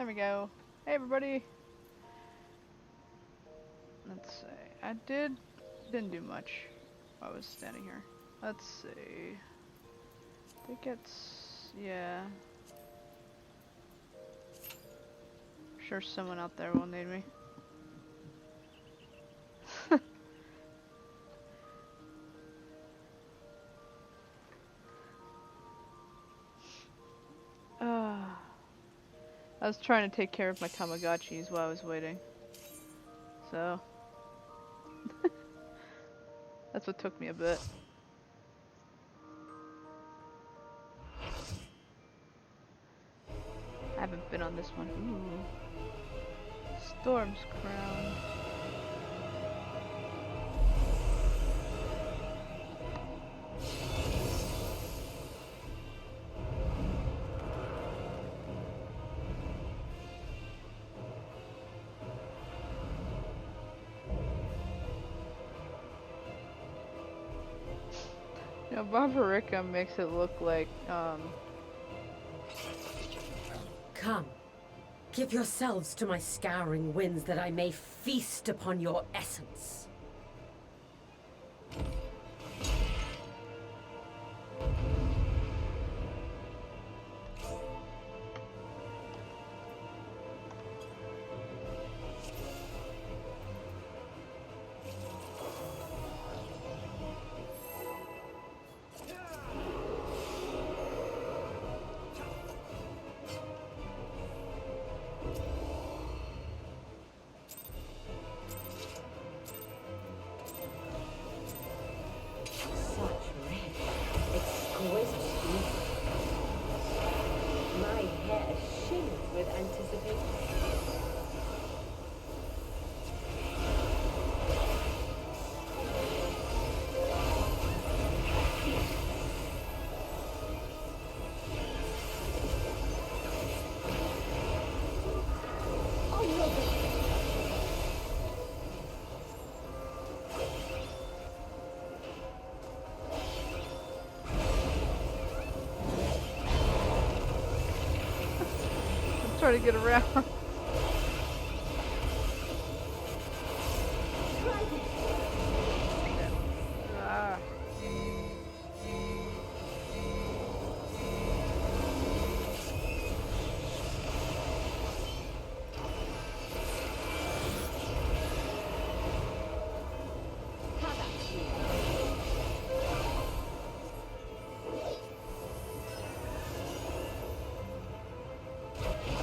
There we go. Hey everybody. Let's see. Didn't do much while I was standing here. Let's see. I think it's, yeah. I'm sure someone out there will need me. I was trying to take care of my Tamagotchis while I was waiting. So that's what took me a bit. I haven't been on this one. Ooh. Storm's Crown. You know, Barbarica makes it look like, Come, give yourselves to my scouring winds that I may feast upon your essence. trying to get around. Ah.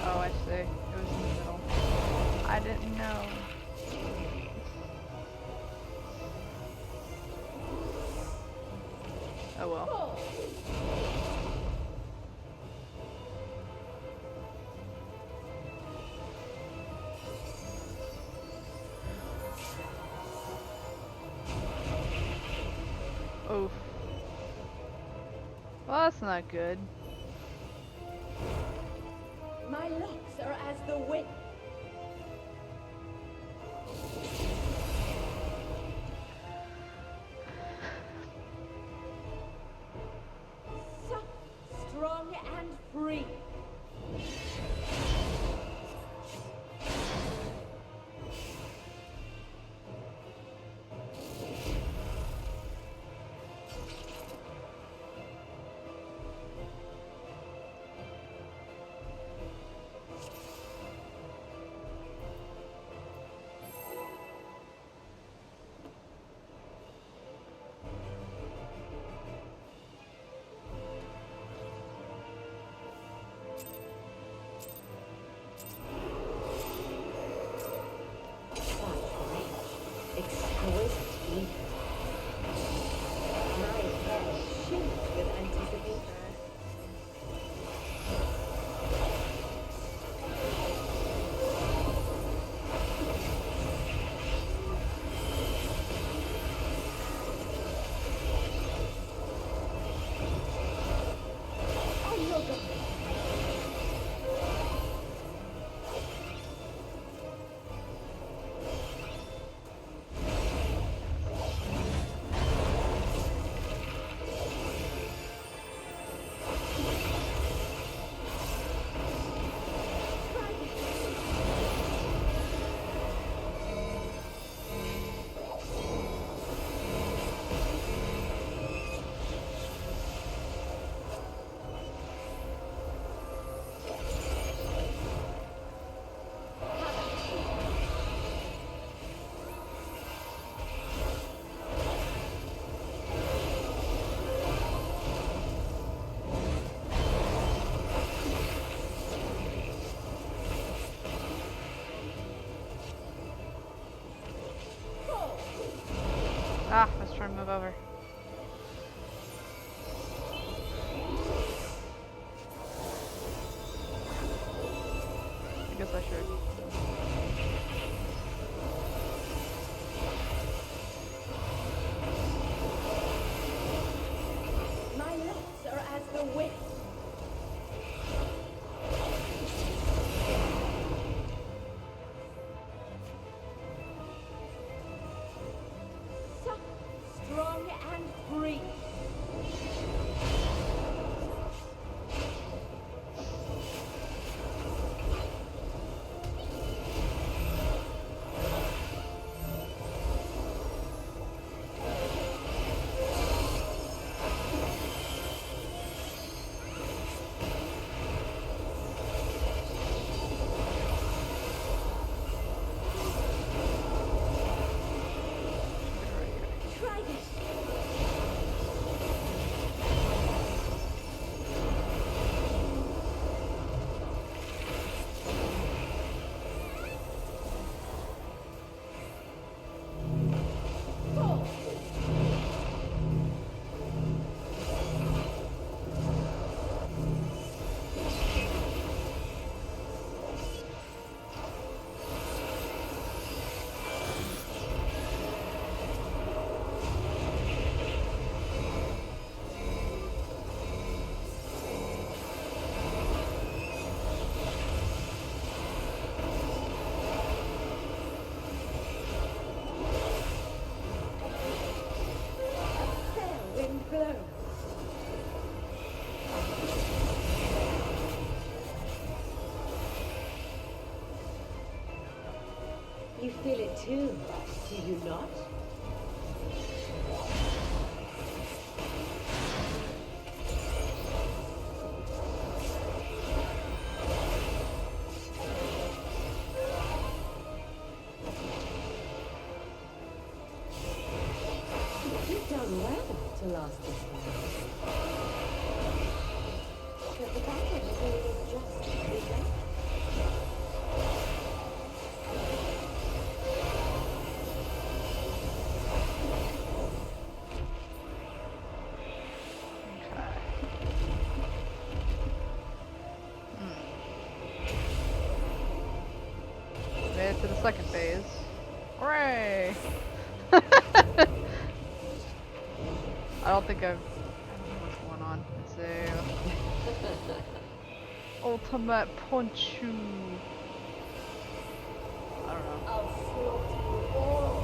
Oh, I see. It was in the middle. I didn't know. Oh well. Oof. Well, that's not good. My locks are as the wind. So strong and free. cover. I guess I should. My lips are as the wind. Soft, strong, and free. Try this. Fall. Fair wind blows. You feel it too, do you not? You've done well to last this long. But the battle has only just begun. Made it to the second phase. Hooray! I don't know what's going on. It's a ultimate ponchu. I don't know. I'll slaughter you all.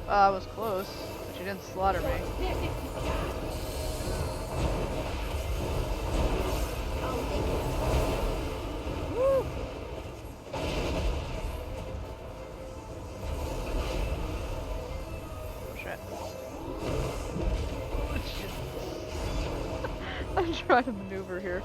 I was close, but you didn't slaughter me. Woo! Shit. I'm trying to maneuver here.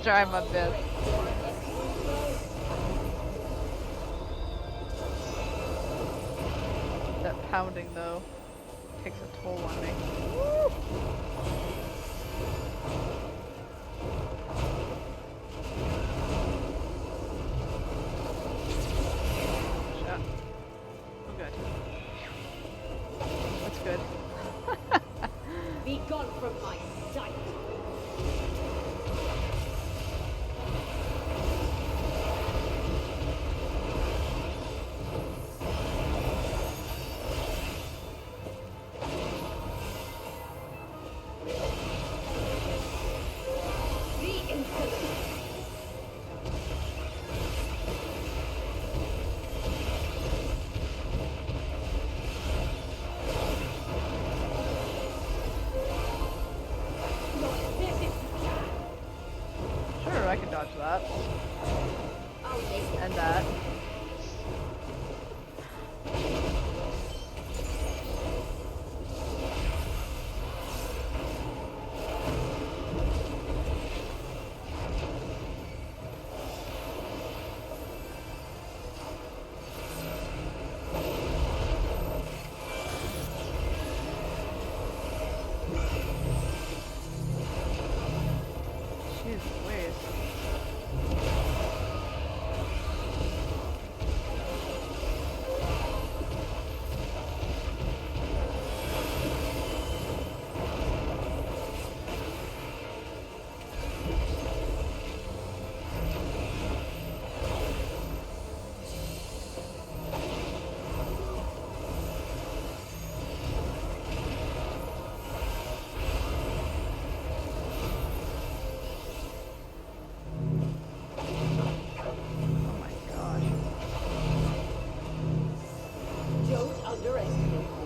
trying my best. That pounding though takes a toll on me. Woo! Shot. Oh good. That's good. Be gone from my sight. Sure, I can dodge that. And that. Jeez Louise. Oh my gosh. Don't underestimate me.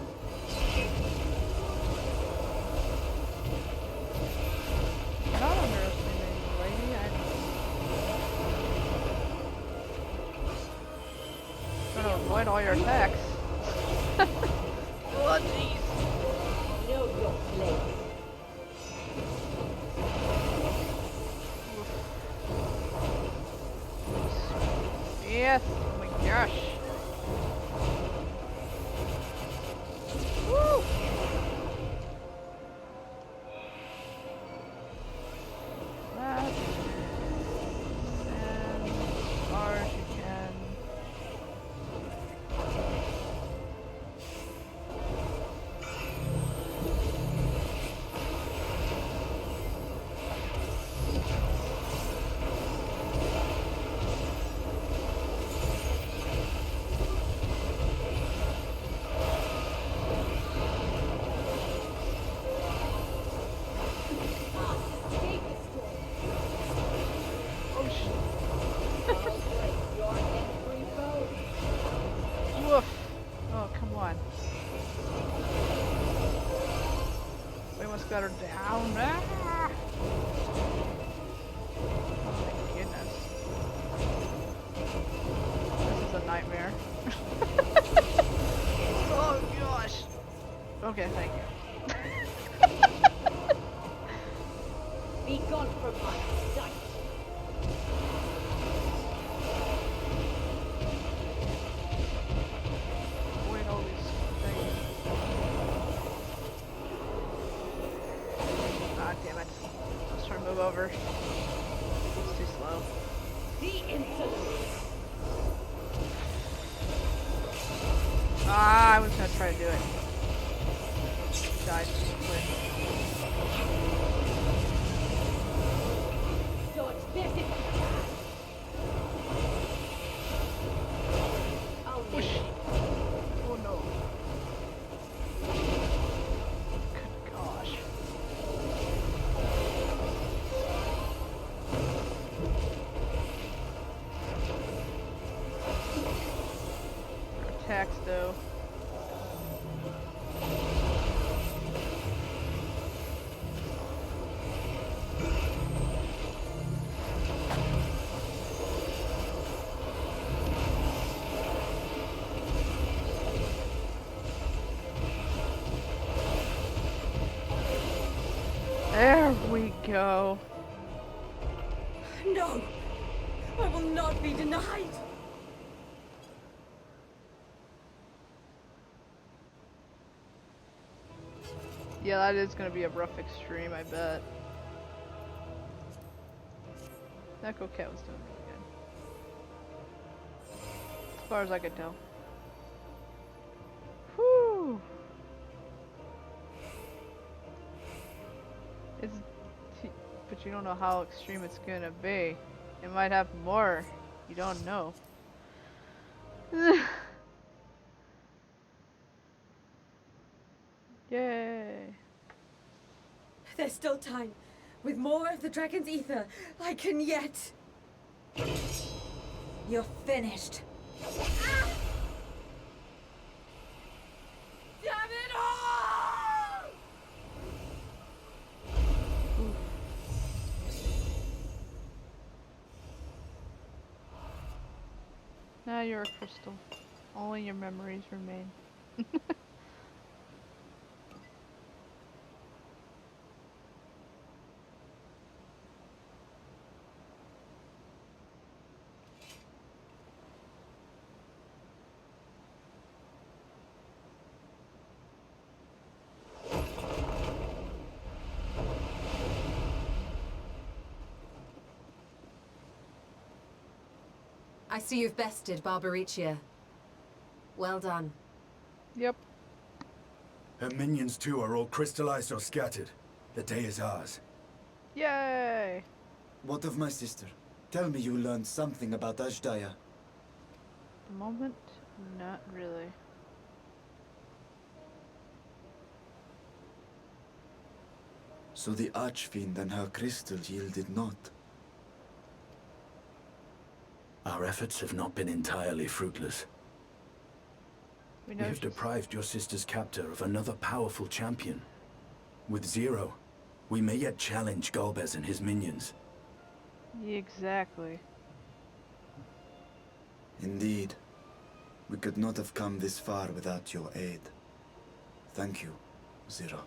Not underestimating you, lady. I'm gonna avoid all your attacks. Oh jeez. Know your place. Yes. Oh my gosh. Woo! That. And as far as you can. Oh woof. Oh, come on. We almost got her down. Ah! Oh my goodness. This is a nightmare. Oh gosh. Okay, thank you. Be gone from my sight. Avoid all these things. Ah, damn it. I was trying to move over. It's too slow. The insolence. Ah, I was gonna try to do it. Died. Quit. Dodge this is. I'll Push. make it. Oh no. Good gosh. Attacks though. There we go. No! I will not be denied! Yeah, that is gonna be a rough extreme, I bet. Echo Cat was doing really good. As far as I could tell. Whew! It's... But you don't know how extreme it's gonna be. It might have more. You don't know. Yay! There's still time. With more of the dragon's ether, I can yet... You're finished. Ah! Damn it all! Now you're a crystal. Only your memories remain. I see you've bested Barbaricia. Well done. Yep. Her minions too are all crystallized or scattered. The day is ours. Yay! What of my sister? Tell me you learned something about Ashdaya. The moment, not really. So the Archfiend and her crystal yielded not. Our efforts have not been entirely fruitless. We We know have she's- deprived your sister's captor of another powerful champion. With Zero, we may yet challenge Golbez and his minions. Exactly. Indeed. We could not have come this far without your aid. Thank you, Zero.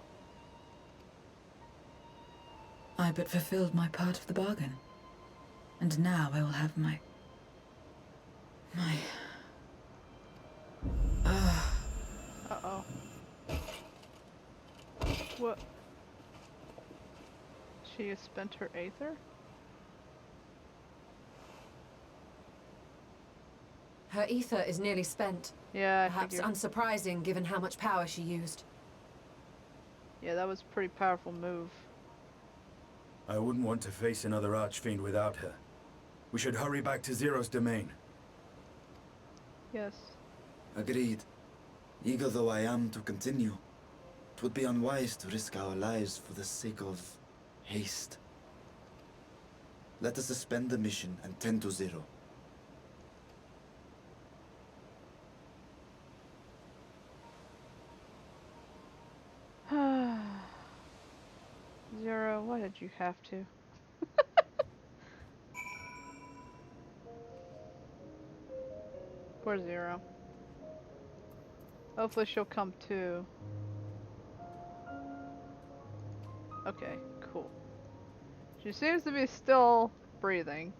I but fulfilled my part of the bargain. And now I will have my... Uh-oh. What? She has spent her Aether? Her ether is nearly spent. Yeah, I Perhaps figured. unsurprising given how much power she used. Yeah, that was a pretty powerful move. I wouldn't want to face another Archfiend without her. We should hurry back to Zero's domain. Yes. Agreed. Eager though I am to continue, it would be unwise to risk our lives for the sake of haste. Let us suspend the mission and tend to Zero. Zero, why did you have to? Poor Zero. Hopefully she'll come too. Okay, cool. She seems to be still breathing.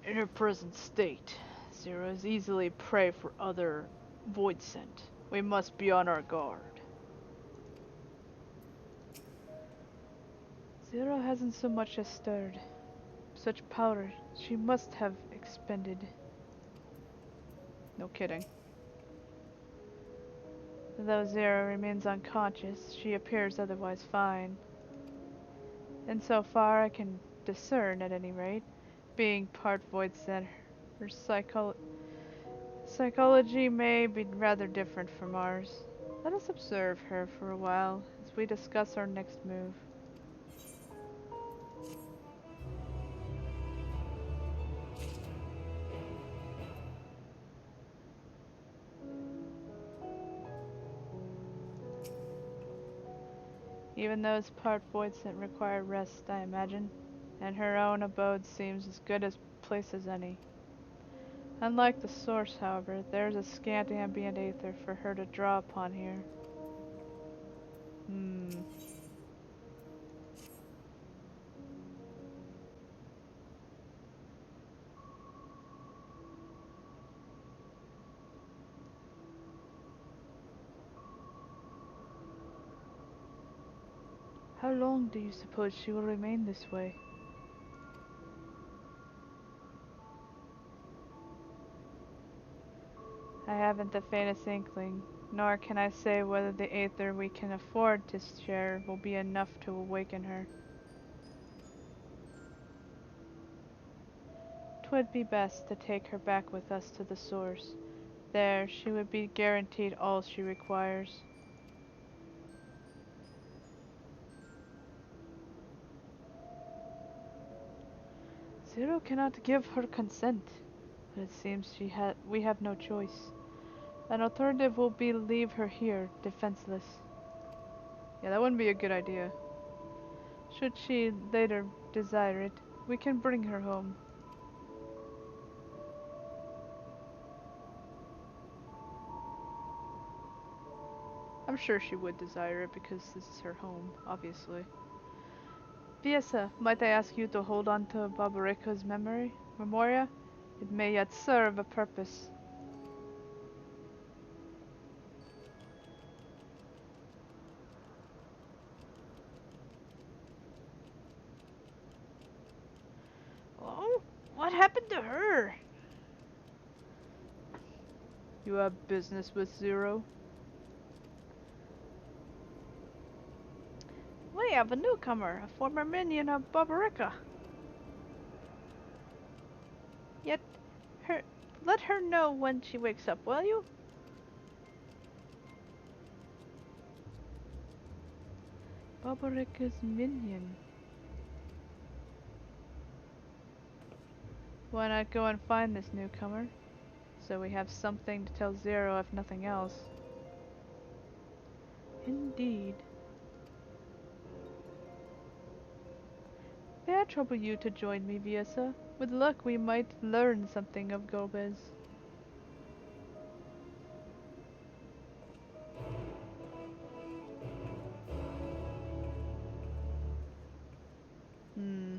In her present state, Zero is easily prey for other void scent. We must be on our guard. Zero hasn't so much as stirred. Such powder she must have expended. No kidding. Though Zero remains unconscious, she appears otherwise fine. And so far I can discern, at any rate, being part void scent, her psychology may be rather different from ours. Let us observe her for a while as we discuss our next move. Even those part void scent require rest, I imagine, and her own abode seems as good a place as any. Unlike the source, however, there is a scant ambient aether for her to draw upon here. How long do you suppose she will remain this way? I haven't the faintest inkling, nor can I say whether the Aether we can afford to share will be enough to awaken her. 'Twould be best to take her back with us to the source. There, she would be guaranteed all she requires. Zero cannot give her consent, but it seems we have no choice. An alternative will be leave her here, defenseless. Yeah, that wouldn't be a good idea. Should she later desire it, we can bring her home. I'm sure she would desire it because this is her home, obviously. Viesa, might I ask you to hold on to Babarika's memoria? It may yet serve a purpose. Oh, what happened to her? You have business with Zero? We have a newcomer, a former minion of Babarika. Yet, her, let her know when she wakes up, will you? Babarika's minion. Why not go and find this newcomer? So we have something to tell Zero if nothing else. Indeed. May I trouble you to join me, Viesa? With luck we might learn something of Gomez. Hmm.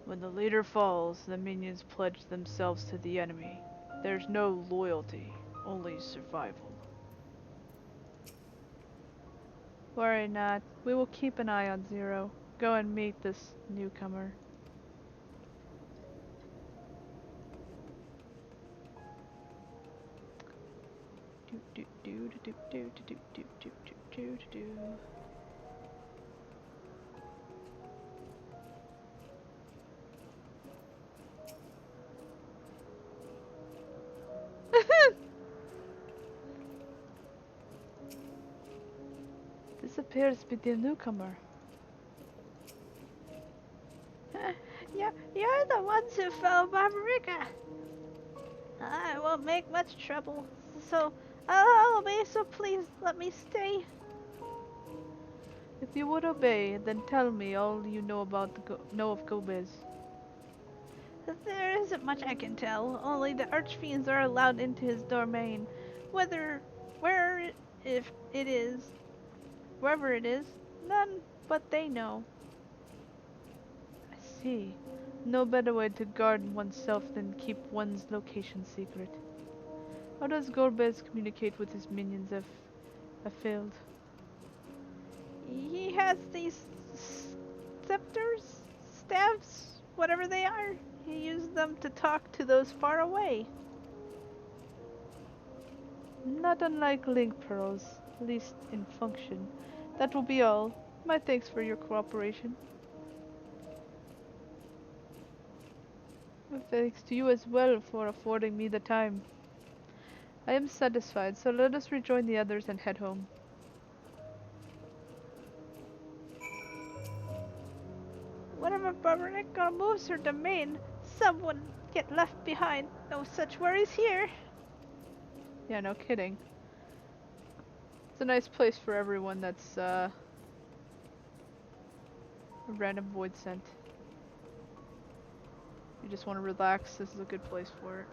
When the leader falls, the minions pledge themselves to the enemy. There's no loyalty, only survival. Worry not, we will keep an eye on Zero. Go and meet this newcomer. Do do do do do do do do do do do do. This appears to be the newcomer. You're the ones who fell Barbarica. I won't make much trouble, so I'll obey, so please let me stay. If you would obey, then tell me all you know of Gomez. There isn't much I can tell, only the archfiends are allowed into his domain. Whether, where, if it is, wherever it is, none but they know. I see. No better way to guard oneself than keep one's location secret. How does Golbez communicate with his minions if failed? He has these scepters, staves, whatever they are. He used them to talk to those far away. Not unlike link pearls, at least in function. That will be all. My thanks for your cooperation. My thanks to you as well for affording me the time. I am satisfied, so let us rejoin the others and head home. Whenever Barbarika moves her domain, someone get left behind. No such worries here. Yeah, no kidding. It's a nice place for everyone that's a random void scent. You just want to relax, this is a good place for it.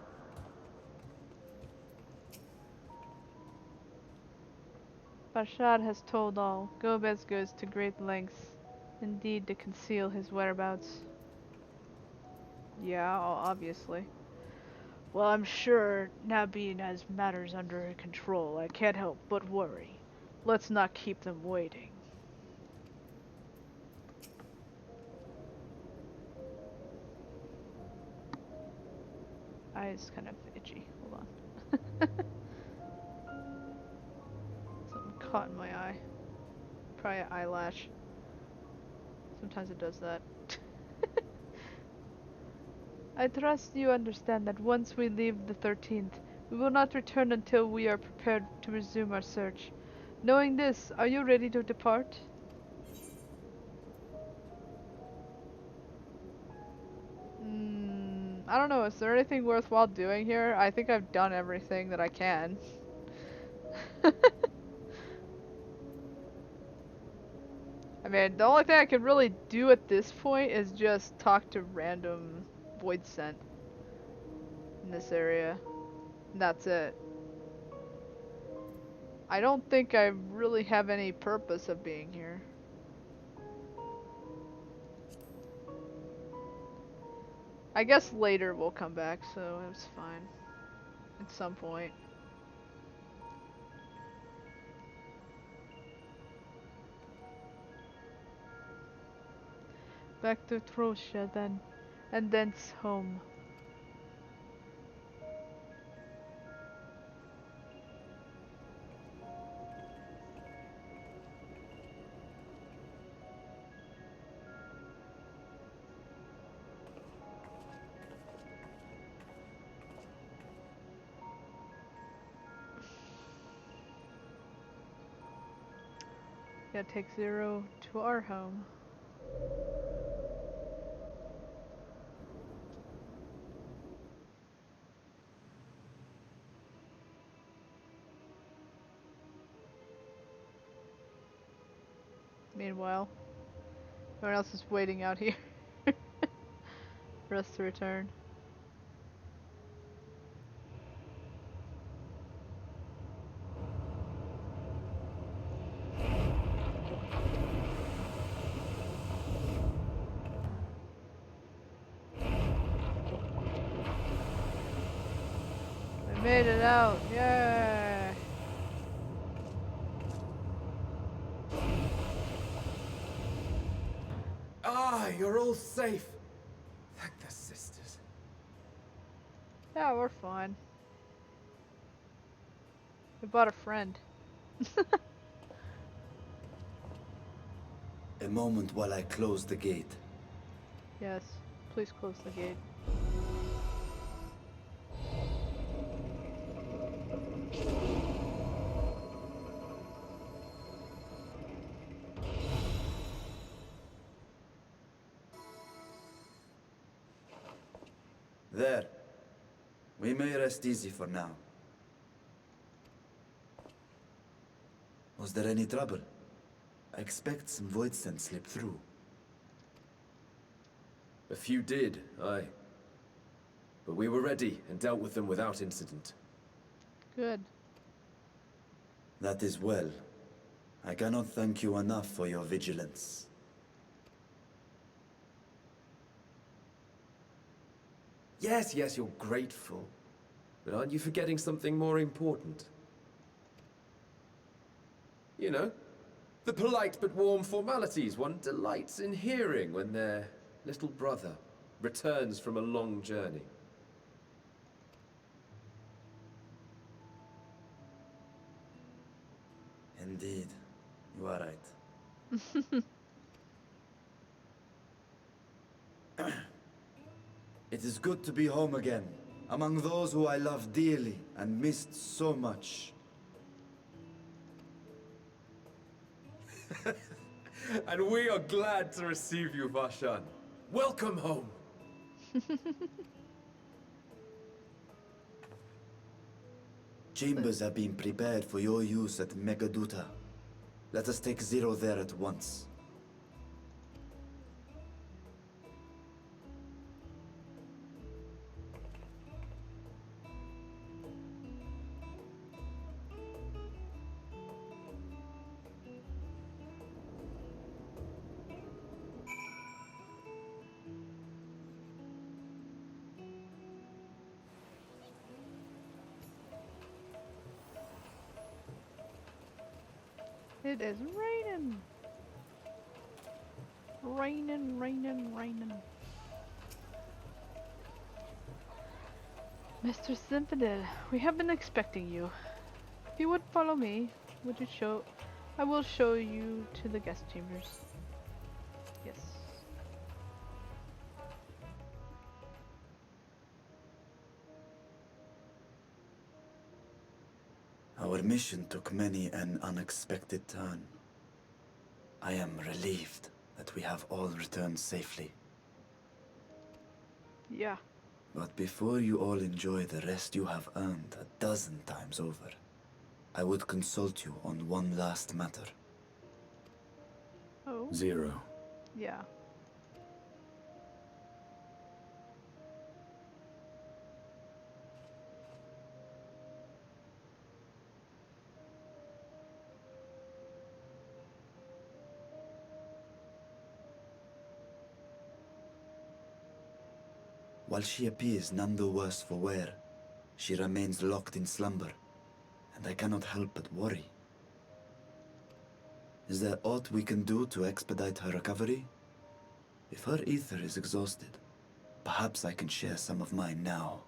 Bashar has told all. Gomez goes to great lengths, indeed, to conceal his whereabouts. Yeah, obviously. Well, I'm sure Nabin has matters under her control. I can't help but worry. Let's not keep them waiting. Eye is kind of itchy. Hold on. Something caught in my eye. Probably an eyelash. Sometimes it does that. I trust you understand that once we leave the 13th, we will not return until we are prepared to resume our search. Knowing this, are you ready to depart? I don't know, is there anything worthwhile doing here? I think I've done everything that I can. I mean, the only thing I can really do at this point is just talk to random void scent in this area. And that's it. I don't think I really have any purpose of being here. I guess later we'll come back, so it's fine. At some point. Back to Trosha then, and thence home. Gotta take Zero to our home. Meanwhile, everyone else is waiting out here for us to return. We made it out! Yay! Ah, you're all safe. Thank the sisters. Yeah, we're fine. We bought a friend. A moment while I close the gate. Yes, please close the gate. There. We may rest easy for now. Was there any trouble? I expect some void scent slipped through. A few did, aye. But we were ready and dealt with them without incident. Good. That is well. I cannot thank you enough for your vigilance. Yes, yes, you're grateful. But aren't you forgetting something more important? You know, the polite but warm formalities one delights in hearing when their little brother returns from a long journey. Indeed, you are right. It is good to be home again, among those who I love dearly and missed so much. And we are glad to receive you, Varshan. Welcome home. Chambers have been prepared for your use at Megaduta. Let us take Zero there at once. It is raining. Raining, raining, raining. Mr. Symphonid, we have been expecting you. If you would follow me, would you show... I will show you to the guest chambers. Yes. Our mission took many an unexpected turn. I am relieved that we have all returned safely. Yeah. But before you all enjoy the rest you have earned a dozen times over, I would consult you on one last matter. Oh. Zero. Yeah. While she appears none the worse for wear, she remains locked in slumber, and I cannot help but worry. Is there aught we can do to expedite her recovery? If her ether is exhausted, perhaps I can share some of mine now.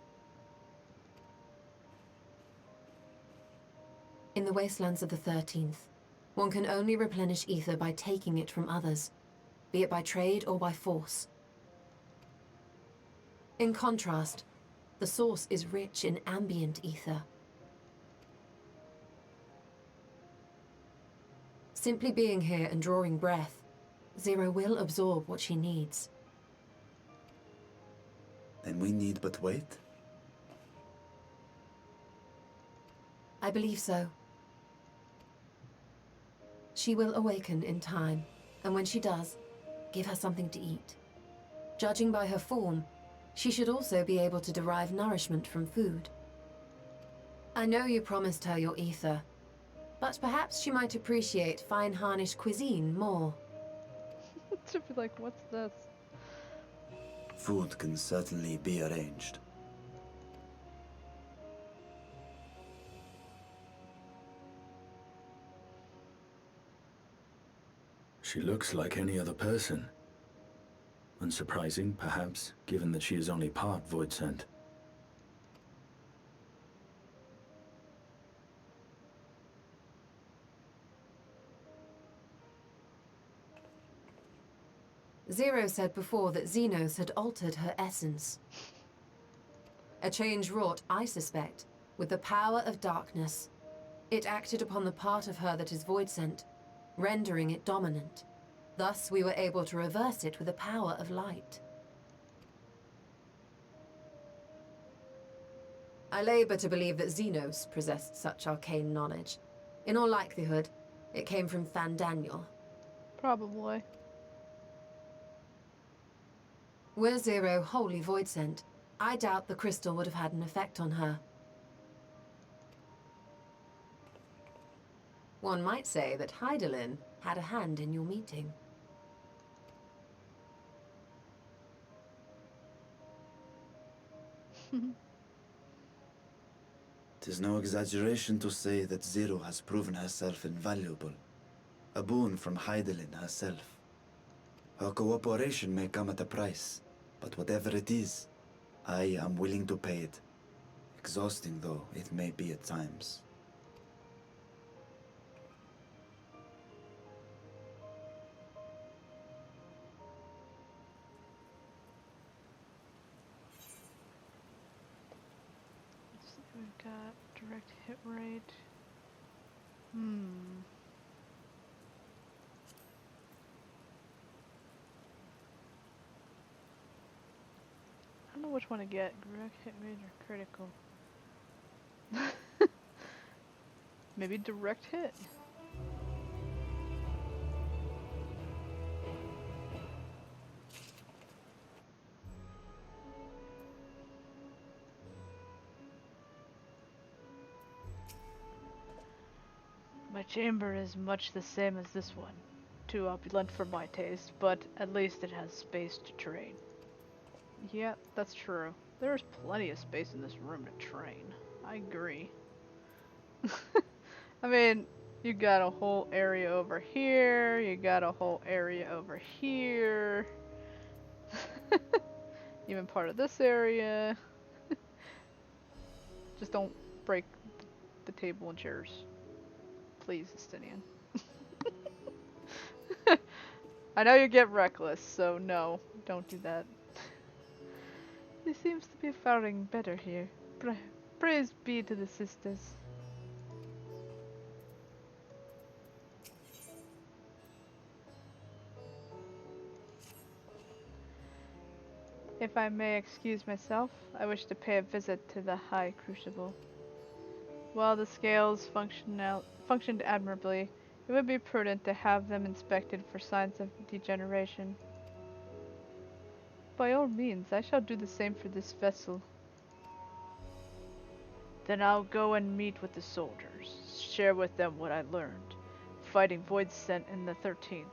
In the wastelands of the 13th, one can only replenish ether by taking it from others, be it by trade or by force. In contrast, the source is rich in ambient ether. Simply being here and drawing breath, Zero will absorb what she needs. Then we need but wait? I believe so. She will awaken in time, and when she does, give her something to eat. Judging by her form, she should also be able to derive nourishment from food. I know you promised her your ether, but perhaps she might appreciate fine harnished cuisine more. To be like, what's this? Food can certainly be arranged. She looks like any other person. Unsurprising, perhaps, given that she is only part void sent. Zero said before that Xenos had altered her essence. A change wrought, I suspect, with the power of darkness. It acted upon the part of her that is void sent, rendering it dominant. Thus, we were able to reverse it with the power of light. I labor to believe that Xenos possessed such arcane knowledge. In all likelihood, it came from Thandaniel. Probably. Were Zero wholly void sent, I doubt the crystal would have had an effect on her. One might say that Hydaelyn had a hand in your meeting. 'Tis no exaggeration to say that Zero has proven herself invaluable. A boon from Hydaelyn herself. Her cooperation may come at a price, but whatever it is, I am willing to pay it. Exhausting though it may be at times. Let's see, we've got direct hit rate. I don't know which one to get, direct hit rate or critical. Maybe direct hit. My chamber is much the same as this one. Too opulent for my taste, but at least it has space to train. Yeah, that's true. There's plenty of space in this room to train. I agree. I mean, You got a whole area over here. You got a whole area over here. Even part of this area. Just don't break the table and chairs. Please, Estinian. I know you get reckless, so no, don't do that. He seems to be faring better here. Praise be to the sisters. If I may excuse myself, I wish to pay a visit to the High Crucible. While the scales functioned admirably, it would be prudent to have them inspected for signs of degeneration. By all means, I shall do the same for this vessel. Then I'll go and meet with the soldiers, share with them what I learned, fighting Void Scent in the 13th.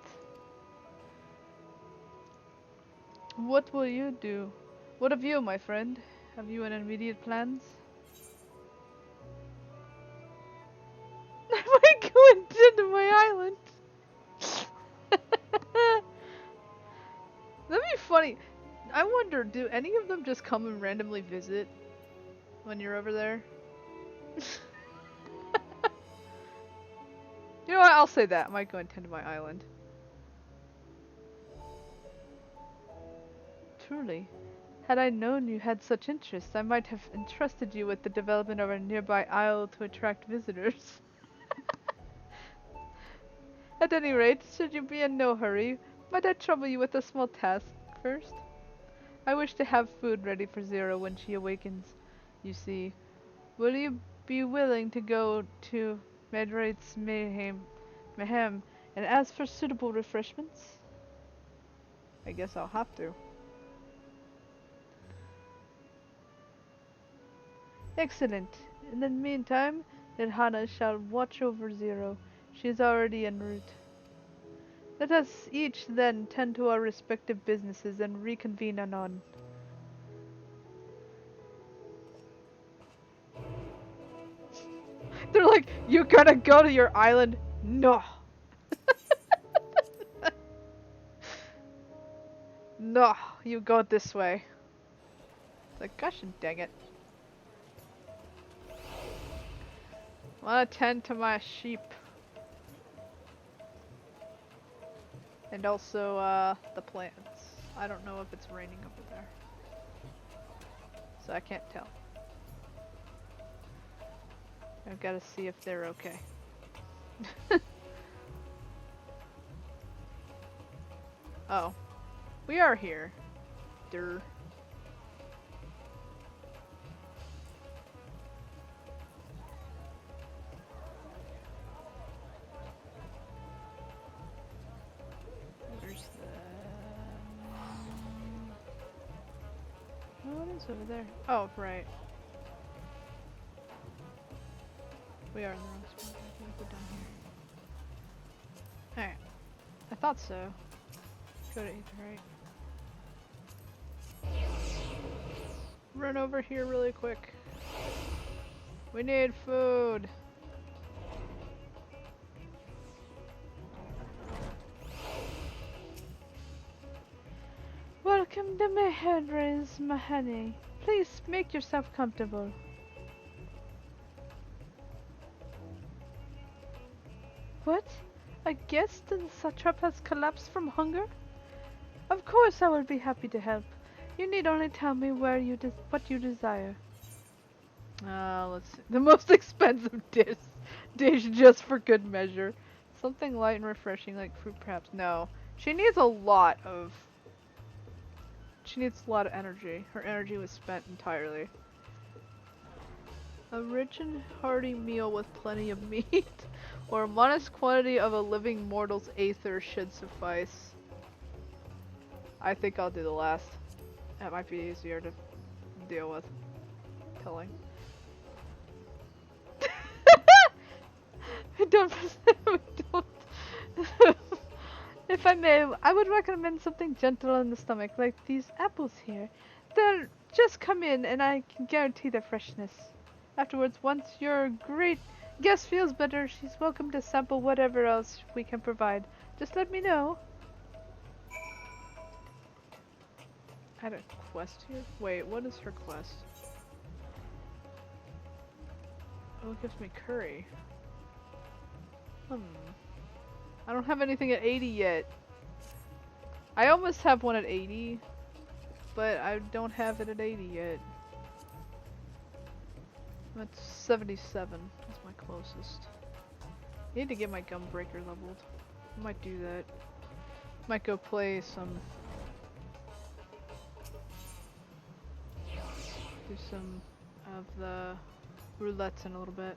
What will you do? What of you, my friend? Have you any immediate plans? I might go into my island. That'd be funny. I wonder, do any of them just come and randomly visit when you're over there? You know what? I'll say that. I might go and tend to my island. Truly. Had I known you had such interests, I might have entrusted you with the development of a nearby isle to attract visitors. At any rate, should you be in no hurry, might I trouble you with a small task first? I wish to have food ready for Zero when she awakens. You see, will you be willing to go to Medrate's Mayhem, and ask for suitable refreshments? I guess I'll have to. Excellent. In the meantime, Nirhana shall watch over Zero. She is already en route. Let us each then tend to our respective businesses and reconvene anon. They're like, you gotta go to your island? No. No, you go this way. It's like, gosh dang it. I wanna tend to my sheep. And also, the plants. I don't know if it's raining over there. So I can't tell. I've gotta see if they're okay. Oh. We are here. Durr. Where's the... Oh, what is over there? Oh, right. We are in the wrong spot. I think we're down here. Alright. I thought so. Go to Aether, right? Run over here really quick. We need food. Welcome to Mehendra's Mahani. Please make yourself comfortable. What? I guess the satrap has collapsed from hunger? Of course I will be happy to help. You need only tell me where what you desire. Let's see. The most expensive dish just for good measure. Something light and refreshing like fruit perhaps. No. She needs a lot of energy. Her energy was spent entirely. A rich and hearty meal with plenty of meat, or a modest quantity of a living mortal's aether should suffice. I think I'll do the last. That might be easier to deal with. Killing. don't. If I may, I would recommend something gentle on the stomach, like these apples here. They'll just come in and I can guarantee their freshness. Afterwards, once your great Guest feels better. She's welcome to sample whatever else we can provide. Just let me know. I had a quest here? Wait, what is her quest? Oh, it gives me curry. I don't have anything at 80 yet. I almost have one at 80, but I don't have it at 80 yet. I'm at 77. That's my closest. Need to get my gum breaker leveled. I might do that. Might go play some... do some of the roulettes in a little bit.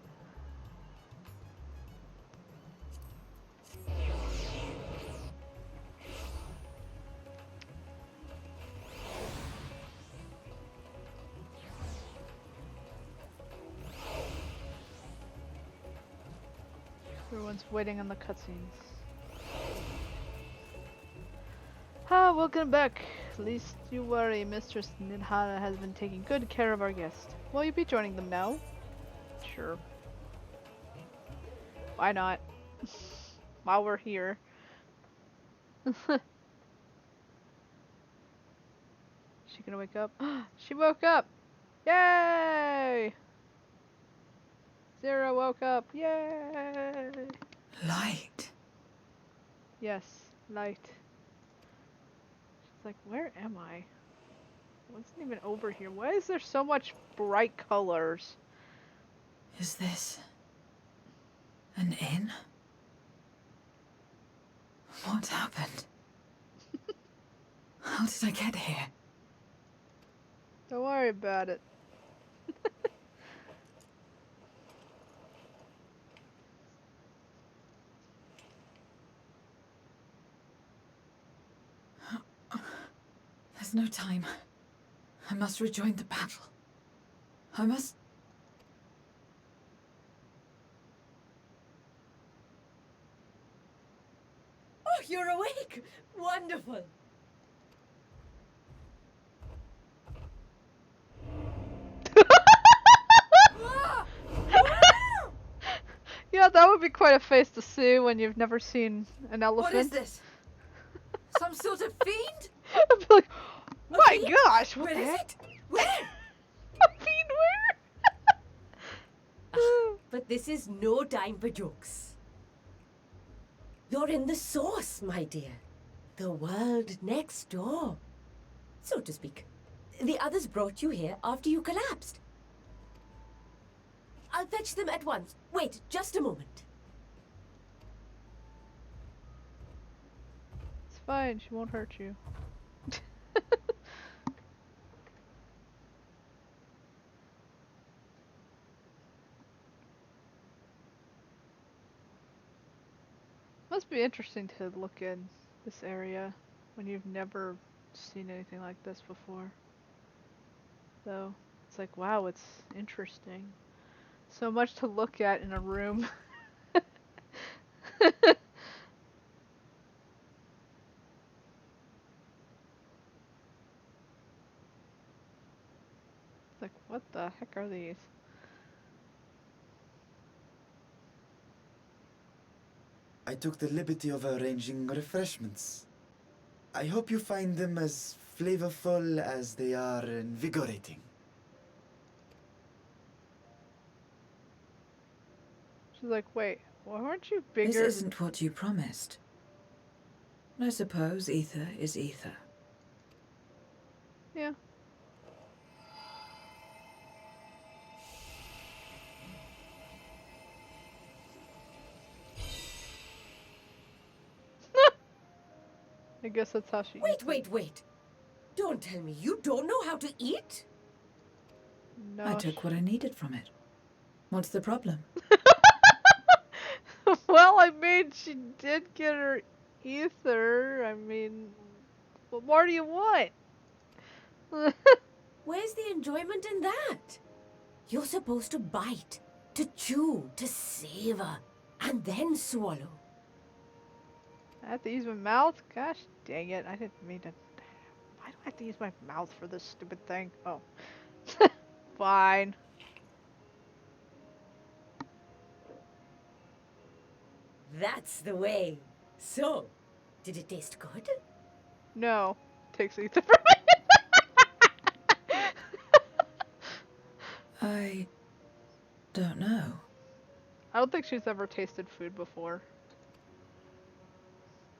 Everyone's waiting on the cutscenes. Ah, welcome back. Least you worry, Mistress Nidhara has been taking good care of our guest. Will you be joining them now? Sure. Why not? While we're here. She gonna wake up? She woke up! Yay! Zero woke up! Yay! Light. Yes, light. She's like, where am I? Wasn't even over here. Why is there so much bright colors? Is this an inn? What happened? How did I get here? Don't worry about it. There's no time. I must rejoin the battle. I must... Oh, you're awake! Wonderful! Yeah, that would be quite a face to see when you've never seen an elephant. What is this? Some sort of fiend? I'd be like, my fiend? gosh, what Where the is heck? it? Where? A fiend where? But this is no time for jokes. You're in the source, my dear. The world next door, so to speak. The others brought you here after you collapsed. I'll fetch them at once. Wait, just a moment. It's fine, she won't hurt you. Must be interesting to look in this area when you've never seen anything like this before. Though, it's like, wow, it's interesting. So much to look at in a room. Like, what the heck are these? I took the liberty of arranging refreshments. I hope you find them as flavorful as they are invigorating. She's like, wait, well, aren't you This bigger? isn't what you promised. I suppose ether is ether. Yeah. I guess that's how she eats it. Wait. Don't tell me you don't know how to eat? No. I took what I needed from it. What's the problem? Well, I mean, she did get her ether. I mean, what more do you want? Where's the enjoyment in that? You're supposed to bite, to chew, to savor, and then swallow. I have to use my mouth? Gosh dang it, I didn't mean to. Why do I have to use my mouth for this stupid thing? Oh. Fine. That's the way. So, did it taste good? No. Takes Aether. I don't know. I don't think she's ever tasted food before.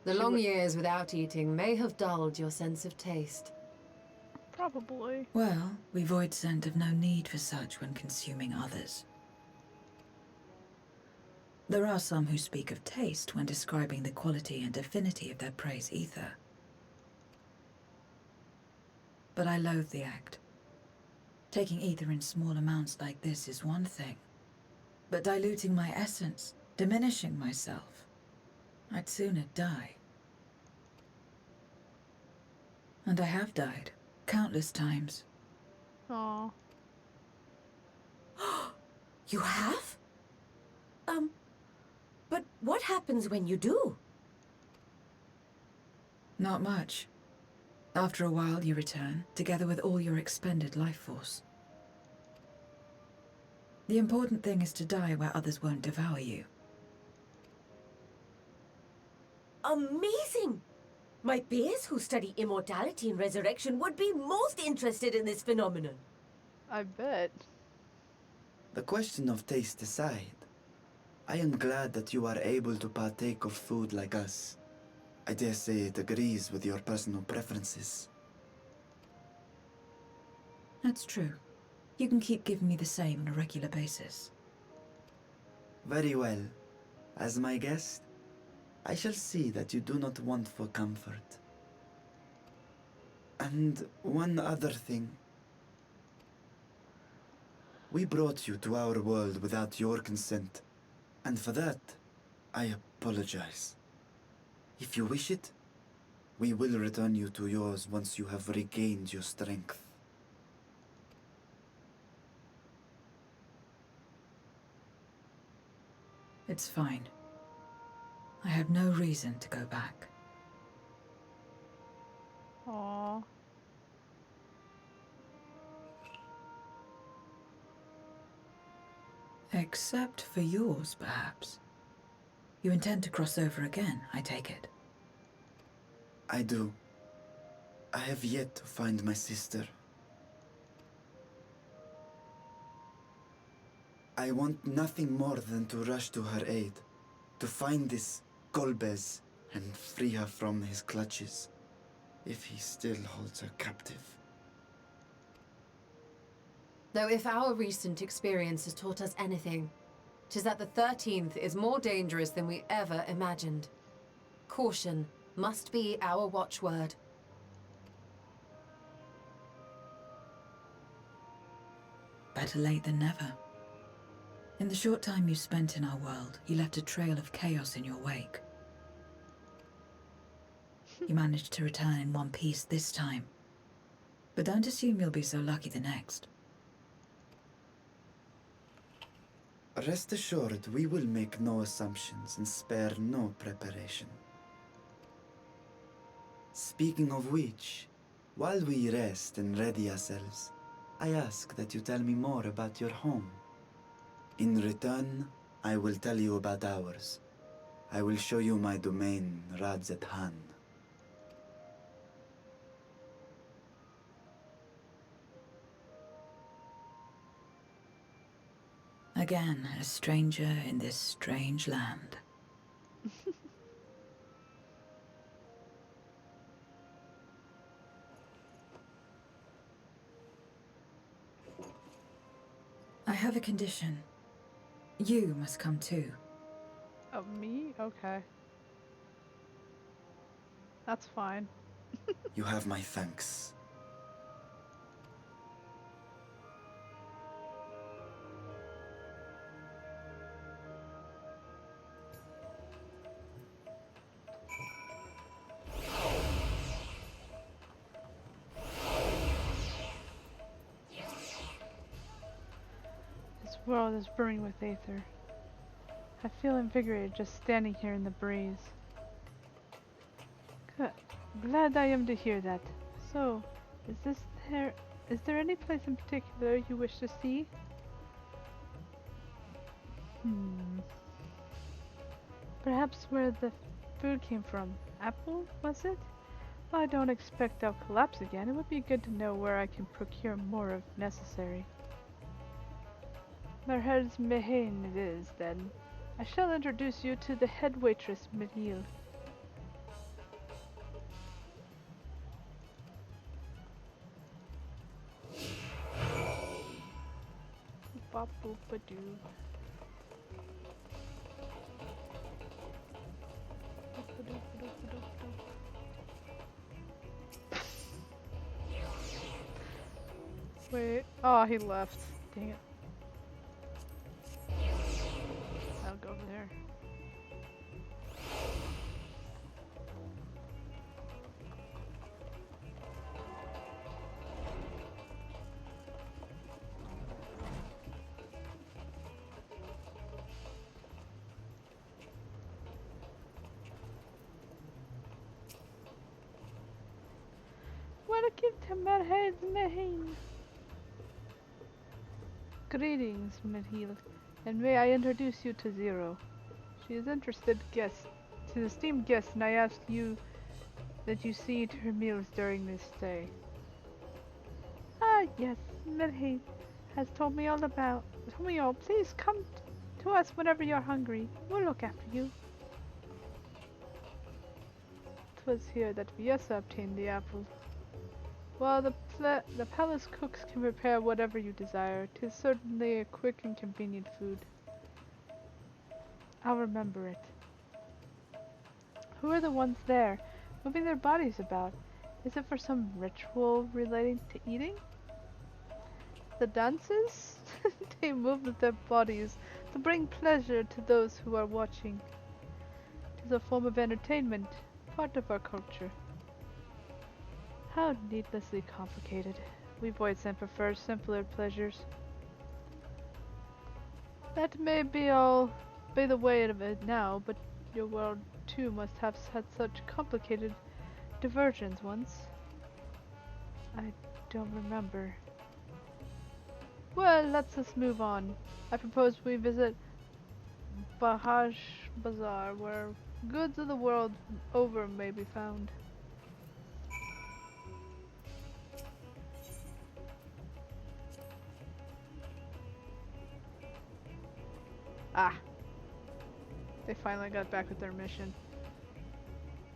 The She long would years without eating may have dulled your sense of taste. probably. Well, we void scent have no need for such when consuming others. There are some who speak of taste when describing the quality and affinity of their prey's ether. But I loathe the act. Taking ether in small amounts like this is one thing. But diluting my essence, diminishing myself, I'd sooner die. And I have died, countless times. Aw. You have? But what happens when you do? Not much. After a while, you return, together with all your expended life force. The important thing is to die where others won't devour you. Amazing! My peers who study immortality and resurrection would be most interested in this phenomenon. I bet. The question of taste aside, I am glad that you are able to partake of food like us. I dare say it agrees with your personal preferences. That's true. You can keep giving me the same on a regular basis. Very well. As my guest, I shall see that you do not want for comfort. And one other thing. We brought you to our world without your consent, and for that, I apologize. If you wish it, we will return you to yours once you have regained your strength. It's fine. I have no reason to go back. Aw. Except for yours, perhaps. You intend to cross over again, I take it. I do. I have yet to find my sister. I want nothing more than to rush to her aid, to find this Golbez and free her from his clutches, if he still holds her captive. Though if our recent experience has taught us anything, 'tis that the 13th is more dangerous than we ever imagined. Caution must be our watchword. Better late than never. In the short time you spent in our world, you left a trail of chaos in your wake. You managed to return in one piece this time. But don't assume you'll be so lucky the next. Rest assured, we will make no assumptions and spare no preparation. Speaking of which, while we rest and ready ourselves, I ask that you tell me more about your home. In return, I will tell you about ours. I will show you my domain, Radzet-Han. Again, a stranger in this strange land. I have a condition. You must come too. Oh, me? Okay. That's fine. You have my thanks. This world is brimming with Aether. I feel invigorated just standing here in the breeze. Good. Glad I am to hear that. So, is there any place in particular you wish to see? Perhaps where the food came from. Apple, was it? Well, I don't expect they'll collapse again. It would be good to know where I can procure more if necessary. Merher's Mehain it is, then. I shall introduce you to the head waitress, Mihil. Bop boop a doo. Wait. Oh, he left. Dang it. I'll go over there. Welcome to Merhead's Mehain. Greetings, Mihil, and may I introduce you to Zero. She is interested guest, an esteemed guest, and I ask you that you see to her meals during this stay. Ah, yes, Mihil has told me all. Please come to us whenever you're hungry. We'll look after you. 'Twas here that Viesa obtained the apple. Well, the palace cooks can prepare whatever you desire. 'Tis certainly a quick and convenient food. I'll remember it. Who are the ones there, moving their bodies about? Is it for some ritual relating to eating? The dances? They move with their bodies to bring pleasure to those who are watching. 'Tis a form of entertainment, part of our culture. How needlessly complicated. We Voidsent prefer simpler pleasures. That may be the way of it now, but your world too must have had such complicated diversions once. I don't remember. Well, let's just move on. I propose we visit Bahaj Bazaar, where goods of the world over may be found. Ah! They finally got back with their mission.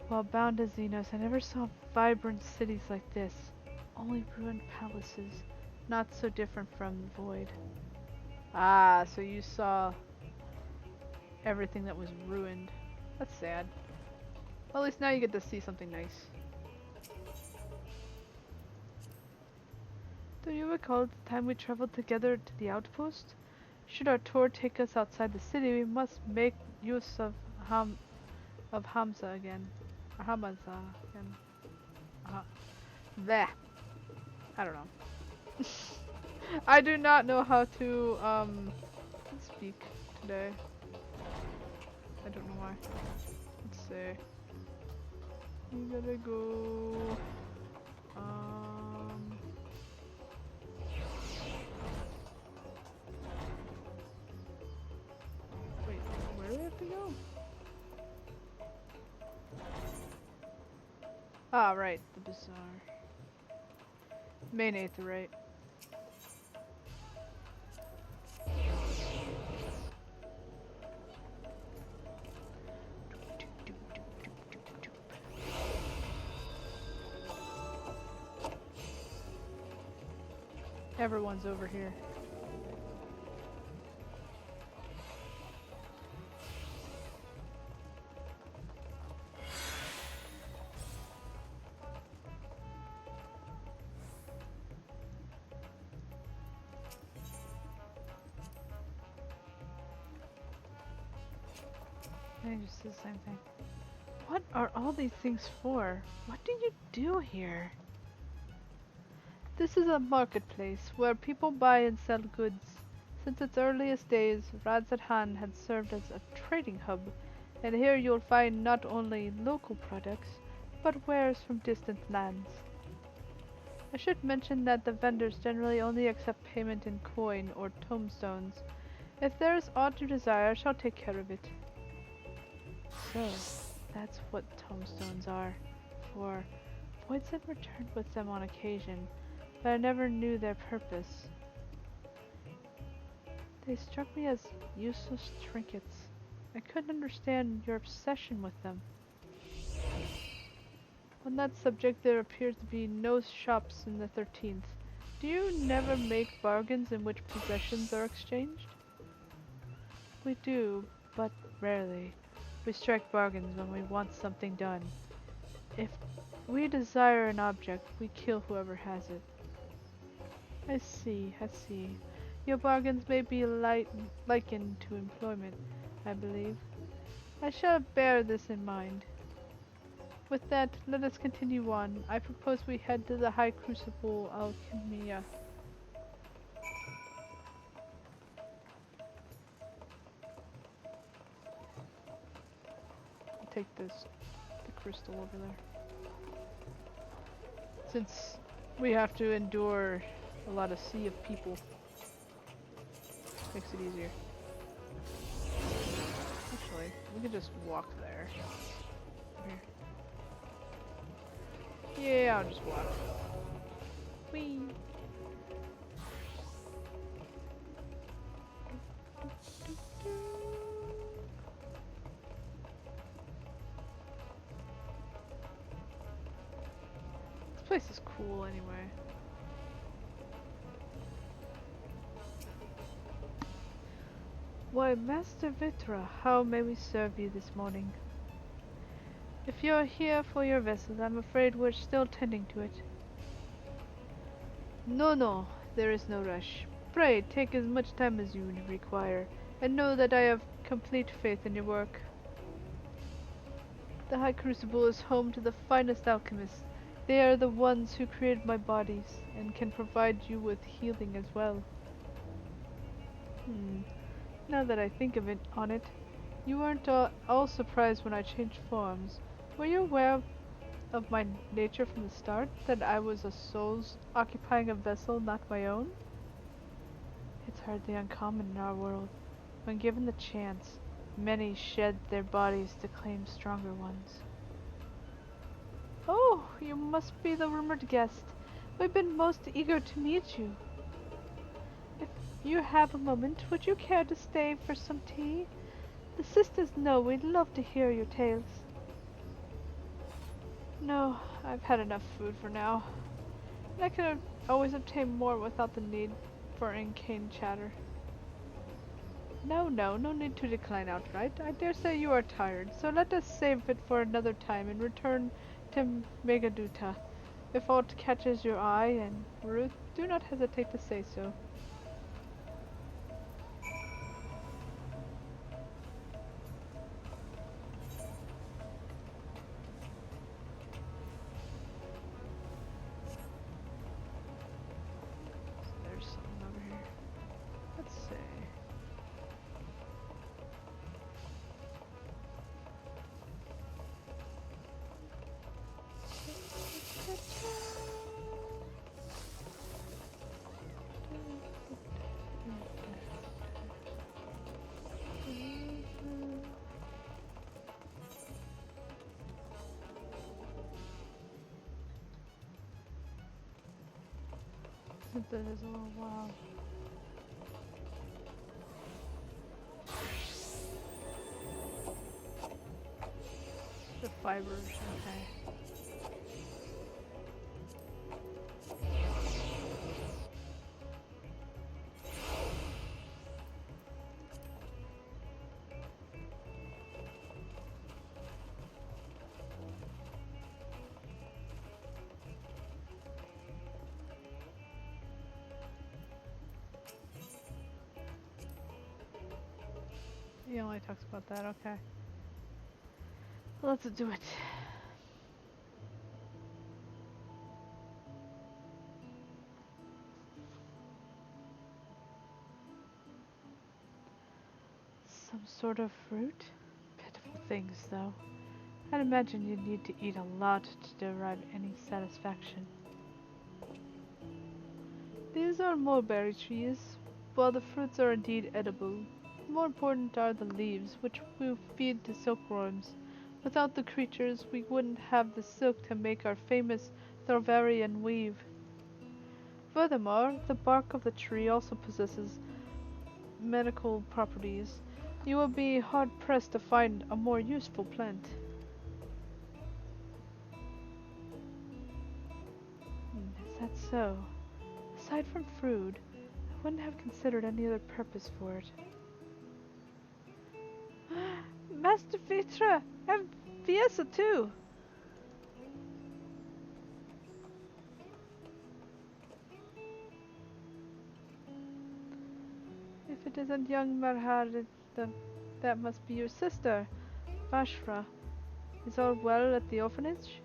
While bound to Xenos, I never saw vibrant cities like this. Only ruined palaces, not so different from the Void. Ah, so you saw everything that was ruined. That's sad. Well, at least now you get to see something nice. Do you recall the time we traveled together to the outpost? Should our tour take us outside the city, we must make use of Hamza again. Or Hamaza again. There. I don't know. I do not know how to speak today. I don't know why. Let's see. We gotta go. Wait, where do we have to go? Ah, right, the bazaar. Main Aether, right? Everyone's over here. I just did the same thing. What are all these things for? What do you do here? This is a marketplace where people buy and sell goods. Since its earliest days, Radzat-Han had served as a trading hub, and here you'll find not only local products, but wares from distant lands. I should mention that the vendors generally only accept payment in coin or tomestones. If there is aught you desire, I shall take care of it. So, that's what tombstones are for. Voids had returned with them on occasion, but I never knew their purpose. They struck me as useless trinkets. I couldn't understand your obsession with them. On that subject, there appears to be no shops in the 13th. Do you never make bargains in which possessions are exchanged? We do, but rarely. We strike bargains when we want something done. If we desire an object, we kill whoever has it. I see, I see. Your bargains may be likened to employment, I believe. I shall bear this in mind. With that, let us continue on. I propose we head to the High Crucible Alchemia. I'll take the crystal over there. Since we have to endure a lot of sea of people, makes it easier. Actually, we could just walk there. Here. Yeah, I'll just walk. Whee! This place is cool anyway. Why, Master Vitra, how may we serve you this morning? If you're here for your vessel, I'm afraid we're still tending to it. No, there is no rush. Pray, take as much time as you require, and know that I have complete faith in your work. The High Crucible is home to the finest alchemists. They are the ones who created my bodies, and can provide you with healing as well. Now that I think on it, you weren't all surprised when I changed forms. Were you aware of my nature from the start, that I was a soul occupying a vessel not my own? It's hardly uncommon in our world. When given the chance, many shed their bodies to claim stronger ones. Oh, you must be the rumored guest. We've been most eager to meet you. If you have a moment, would you care to stay for some tea? The sisters know we'd love to hear your tales. No, I've had enough food for now. And I could always obtain more without the need for inane chatter. No need to decline outright. I dare say you are tired, so let us save it for another time and return to Megaduta. If aught catches your eye and Ruth, do not hesitate to say so. So there's something over here. Let's see. That is a little wild. The fibers, okay. He only talks about that, okay. Let's do it. Some sort of fruit? Pitiful things, though. I'd imagine you'd need to eat a lot to derive any satisfaction. These are mulberry trees. While the fruits are indeed edible, more important are the leaves, which we feed to silkworms. Without the creatures, we wouldn't have the silk to make our famous Thorvarian weave. Furthermore, the bark of the tree also possesses medical properties. You will be hard-pressed to find a more useful plant. Is that so? Aside from food, I wouldn't have considered any other purpose for it. Master Vitra! And Fiesa too! If it isn't young Marhar, then that must be your sister, Vashra. Is all well at the orphanage?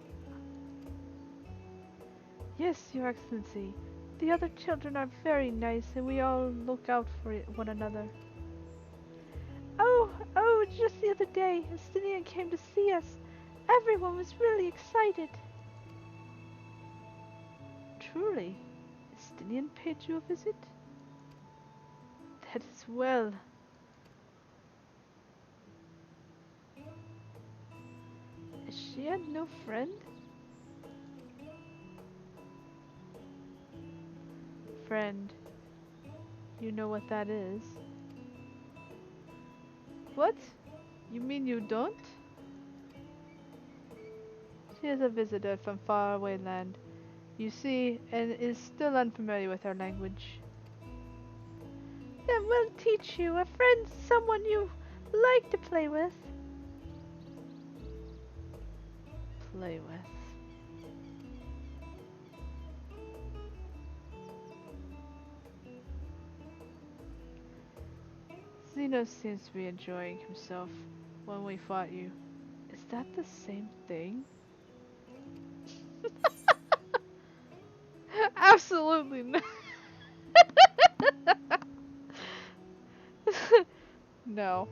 Yes, Your Excellency. The other children are very nice and we all look out for one another. Oh, just the other day, Estinian came to see us. Everyone was really excited. Truly, Estinian paid you a visit? That is well. She had no friend? Friend. You know what that is? What? You mean you don't? She is a visitor from faraway land, you see, and is still unfamiliar with our language. Then we'll teach you. A friend's someone you like to play with. Play with. Xenos seems to be enjoying himself when we fought you. Is that the same thing? Absolutely not. No.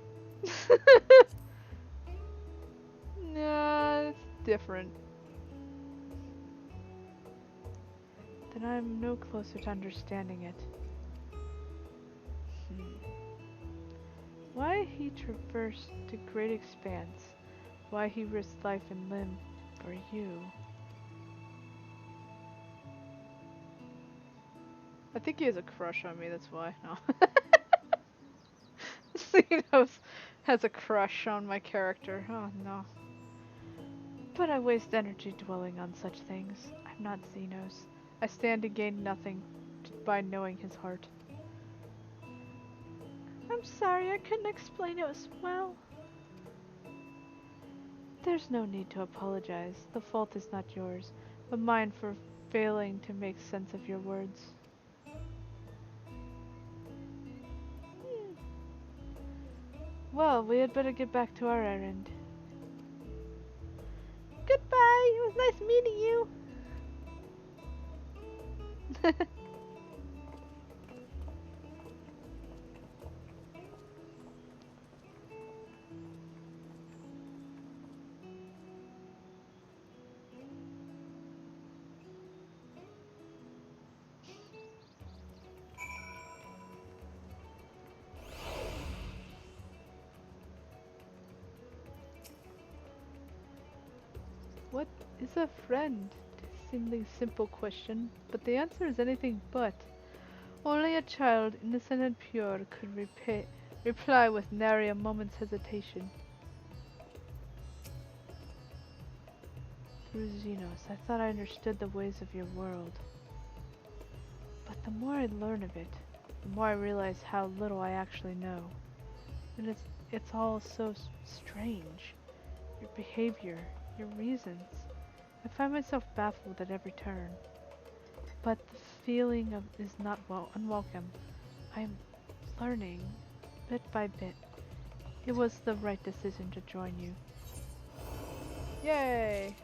Nah, it's different. Then I'm no closer to understanding it. Why he traversed to great expanse? Why he risked life and limb for you? I think he has a crush on me, that's why. No. Xenos has a crush on my character. Oh no. But I waste energy dwelling on such things. I'm not Xenos. I stand to gain nothing by knowing his heart. I'm sorry, I couldn't explain it as well. There's no need to apologize. The fault is not yours, but mine for failing to make sense of your words. Well, we had better get back to our errand. Goodbye! It was nice meeting you! What is a friend? A seemingly simple question, but the answer is anything but. Only a child, innocent and pure, could reply with nary a moment's hesitation. Through Xenos, I thought I understood the ways of your world. But the more I learn of it, the more I realize how little I actually know. And it's all so strange. Your behavior, your reasons. I find myself baffled at every turn. But the feeling is not unwelcome. I'm learning, bit by bit. It was the right decision to join you. Yay!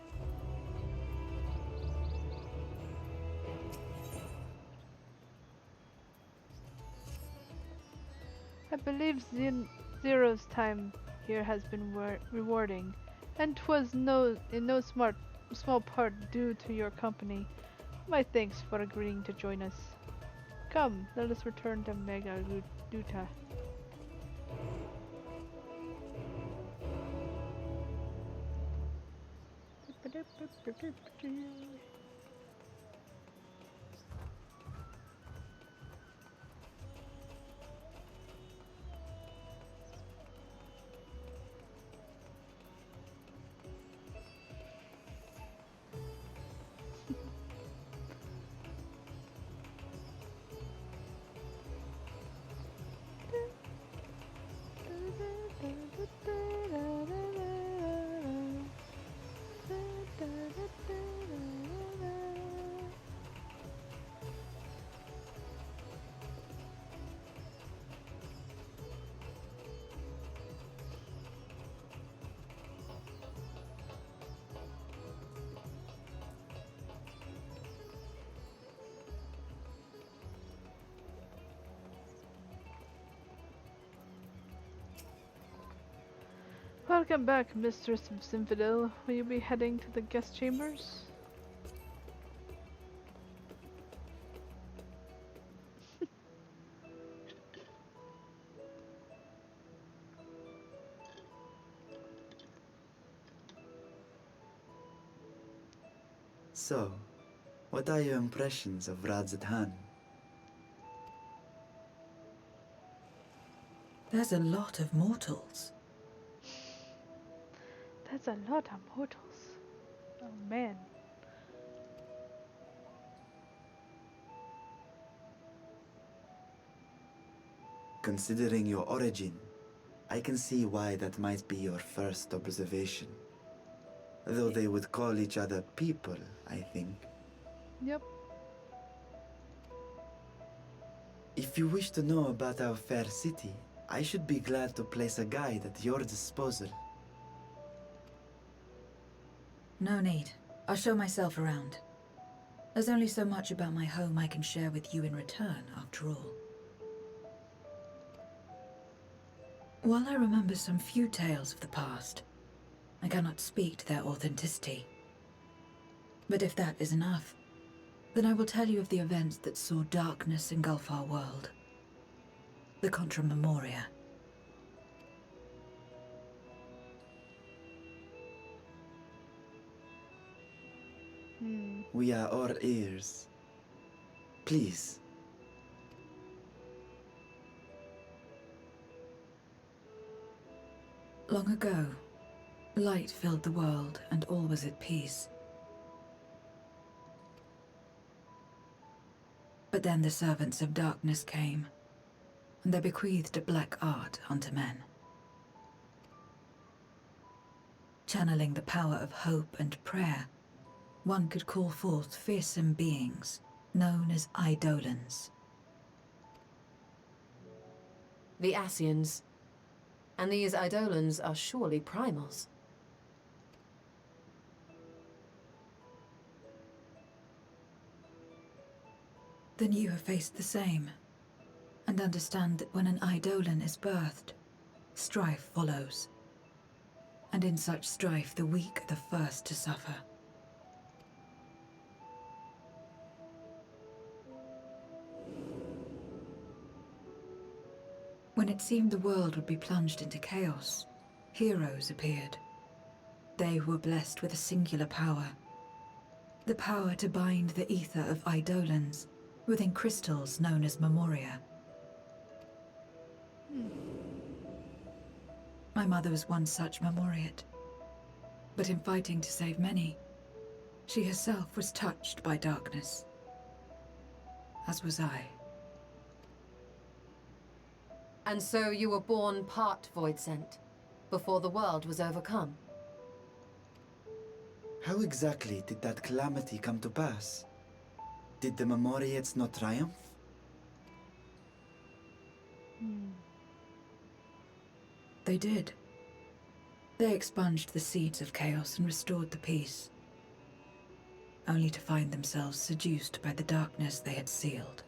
I believe Zero's time here has been rewarding, and 'twas in no small part due to your company. My thanks for agreeing to join us. Come, let us return to Megaluta. Welcome back, Mistress Zinfandel. Will you be heading to the guest chambers? So, what are your impressions of Radzatan? There's a lot of mortals. That's a lot of mortals. Oh man. Considering your origin, I can see why that might be your first observation. Though they would call each other people, I think. Yep. If you wish to know about our fair city, I should be glad to place a guide at your disposal. No need. I'll show myself around. There's only so much about my home I can share with you in return, after all. While I remember some few tales of the past, I cannot speak to their authenticity. But if that is enough, then I will tell you of the events that saw darkness engulf our world. The Contra Memoria. We are all ears. Please. Long ago, light filled the world and all was at peace. But then the servants of darkness came, and they bequeathed a black art unto men. Channeling the power of hope and prayer, one could call forth fearsome beings known as Eidolons. The Asians. And these Eidolons are surely primals. Then you have faced the same, and understand that when an Eidolon is birthed, strife follows. And in such strife, the weak are the first to suffer. When it seemed the world would be plunged into chaos, heroes appeared. They who were blessed with a singular power. The power to bind the ether of Eidolons within crystals known as Memoria. My mother was one such Memoriate. But in fighting to save many, she herself was touched by darkness. As was I. And so you were born part Voidsent, before the world was overcome. How exactly did that calamity come to pass? Did the Memoriates not triumph? They did. They expunged the seeds of chaos and restored the peace, only to find themselves seduced by the darkness they had sealed.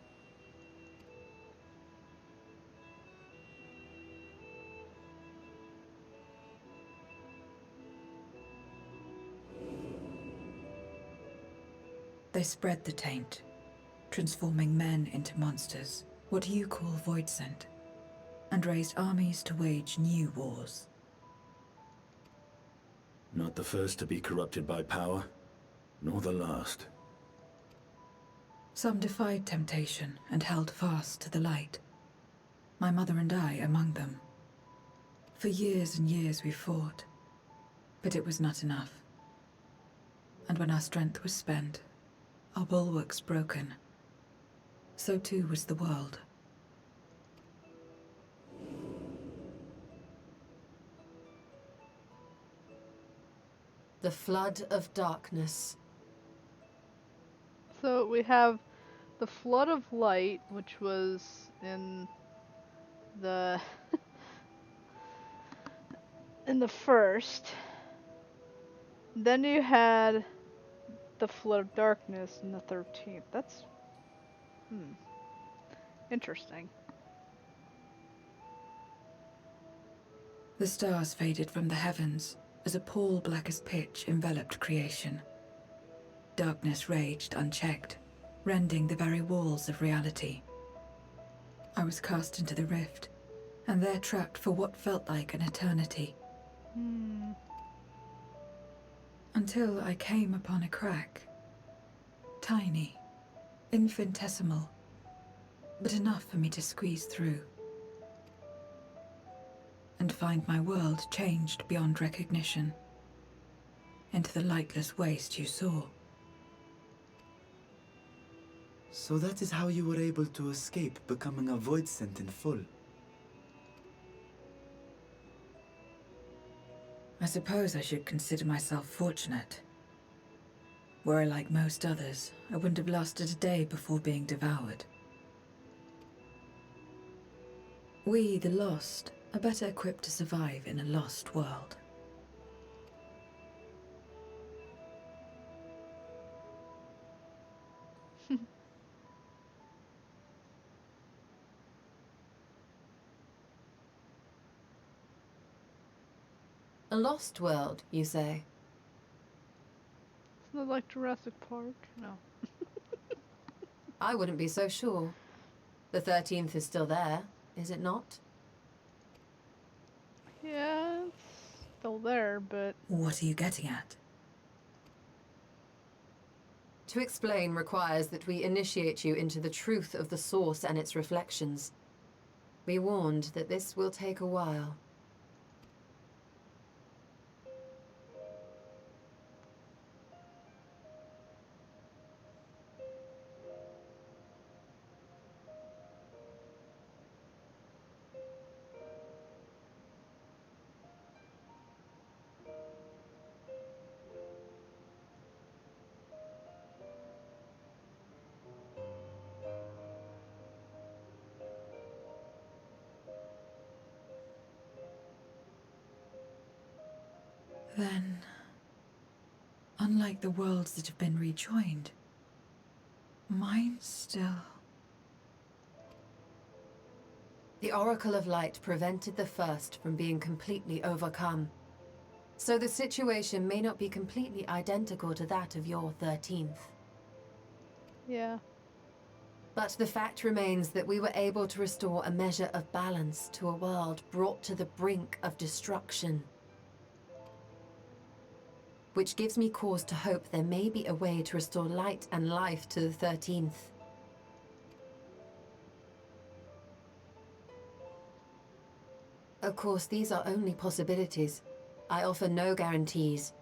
They spread the taint, transforming men into monsters, what you call Voidsent, and raised armies to wage new wars. Not the first to be corrupted by power, nor the last. Some defied temptation and held fast to the light. My mother and I among them. For years and years we fought, but it was not enough. And when our strength was spent, our bulwarks broken, so too was the world. The flood of darkness. So we have the flood of light, which was in the in the first. Then you had the flood of darkness in the 13th. That's interesting. The stars faded from the heavens as a pall black as pitch enveloped creation. Darkness raged unchecked, rending the very walls of reality. I was cast into the rift, and there trapped for what felt like an eternity. Until I came upon a crack. Tiny, infinitesimal, but enough for me to squeeze through. And find my world changed beyond recognition, into the lightless waste you saw. So that is how you were able to escape becoming a void scent in full. I suppose I should consider myself fortunate. Were I like most others, I wouldn't have lasted a day before being devoured. We, the lost, are better equipped to survive in a lost world. A lost world, you say? Isn't it like Jurassic Park? No. I wouldn't be so sure. The 13th is still there, is it not? Yeah, it's still there, but What are you getting at? To explain requires that we initiate you into the truth of the source and its reflections. We warned that this will take a while. Then, unlike the worlds that have been rejoined, mine still... The Oracle of Light prevented the first from being completely overcome. So the situation may not be completely identical to that of your 13th. yeah. But the fact remains that we were able to restore a measure of balance to a world brought to the brink of destruction. Which gives me cause to hope there may be a way to restore light and life to the 13th. Of course, these are only possibilities. I offer no guarantees.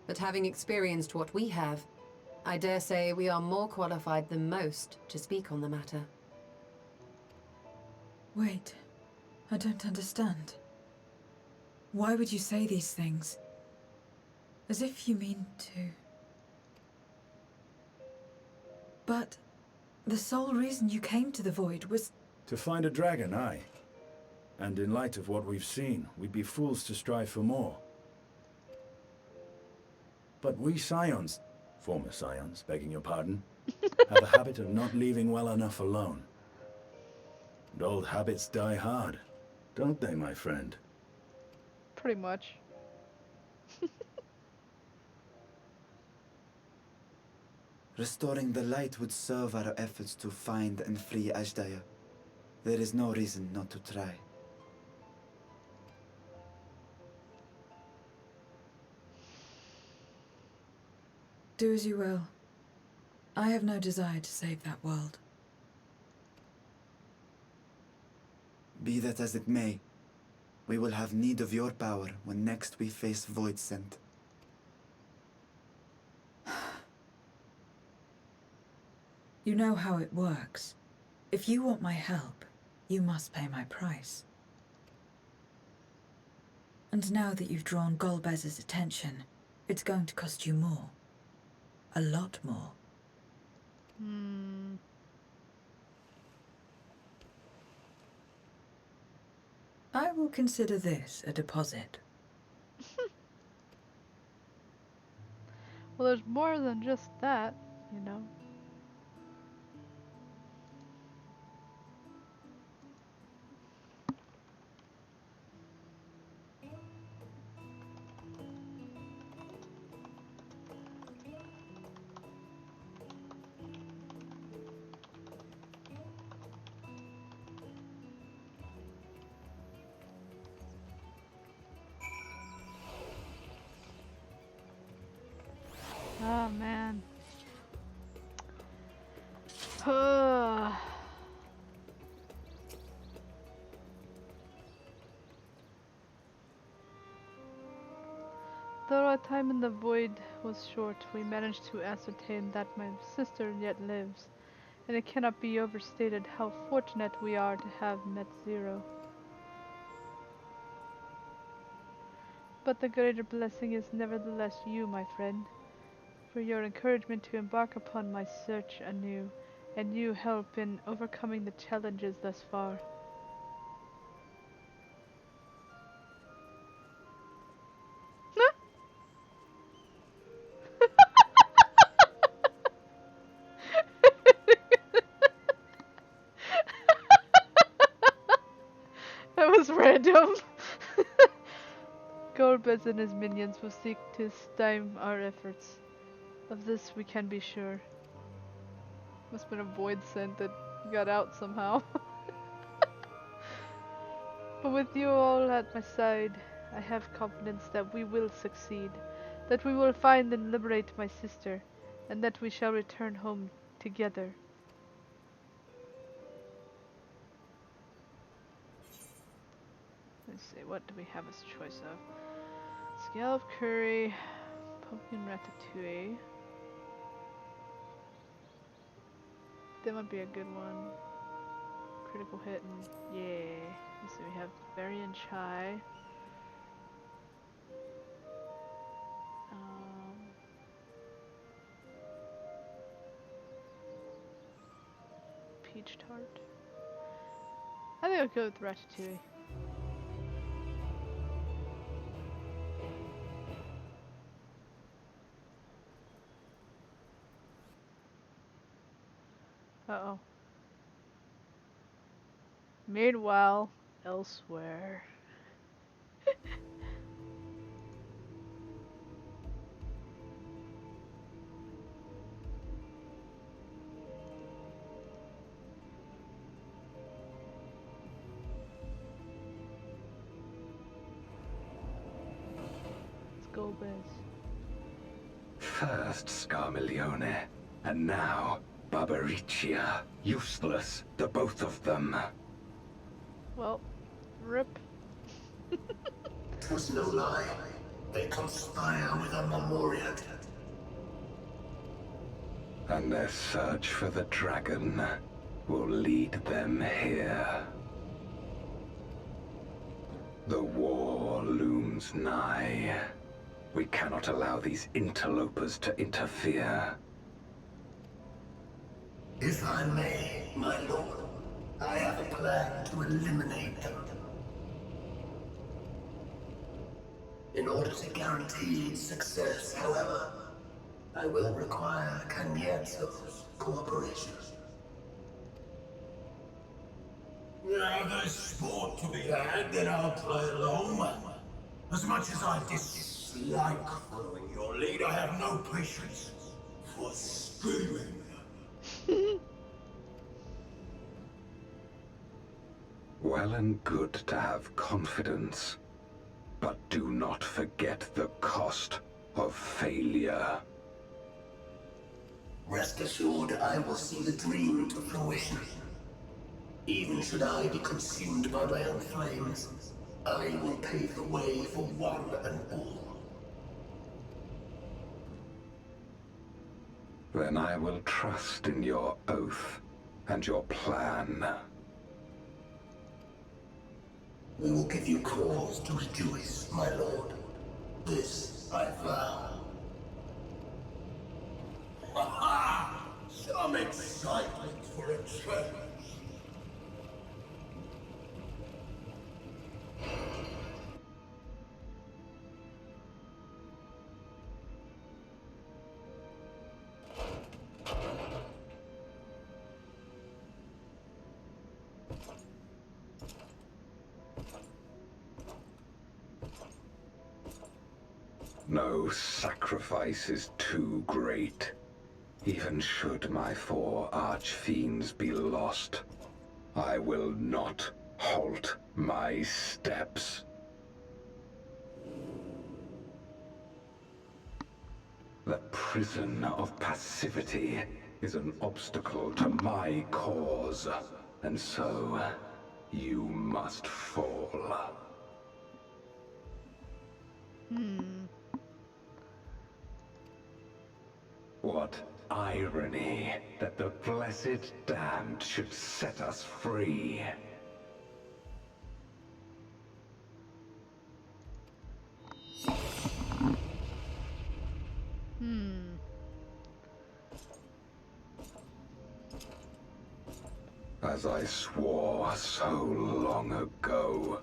But having experienced what we have, I dare say we are more qualified than most to speak on the matter. Wait, I don't understand. Why would you say these things? As if you mean to... But the sole reason you came to the Void was... To find a dragon, aye. And in light of what we've seen, we'd be fools to strive for more. But we Scions, former Scions, begging your pardon, have a habit of not leaving well enough alone. And old habits die hard, don't they, my friend? Pretty much. Restoring the light would serve our efforts to find and free Ashdaya. There is no reason not to try. Do as you will. I have no desire to save that world. Be that as it may, we will have need of your power when next we face Voidsent. You know how it works. If you want my help, you must pay my price. And now that you've drawn Golbez's attention, it's going to cost you more. A lot more. I will consider this a deposit. Well, there's more than just that, you know. Oh man. Though our time in the void was short, we managed to ascertain that my sister yet lives, and it cannot be overstated how fortunate we are to have met Zero. But the greater blessing is nevertheless you, my friend, for your encouragement to embark upon my search anew, and you help in overcoming the challenges thus far. That was random. Golbez and his minions will seek to stymie our efforts. Of this we can be sure. Must have been a void scent that got out somehow. But with you all at my side, I have confidence that we will succeed, that we will find and liberate my sister, and that we shall return home together. Let's see, what do we have as choice of? Scallop curry, pumpkin ratatouille. That might be a good one. Critical hit and yay. Let's see, we have berry and chai. Peach tart. I think I'll go with ratatouille. Uh-oh. Meanwhile, elsewhere. Let's go, Biz. First Scarmiglione, and now Barbariccia. Useless, the both of them. Well, rip. Twas no lie. They conspire with a Memoriad. And their search for the dragon will lead them here. The war looms nigh. We cannot allow these interlopers to interfere. If I may, my lord, I have a plan to eliminate them. In order to guarantee success, however, I will require Cagnezzo's cooperation. There's sport to be had, then I'll play along. As much as I dislike following your lead, I have no patience for screaming. Well and good to have confidence, but do not forget the cost of failure. Rest assured, I will see the dream to fruition. Even should I be consumed by my own flames, I will pave the way for one and all. Then I will trust in your oath and your plan. We will give you cause to rejoice, my lord. This I vow. Ha! Some excitement for a change. No sacrifice is too great. Even should my 4 archfiends be lost, I will not halt my steps. The prison of passivity is an obstacle to my cause, and so you must fall. What irony that the blessed damned should set us free. As I swore so long ago.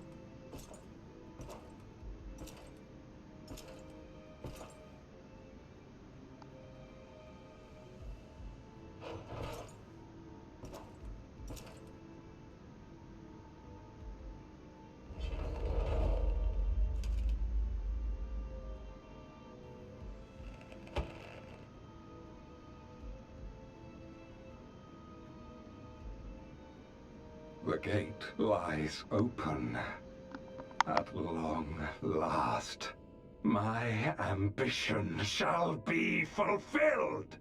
The gate lies open. At long last, my ambition shall be fulfilled!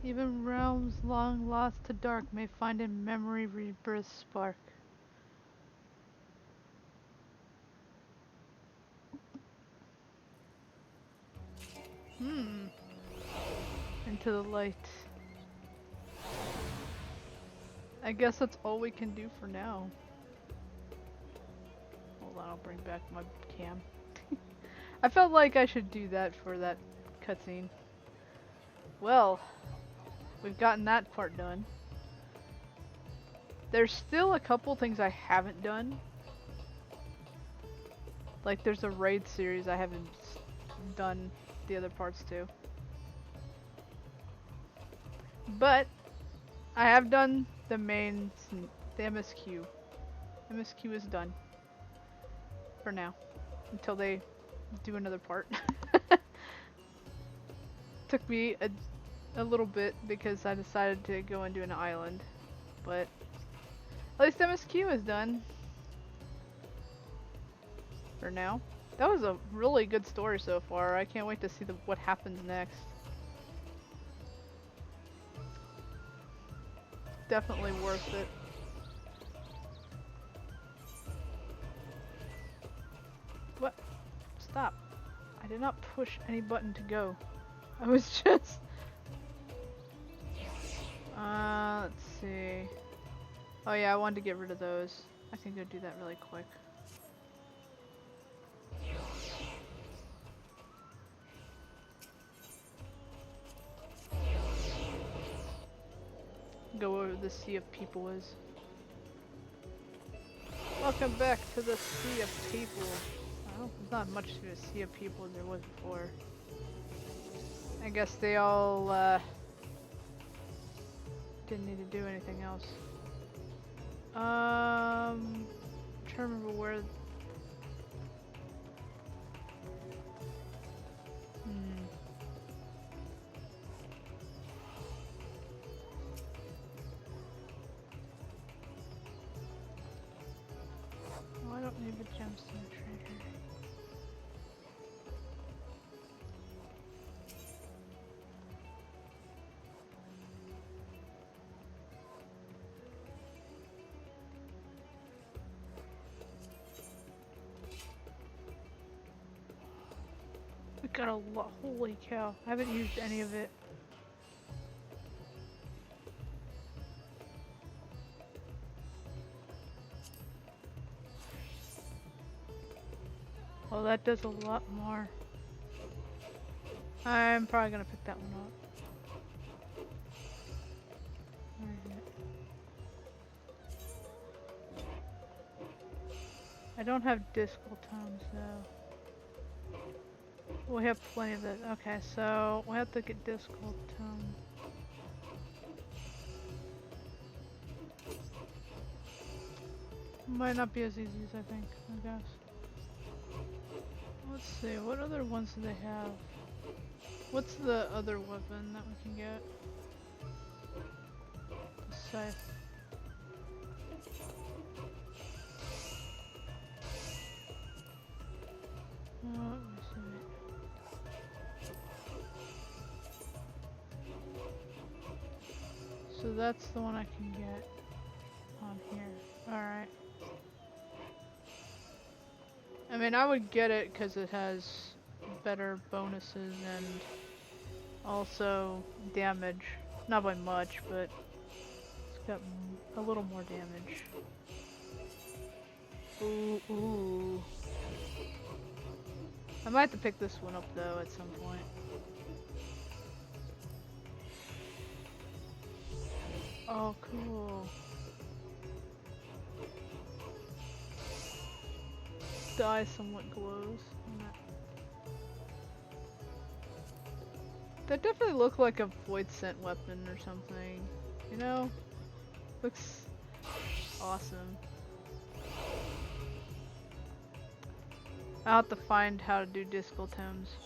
Even realms long lost to dark may find in memory rebirth spark. Into the light. I guess that's all we can do for now. Hold on, I'll bring back my cam. I felt like I should do that for that cutscene. Well, we've gotten that part done. There's still a couple things I haven't done. Like there's a raid series I haven't done the other parts too. But I have done the main, the MSQ. MSQ is done. For now. Until they do another part. Took me a little bit because I decided to go and do an island. But at least MSQ is done. For now. That was a really good story so far. I can't wait to see what happens next. Definitely worth it. What? Stop. I did not push any button to go. I was just... let's see. Oh yeah, I wanted to get rid of those. I can go do that really quick. Go where the sea of people is. Welcome back to the sea of people. Well, there's not much to a sea of people as there was before. I guess they all didn't need to do anything else. Trying to remember where. gemstone treasure. We got a lot. Holy cow! I haven't used any of it. Oh, that does a lot more. I'm probably gonna pick that one up. Where is it? I don't have discal tomes though. We have plenty of it. Okay, so we have to get discal tome. Might not be as easy as I think, I guess. Let's see, what other ones do they have? What's the other weapon that we can get? The scythe. Oh, let me see. So that's the one I can get on here. Alright. I mean, I would get it because it has better bonuses and also damage. Not by much, but it's got a little more damage. Ooh, ooh. I might have to pick this one up though at some point. Oh, cool. The eye somewhat glows. That definitely looked like a void scent weapon or something. You know? Looks awesome. I'll have to find how to do discal tomes.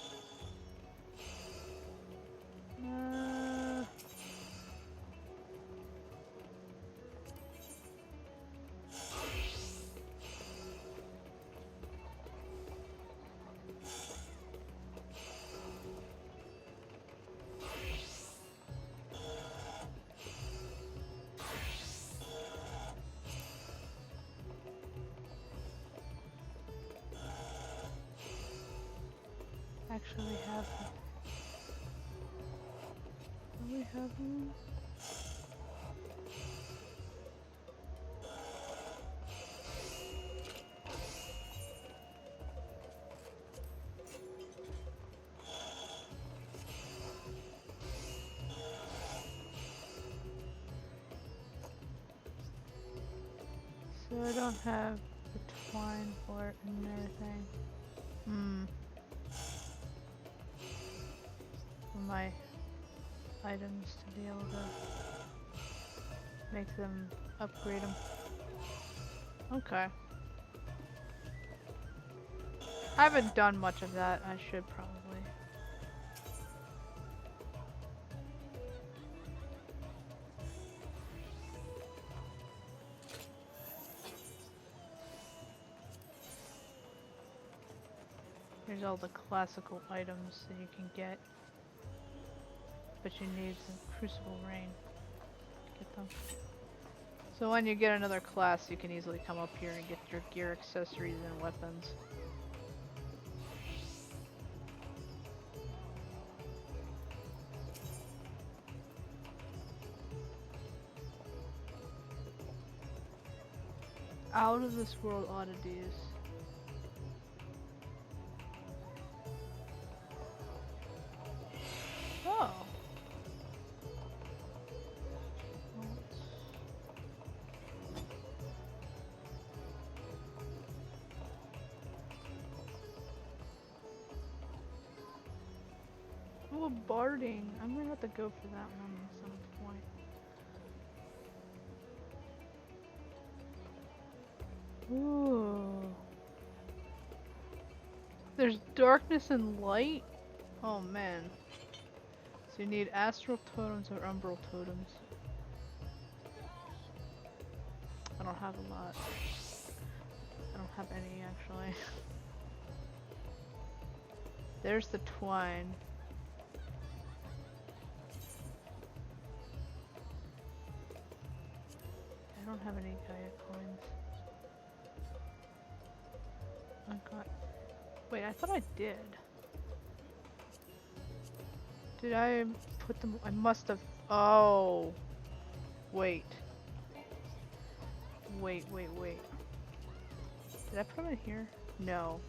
Actually have them. Do we have them? So I don't have the twine for it and everything. For my items to be able to make them upgrade them. Okay. I haven't done much of that. I should probably. Here's all the classical items that you can get. But you need some crucible rain to get them. So when you get another class, you can easily come up here and get your gear, accessories, and weapons. Out of this world oddities. Oh. Oh, barding. I'm gonna have to go for that one at some point. Ooh. There's darkness and light? Oh man. So you need astral totems or umbral totems. I don't have a lot. I don't have any actually. There's the twine. I don't have any Gaia coins. Oh god. Wait, I thought I did. Did I put them? I must have. Oh. Wait. Wait. Did I put them in here? No.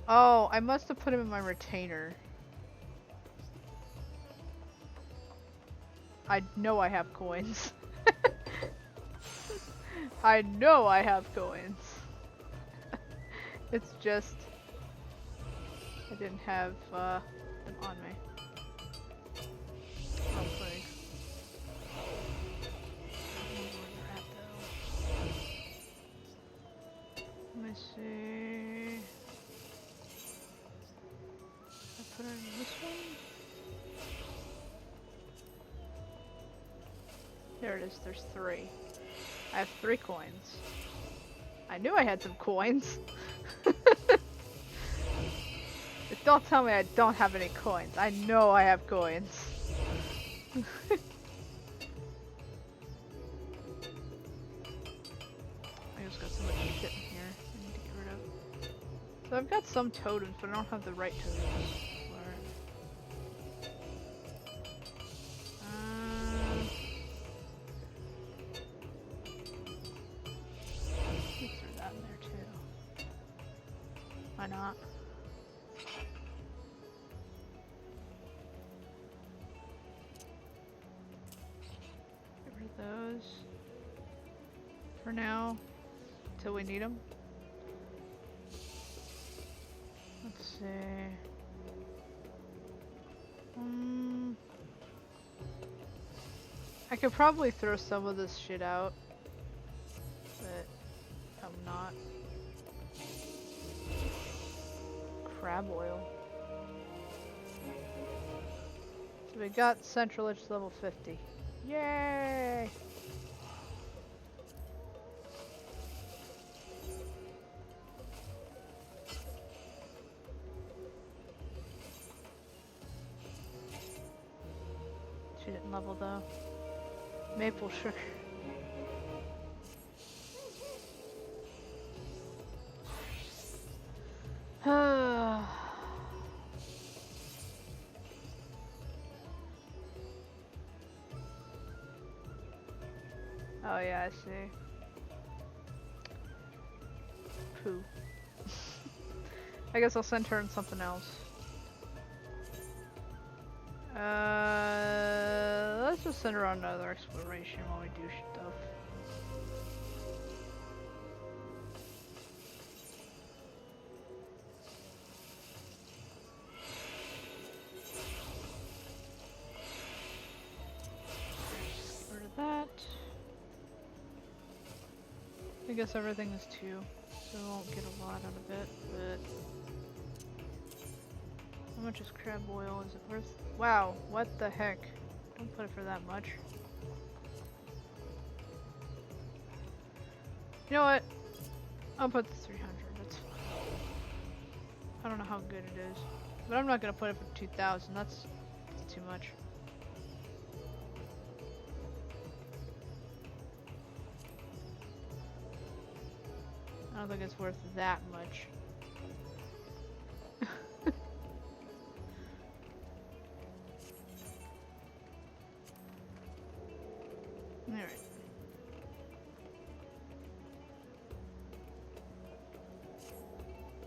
Oh, I must have put them in my retainer. I know I have coins. I know I have coins. It's just I didn't have them on me. Oh, thanks. Let me see. I put it in this one. There it is. There's 3. I have 3 coins. I knew I had some coins. Don't tell me I don't have any coins. I know I have coins. I just got so much shit in here I need to get rid of. So I've got some totems, but I don't have the right totems for it. We threw that in there too. Why not? Get rid of those for now, till we need them. Let's see. I could probably throw some of this shit out, but I'm not. Crab oil. So we got Central Edge level 50. Yay! She didn't level though. Maple sugar. Oh yeah, I see. Pooh. I guess I'll send her in something else. Let's just send her on another exploration while we do stuff. Get rid of that. I guess everything is 2, so we won't get a lot out of it, but... How much is crab oil? Is it worth? Wow, what the heck? Don't put it for that much. You know what? I'll put the 300. That's fine. I don't know how good it is, but I'm not gonna put it for 2,000. That's too much. I don't think it's worth that much. Alright.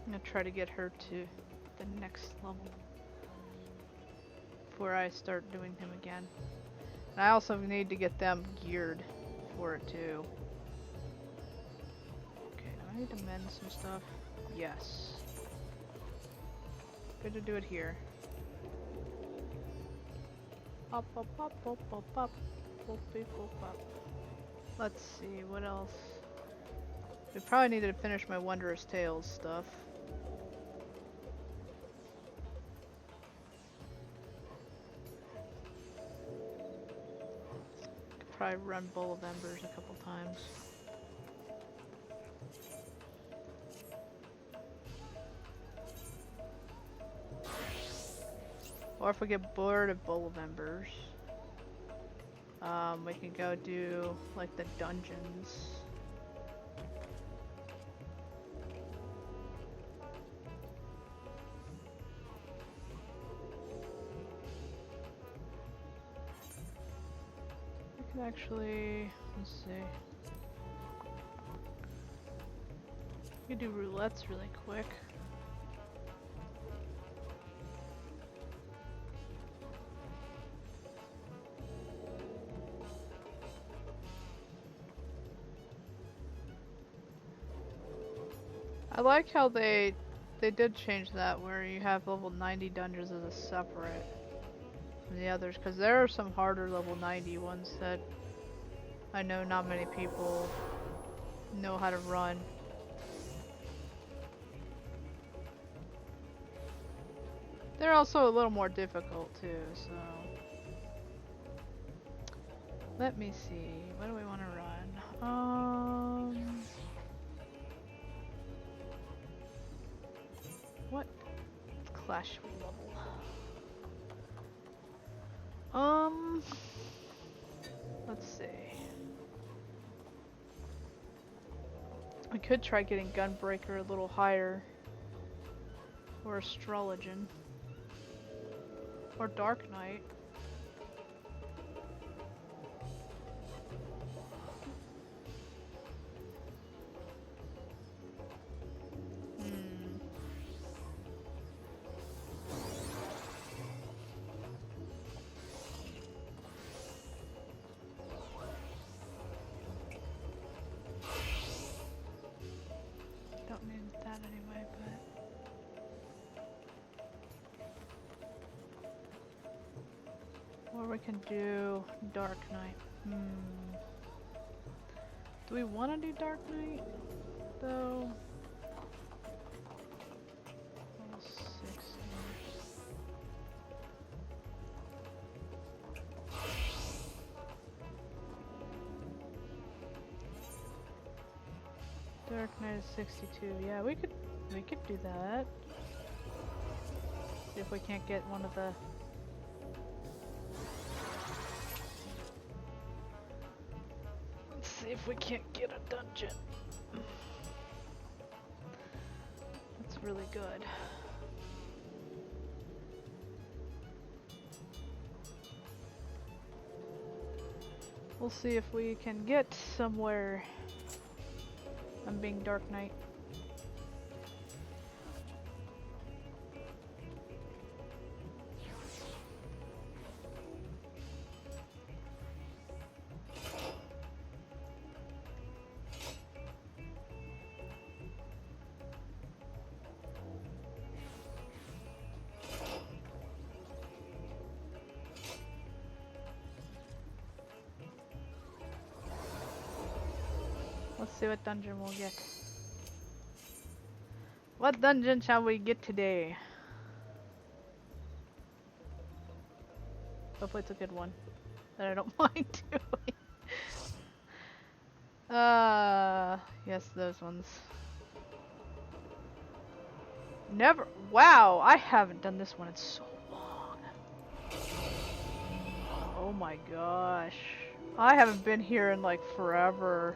I'm gonna try to get her to the next level before I start doing him again. And I also need to get them geared for it too. Okay, do I need to mend some stuff? Yes. Good to do it here. Pop, pop, pop, pop, pop, pop. Let's see, what else? We probably needed to finish my Wondrous Tales stuff. Could probably run Bowl of Embers a couple times. Or if we get bored of Bowl of Embers, we can go do like the dungeons. We can actually, let's see. We can do roulettes really quick. I like how they did change that where you have level 90 dungeons as a separate from the others, because there are some harder level 90 ones that I know not many people know how to run. They're also a little more difficult too, so let me see, what do we want to run? What class should we level? Let's see. We could try getting Gunbreaker a little higher, or Astrologian, or Dark Knight. Don't need that anyway, but or we can do Dark Knight. Do we want to do Dark Knight though? Level 6. Dark Knight is 62. Yeah, we could do that. See if we can't get one of the see if we can't get a dungeon. That's really good. We'll see if we can get somewhere. I'm being Dark Knight. Let's see what dungeon we'll get. What dungeon shall we get today? Hopefully it's a good one that I don't mind doing. Yes, those ones. Never. Wow, I haven't done this one in so long. Oh my gosh. I haven't been here in like forever.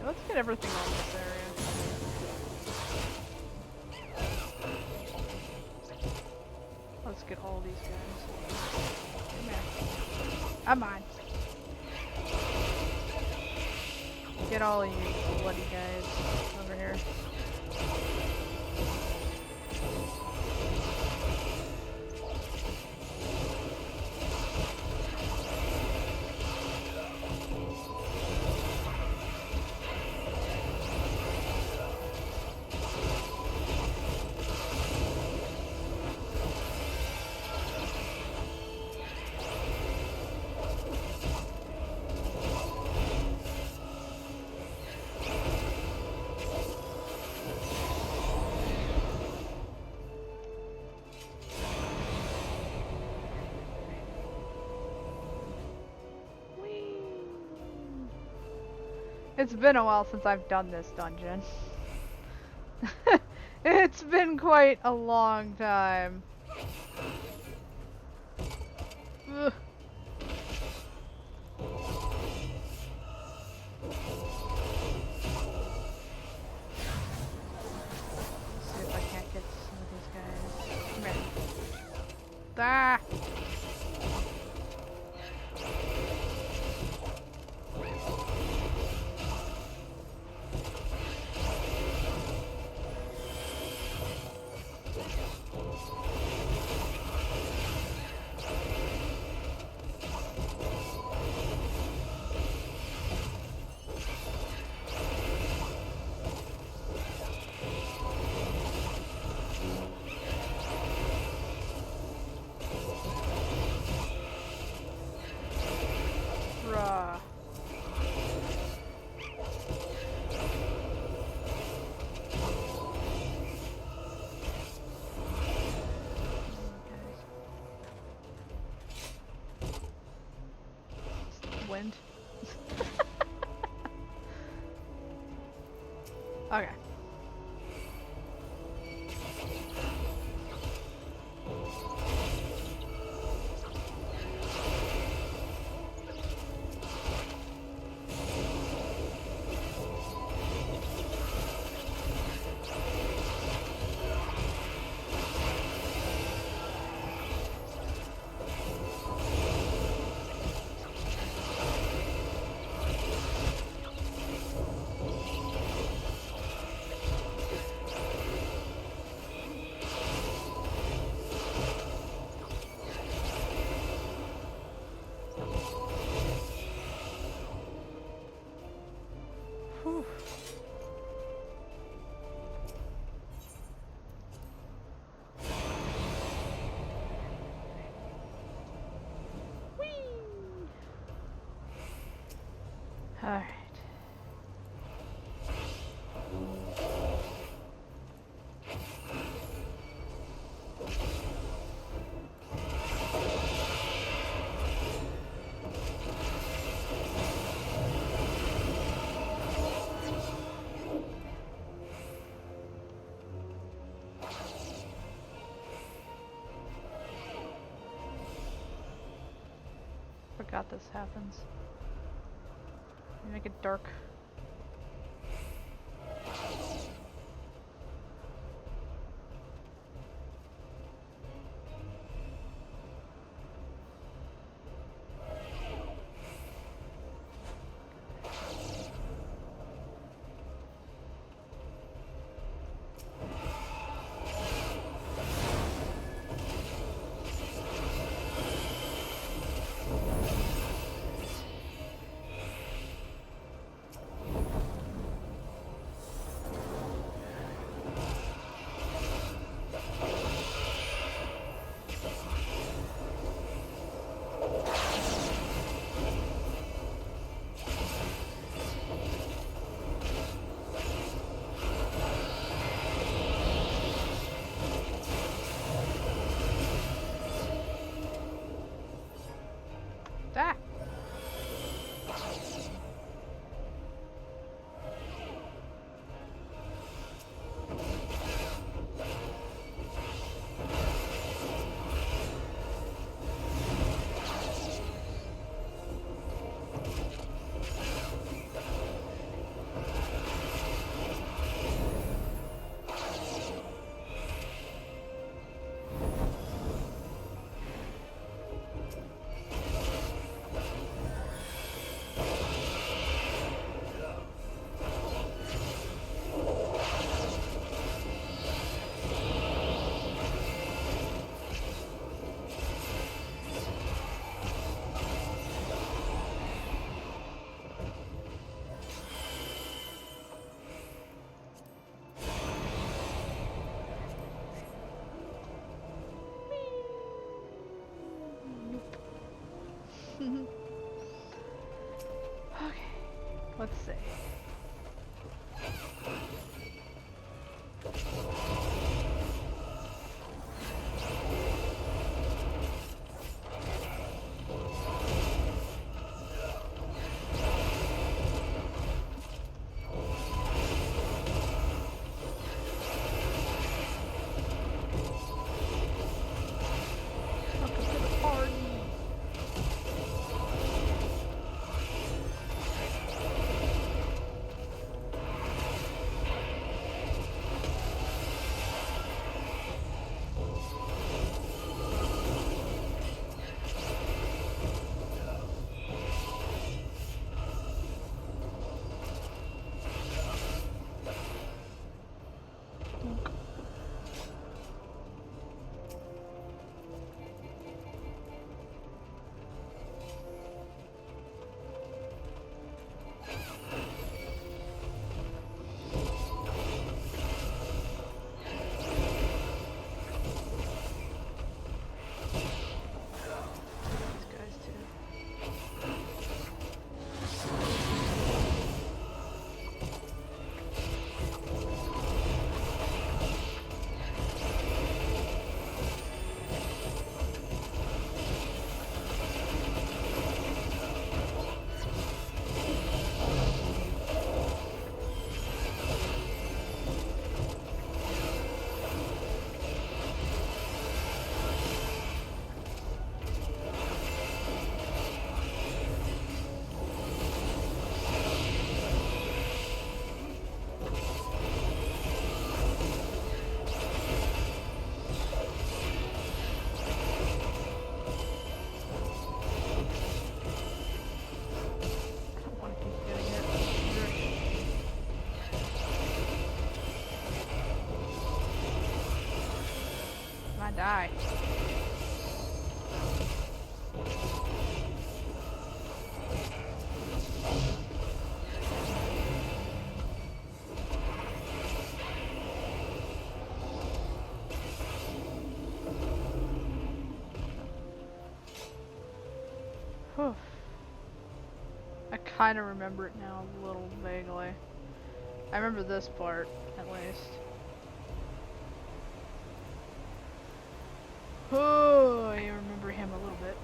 Let's get everything on this area. get all these guys. Come here. Come on. Get all of you bloody guys over here. It's been a while since I've done this dungeon. It's been quite a long time. Ugh. Let's see if I can't get some of these guys. Come here. Ah! Bruh. Wind. Okay. Whew. Whee! All right. Forgot this happens. Make it dark. say. Welcome to the party. These guys too. I don't want to keep getting it. I die. Whew. I kind of remember it now a little vaguely. I remember this part, at least. Oh, I remember him a little bit.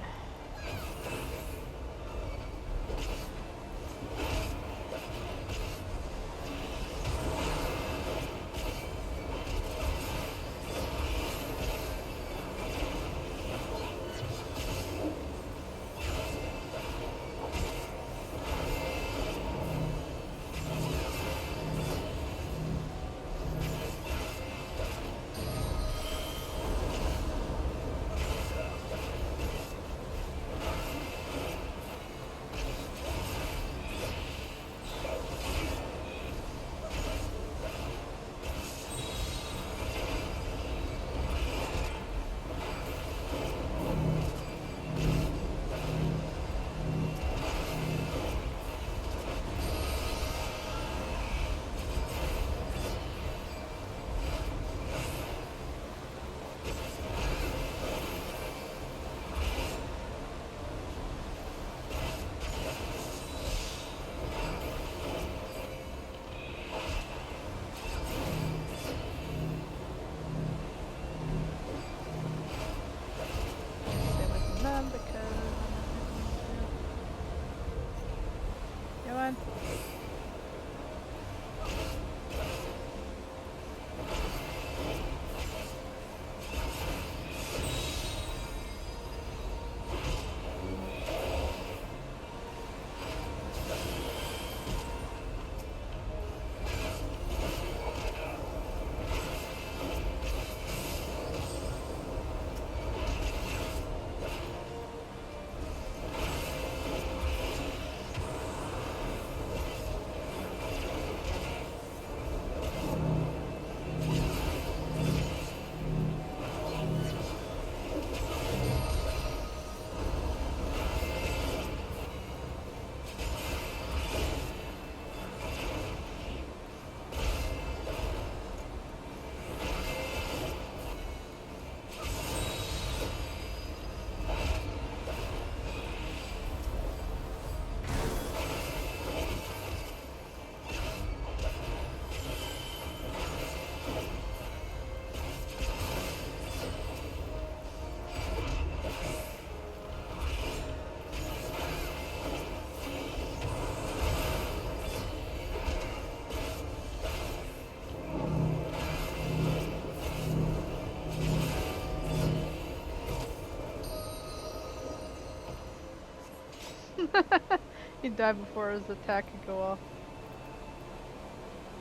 He died before his attack could go off.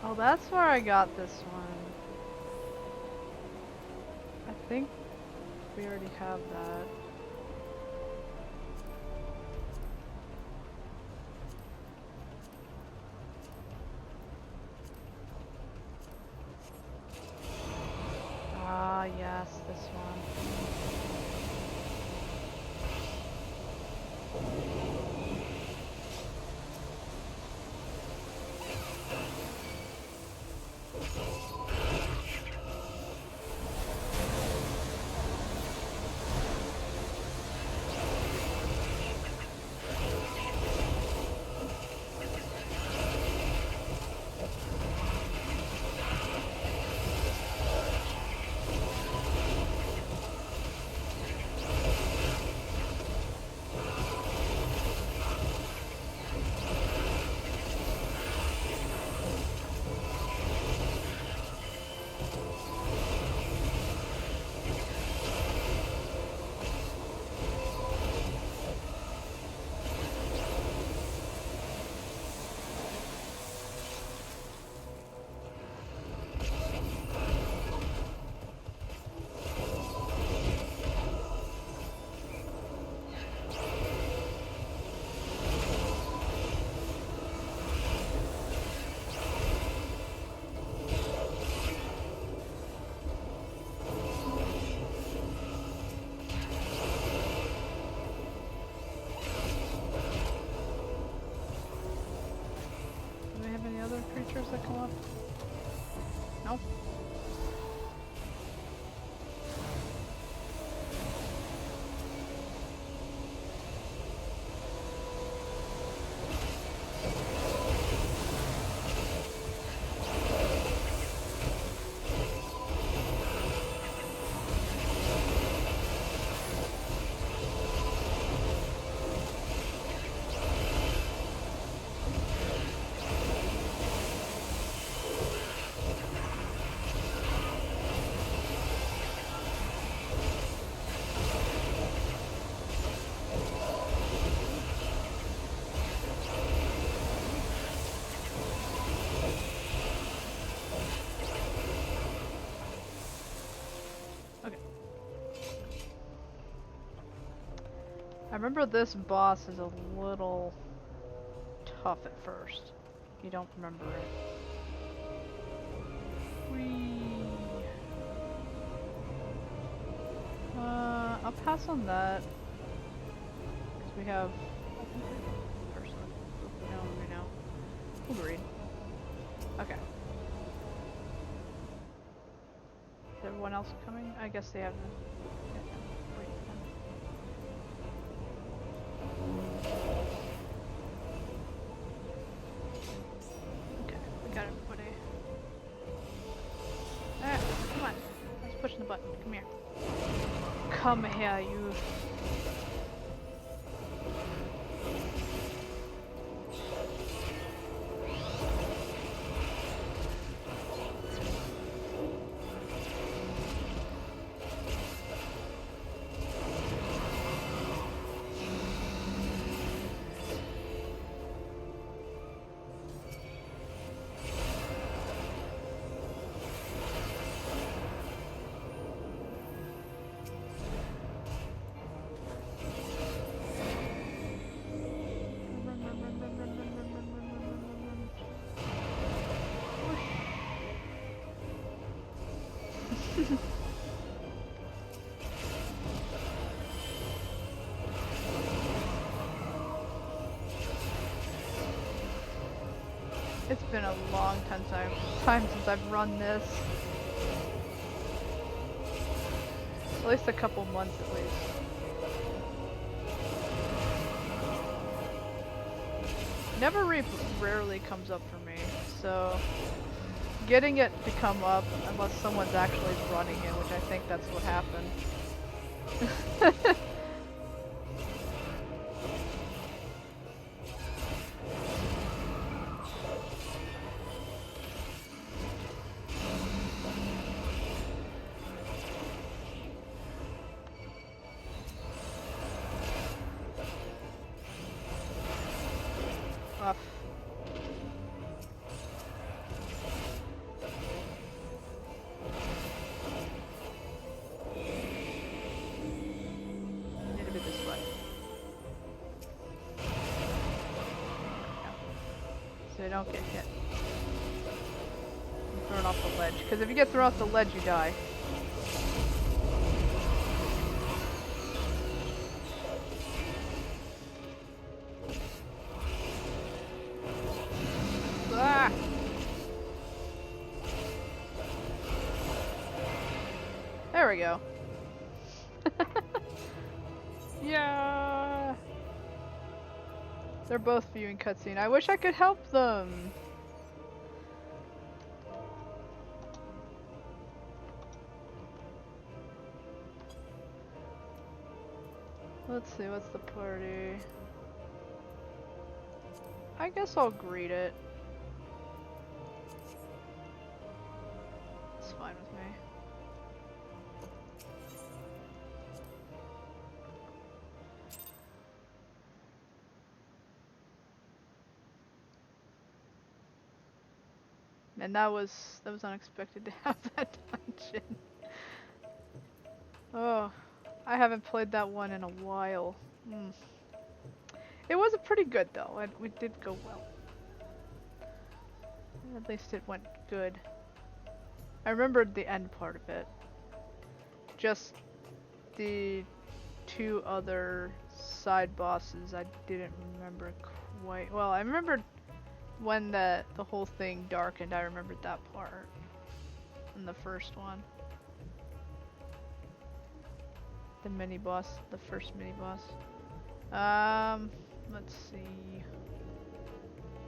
Oh, that's where I got this one. I think we already have that. Ah, yes, this one. Do we have any other creatures that come up? Nope. I remember this boss is a little tough at first. You don't remember it. Whee! I'll pass on that. Because we have... Person. We know. Agreed. Okay. Is everyone else coming? I guess they have... Okay, we got everybody. Alright, come on. Let's push the button. Come here. Come here, you. It's been a long time since I've run this. At least a couple months at least. Never rarely comes up for me, so getting it to come up unless someone's actually running it, which I think that's what happened. don't get hit. I'm thrown off the ledge. Because if you get thrown off the ledge, you die. Ah! There we go. Yeah! They're both viewing cutscene. I wish I could help them! Let's see, what's the party? I guess I'll greet it. It's fine with me. And that was unexpected to have that dungeon. Oh, I haven't played that one in a while. It was pretty good though. We did go well. At least it went good. I remembered the end part of it. Just the two other side bosses I didn't remember quite. Well, I remembered when the whole thing darkened. I remembered that part in the first one. The mini boss, the first mini boss. Let's see.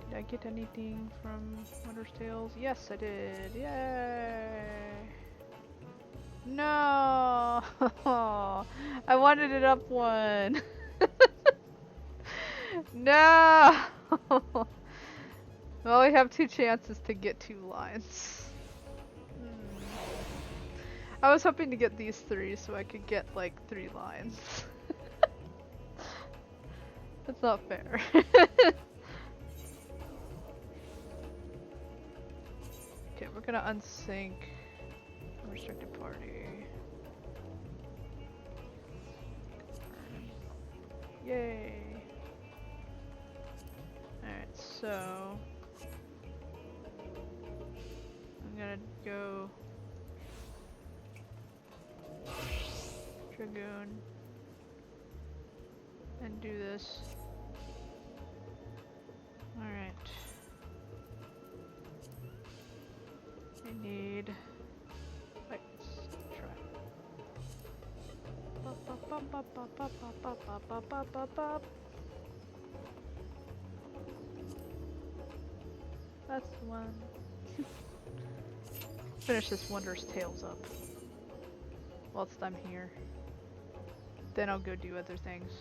Did I get anything from Wondrous Tales? Yes, I did. Yay! No! I wanted it up one. No! I only have 2 chances to get 2 lines. I was hoping to get these 3 so I could get like 3 lines. That's not fair. Okay, we're gonna unsync restricted party. Yay! Alright, so I'm gonna go Dragoon and do this. Alright. I need. Wait, let's try. That's the one. Finish this Wondrous Tales up whilst I'm here. Then I'll go do other things.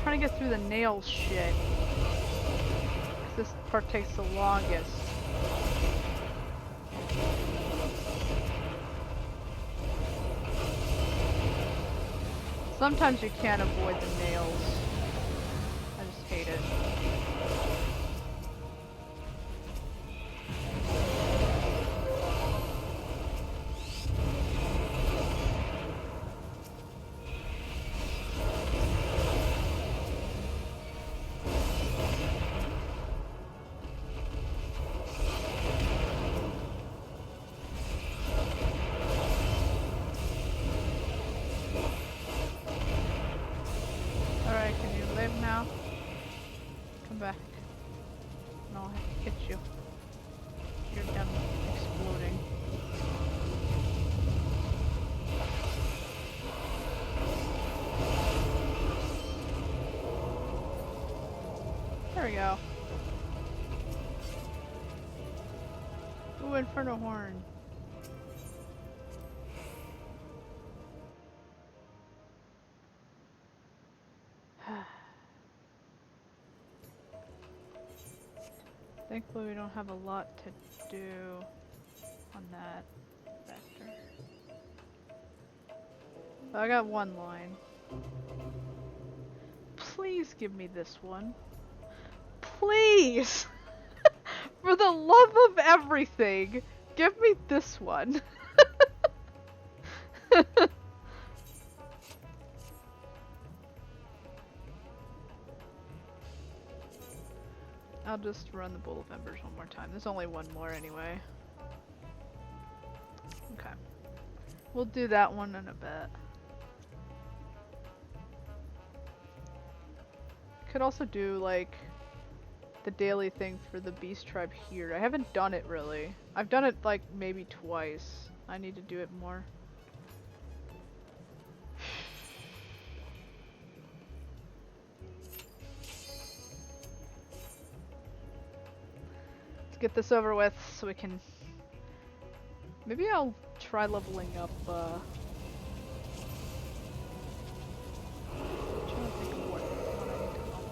Trying to get through the nails shit. 'Cause this part takes the longest. Sometimes you can't avoid the nails. I just hate it. Now, come back. No, I'll hit you. You're done exploding. we go. Ooh, Inferno Horn. Thankfully we don't have a lot to do on that vector. I got one line. Please give me this one. Please! For the love of everything, give me this one. I'll just run the Bowl of Embers one more time. There's only one more anyway. Okay. We'll do that one in a bit. Could also do, like, the daily thing for the Beast Tribe here. I haven't done it, really. I've done it, like, maybe twice. I need to do it more. Let's get this over with so we can... Maybe I'll try leveling up, I'm trying to think of what I need to level.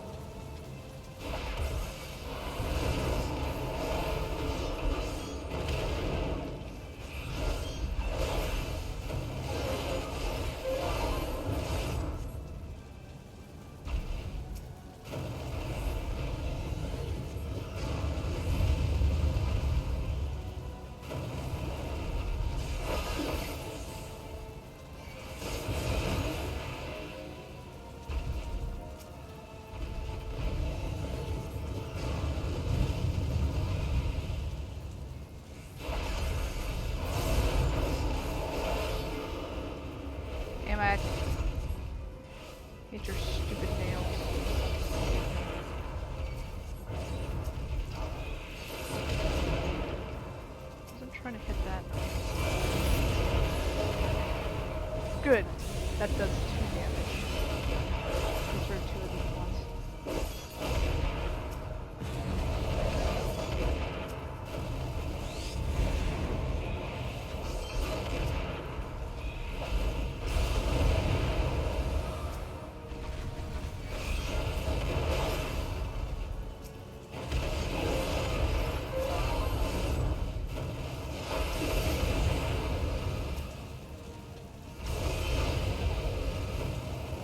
Damn it. Get your stupid nails. I'm trying to hit that. Good. That does 2 damage. These are 2 of these ones.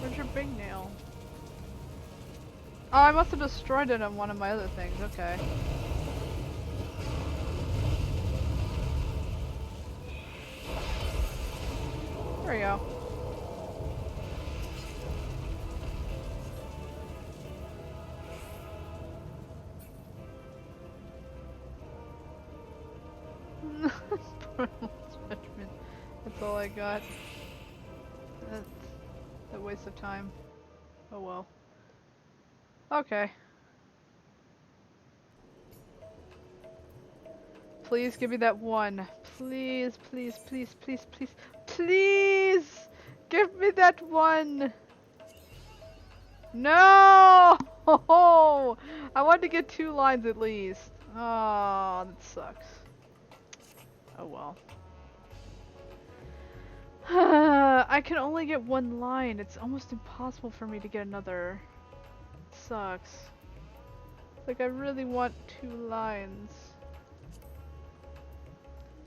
Where's your big nail? Oh, I must have destroyed it on one of my other things. Okay. There we go. Judgment. That's all I got. That's a waste of time. Oh well. Okay. Please give me that one. Please, please, please, please, please, please! Give me that one! No! I wanted to get 2 lines at least. Oh, that sucks. Oh well. I can only get 1 line. It's almost impossible for me to get another. It sucks. Like, I really want 2 lines.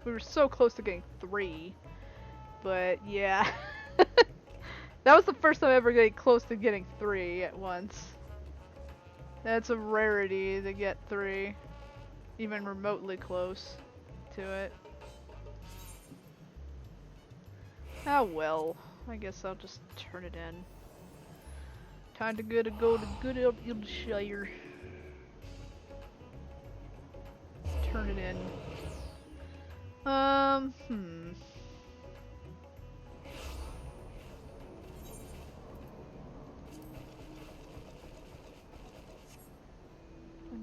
We were so close to getting 3. But, yeah. That was the first time I ever getting close to getting 3 at once. That's a rarity to get 3. Even remotely close to it. Ah well. I guess I'll just turn it in. Time to go to good old Ilshire. Turn it in. I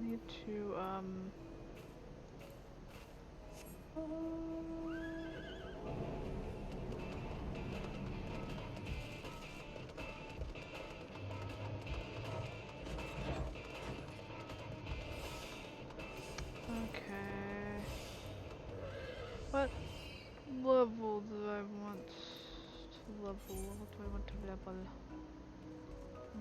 need to, level. Hmm.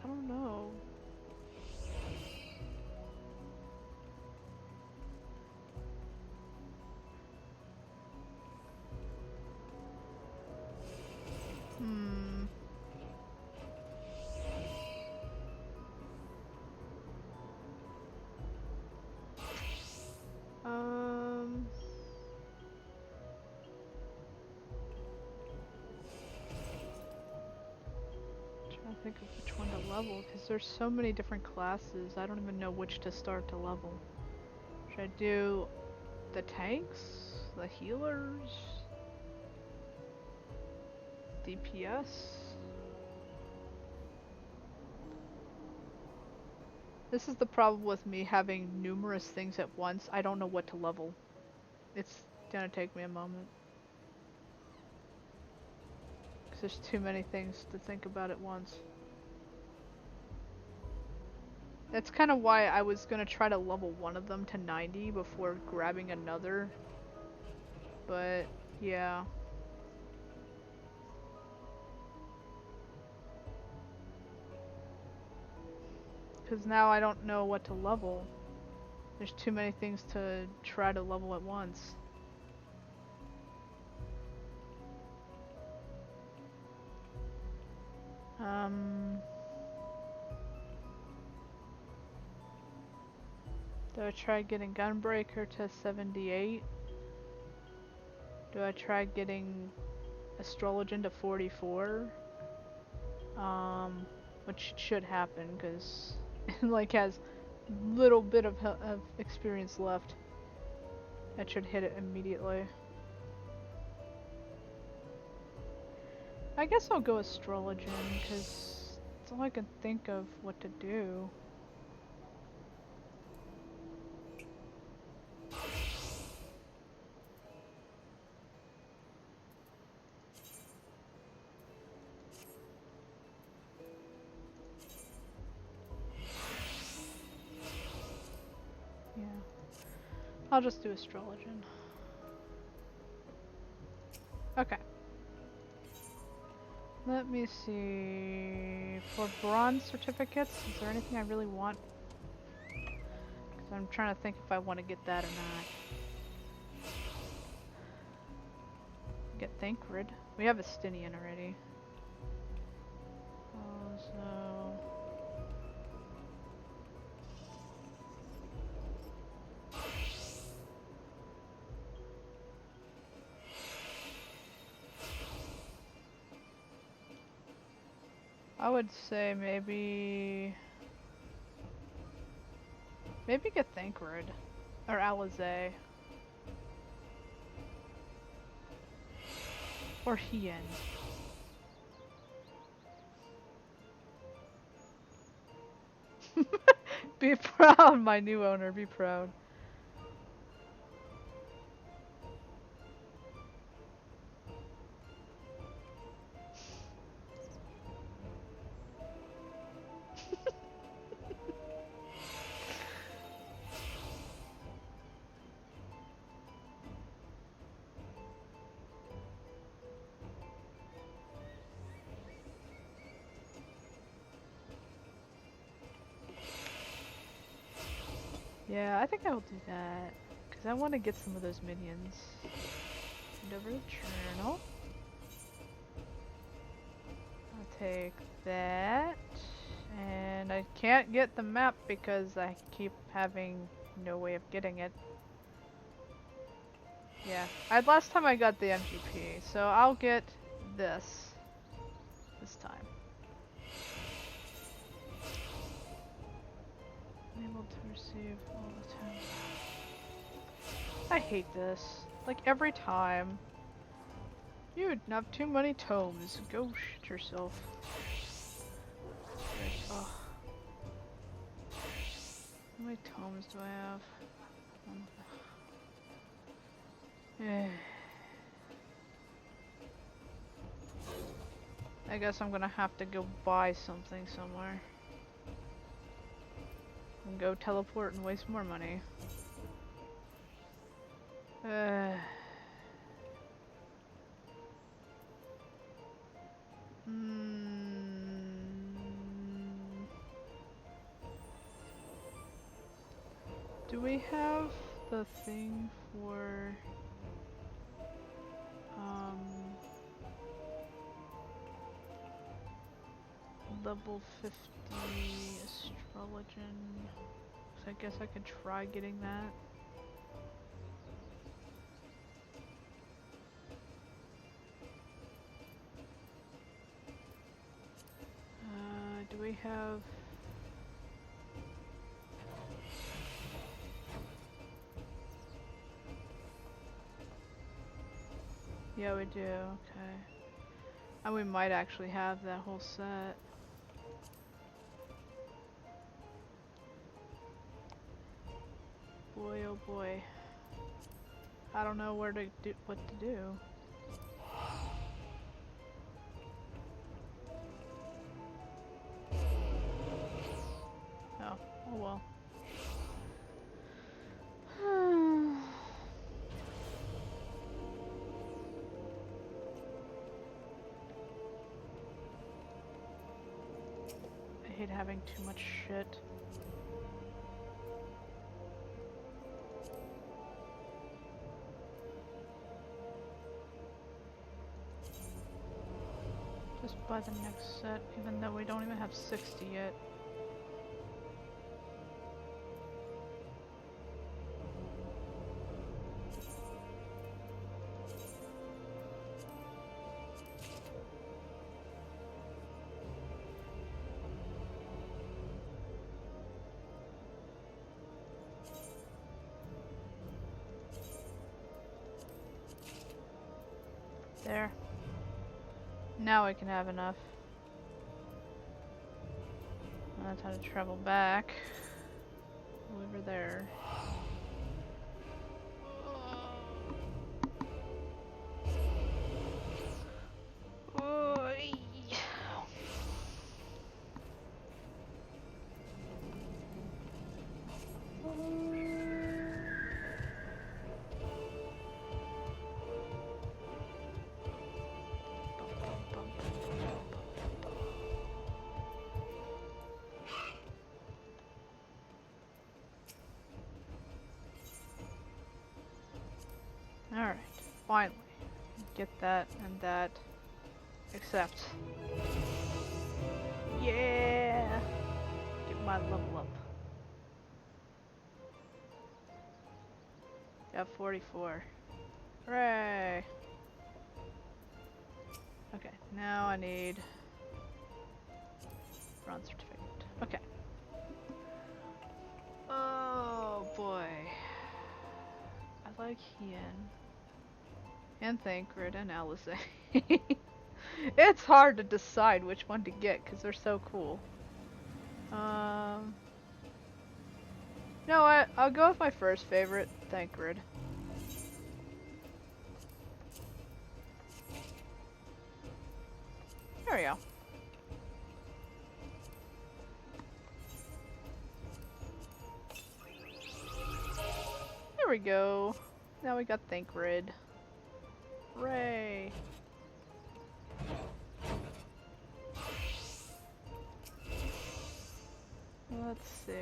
I don't know. Hmm. Um. Trying to think of which one to level, because there's so many different classes. I don't even know which to start to level. Should I do the tanks, the healers, DPS? This is the problem with me having numerous things at once. I don't know what to level. It's gonna take me a moment. Because there's too many things to think about at once. That's kind of why I was gonna try to level one of them to 90 before grabbing another. But, yeah. Because now I don't know what to level. There's too many things to try to level at once. Do I try getting Gunbreaker to 78? Do I try getting Astrologian to 44? Which should happen because it like has little bit of experience left. That should hit it immediately. I guess I'll go Astrologian because it's all I can think of what to do. Yeah. I'll just do Astrologian. Okay. Let me see. For bronze certificates, is there anything I really want? Because I'm trying to think if I want to get that or not. Get Thancred. We have Estinian already. Oh, so... I would say maybe get Thancred or Alizé or Hien. Be proud, my new owner. Be proud. Yeah, I think I will do that. Because I want to get some of those minions. And over the journal. I'll take that. And I can't get the map because I keep having no way of getting it. Yeah, last time I got the MGP, so I'll get this time. Able to receive all the time. I hate this. Like every time. You have too many tomes. Go shit yourself. Oh. How many tomes do I have? I guess I'm gonna have to go buy something somewhere. And go teleport and waste more money. Do we have the thing for level 50 astrologian? So I guess I could try getting that. Do we have... Yeah, we do, okay. And we might actually have that whole set. Boy, oh boy. I don't know where to do, what to do. Oh, oh well. I hate having too much shit. Just buy the next set, even though we don't even have 60 yet. There. Now we can have enough. That's how to travel back. Over there. Alright, finally. Get that and that. Accept. Yeah! Get my level up. Got 44. Hooray! Okay, now I need bronze certificate. Okay. Oh boy. I like Hien. And Thancred and Alizé. It's hard to decide which one to get because they're so cool. You know what? I'll go with my first favorite, Thancred. There we go. There we go. Now we got Thancred. Hooray! Let's see.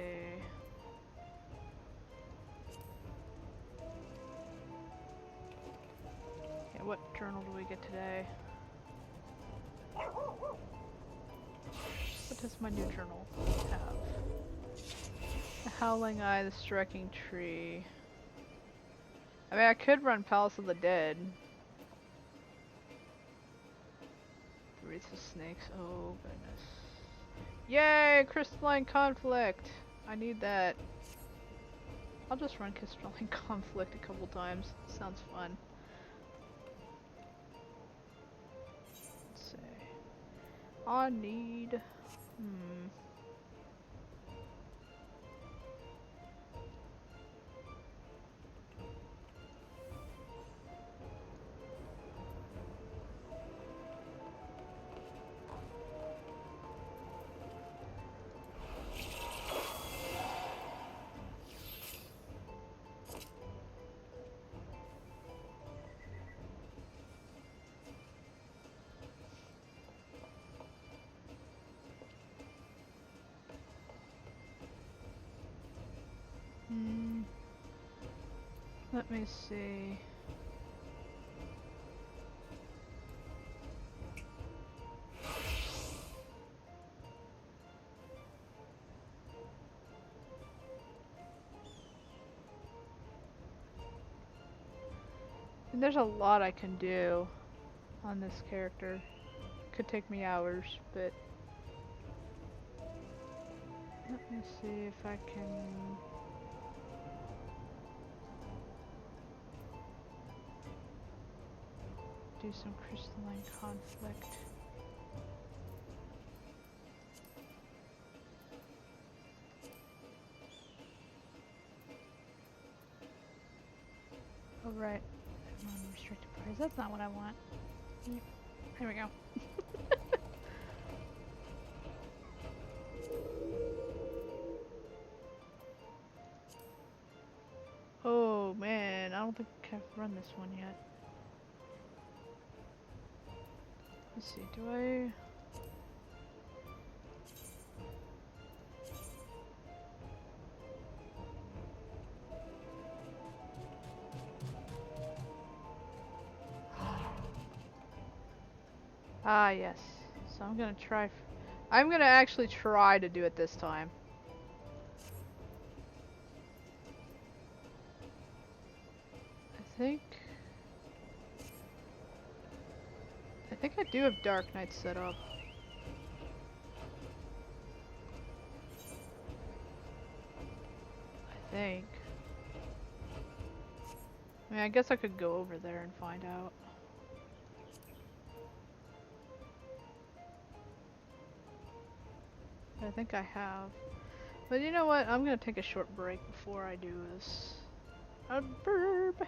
Yeah, what journal do we get today? What does my new journal have? The Howling Eye, the Striking Tree. I mean, I could run Palace of the Dead. Wreaths of Snakes, oh goodness. Yay! Crystalline Conflict! I need that. I'll just run Crystalline Conflict a couple times. Sounds fun. Let's see. I need... Let me see. There's a lot I can do on this character. Could take me hours, but let me see if I can do some crystalline conflict. Oh right, unrestricted prize. That's not what I want. There we go. Oh man, I don't think I've run this one yet. Let's see, do I... Ah yes, so I'm gonna try... I'm gonna actually try to do it this time. I think I do have Dark Knight set up. I think. I mean, I guess I could go over there and find out. I think I have. But you know what? I'm gonna take a short break before I do this. A burp!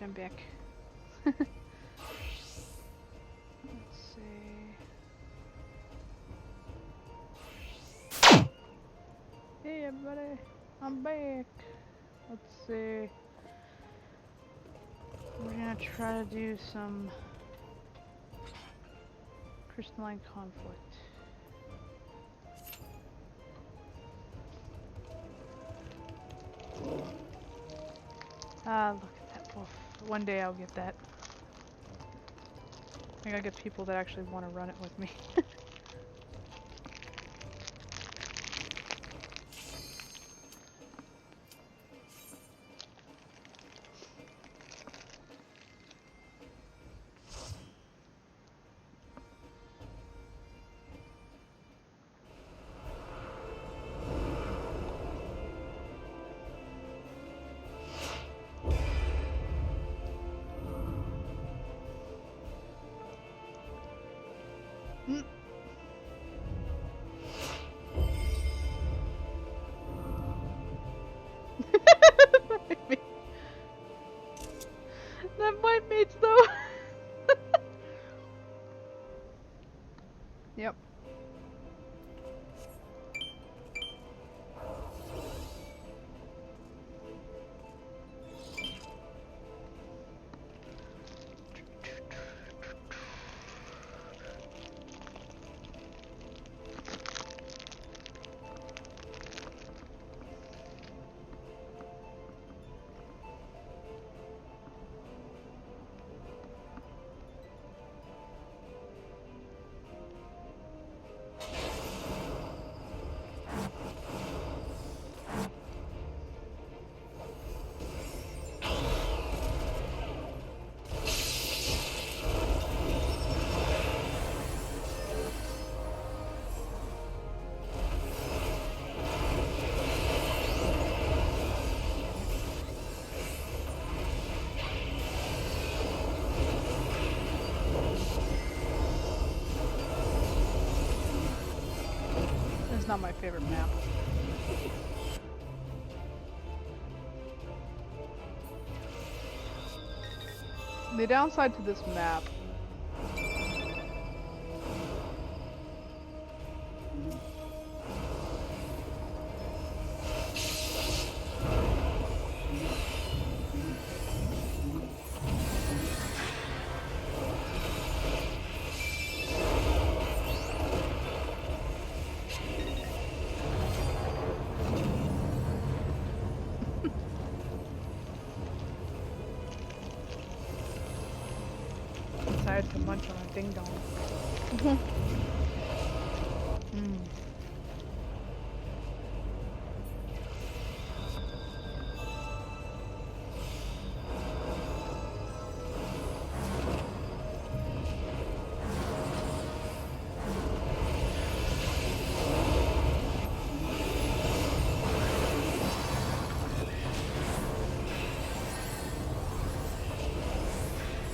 I'm back. Let's see. Hey everybody, I'm back. Let's see. We're gonna try to do some crystalline conflict. Ah, look at that wolf. One day I'll get that. I gotta get people that actually want to run it with me. That might mates though. Yep. It's not my favorite map. The downside to this map decided to munch on a ding dong.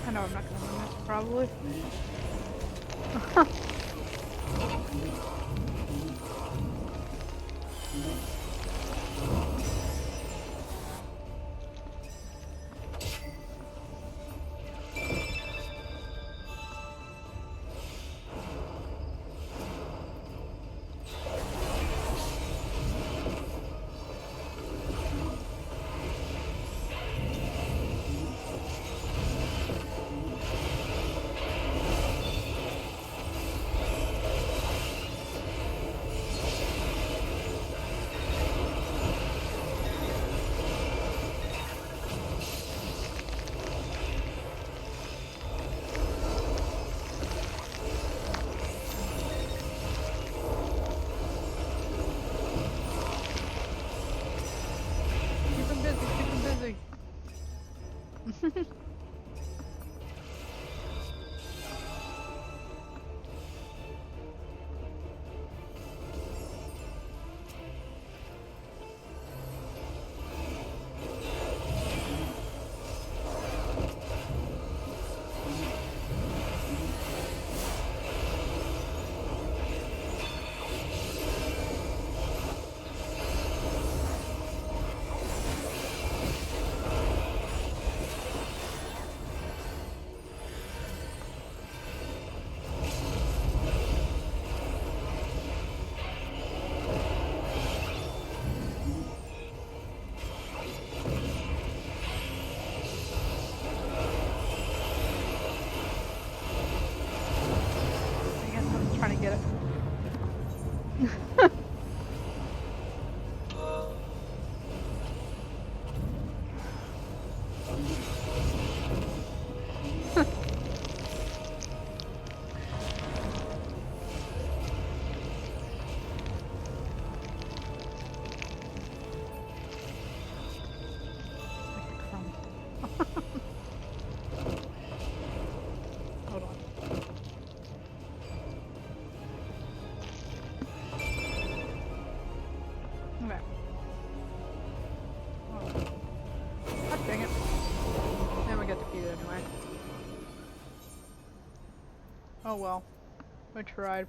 I know I'm not gonna win this, probably. Okay. Oh. God dang it. Then we get defeated anyway. Oh well. I tried.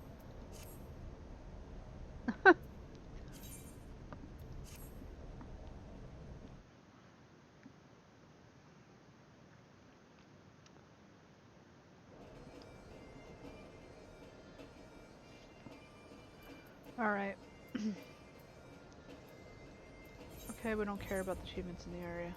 Alright. Okay, we don't care about the achievements in the area.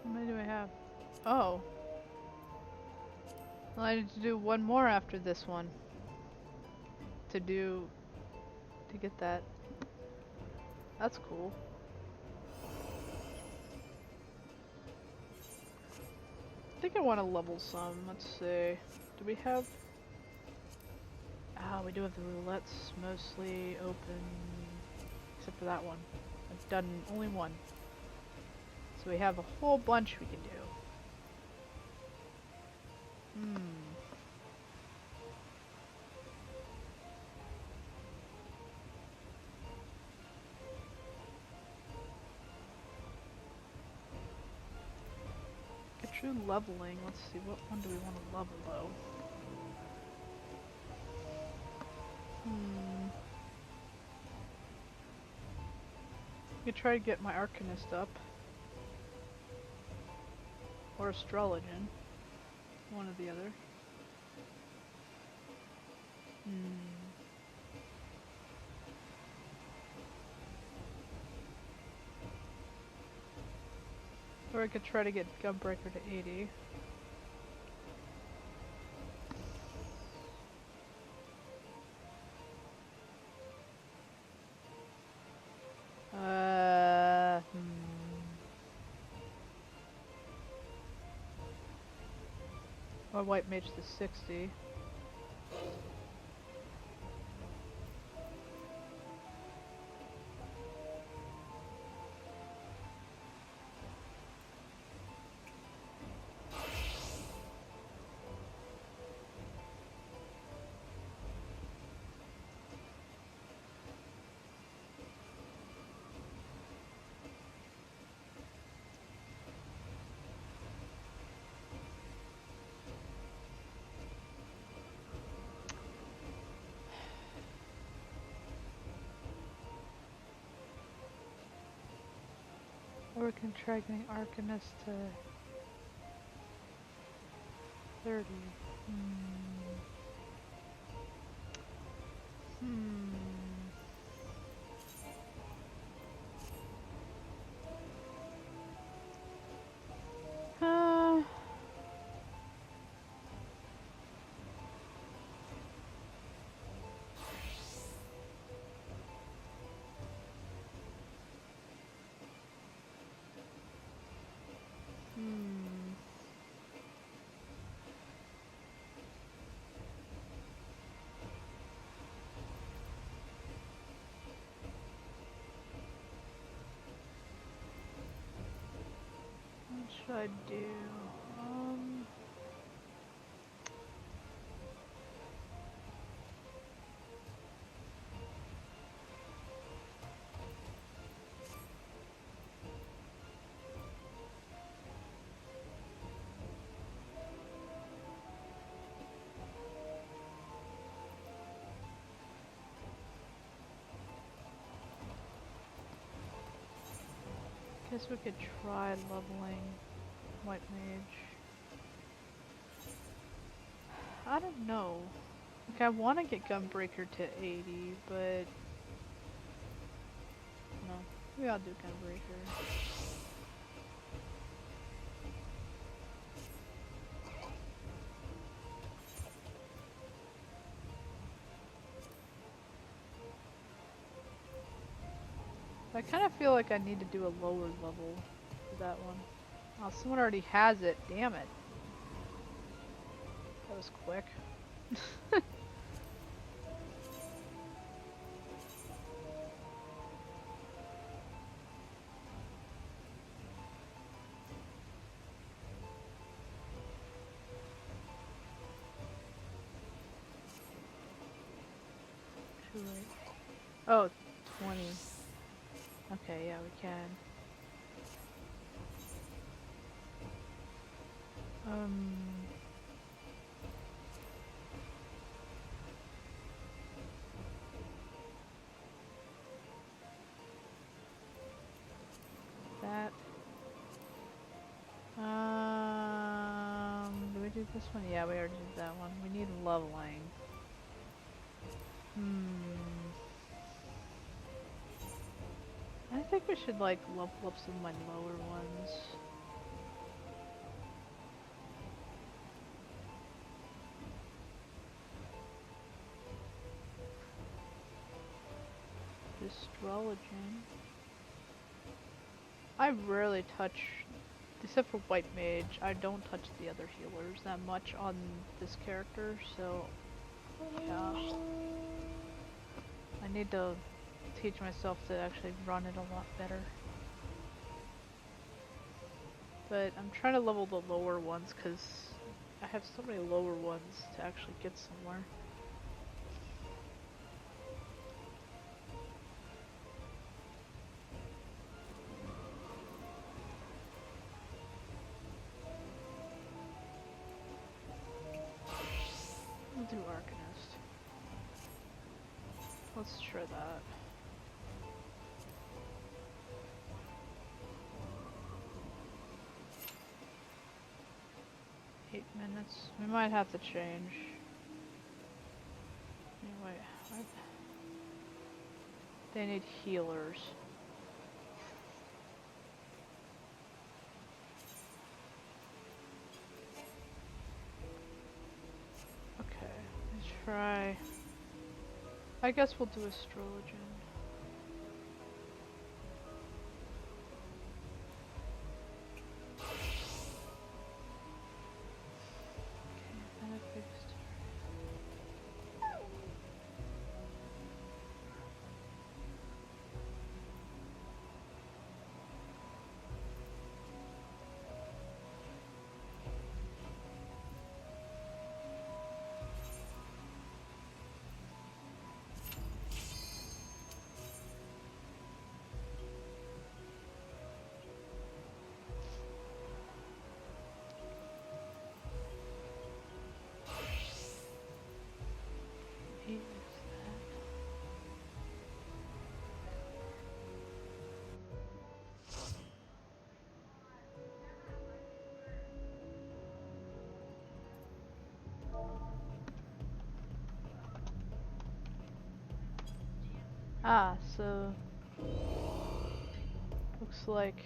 How many do I have? Oh. Well, I need to do one more after this one. To get that. That's cool. I think I want to level some. Let's see. Do we have... Ah, we do have the roulettes mostly open. Except for that one. I've done only one. So we have a whole bunch we can do. Get true leveling. Let's see, what one do we want to level though? I could try to get my Arcanist up. Or Astrologian. One or the other. Or I could try to get Gunbreaker to 80. Or White Mage to 60. Or we can try getting Arcanist to 30. Uh, what should I do? Guess we could try leveling White Mage. I don't know. Like, I want to get Gunbreaker to 80, but... No. Maybe I'll do Gunbreaker. I kind of feel like I need to do a lower level for that one. Oh, someone already has it. Damn it. That was quick. Too late. Oh, 20. Okay, yeah, we can. That. Do we do this one? Yeah, we already did that one. We need leveling. I think we should like level up some of my lower ones. Astrologen. I rarely touch, except for White Mage, I don't touch the other healers that much on this character, so yeah. I need to teach myself to actually run it a lot better. But I'm trying to level the lower ones because I have so many lower ones to actually get somewhere. We'll do Arcanist. Let's try that. Minutes. We might have to change. Anyway, what? They need healers. Okay, let's try. I guess we'll do Astrologen. Ah, so looks like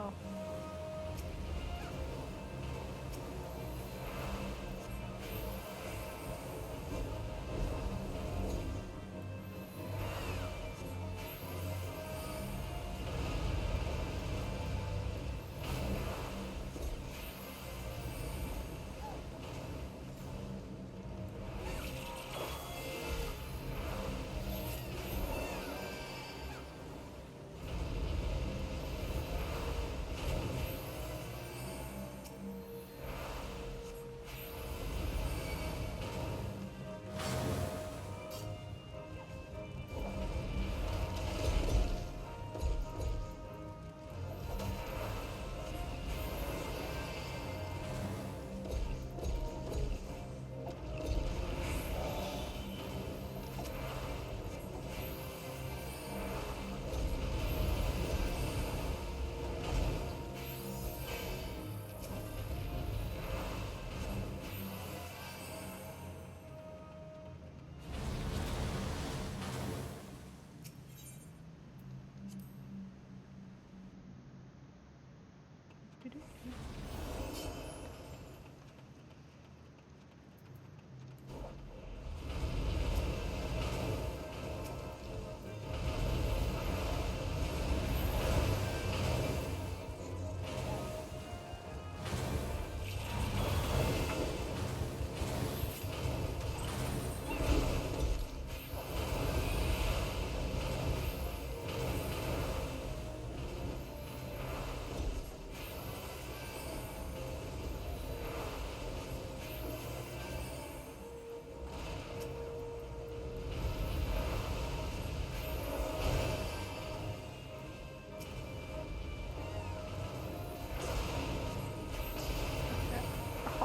Oh.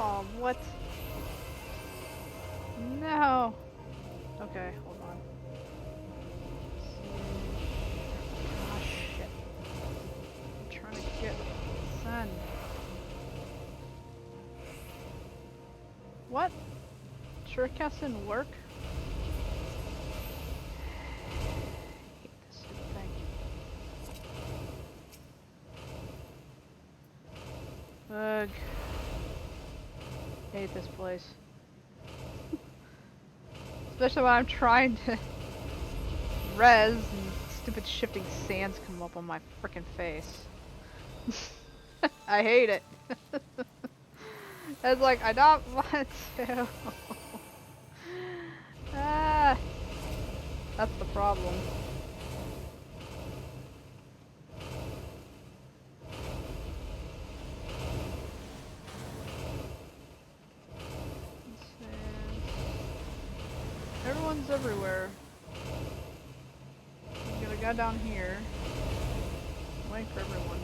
Oh, what? No. Okay, hold on. Ah, shit. I'm trying to get sun. What? Shortcuts didn't work? I hate this stupid thing. Ugh. Hate this place. Especially when I'm trying to res and stupid shifting sands come up on my frickin' face. I hate it. It's like, I don't want to. Ah, that's the problem. Everyone's everywhere. I'm gonna go down here. Waiting for everyone.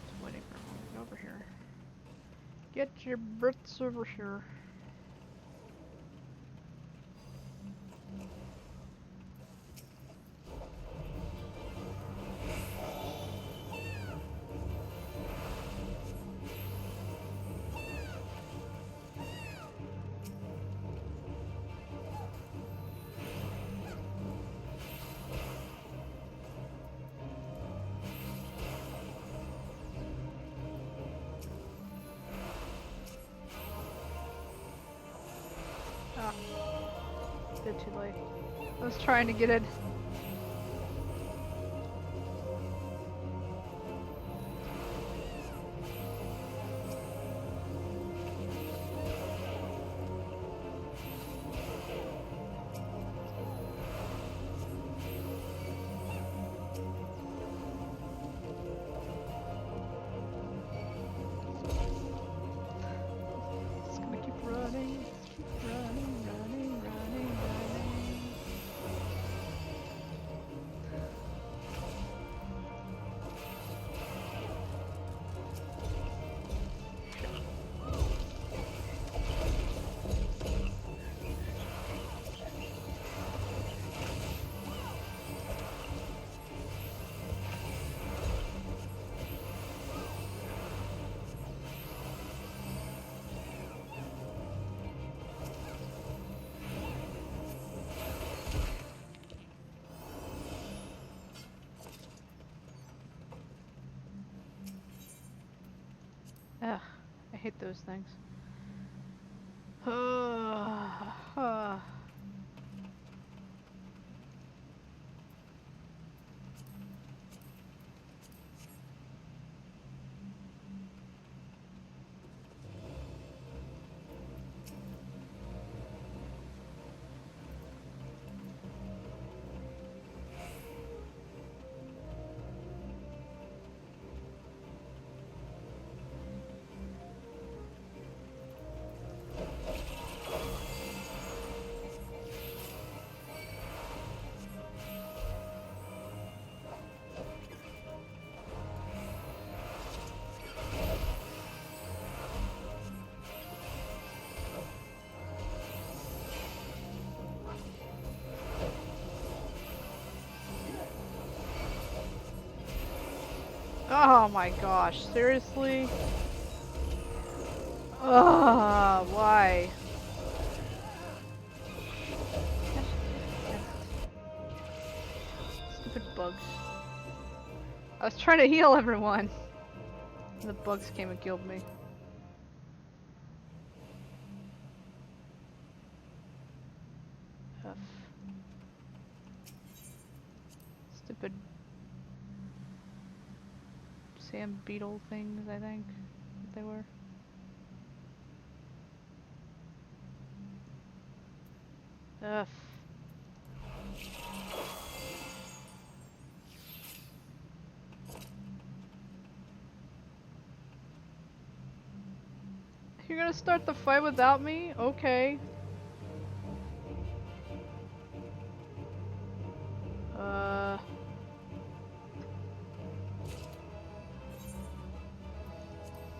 Just waiting for everyone to get over here. Get your Brits over here. Ah, bit too late. I was trying to get it. Just gonna keep running, running, running, running. Ugh, I hate those things. Oh my gosh, seriously? Ugh, why? Stupid bugs. I was trying to heal everyone. The bugs came and killed me. Ugh. Stupid sand beetle things, I think they were. Ugh. You're gonna start the fight without me? Okay.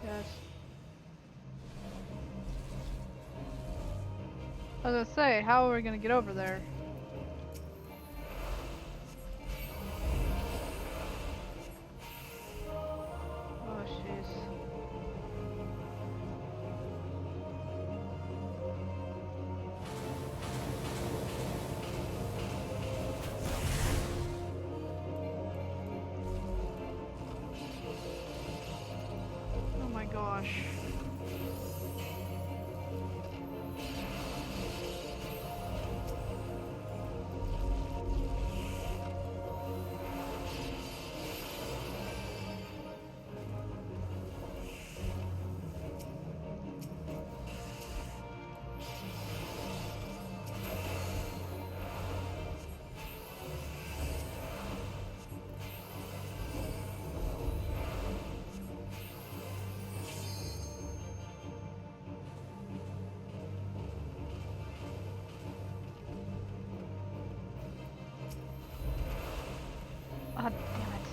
Yes. I was gonna say, how are we gonna get over there? Oh, jeez. Oh my gosh. Ah, damn it.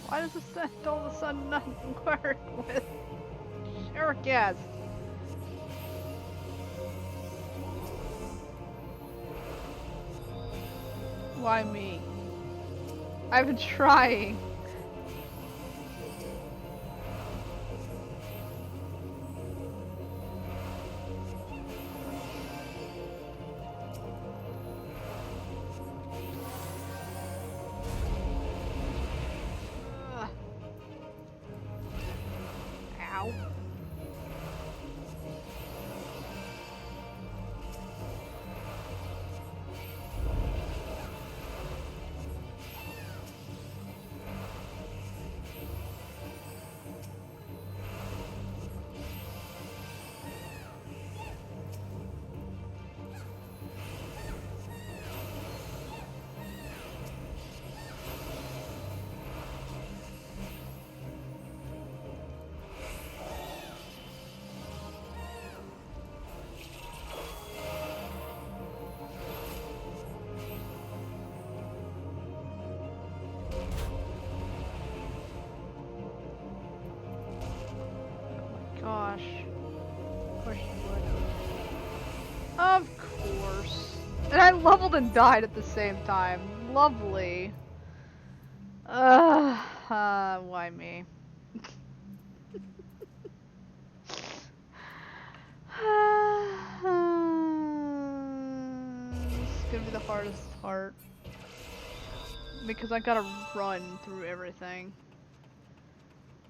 Why does the scent all of a sudden not work with Shurikaz? Why me? I've been trying. Ugh. Ow. Gosh. Of course you would. Of course. And I leveled and died at the same time. Lovely. Why me? This is gonna be the hardest part. Because I gotta run through everything.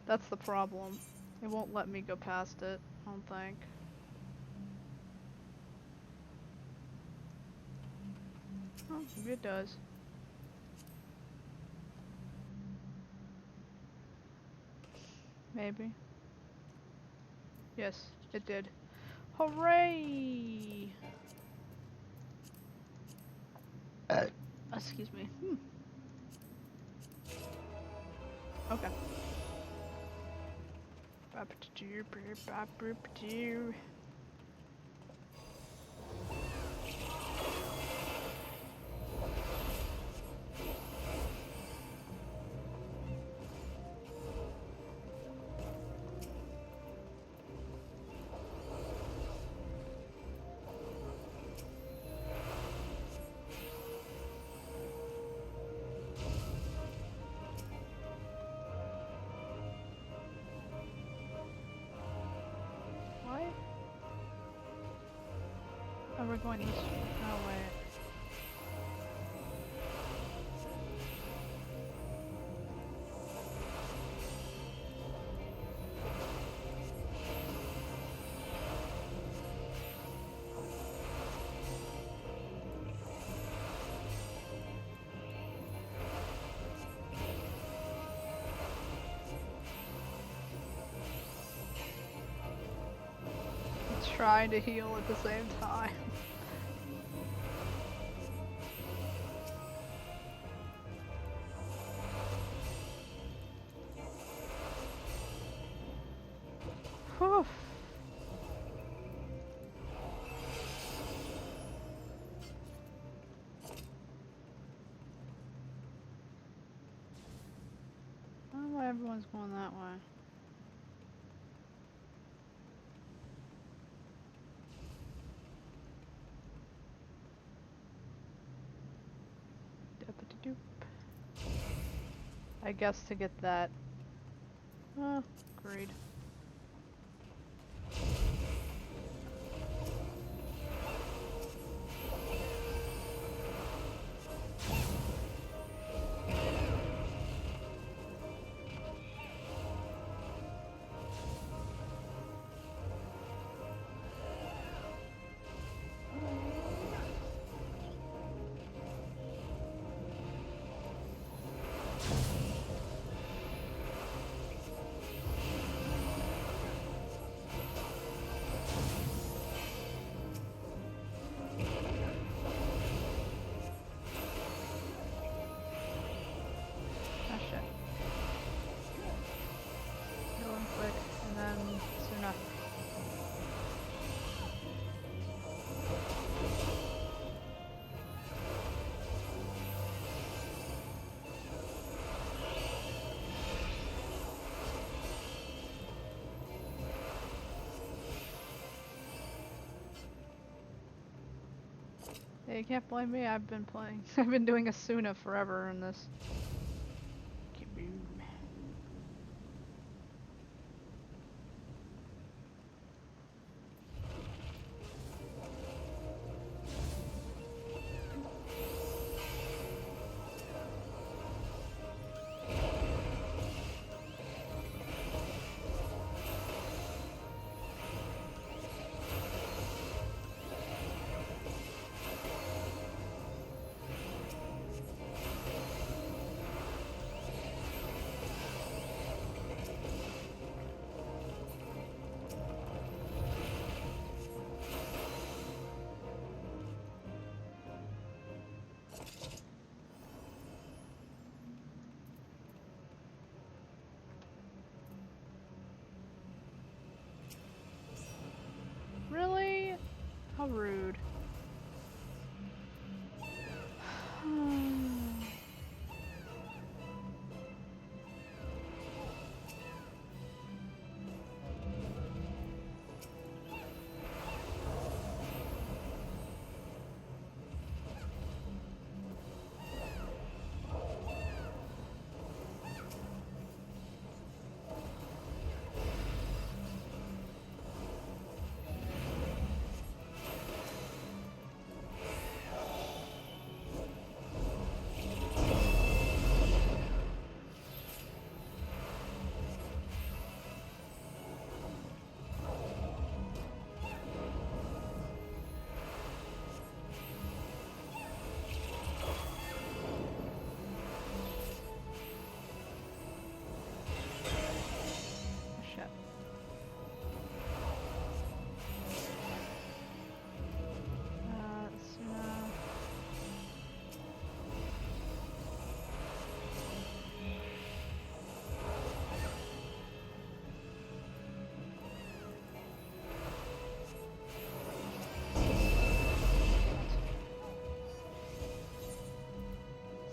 That's the problem. It won't let me go past it, I don't think. Oh, maybe it does. Maybe. Yes, it did. Hooray! Excuse me. Okay. Why? Oh, we're going east. Oh, wait. Trying to heal at the same time. Whew. I don't know why everyone's going that way. Doop. I guess to get that. Oh, great. Yeah, you can't blame me. I've been playing. I've been doing Asuna forever in this. Kaboom.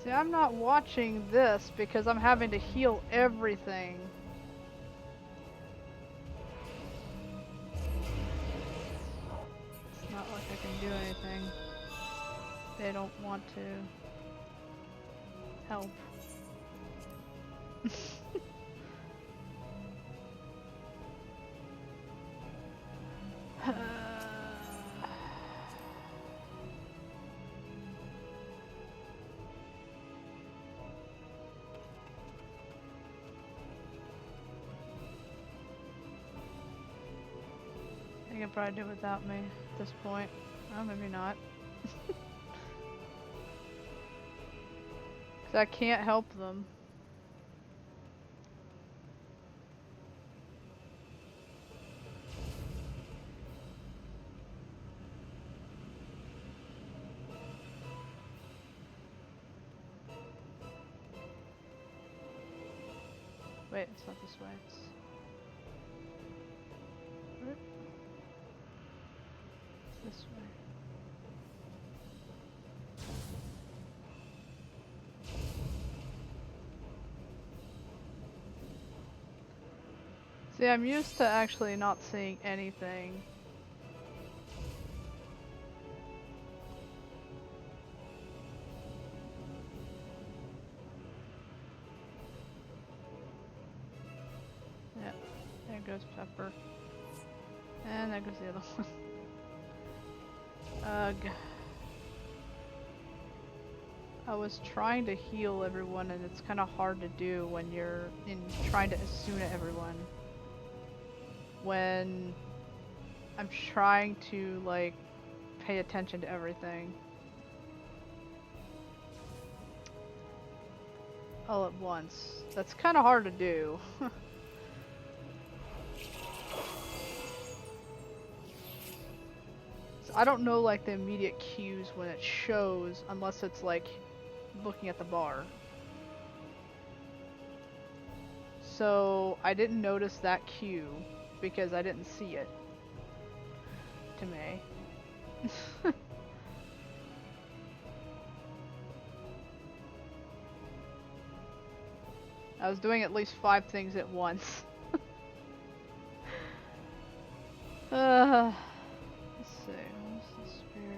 See, I'm not watching this because I'm having to heal everything. It's not like I can do anything. They don't want to help. They can probably do it without me at this point. Oh, maybe not. Because I can't help them. Wait, it's not this way. It's... It's this way. See, I'm used to actually not seeing anything. Yeah, there goes Pepper. And there goes the other one. Ugh. I was trying to heal everyone, and it's kind of hard to do when you're trying to Asuna everyone. When I'm trying to, like, pay attention to everything all at once. That's kind of hard to do. So I don't know, like, the immediate cues when it shows, unless it's like looking at the bar. So I didn't notice that cue because I didn't see it to me. I was doing at least 5 things at once. Let's see, what's the spear?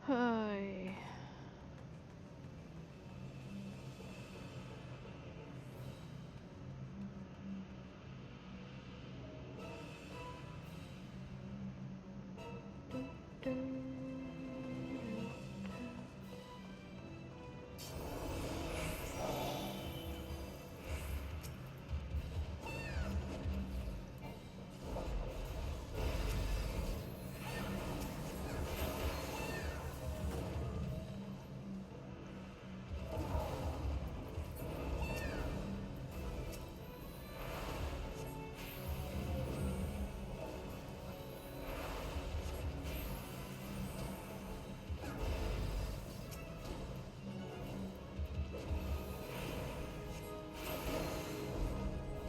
Hi.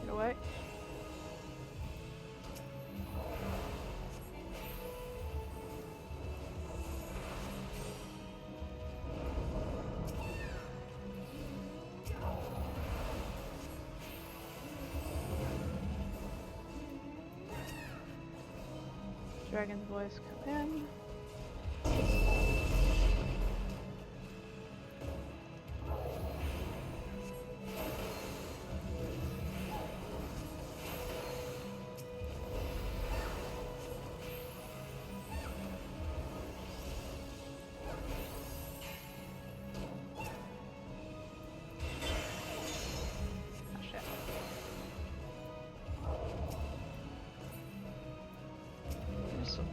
Get away. Dragon's voice come in. Oh shit. There's some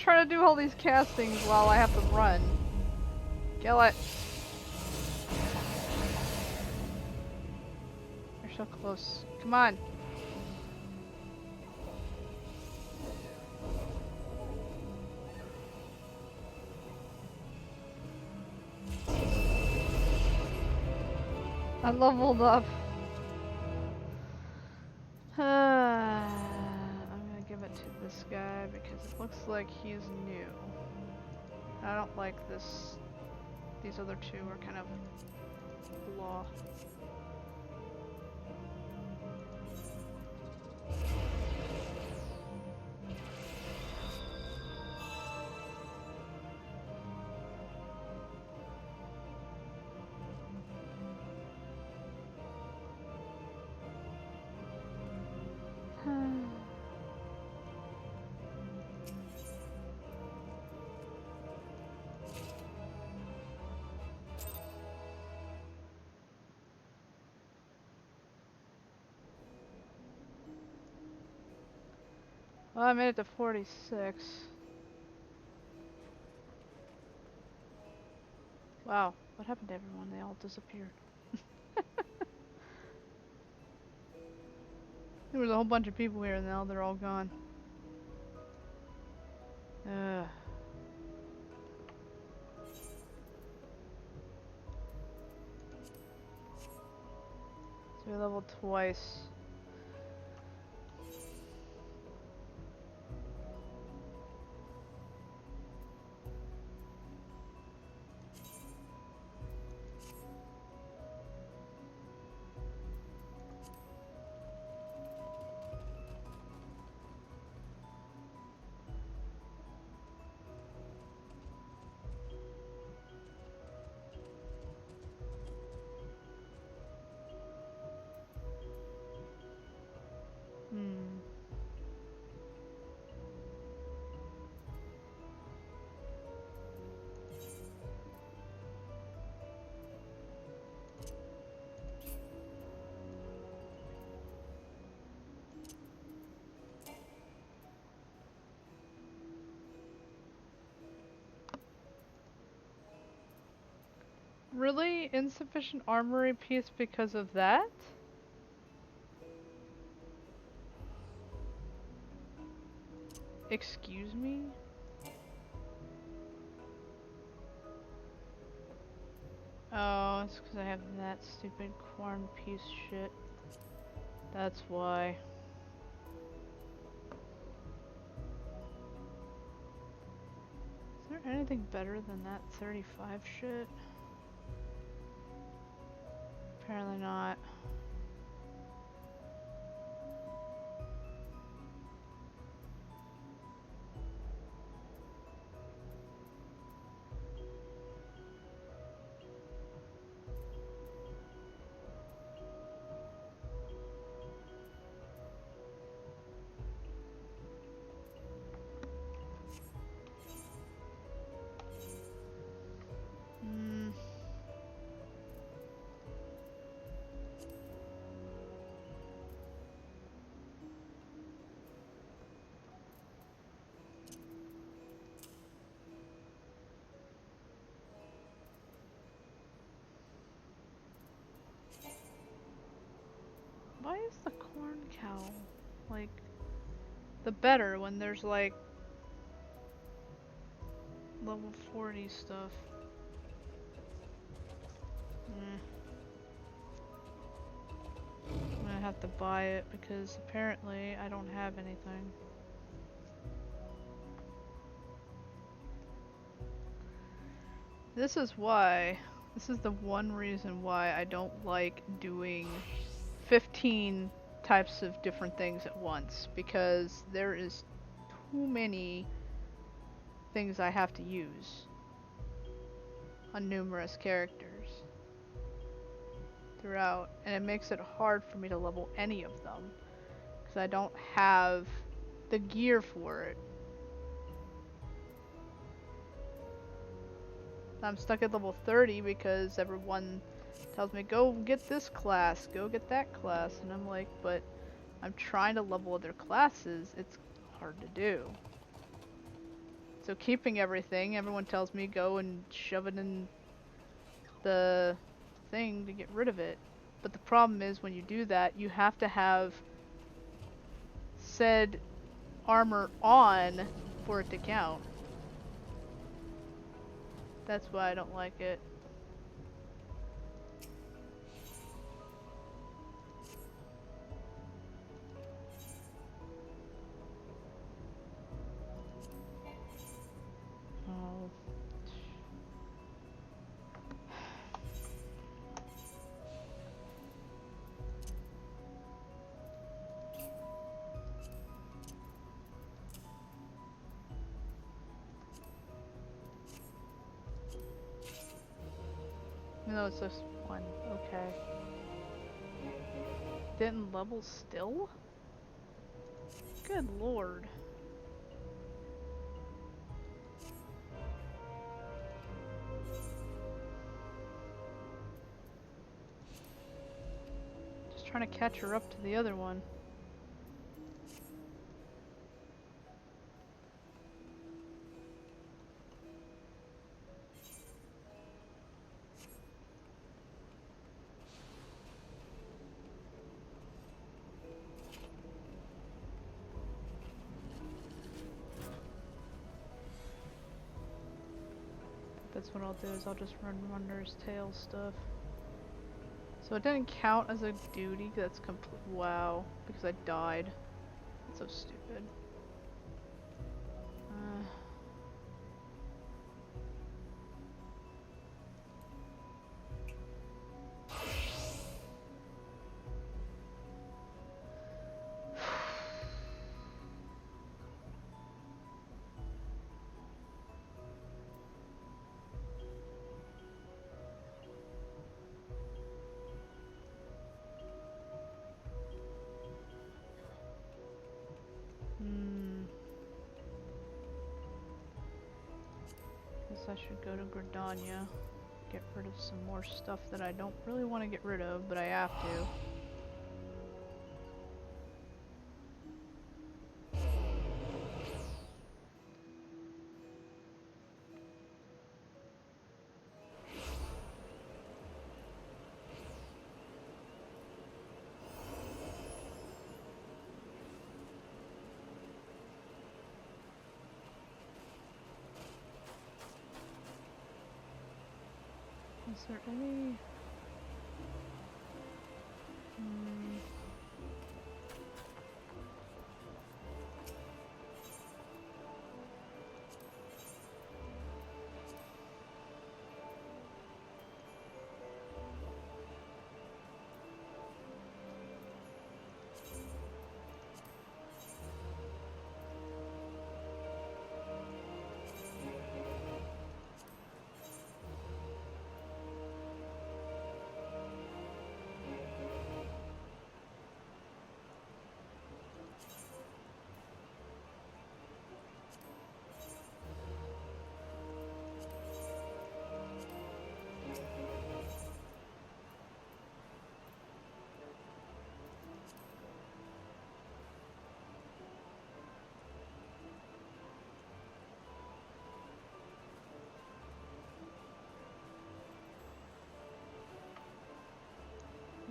trying to do all these castings while I have to run. Kill it. You're so close. Come on. I leveled up. I'm gonna give it to this guy because it looks like he's new. I don't like this. These other two are kind of blah. Well, I made it to 46. Wow, what happened to everyone? They all disappeared. There was a whole bunch of people here and now they're all gone. Ugh. So we leveled twice. Really? Insufficient armory piece because of that? Excuse me? Oh, it's because I have that stupid corn piece shit. That's why. Is there anything better than that 35 shit? Apparently not. Why is the corn cowl like the better when there's like level 40 stuff? I'm gonna have to buy it because apparently I don't have anything. This is the one reason why I don't like doing 15 types of different things at once, because there is too many things I have to use on numerous characters throughout, and it makes it hard for me to level any of them because I don't have the gear for it. I'm stuck at level 30 because everyone tells me, go get this class, go get that class, and I'm like, but I'm trying to level other classes, it's hard to do. So keeping everything, everyone tells me go and shove it in the thing to get rid of it. But the problem is when you do that, you have to have said armor on for it to count. That's why I don't like it. Oh. No, it's just one. Okay. Didn't level still? Good lord. Just trying to catch her up to the other one. That's what I'll do, is I'll just run Runner's Tail stuff. So it didn't count as a duty, that's complete. Wow, because I died. That's so stupid. Guess I should go to Gridania. Get rid of some more stuff that I don't really want to get rid of, but I have to. Is there any...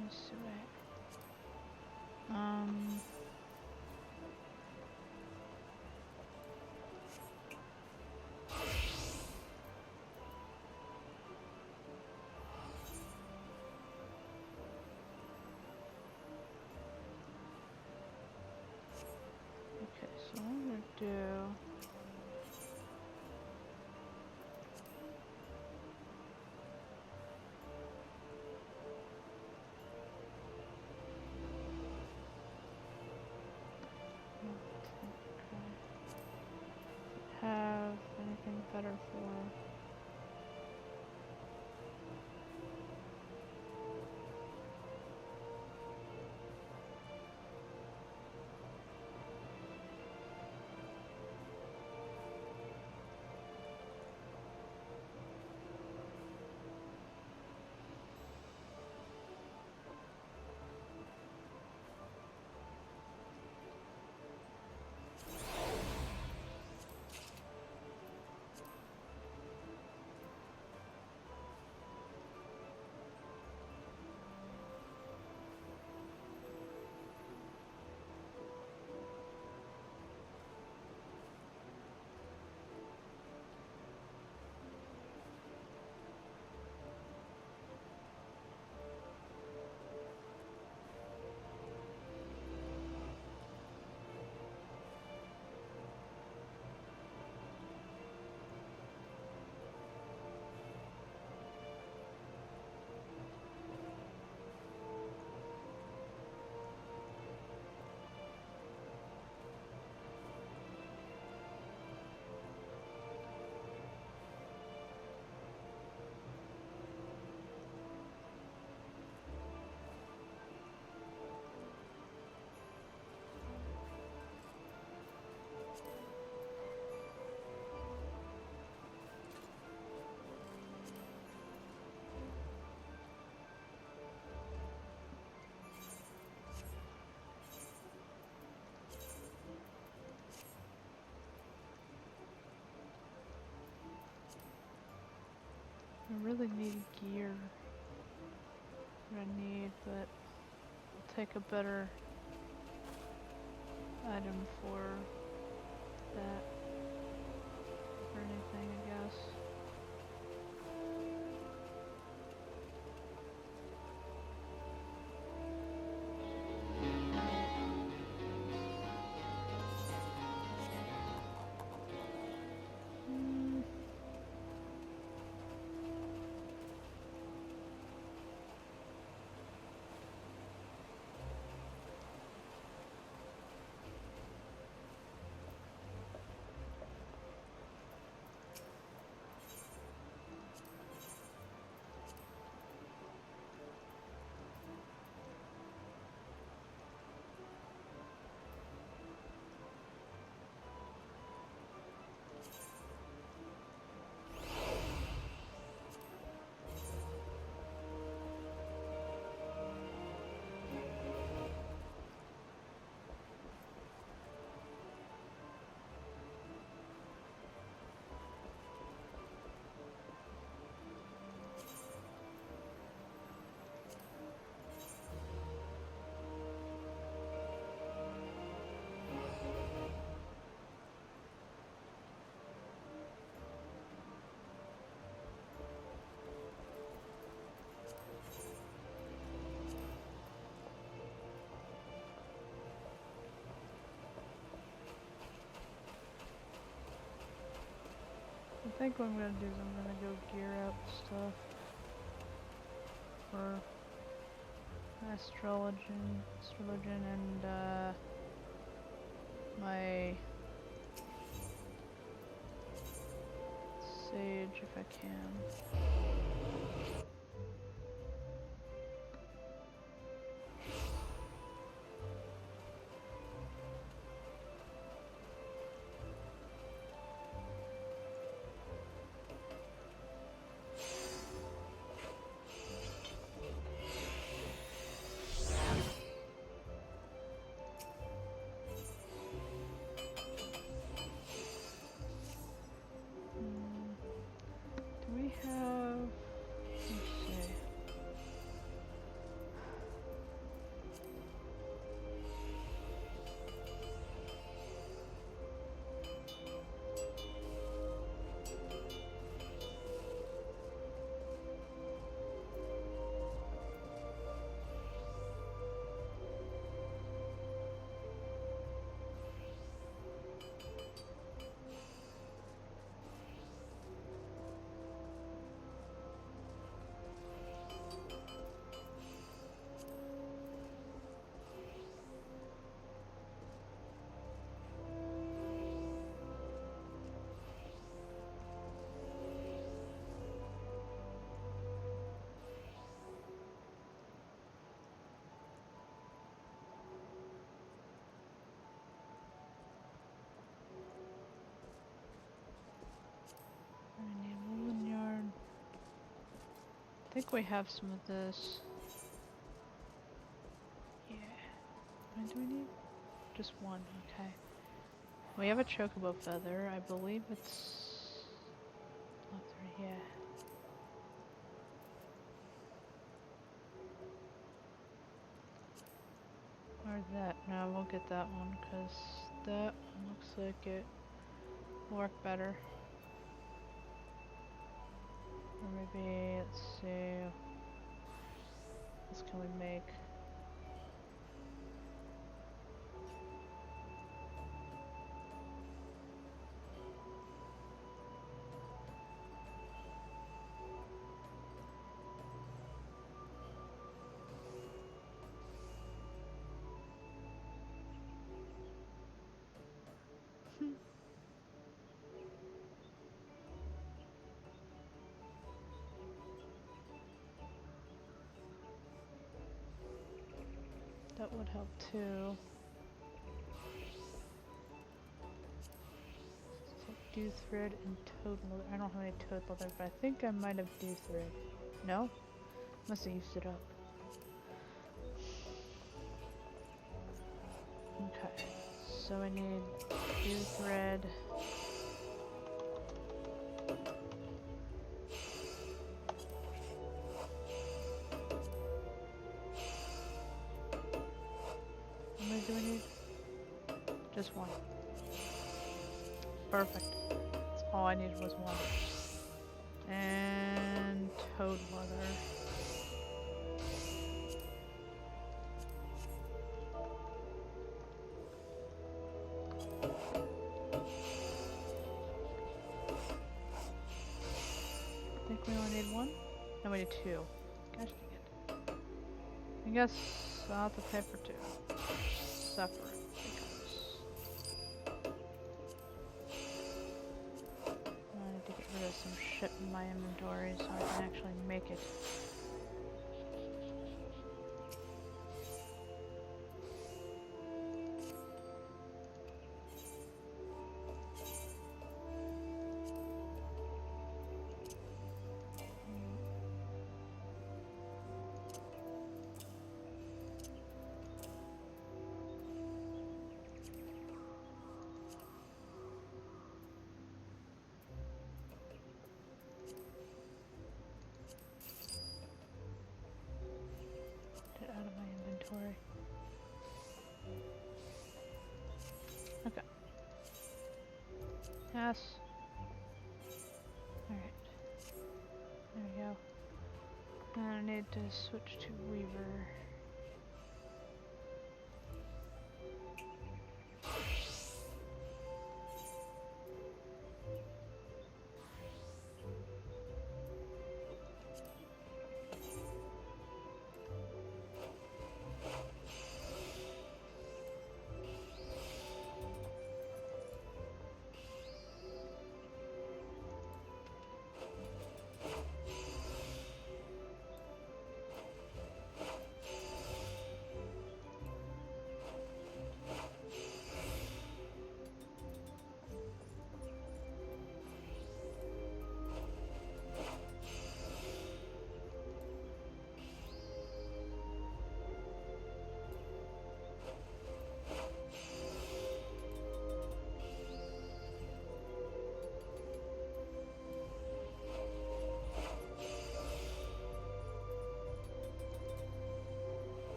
Let's see what okay, so what I'm gonna do... really need gear. What I need, but I'll take a better item for that. For anything, I guess. I think what I'm gonna do is I'm gonna go gear up stuff for astrologian and my sage if I can. Do we have, let's see. I need woolen yarn. I think we have some of this. Yeah. How many do we need? Just one, okay. We have a chocobo feather. I believe it's leather, yeah. Or that. No, I won't get that one because that one looks like it will work better. Or maybe, let's see. What else can we make? That would help too. Dew thread and toad leather. I don't have any toad leather, but I think I might have dew thread. No? Must have used it up. Okay. So I need dew thread. Just one. Perfect. That's all I needed was one. And toad leather. I think we only need one? No, we need two. Gosh dang it. I guess I'll have to pay for two. Separate. I need to get rid of some shit in my inventory so I can actually make it. Get out of my inventory. Okay. Yes. Alright. There we go. And I need to switch to Weaver.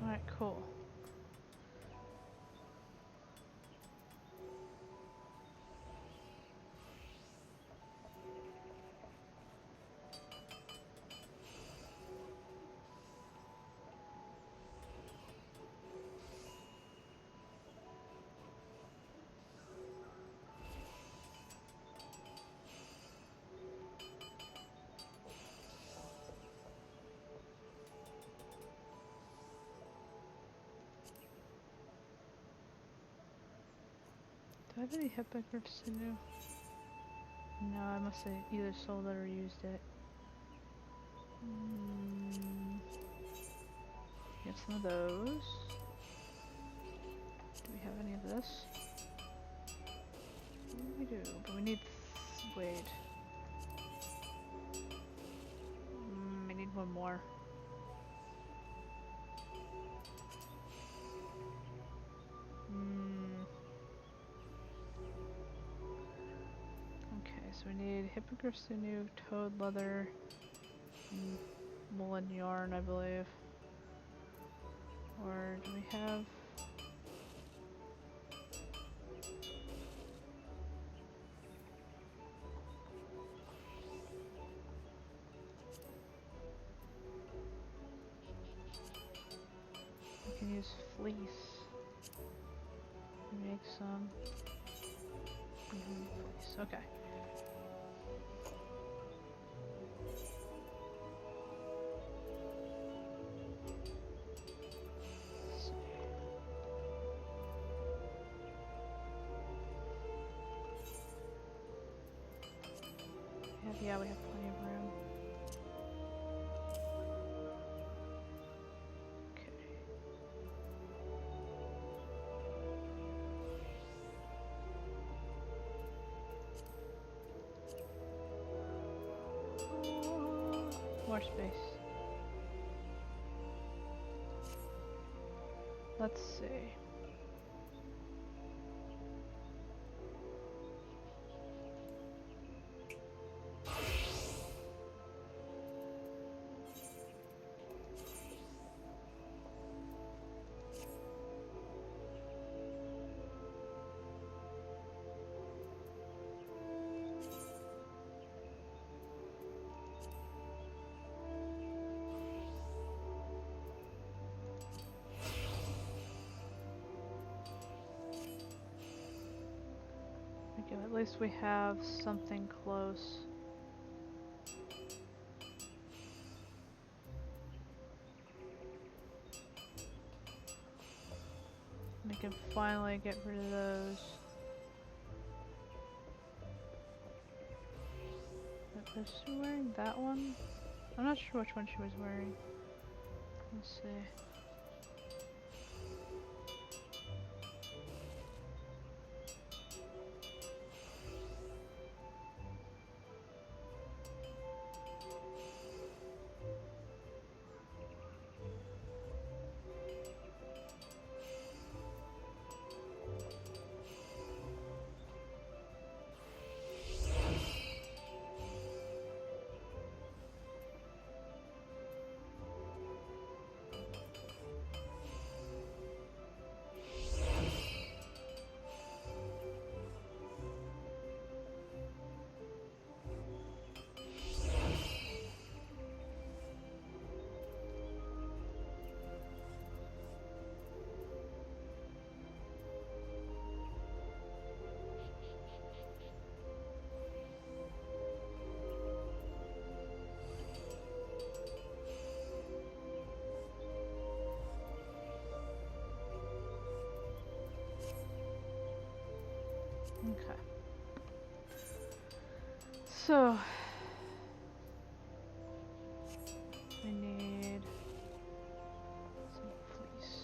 Alright, cool. Do I have any hippogriffs to do? No, I must have either sold it or used it. Get some of those. Do we have any of this? We do, but we need... wait. I need one more. Okay, so we need hippogriff sinew, toad leather, woolen yarn, I believe. Or do we have... we can use fleece. Make some... fleece, okay. Yeah, we have plenty of room. Okay. More space. Let's see. Okay, at least we have something close. We can finally get rid of those. Was she wearing that one? I'm not sure which one she was wearing. Let's see. Okay. So we need some fleece.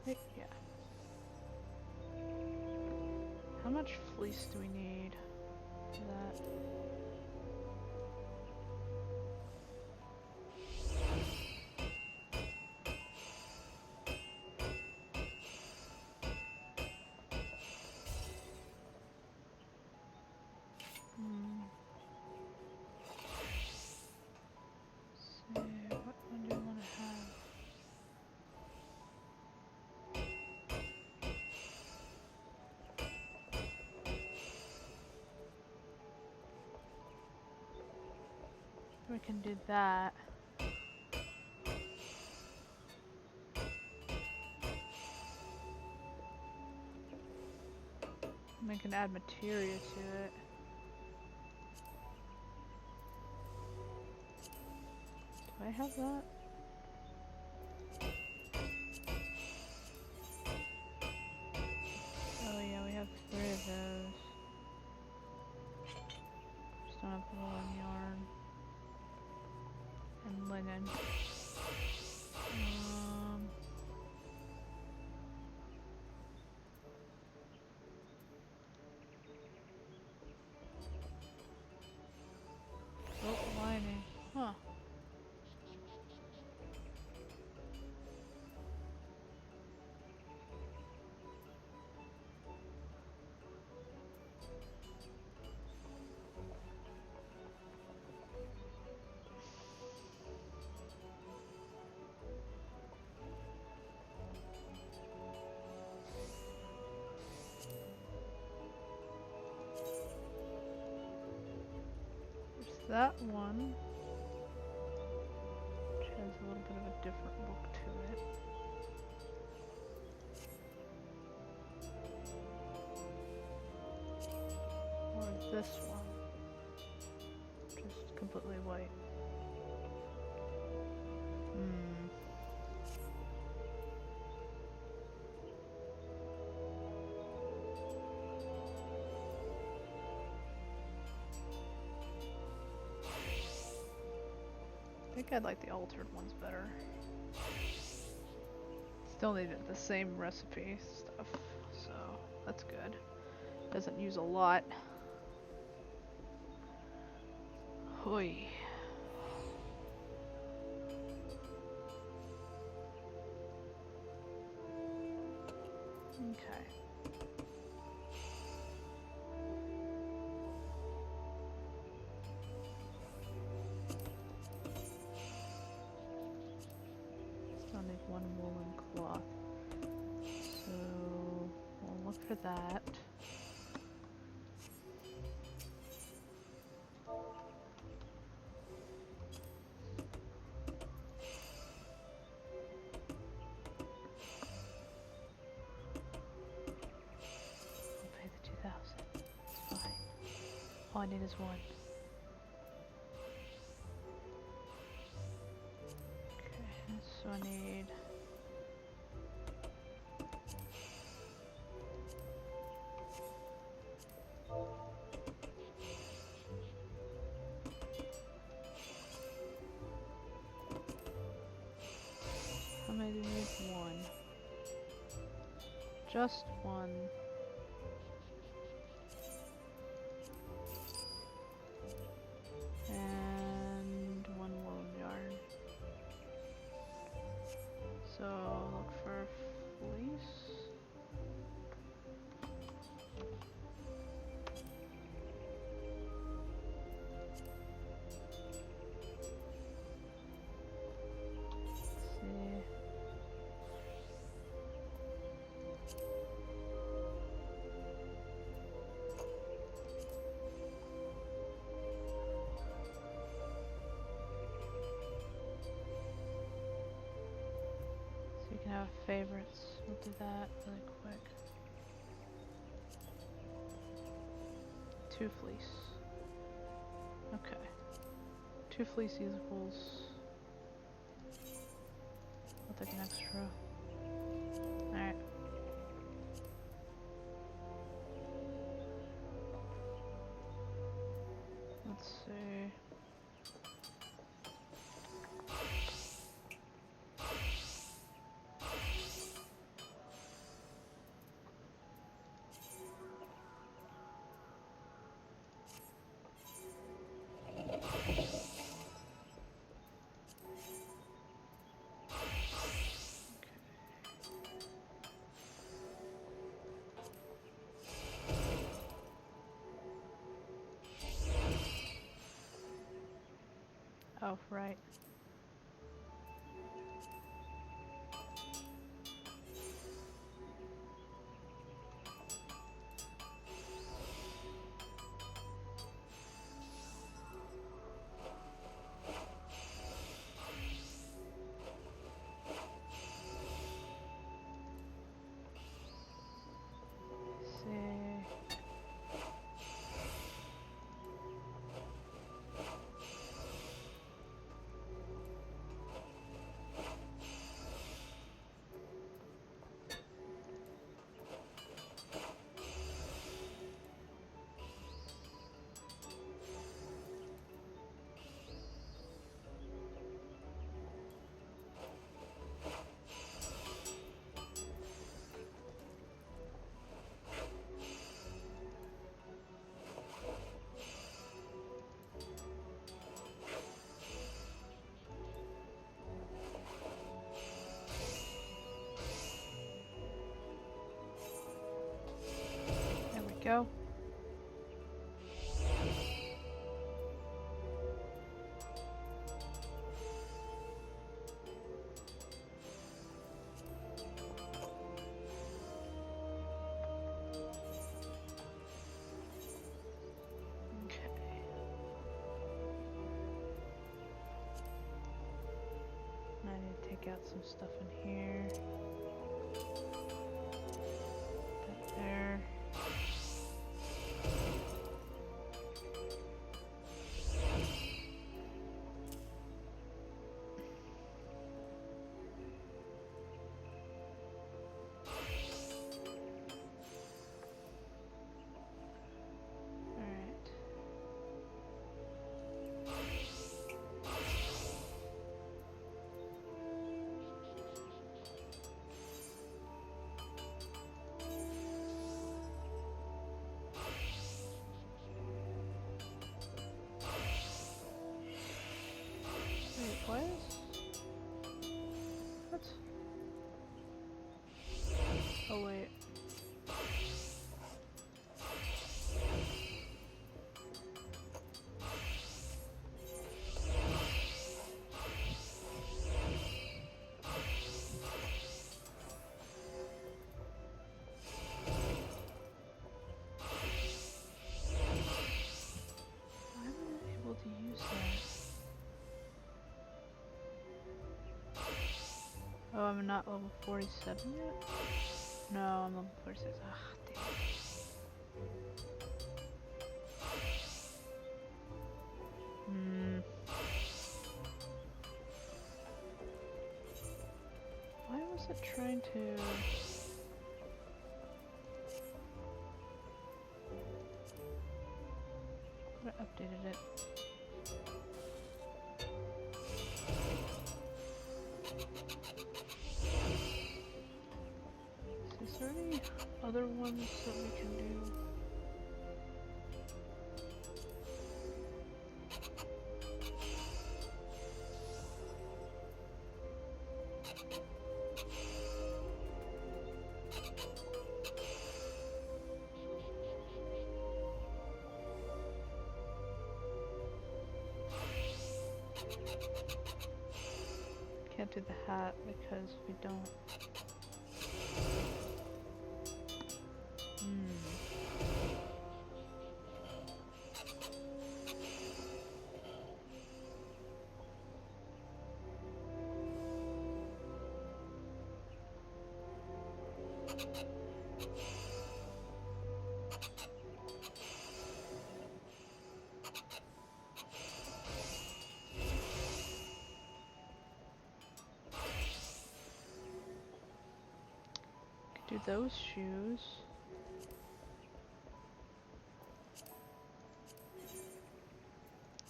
Wait, yeah. How much fleece do we need for that? See, what one do you want to have? We can do that. We can add materia to it. Do I have that? Oh yeah, we have 3 of those. Just don't have wool and yarn. And linen. Oh, lining. Huh. There's that one, which has a little bit of a different look to it. Or this one, just completely white. I think I'd like the altered ones better. Still needed the same recipe stuff, so that's good. Doesn't use a lot. Hoi. Okay. Still need one woolen cloth. So we'll look for that. I'll pay the 2,000. It's fine. All I need is one. Okay, so I need how many do you need? One. Just one. And one woolen yarn. So look for fleece. Let's see. So you can have favorites. We'll do that really quick. 2 fleece. Okay. 2 fleece equals. I'll take an extra. Alright. Let's see. Oh, right. See. There we go. Okay. I need to take out some stuff in here. That there. Alright. I'm not level 47 yet? No, I'm level 46. Ah, damn it. Why was it trying to... I updated it. Is there any other ones that we can do? Can't do the hat because we don't. Do those shoes.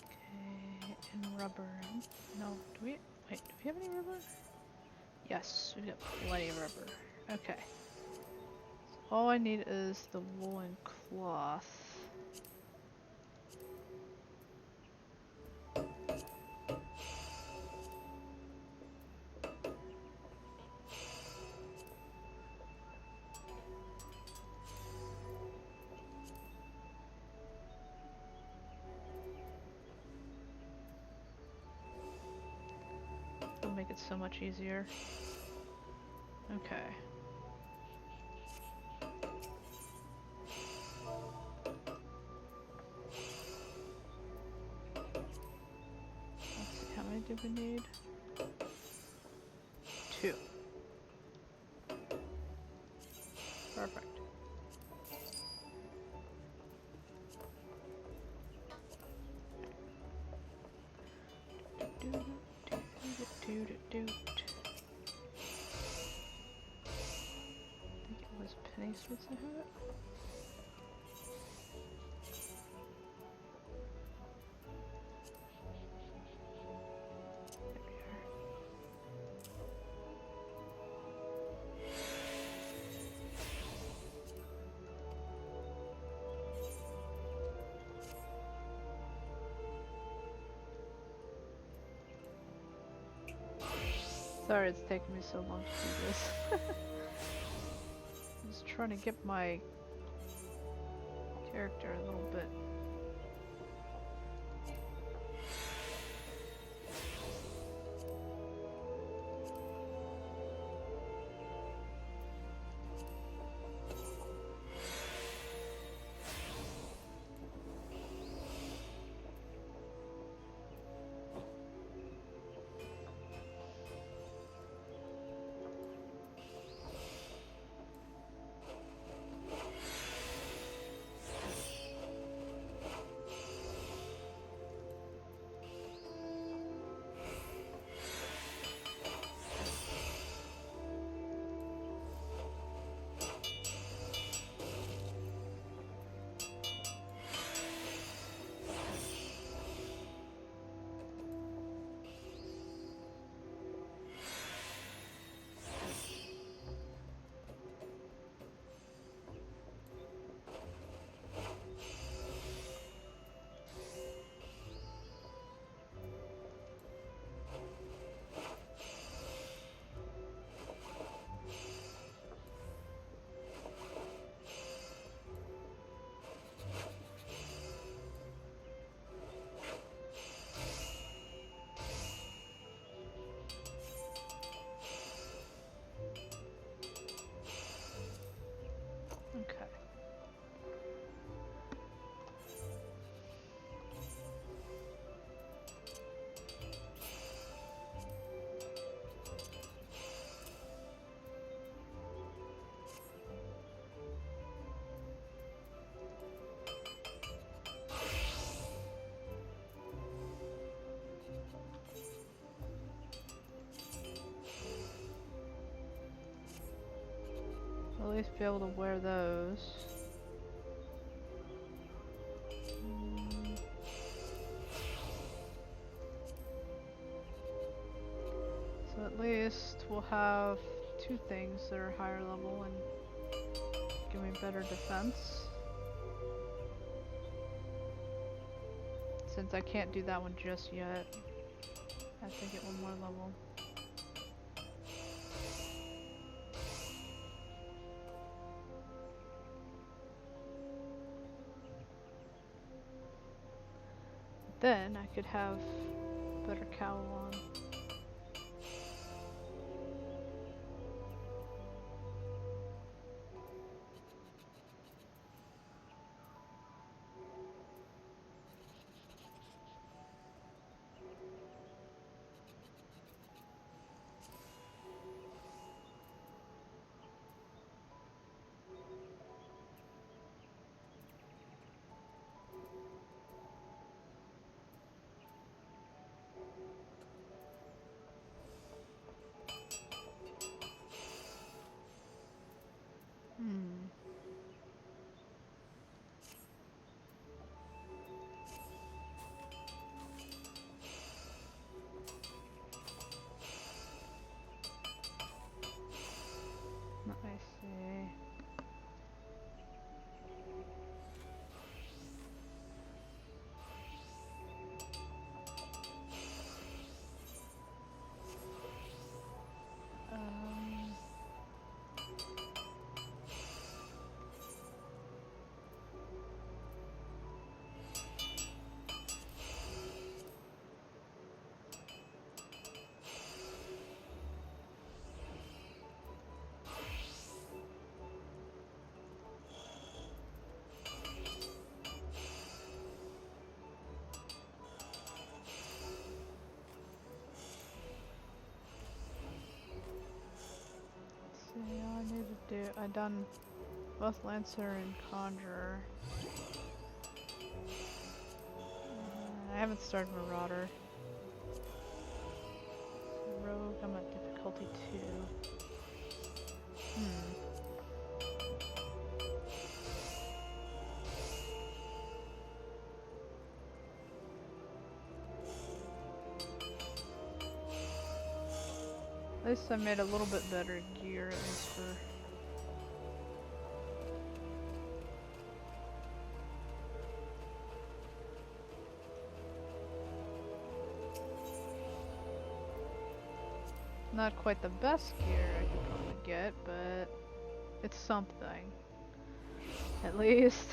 Okay, and rubber. No, do we? Wait, do we have any rubber? Yes, we got plenty of rubber. Okay. So all I need is the woolen cloth. It'll make it so much easier. Okay. Let's see, how many do we need? 2. Perfect. I think it was penny sweets I had it. There we are. Sorry it's taking me so long to do this. I'm just trying to get my character a little bit. least be able to wear those. So at least we'll have 2 things that are higher level and give me better defense. Since I can't do that one just yet, I have to get one more level. Then I could have better cowl on. Let me see. See, all I need to do, I done both Lancer and Conjurer. I haven't started Marauder. Rogue, I'm at difficulty 2. At least I made a little bit better gear, at least for... Not quite the best gear I could probably get, but it's something. At least.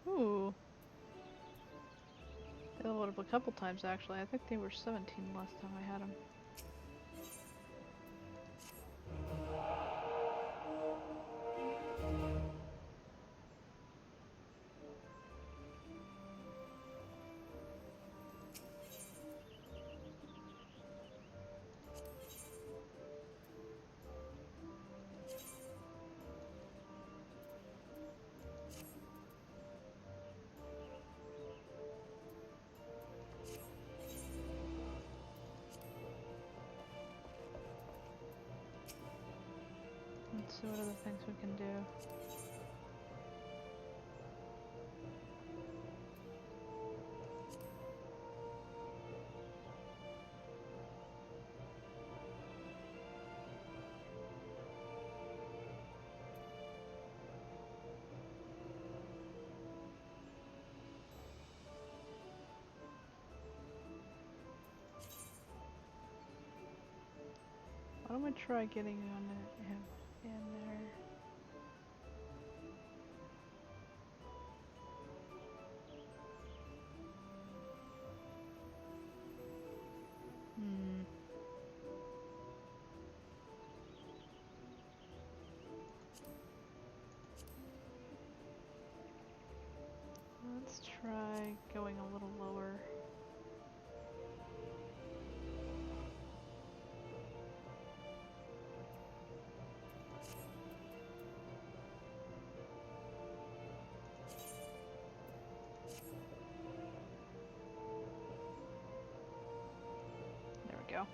Ooh. They leveled up a couple times actually. I think they were 17 last time I had them. Let's see what other things we can do. I'm gonna try getting him in there. Hmm. Let's try going a little lower. There we go.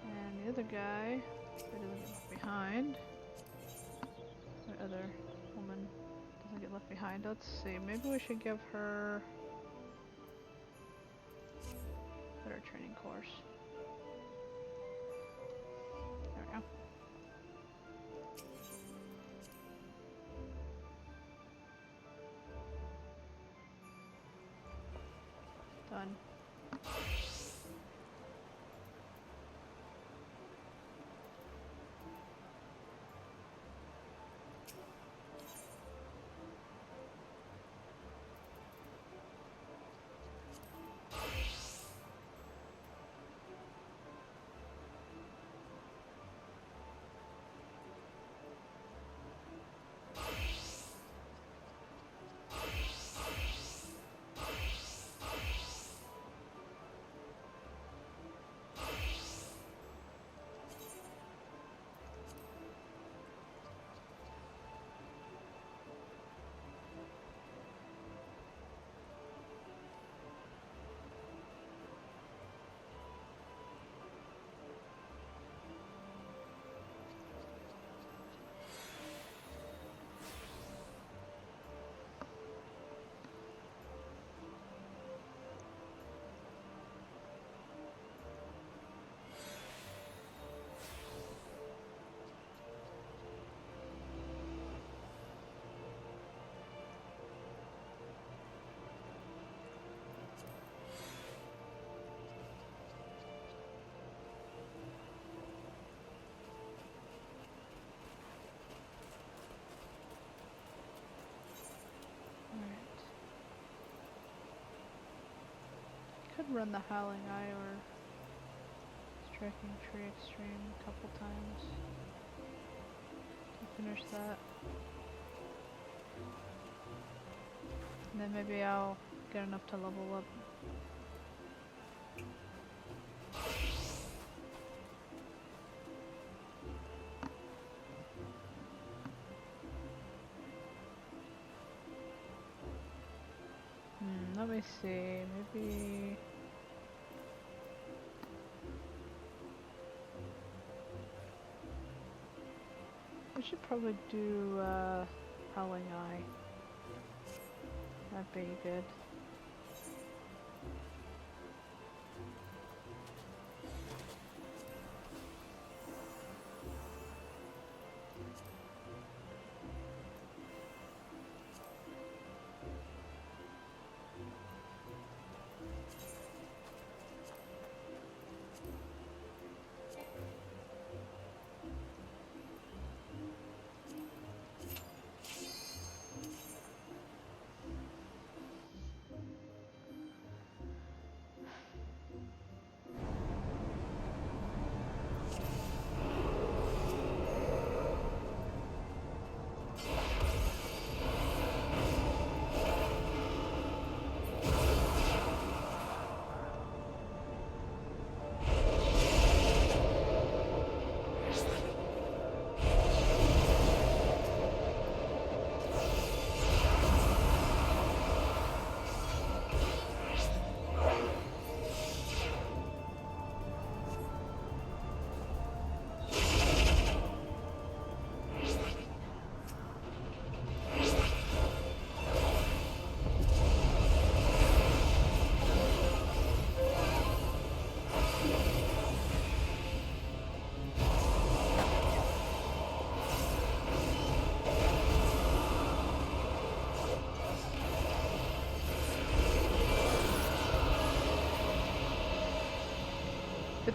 And the other guy, who doesn't get left behind, the other woman doesn't get left behind. Let's see, maybe we should give her a better training course. There we go. Done. Could run the Howling Eye or Striking Tree Extreme a couple times to finish that. And then maybe I'll get enough to level up. Let me see, maybe... we should probably do Howling Eye. That'd be good.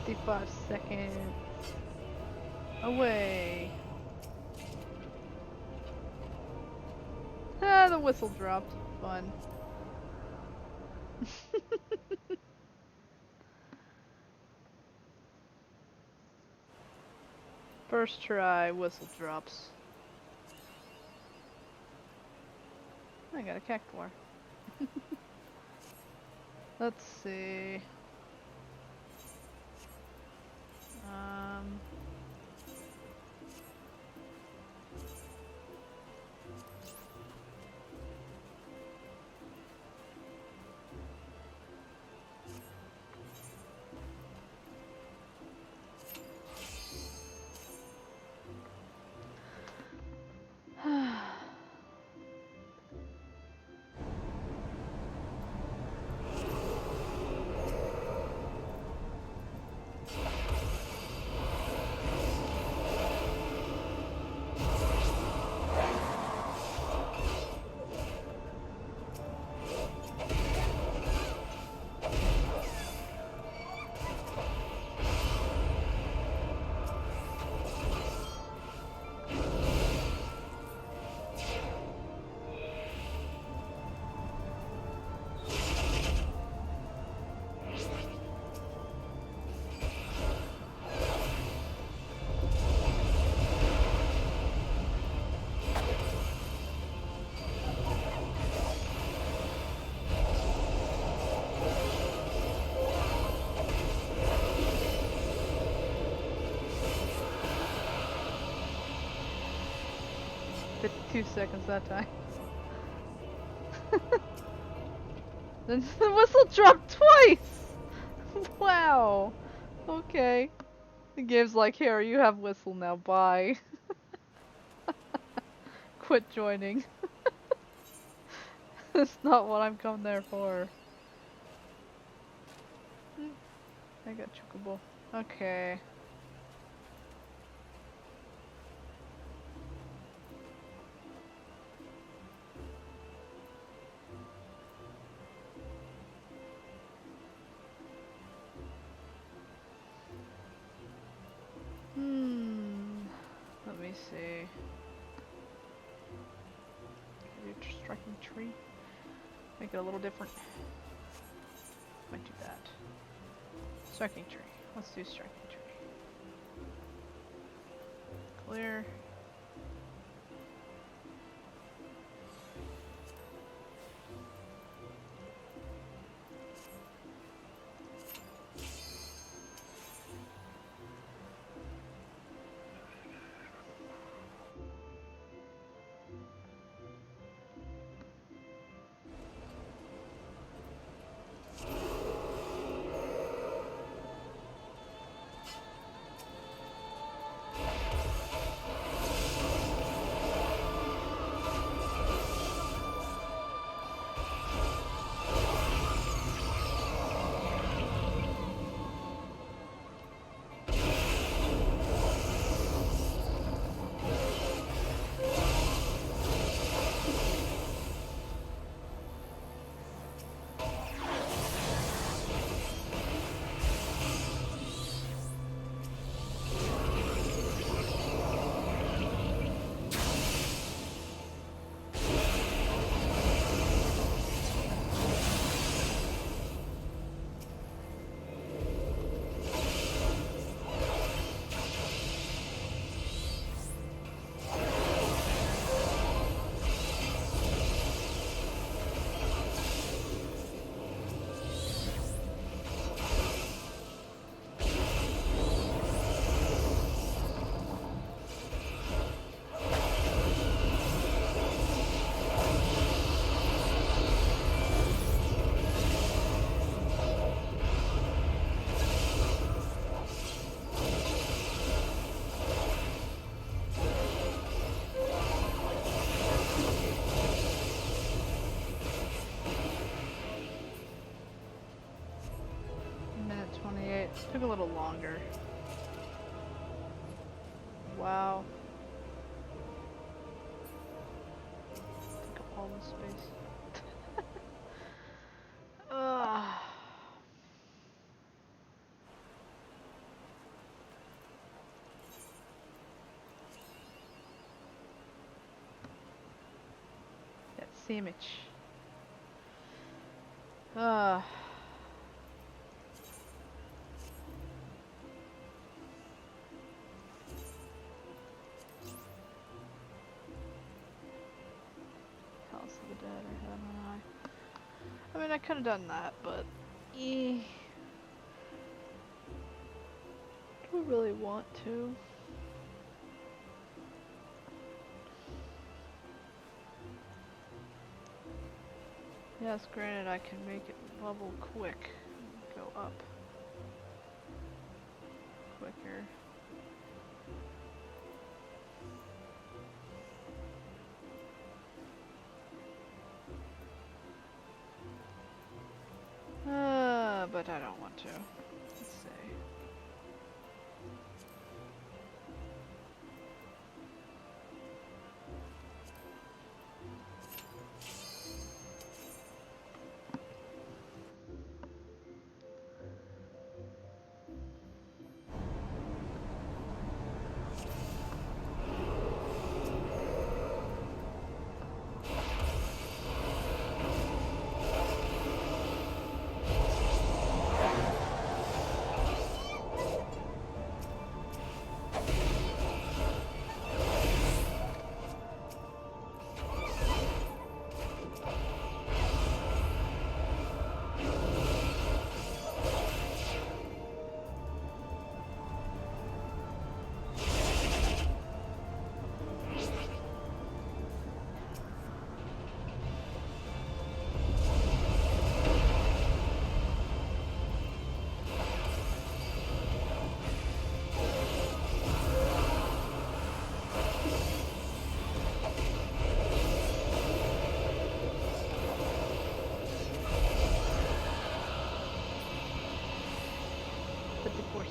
55 seconds away. Ah, the whistle dropped. Fun. First try, whistle drops. I got a cactuar. Let's see. Um. Two seconds that time. Then the whistle dropped twice! Wow. Okay. The game's like, here, you have whistle now, bye. Quit joining. That's not what I'm coming there for. I got chocobo. Okay. Let me see. Can I do striking tree? Make it a little different. Might do that. Striking tree. Let's do striking tree. Clear. Minute 28. Took a little longer. Wow. Took up all this space. Ugh. sandwich. Uh. House of the Dead or Heaven and I mean, I could have done that, but do we really want to? Yes, granted, I can make it level quick. Go up quicker. But I don't want to. Let's see.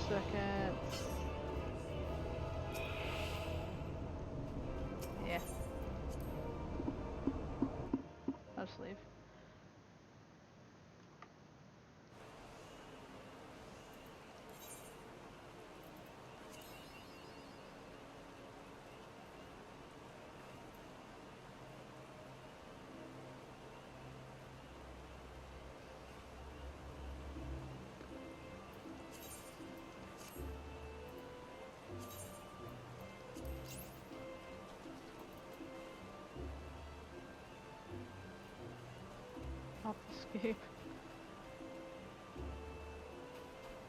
Seconds. Yeah. I'll just leave. Escape.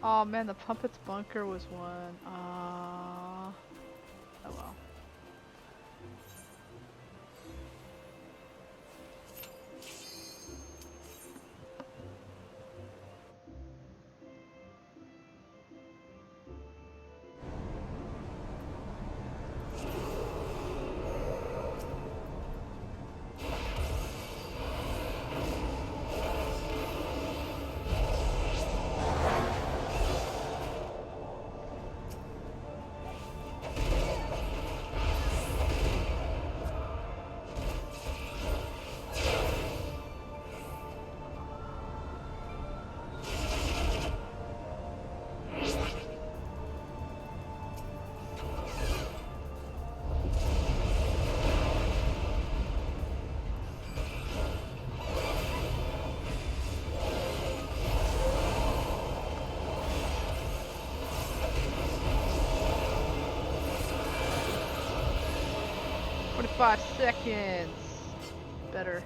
Oh man, the puppet's bunker was one. Oh well. Five seconds. Better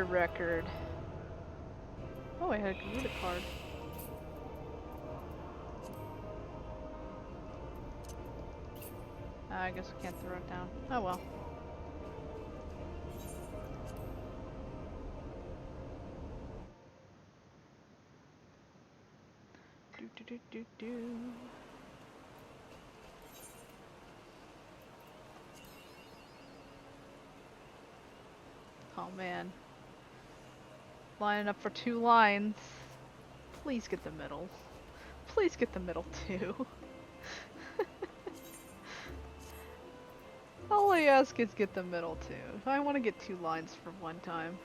record. Oh, I had a read a card. I guess I can't throw it down. Oh well. Do. Oh man. Lining up for 2 lines. Please get the middle. Please get the middle too. All I ask is get the middle too. I want to get 2 lines for one time.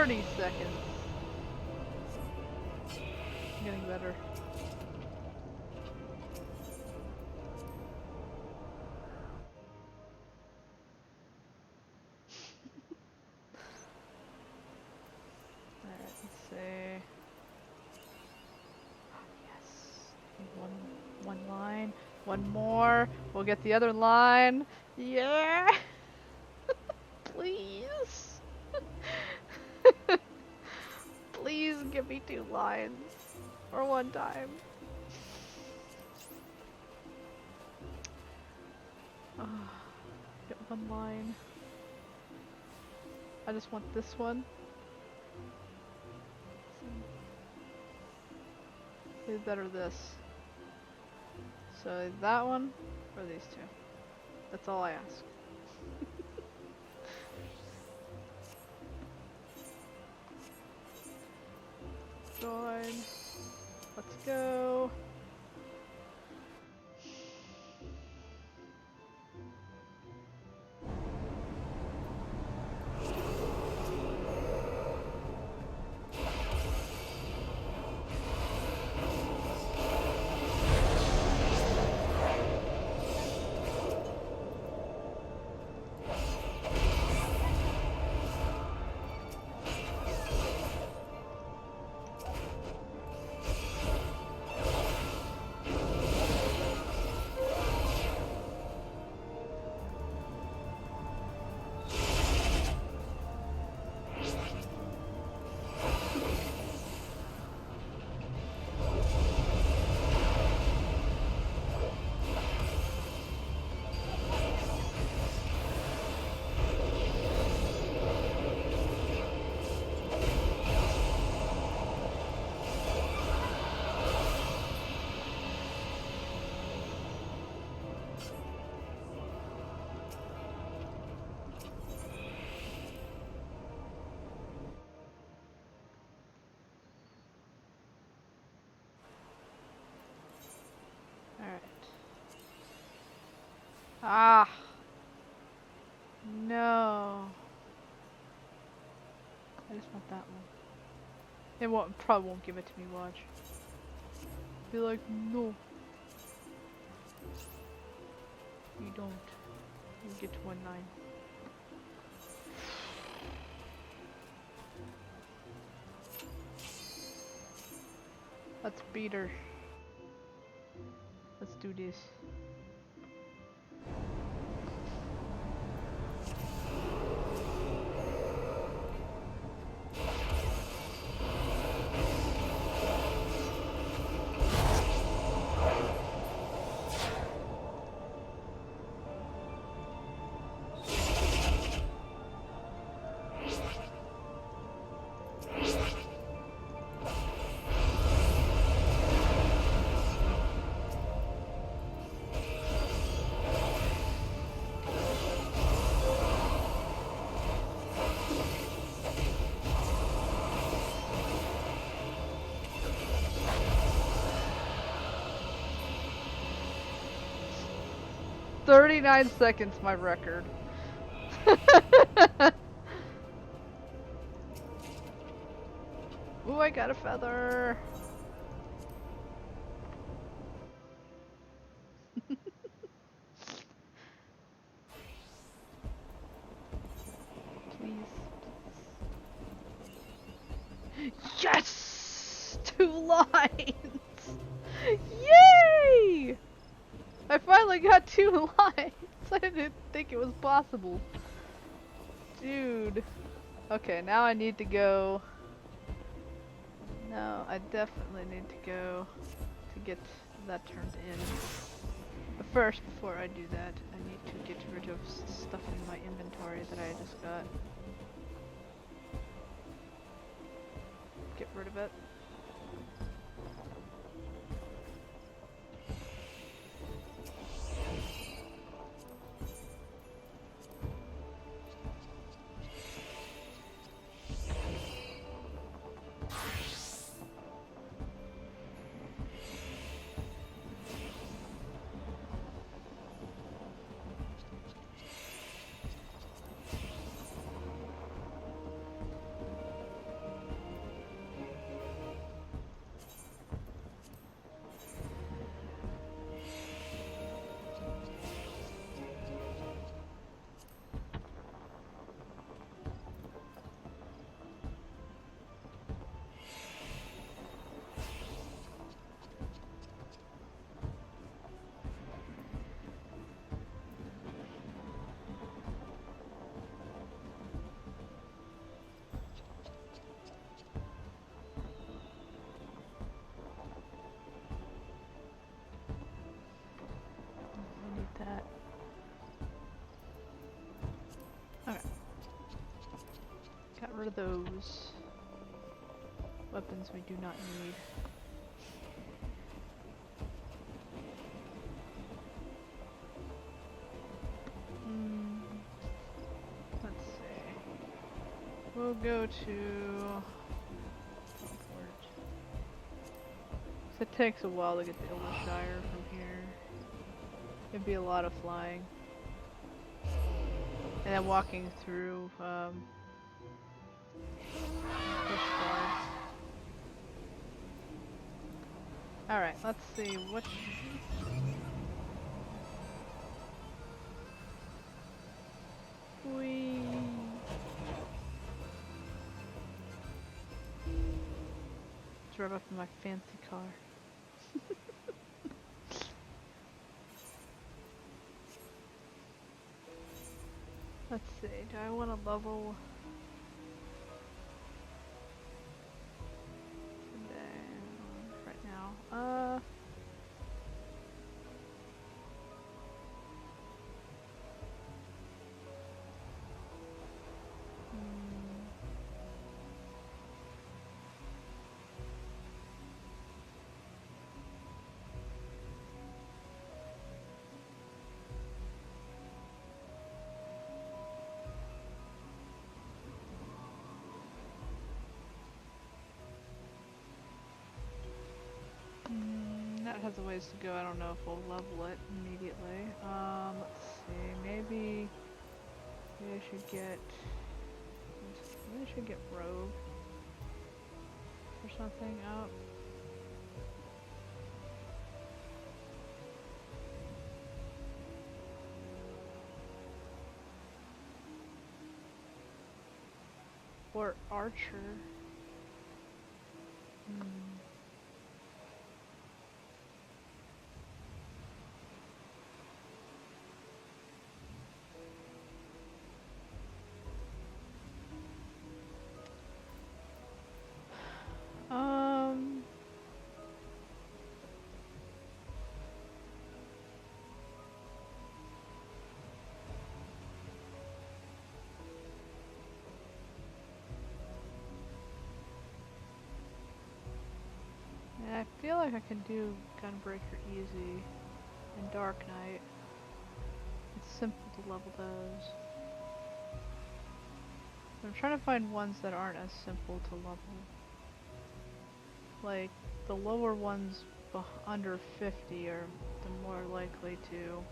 30 seconds. Getting better. Alright, let's see. Yes. One line. One more. We'll get the other line. Yeah! Please. Please give me 2 lines. Or 1 time. Get 1 line. I just want this one. Either that or this. So that one or these 2. That's all I ask. Join. Let's go. Alright. Ah! No. I just want that one. It won't, probably won't give it to me, watch. Be like, no. You don't. You get 1 line. Let's beat her. Let's do this. "39 seconds, my record." Ooh, I got a feather. Please. Yes! 2 lines! Yay! I finally got 2 lines! I didn't think it was possible. Dude. Okay, now I need to go. No, I definitely need to go to get that turned in. But first, before I do that, I need to get rid of stuff in my inventory that I just got. Get rid of it. Get rid of those weapons we do not need. Let's see. We'll go to teleport. So it takes a while to get to Ildershire from here. It'd be a lot of flying. And then walking through Ishgard. Alright, let's see which we drive up in my fancy car. Let's see, do I want to level down right now? That has a ways to go. I don't know if we'll level it immediately. Let's see. Maybe I should get. Maybe I should get Rogue or something up. Or Archer. I feel like I can do Gunbreaker easy and Dark Knight. It's simple to level those. I'm trying to find ones that aren't as simple to level. Like, the lower ones under 50 are the more likely to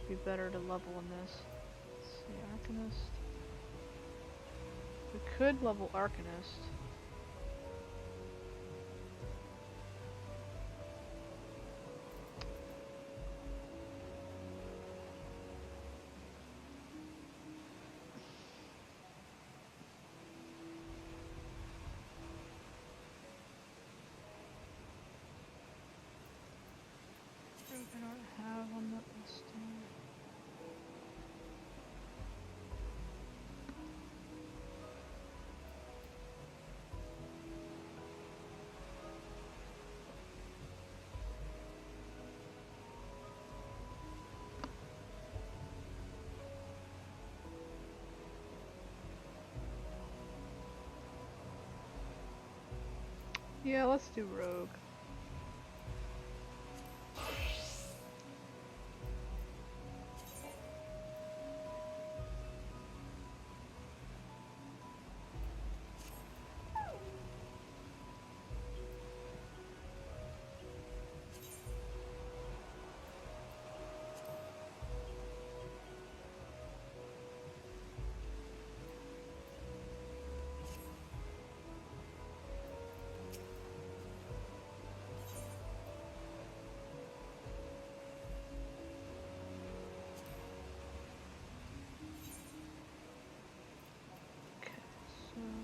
be better to level in this. Let's see, Arcanist. We could level Arcanist. I don't have on that listing. Yeah, let's do Rogue.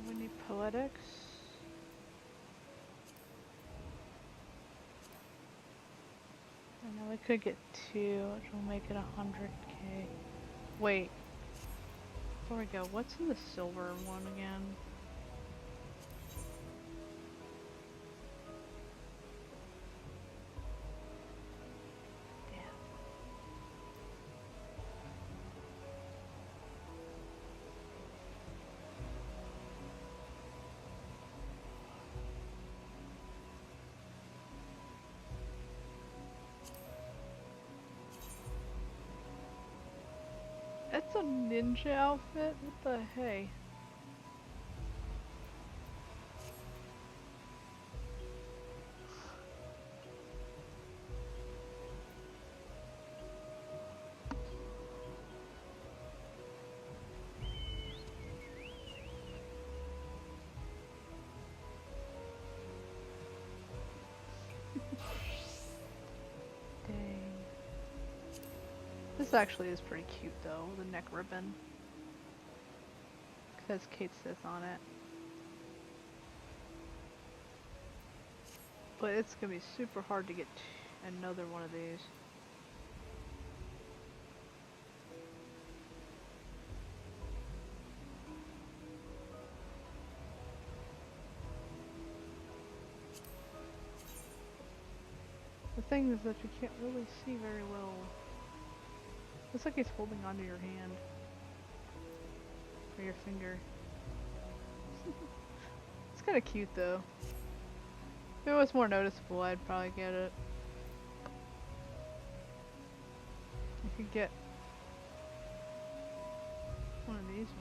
We need Poetics. And then we could get 2, which will make it 100k. Wait. Before we go, what's in the silver one again? It's a ninja outfit? What the hey? Dang. This actually is pretty cute though, the neck ribbon. It says Kate Sith on it. But it's gonna be super hard to get another one of these. The thing is that you can't really see very well. Looks like he's holding onto your hand. Or your finger. It's kinda cute though. If it was more noticeable, I'd probably get it. You could get one of these ones.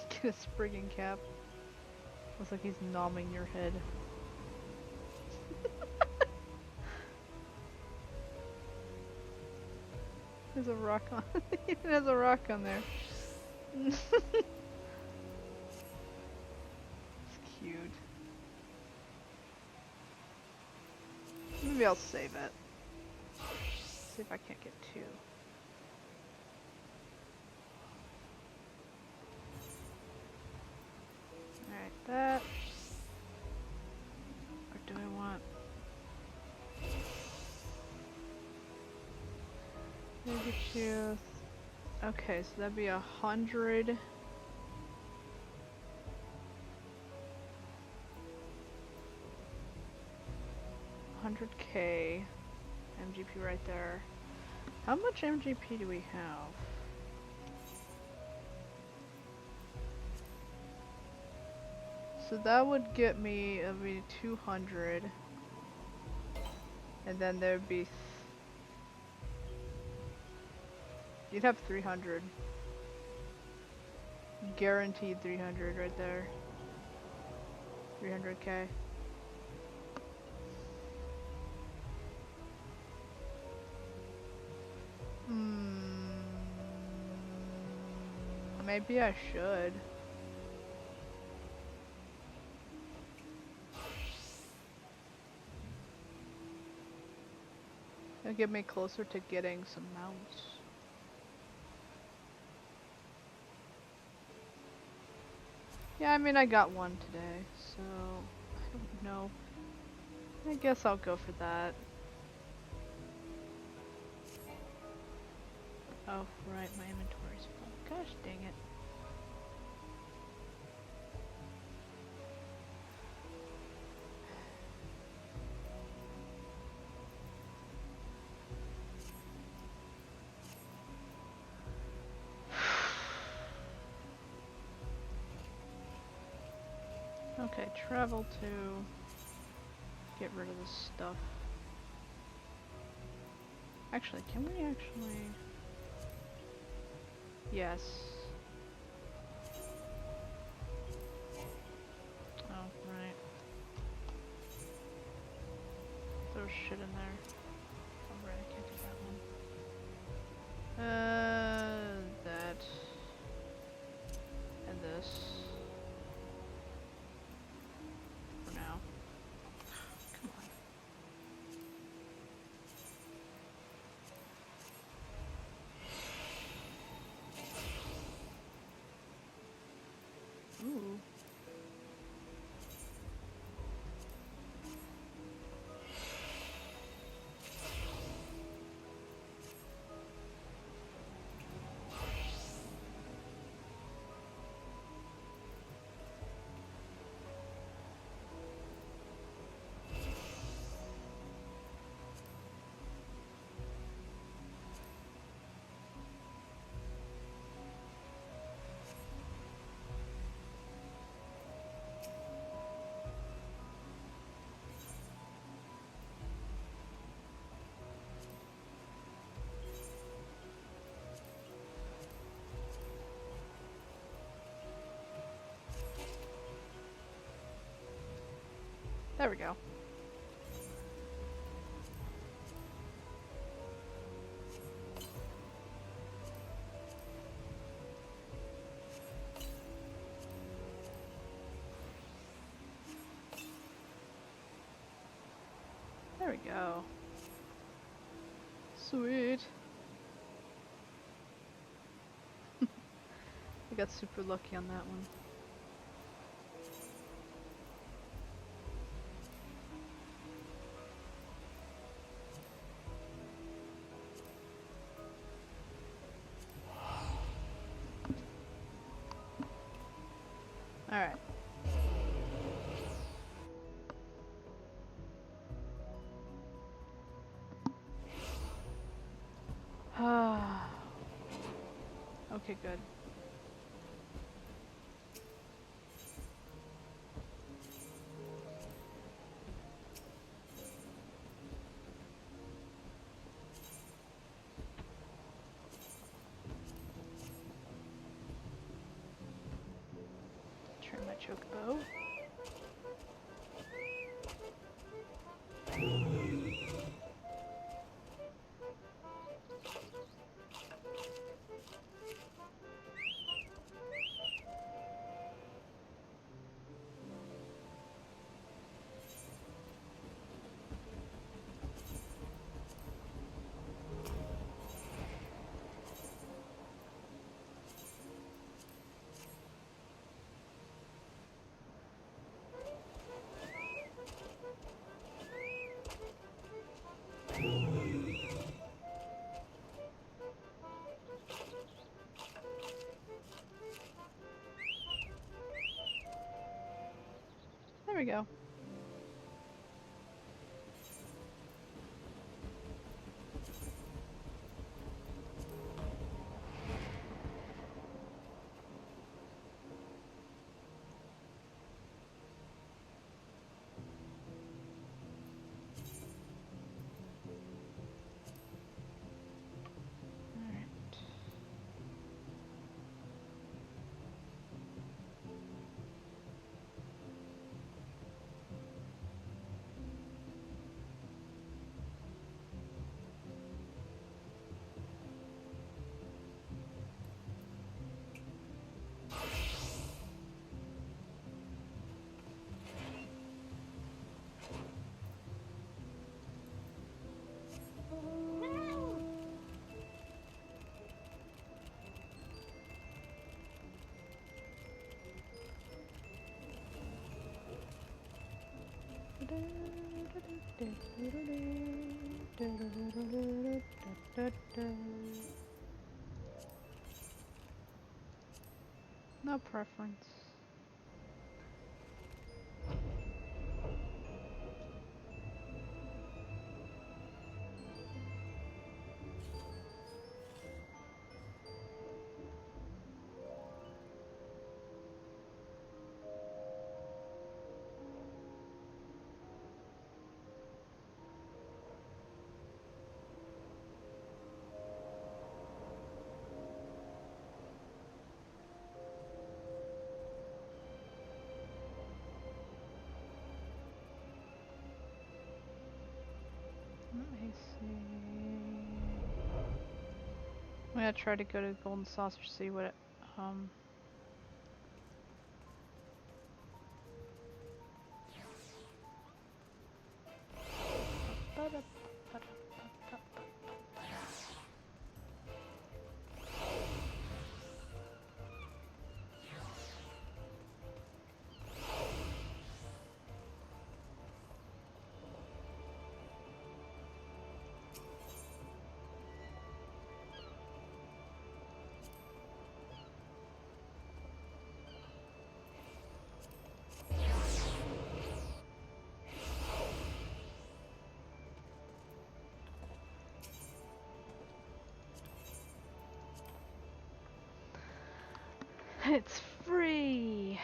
Get a sprigging cap. Looks like he's nomming your head. There's a rock on. It has a rock on there. It's cute. Maybe I'll save it. See if I can't get two. Alright, that. Or do I want... Maybe two. Okay, so that'd be 100. 100K. MGP right there. How much MGP do we have? So that would get me, it would be 200. And then there'd be... You'd have 300. Guaranteed 300 right there. 300K. Maybe I should. It'll get me closer to getting some mounts. Yeah, I mean, I got one today, so I don't know. I guess I'll go for that. Oh, right, my inventory's full. Gosh dang it. Okay, travel to get rid of this stuff. Actually, can we actually... Yes. Oh, right. There's shit in there. Oh, right, I can't do that one. That. And this. For now. Come on. Ooh. There we go. There we go. Sweet. I got super lucky on that one. Alright. Okay, good. Trim my chocobo. There we go. No preference. Let me see. I'm gonna try to go to Golden Saucer, see what it, it's free.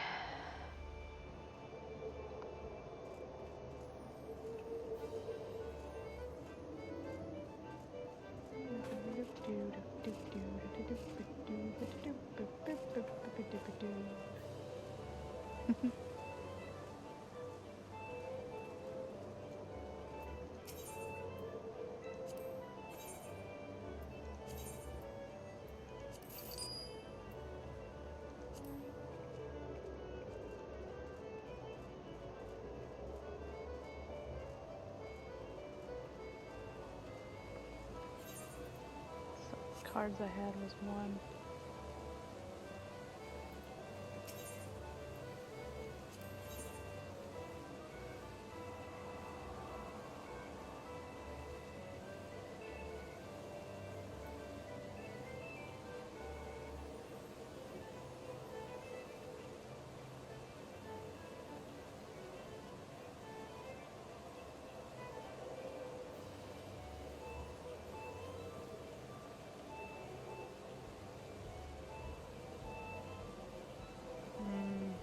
cards I had was 1.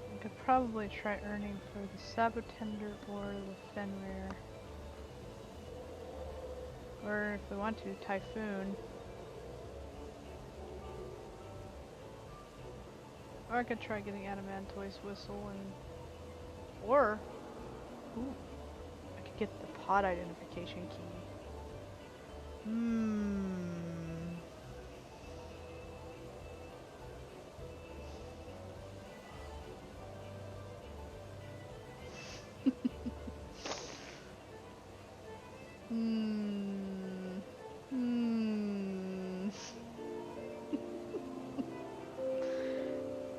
I could probably try earning for the Sabotender or the Fenrir. Or if we want to, Typhoon. Or I could try getting Adamantoise Whistle and... Or... Ooh, I could get the pod identification key.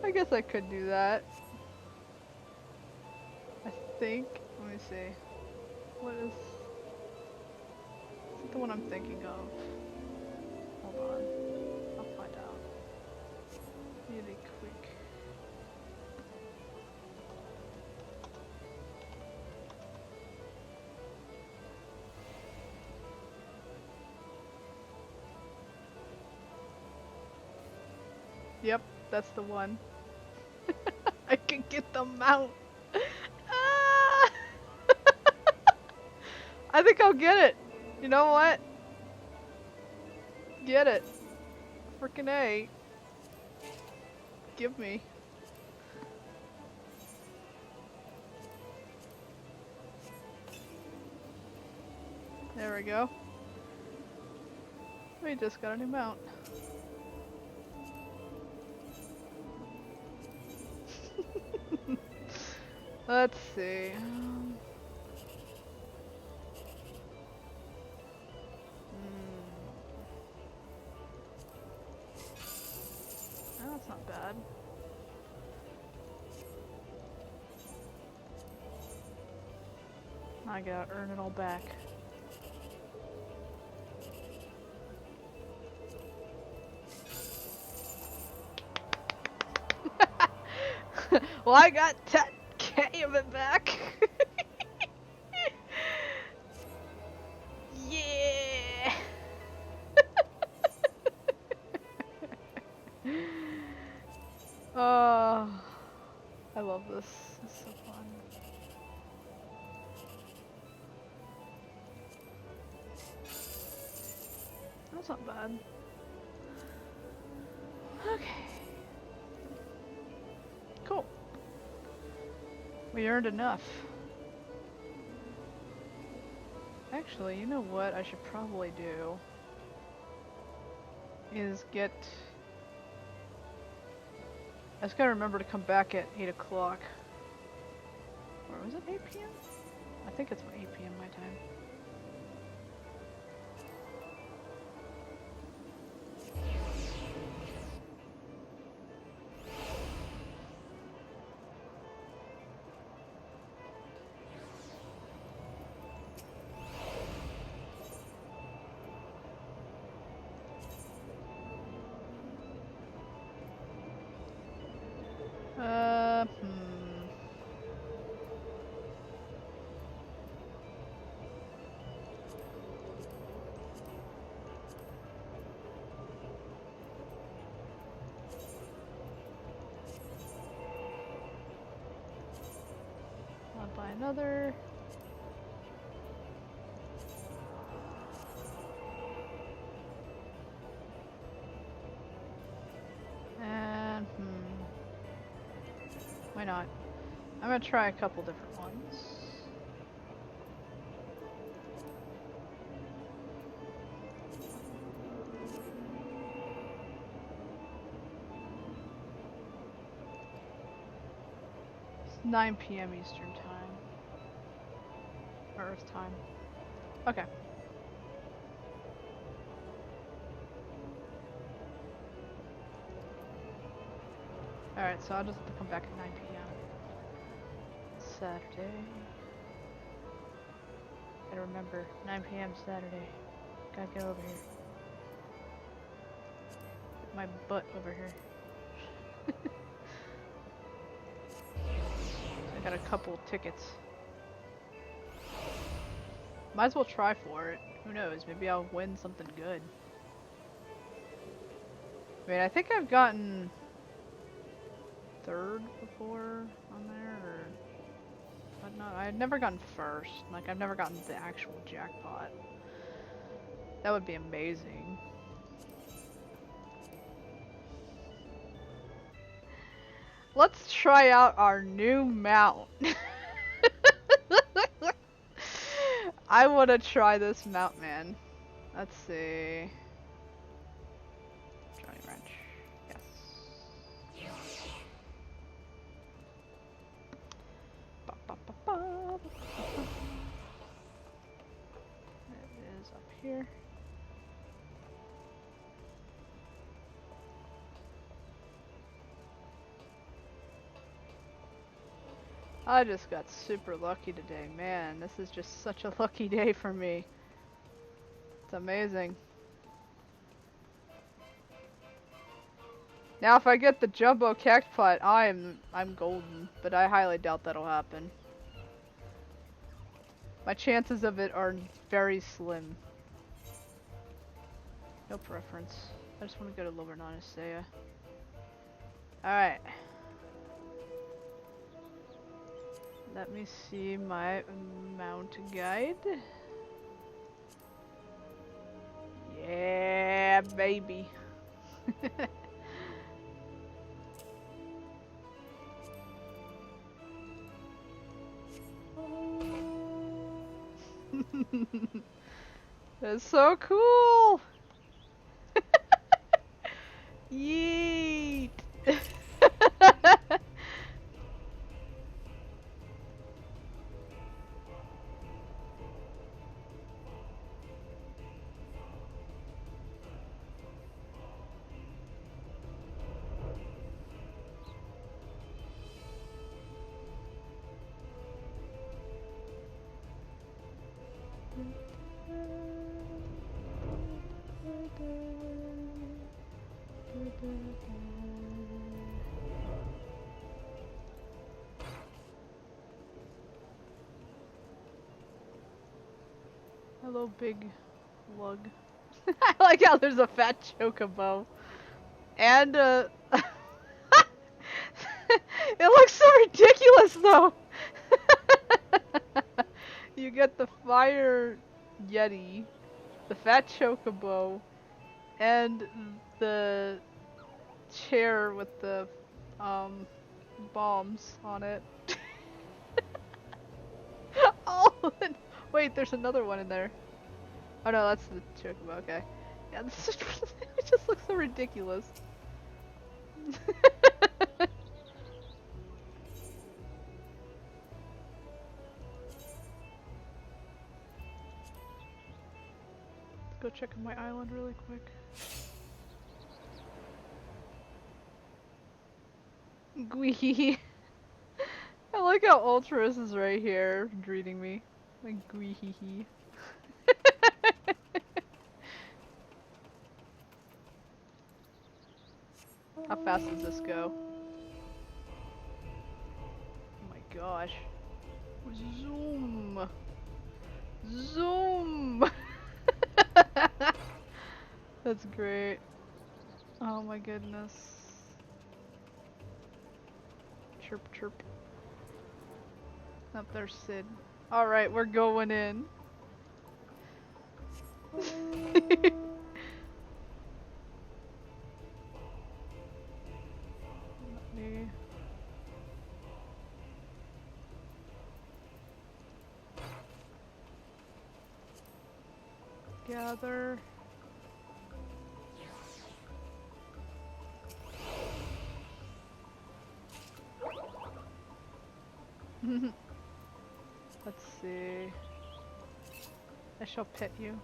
I guess I could do that. I think. Let me see. What is it the one I'm thinking of? Hold on. I'll find out. Really quick. Yep, that's the one. I can get the mount. Ah! I think I'll get it. You know what? Get it. Frickin' A. Give me. There we go. We just got a new mount. Let's see. Oh, that's not bad. I gotta earn it all back. Well, I got 10K of it back. Yeah. Oh, I love this. It's so fun. That's not bad. Okay. Cool. We earned enough. Actually, you know what I should probably do? Is get... I just gotta remember to come back at 8 o'clock. Or was it 8 p.m.? I think it's 8 p.m. my time. I'll buy another. And why not? I'm gonna try a couple different ones. It's 9 p.m. Eastern time. Or Earth time. Okay. Alright, so I'll just have to come back at 9 p.m. Saturday. Gotta remember, 9 p.m. Saturday. Gotta get over here. Get my butt over here. I got a couple tickets. Might as well try for it. Who knows? Maybe I'll win something good. I mean, I think I've gotten third before on there, or whatnot. I've never gotten first. Like, I've never gotten the actual jackpot. That would be amazing. Let's try out our new mount. I want to try this mount, man. Let's see. Johnny Wrench. Yes. Ba, ba, ba, ba, ba, ba. It is up here. I just got super lucky today, man. This is just such a lucky day for me. It's amazing. Now if I get the jumbo cactpot, I'm golden, but I highly doubt that'll happen. My chances of it are very slim. No preference. I just want to go to Lower Nonisea. Alright. Let me see my mount guide. Yeah, baby. That's so cool. Yeet. Hello, big lug. I like how there's a fat chocobo. And, it looks so ridiculous, though! You get the fire yeti, the fat chocobo, and the chair with the, bombs on it. Oh, wait, there's another one in there. Oh no, that's the chocobo, okay. Yeah, this is it just looks so ridiculous. Let's go check on my island really quick. Gwee. I like how Ultras is right here greeting me. Like gwee. How fast does this go? Oh my gosh. Zoom! Zoom! That's great. Oh my goodness. Chirp chirp. Up there's Sid. Alright, we're going in. Gather. Let's see. I shall pet you.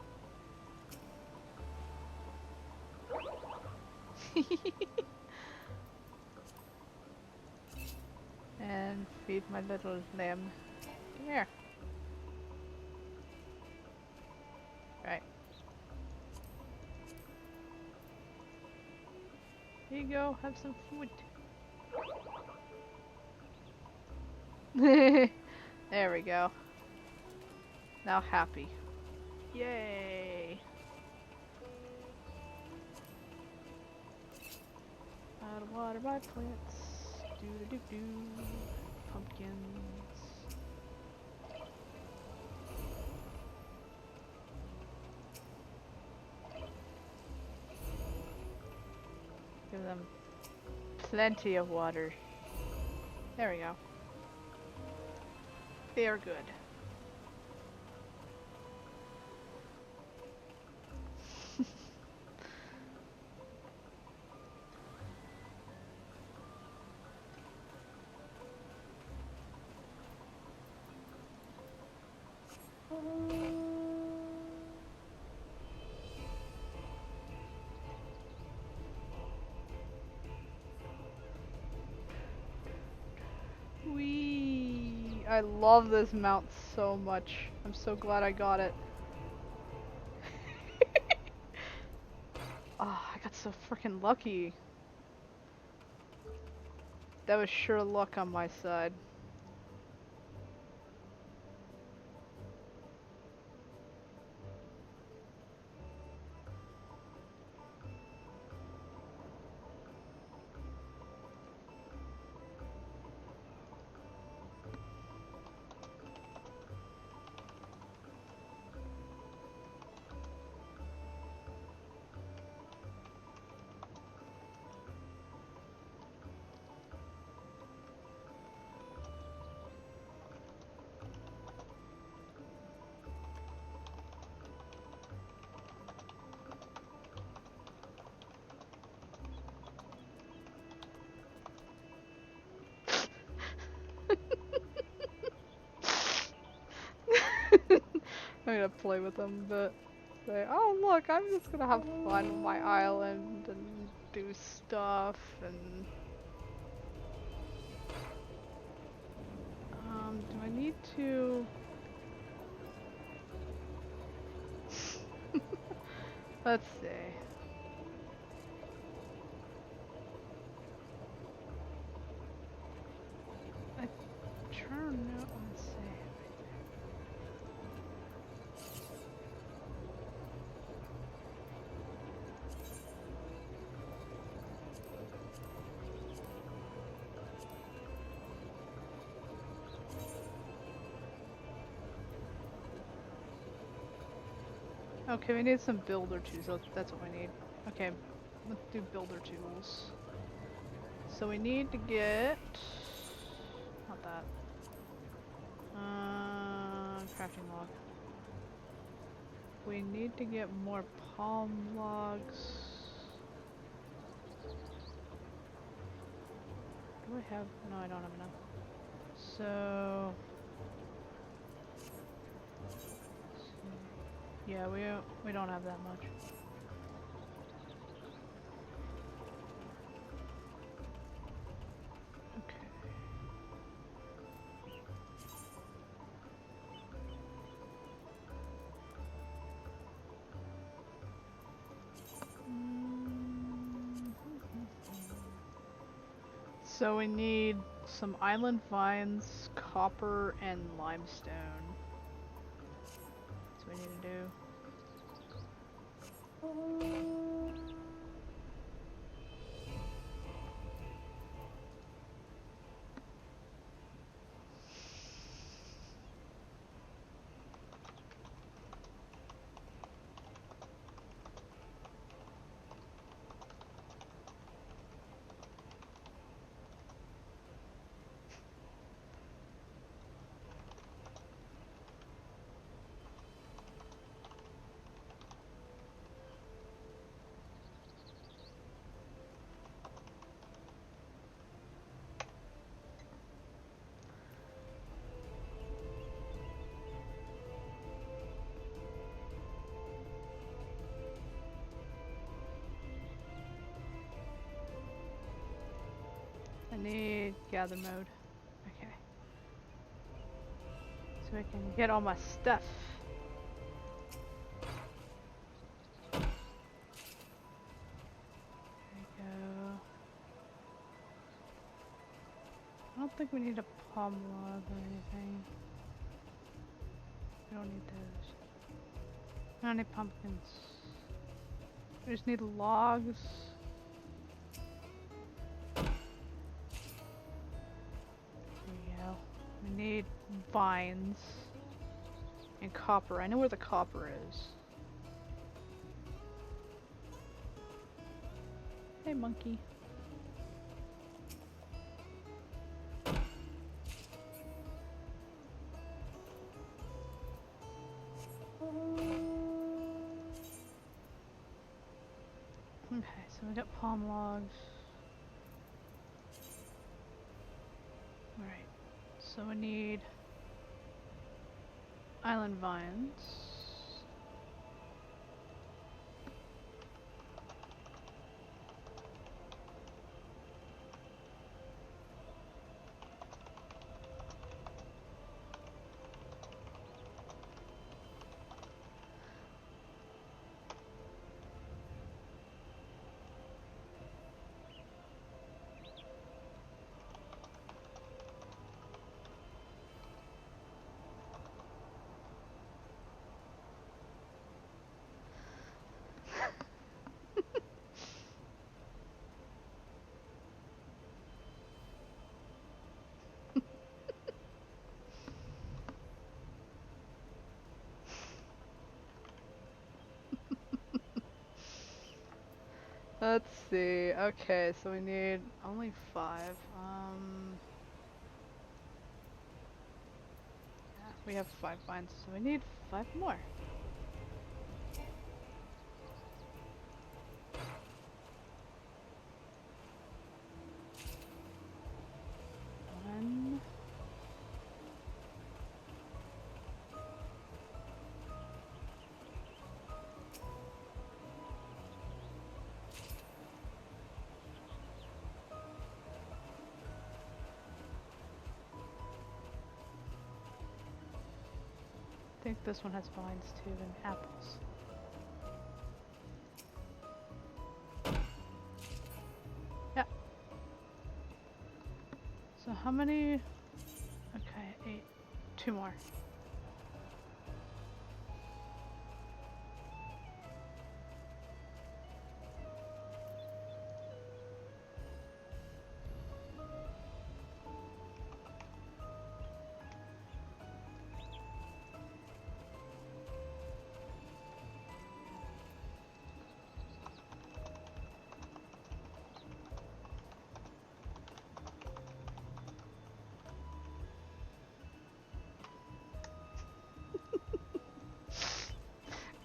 And feed my little lamb. Come here. Right. Here you go, have some food. There we go. Now happy. Yay! Out of water my plants. Do do do do. Pumpkins. Give them plenty of water. There we go. They are good. Whee! I love this mount so much. I'm so glad I got it. Oh, I got so freaking lucky. That was sure luck on my side. I'm gonna play with them, but say, oh look, I'm just gonna have fun with my island and do stuff and do I need to let's see. I turn out and say okay, we need some builder tools. That's what we need. Okay, let's do builder tools. So we need to get not that. Crafting log. We need to get more palm logs. Do I have? No, I don't have enough. So yeah, we don't have that much. Okay. So we need some island vines, copper, and limestone. That's what we need to do. I need gather mode. so I can get all my stuff. There you go. I don't think we need a palm log or anything. We don't need those. I don't need pumpkins. We just need logs. There we go. We need vines and copper. I know where the copper is. Hey, monkey. Okay, so we got palm logs. Alright, so we need island vines. Let's see. Okay, so we need only 5. Yeah, we have 5 vines, so we need 5 more. One. I think this one has vines too, and apples. Yeah. So how many? Okay, 8. 2 more.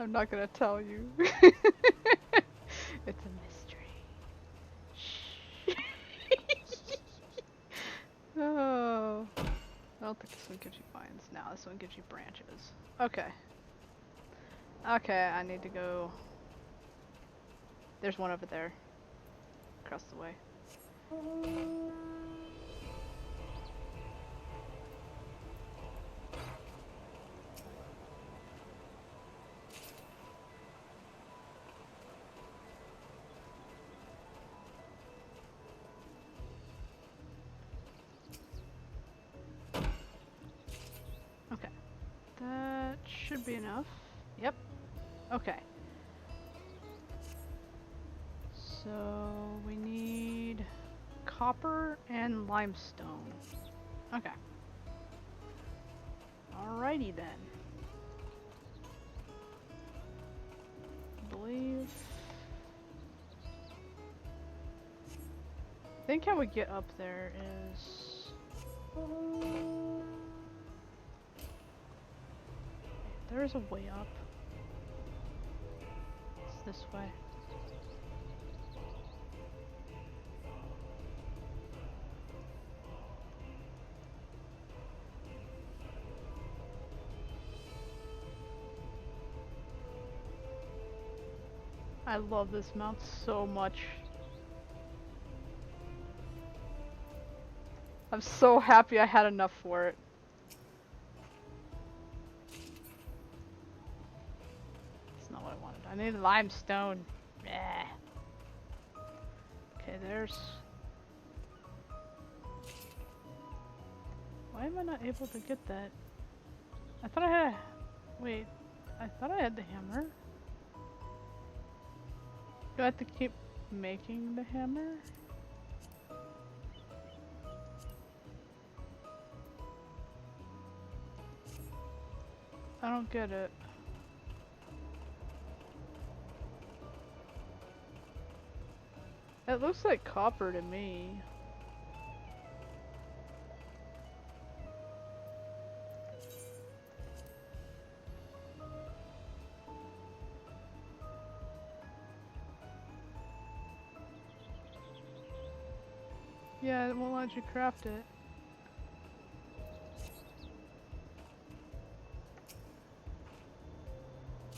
I'm not gonna tell you. It's a mystery. Shh. Oh. I don't think this one gives you vines. No, this one gives you branches. Okay. Okay, I need to go. There's one over there. Across the way. Okay. That should be enough. Yep. Okay. So we need copper and limestone. Okay. Alrighty then. I believe. I think how we get up there is. There is a way up. It's this way. I love this mount so much. I'm so happy I had enough for it. need limestone. Yeah. Okay, there's... Why am I not able to get that? I thought I had... Wait. I thought I had the hammer. Do I have to keep making the hammer? I don't get it. It looks like copper to me. Yeah, it won't let you craft it.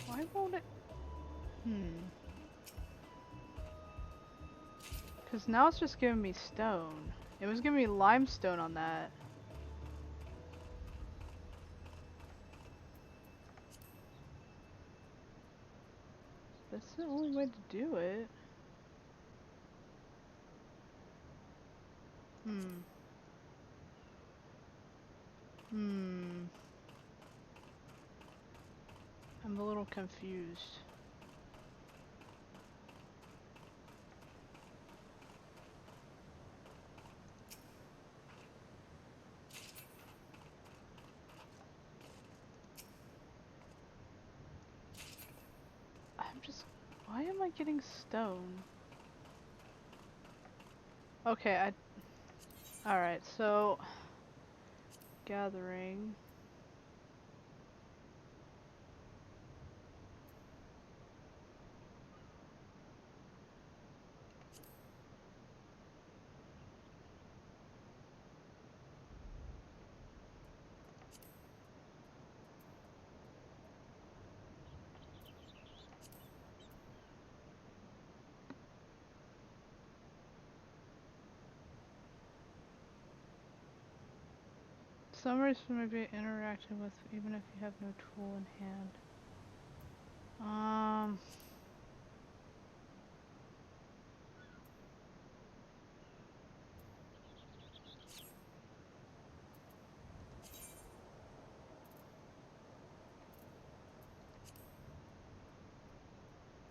Why won't it? Because now it's just giving me stone. It was giving me limestone on that. That's the only way to do it. I'm a little confused. Why am I getting stone? Okay, Alright, so... Gathering... Summaries may be interacted with even if you have no tool in hand.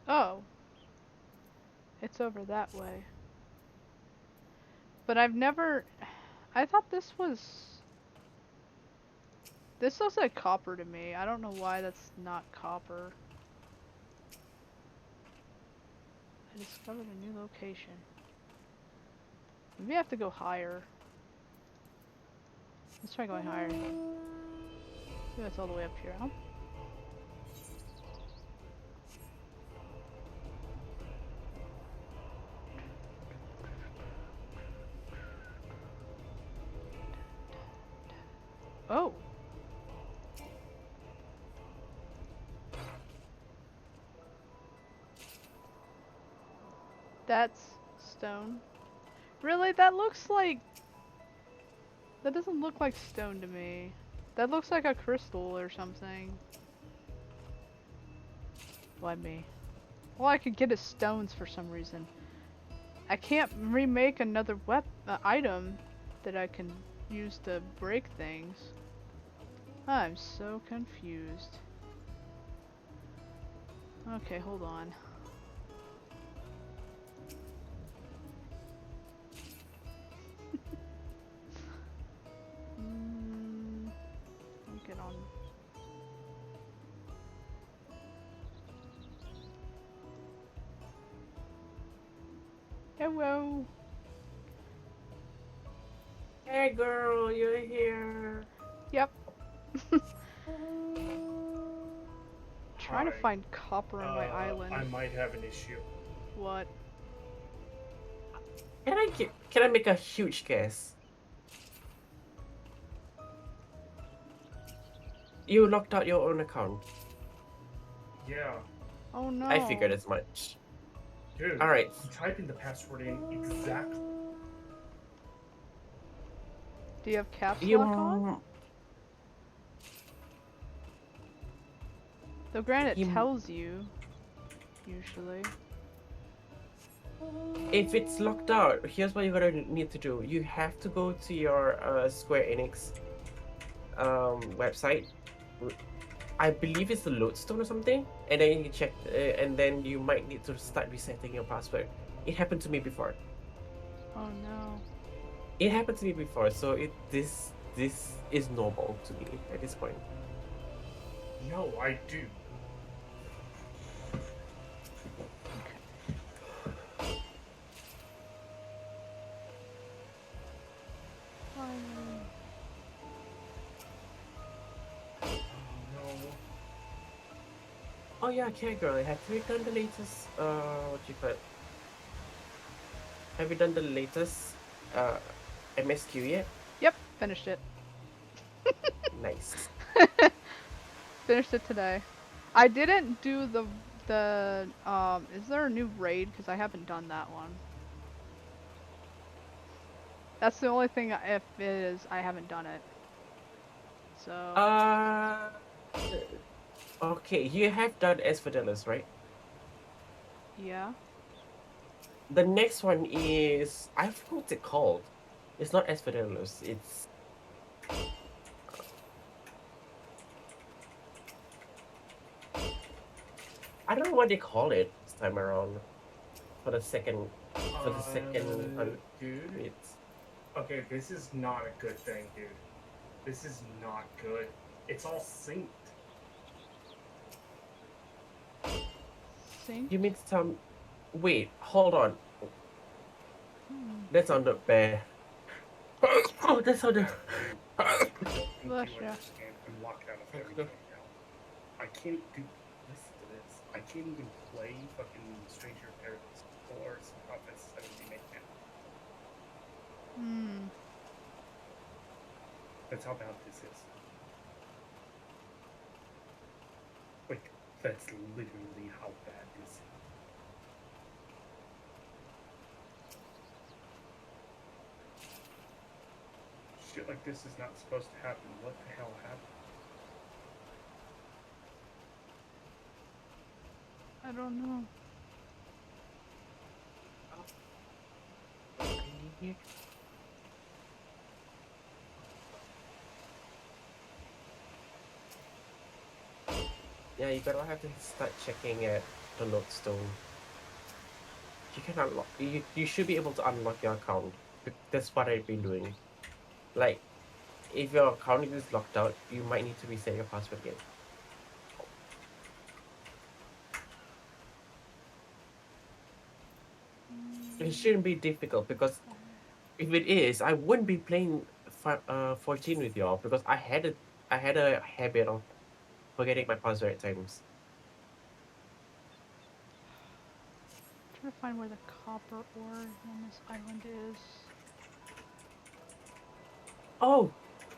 Oh. It's over that way. But I've never... I thought this was... This looks like copper to me. I don't know why that's not copper. I discovered a new location. Maybe I have to go higher. Let's try going higher. See what's all the way up here, huh? Oh! That's stone. Really? That looks like... That doesn't look like stone to me. That looks like a crystal or something. Why me? All I could get is stones for some reason. I can't remake another item that I can use to break things. I'm so confused. Okay, hold on. I'll get on. Hello. Hey girl, you're here. Yep. Trying to find copper on my island. I might have an issue. What? Can I make a huge guess? You locked out your own account. Yeah. Oh no. I figured as much. Dude. Alright. I'm typing the password in exactly. Do you have caps lock on? Though granted, it tells you. usually. If it's locked out, here's what you're gonna need to do. You have to go to your Square Enix website. I believe it's the lodestone or something, and then you check, and then you might need to start resetting your password. It happened to me before. Oh no. It happened to me before, so this is normal to me at this point. No, I do. No. Oh yeah, okay, girl. Have you done the latest? What you call it? Have you done the latest MSQ yet? Yep, finished it. Nice. Finished it today. I didn't do the is there a new raid? Because I haven't done that one. That's the only thing, if it is, I haven't done it. So. Okay, you have done Esfidelis, right? Yeah. The next one is, I forgot what it's called. It's not Esfidelis, it's I don't know what they call it this time around. For the second Dude. it's Okay, this is not a good thing, dude. This is not good. It's all synced. Synced? You mean some wait, hold on. That sounded bad. Oh, that sounded Bless ya. I'm locked out of everything now. I can't do. Listen to this. I can't even play fucking Stranger of Paradise or some Prophet 70 make now. Hmm. That's how bad this is. Like, that's literally how bad this is. Shit like this is not supposed to happen. What the hell happened? I don't know. Yeah, you're gonna have to start checking at the lodestone. You can unlock. You should be able to unlock your account. That's what I've been doing. Like, if your account is locked out, you might need to reset your password again. It shouldn't be difficult because if it is, I wouldn't be playing 14 with y'all because I had a habit of forgetting my password at times. Trying to find where the copper ore on this island is. Oh,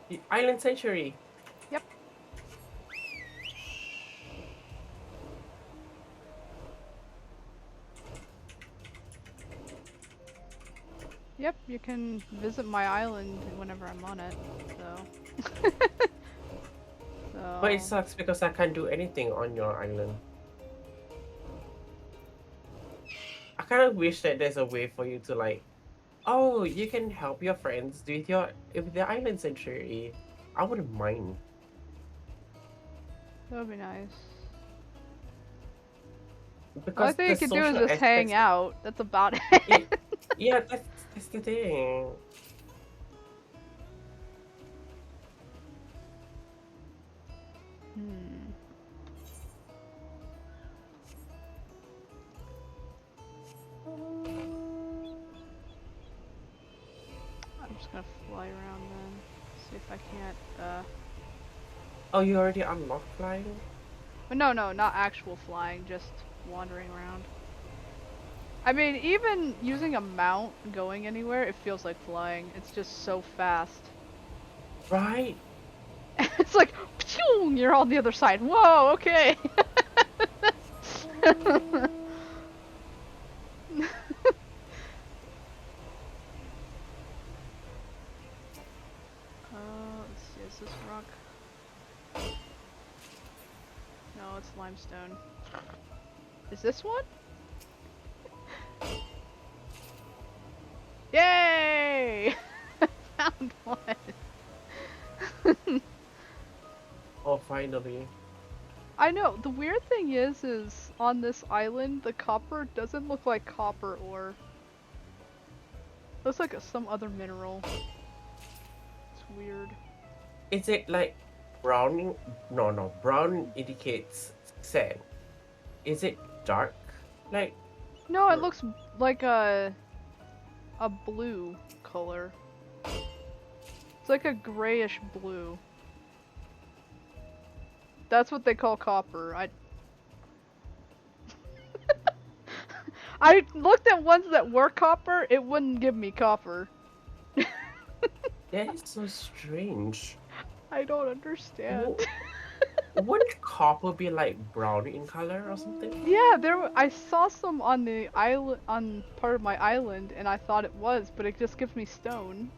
the Island Sanctuary. Yep. Yep, you can visit my island whenever I'm on it, so. But it sucks because I can't do anything on your island. I kind of wish that there's a way for you to like, oh, you can help your friends with the Island Sanctuary. I wouldn't mind. That would be nice. Because All I think you can do is just hang out. That's about it. Yeah, that's the thing. I'm just gonna fly around then. See if I can't, Oh, you already unlocked flying? But no, not actual flying, just wandering around. I mean, even using a mount going anywhere, it feels like flying. It's just so fast. Right? It's like, phew, you're on the other side. Whoa, okay. Let's see, is this rock? No, it's limestone. Is this one? Yay! Found one. Oh, finally. I know. The weird thing is on this island, the copper doesn't look like copper ore. Looks like some other mineral. It's weird. Is it like brown? No. Brown indicates sand. Is it dark? Like, No, it looks like a blue color. It's like a grayish blue. That's what they call copper. I looked at ones that were copper, it wouldn't give me copper. that is so strange. I don't understand. Wouldn't copper be like brown in color or something? Yeah, I saw some on the island, on part of my island, and I thought it was, but it just gives me stone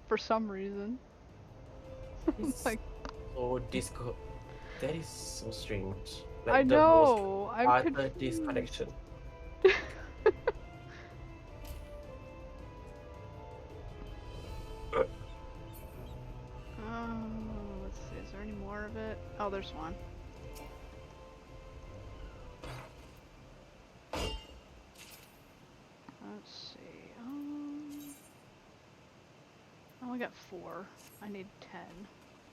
for some reason. It's like, so that is so strange. Like I the most know, I'm utter confused. disconnection. Let's see, is there any more of it? Oh, there's one. Let's see, I only got 4. I need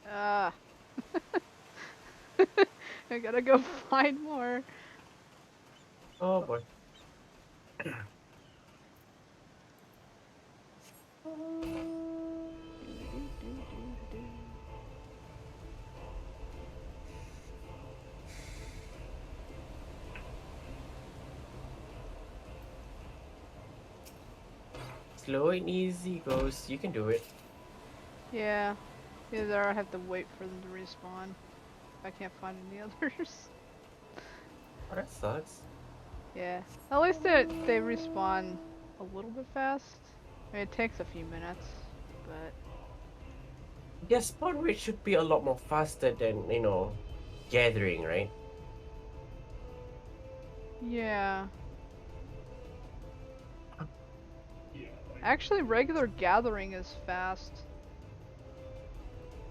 10. I gotta go find more. Oh boy. Slow and easy goes. You can do it. Yeah. Either I have to wait for them to respawn. If I can't find any others. Oh, that sucks. Yeah. At least they respawn a little bit fast. I mean, it takes a few minutes, but... Their spawn rate should be a lot more faster than, gathering, right? Yeah. Yeah. Like, Actually, regular gathering is fast.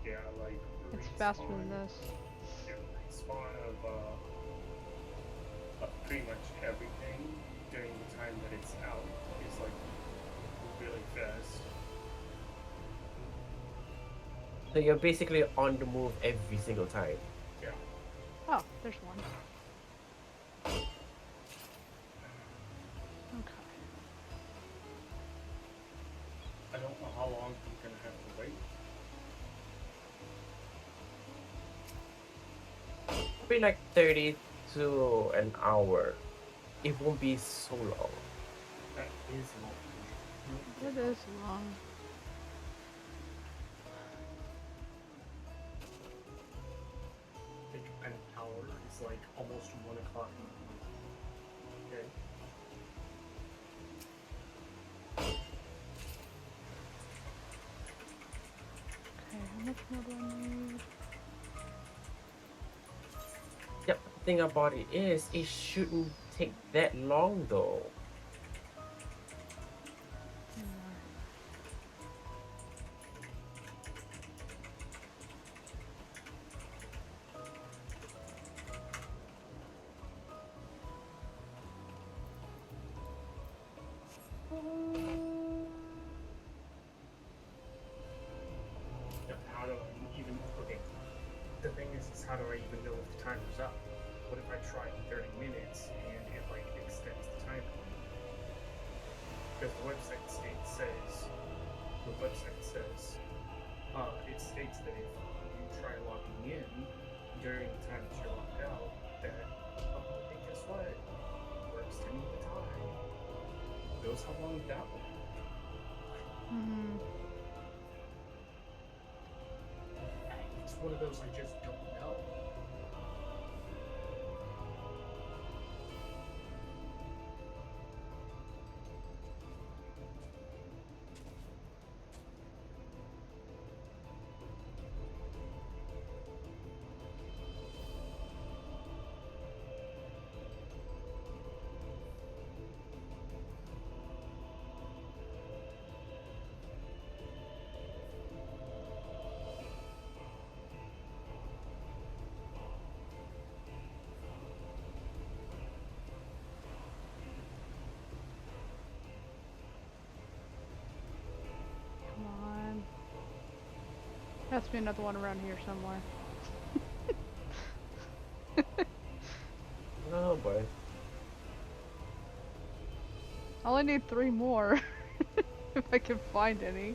yeah, like It's faster than respawn- this. Yeah, respawn of pretty much everything during the time that it's out is like really fast. So you're basically on the move every single time. Yeah. Oh, there's one. Okay. I don't know how long I'm gonna have to wait. Probably like 30 to an hour. It won't be so long. That is long. It is long. Like an hour is like almost 1 o'clock in the morning. Okay. Okay, how much more do I need? Yep, the thing about it is, it shouldn't take that long though. How do I even, okay, the thing is how do I even know if the timer's up? What if I try in 30 minutes and it like extends the timer? Because the website states that if you try logging in during the time that you're logged out, that, hey, guess what? We're extending the time. Who knows how long that will be? Mm-hmm. It's one of those I just don't know. Has to be another one around here somewhere. Oh boy. I only need 3 more. If I can find any.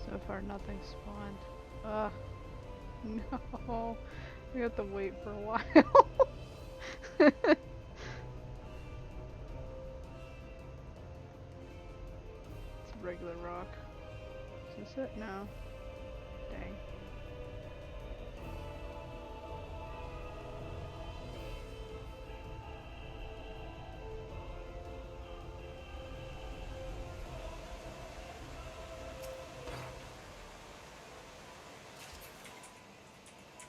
So far nothing spawned. Ugh. No. We have to wait for a while. It's a regular rock. Is this it? No. Dang.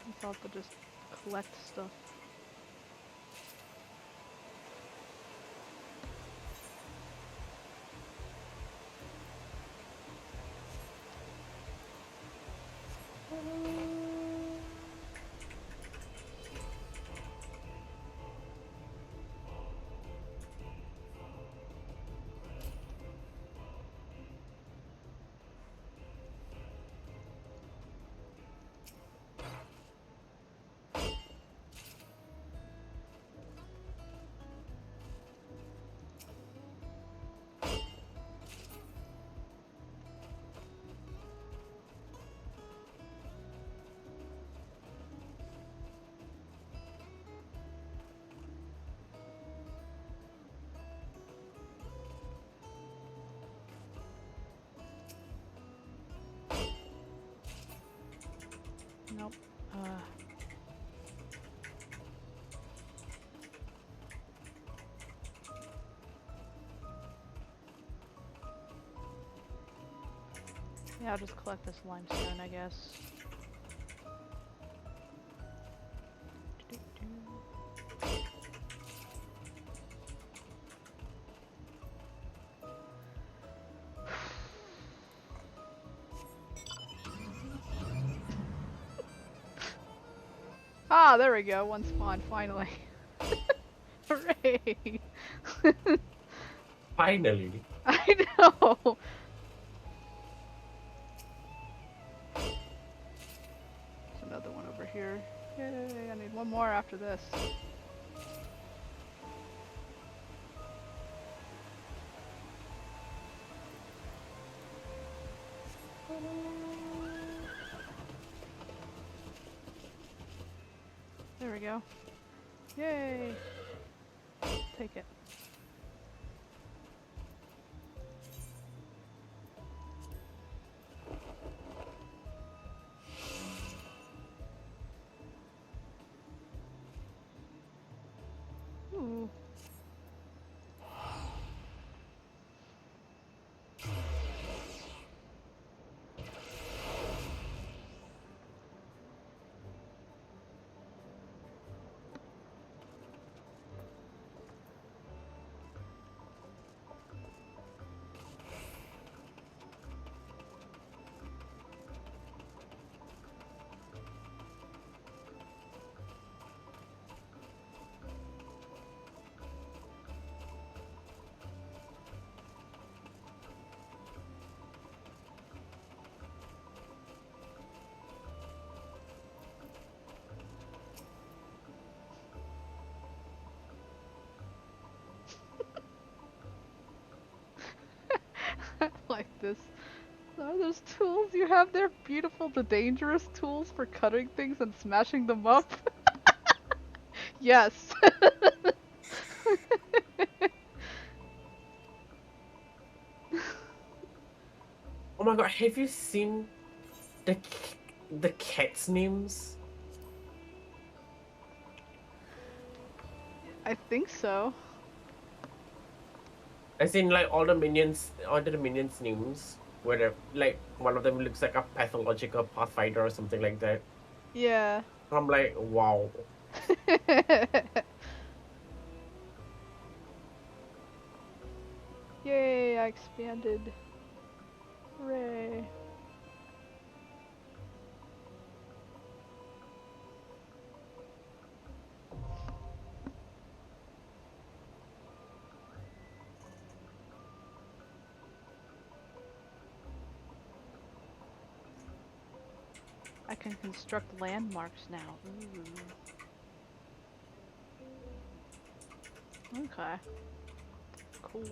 I thought to just collect stuff. Nope. Yeah, I'll just collect this limestone, I guess. Ah, there we go. One spawn, finally. Hooray! Finally. I know! There's another one over here. Yay, I need one more after this. There we go. Yay! Take it. Ooh. I like this. Are those tools you have there beautiful to dangerous tools for cutting things and smashing them up? Yes. Oh my god, have you seen the cats' names? I think so. As in, like, all the minions' names, where like one of them looks like a pathological pathfinder or something like that. Yeah. I'm like, wow. Yay, I expanded. Hooray. I can construct landmarks now. Ooh. Okay. Cool.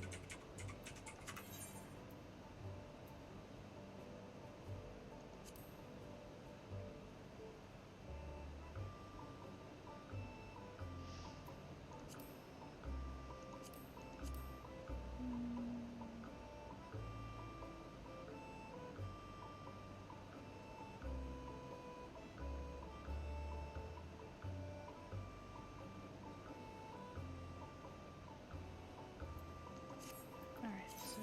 Alright, so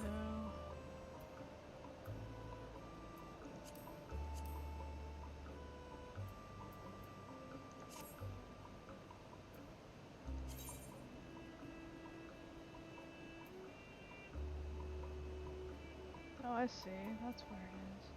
oh, I see. That's where it is.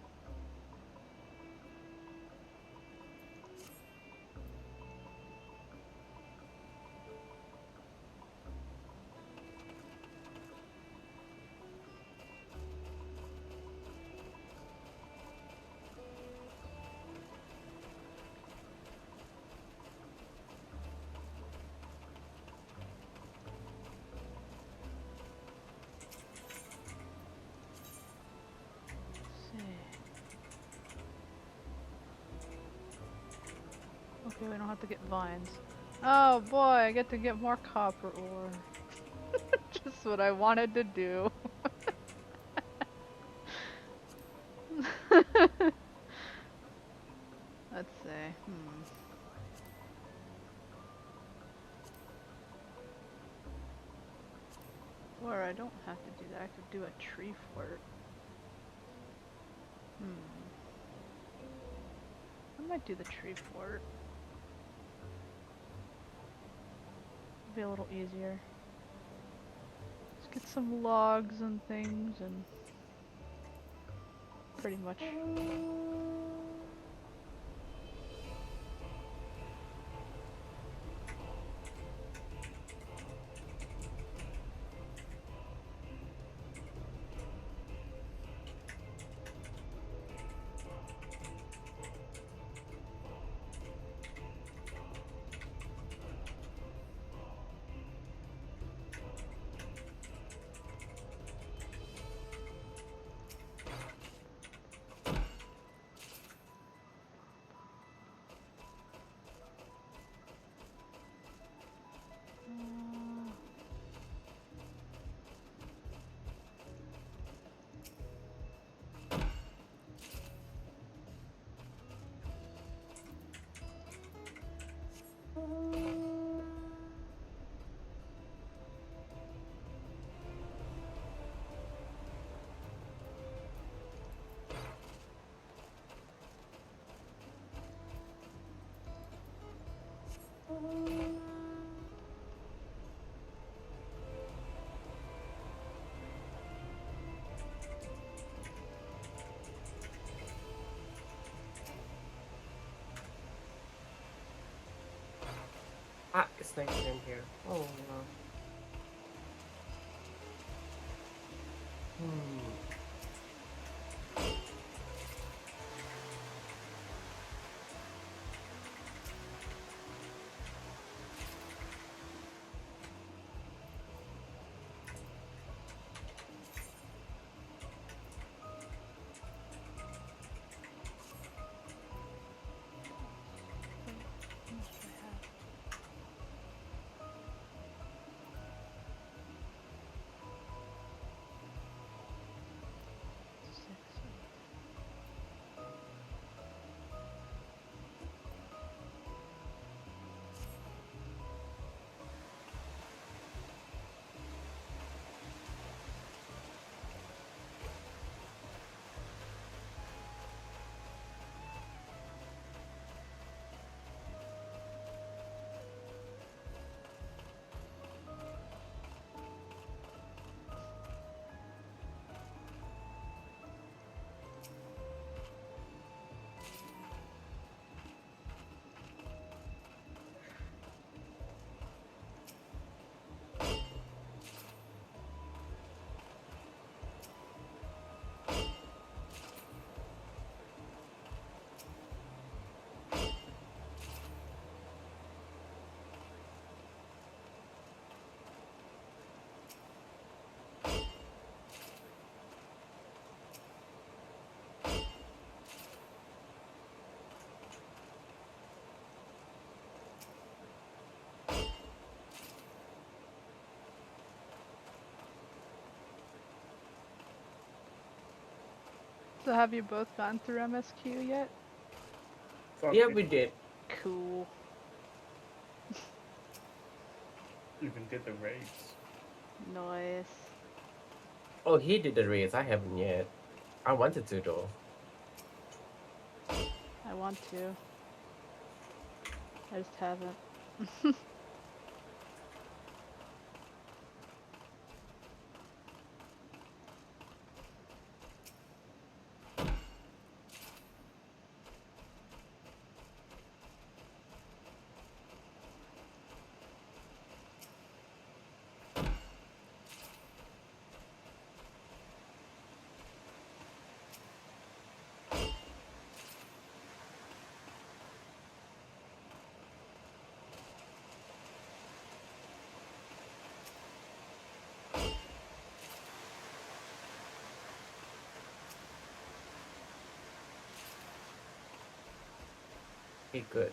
Okay, we don't have to get vines. Oh boy, I get to get more copper ore. Just what I wanted to do. Let's see. Or I don't have to do that. I could do a tree fort. I might do the tree fort. Be a little easier. Let's get some logs and things and pretty much. Ah, it's nice in here. Oh no. So have you both gone through MSQ yet? Fuck Yeah, it. we did. Cool. Even did the raids. Nice. Oh, he did the race. I haven't yet. I wanted to though. I want to. I just haven't. Okay, good.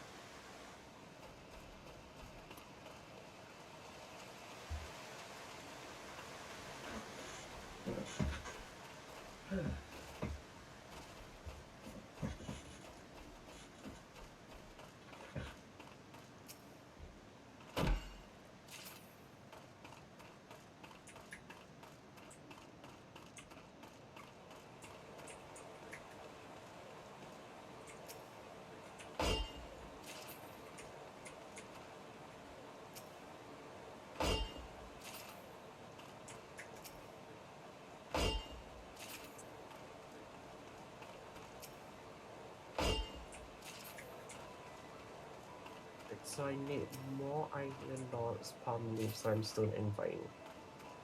So I need more iron logs, palm leaves, limestone, and vine.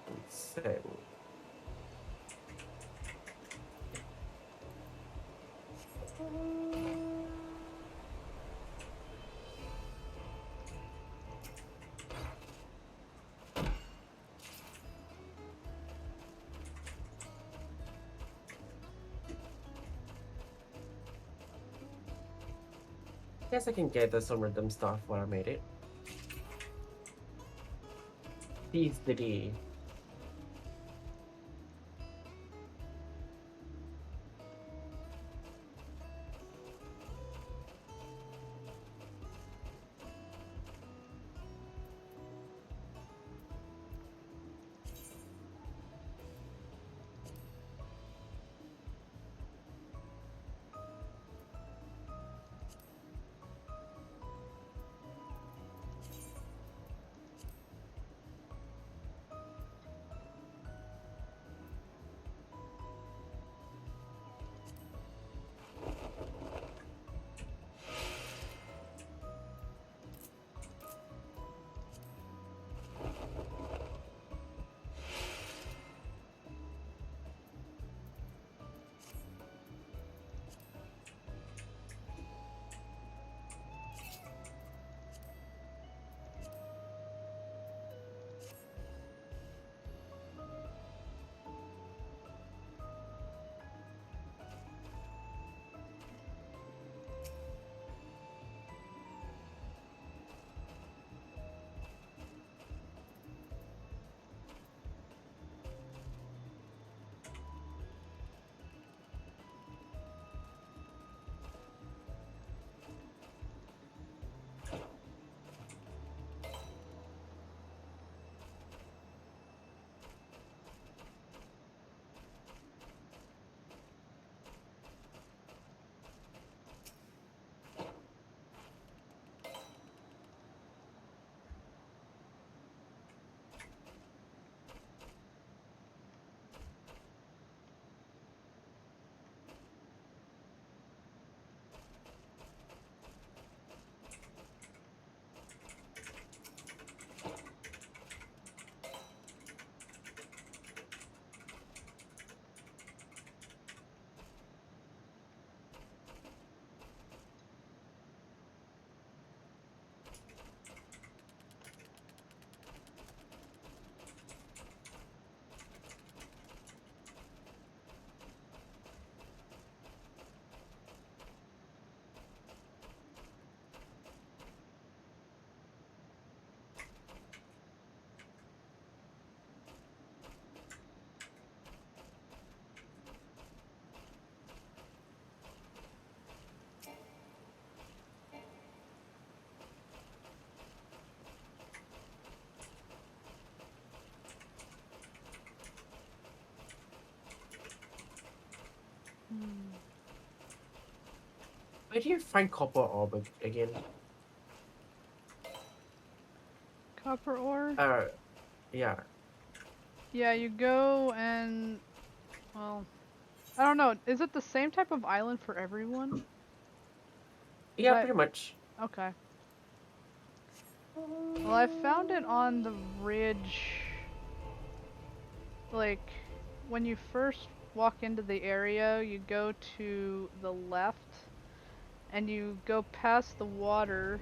And sand. Guess I can gather some random stuff while I made it. Seize the day. Where do you find copper ore again? Copper ore? Yeah. Yeah, you go and, well, I don't know. Is it the same type of island for everyone? Yeah, pretty much. Okay. Well, I found it on the ridge. Like, when you first walk into the area, you go to the left, and you go past the water,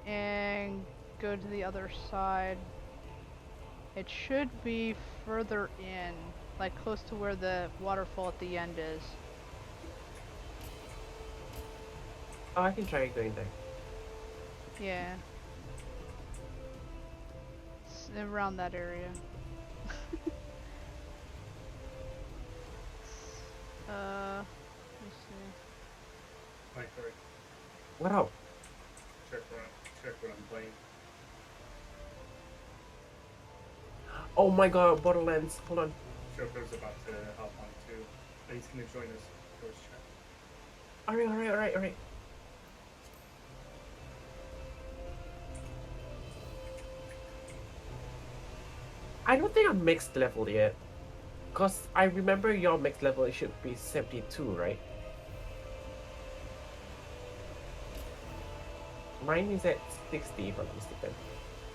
and go to the other side. It should be further in, like close to where the waterfall at the end is. Oh, I can try going there. Yeah. It's around that area. Let's see. Like, or What up? check what I'm playing. Oh my god, Borderlands. Hold on. Joker's about to hop on too. And he's gonna join us voice chat. Alright. I don't think I'm mixed level yet. Cause I remember your mixed level it should be 72, right? Mine is at 60 if I'm not mistaken.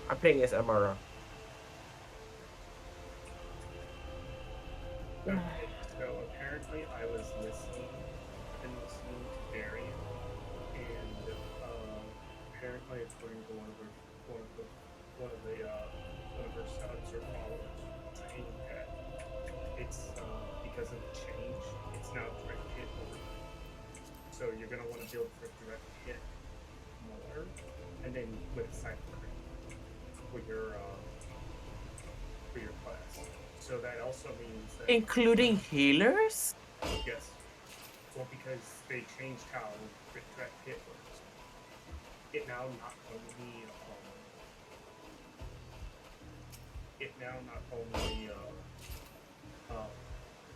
I'm playing as Amara. Okay, so apparently I was listening, I've been listening to Darian, and apparently according to one of her subs or followers, saying that it's because of the change, it's now direct hit over. So you're gonna want to build for direct hit more, and then with cyber for your class. So that also means that Including healers? yes. Well, because they changed how direct hit works. It now not only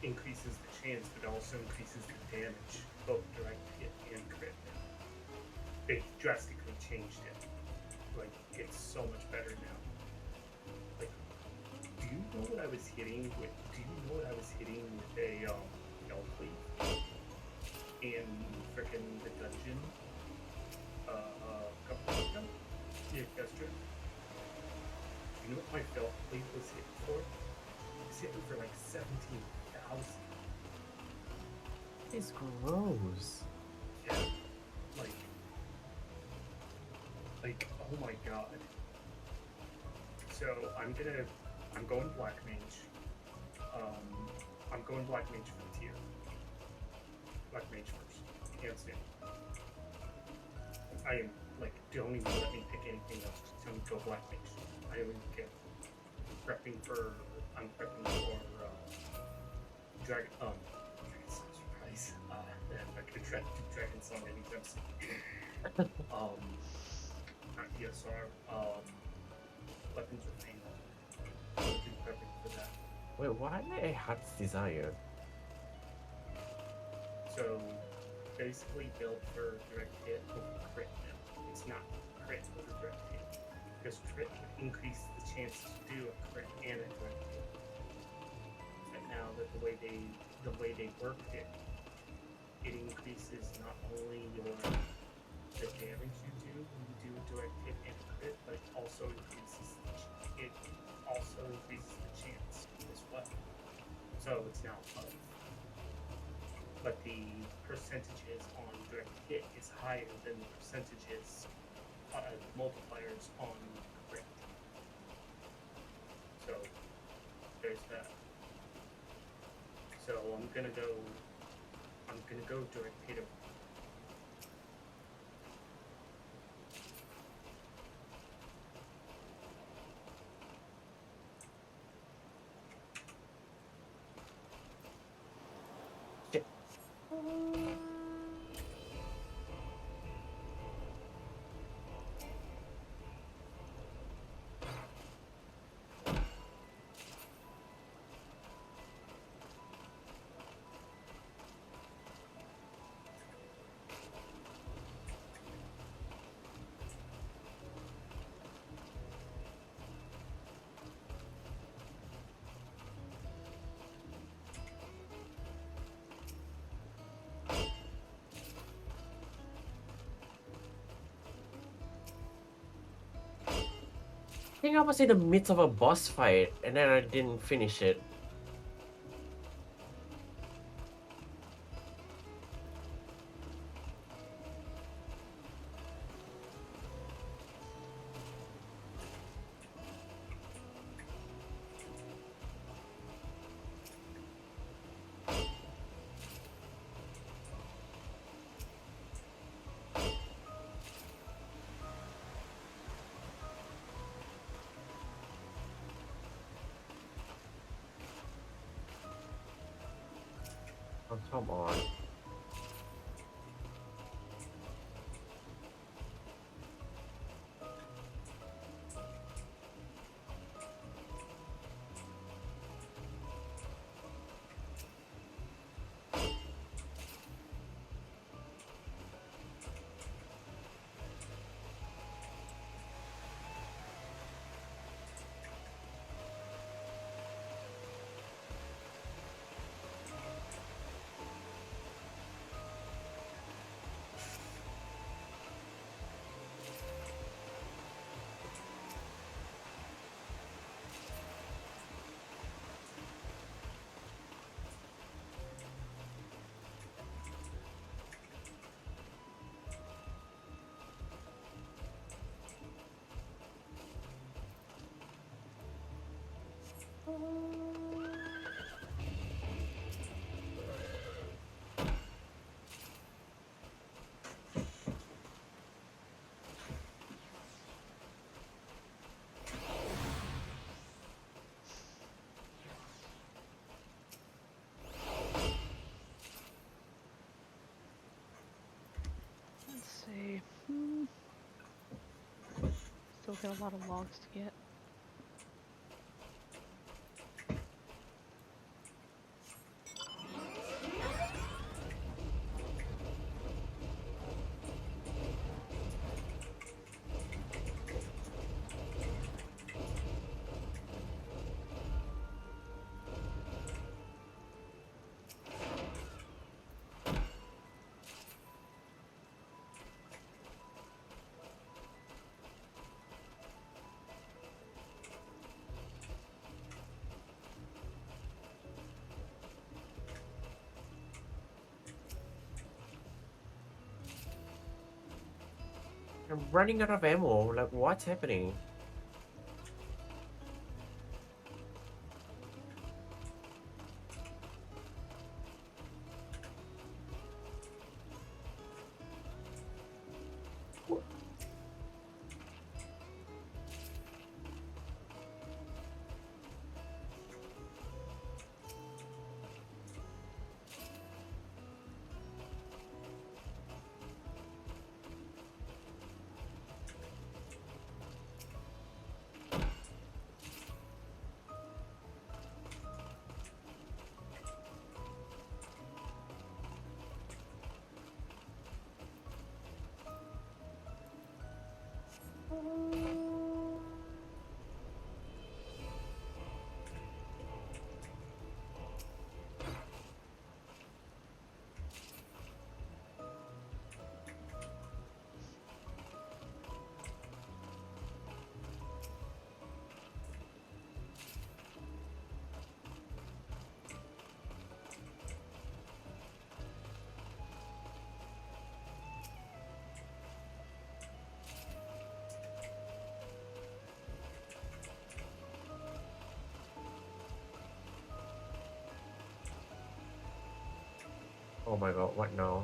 increases the chance, but also increases the damage, both direct hit and crit. They drastically changed it. Like, it's so much better now. Like, do you know what I was hitting with? Do you know what I was hitting with a elf leaf in frickin' the dungeon? Couple of them? Yeah, yesterday. You know what my belt leaf was hitting for? It was hitting for like 17,000. It's gross. Yeah. Like, oh my god. So I'm going Black Mage. I'm going Black Mage for the tier. Black Mage first. Hands down. I am, like, don't even let me pick anything else. Just tell me to go Black Mage. I don't even care. I'm prepping for, Dragon Song Surprise. I'm not gonna try to do Dragon Song anytime soon. Not ESR, Weapons of Pain. I'll be prepping for that. Wait, why a Heart's Desire? So, basically build for direct hit over crit now. It's not crit over direct hit. Because crit would increase the chance to do a crit and a direct hit. And now that the way they worked it, it increases not only the damage you do when you do a direct hit and a crit, but it also increases the chance as well. So it's now both. But the percentages on direct hit is higher than the percentages multipliers on crit. So there's that. So I'm gonna go direct hit. think I was in the midst of a boss fight and then I didn't finish it. Oh, come on. Let's see. Still got a lot of logs to get. I'm running out of ammo. Like, what's happening? Oh my god, what now?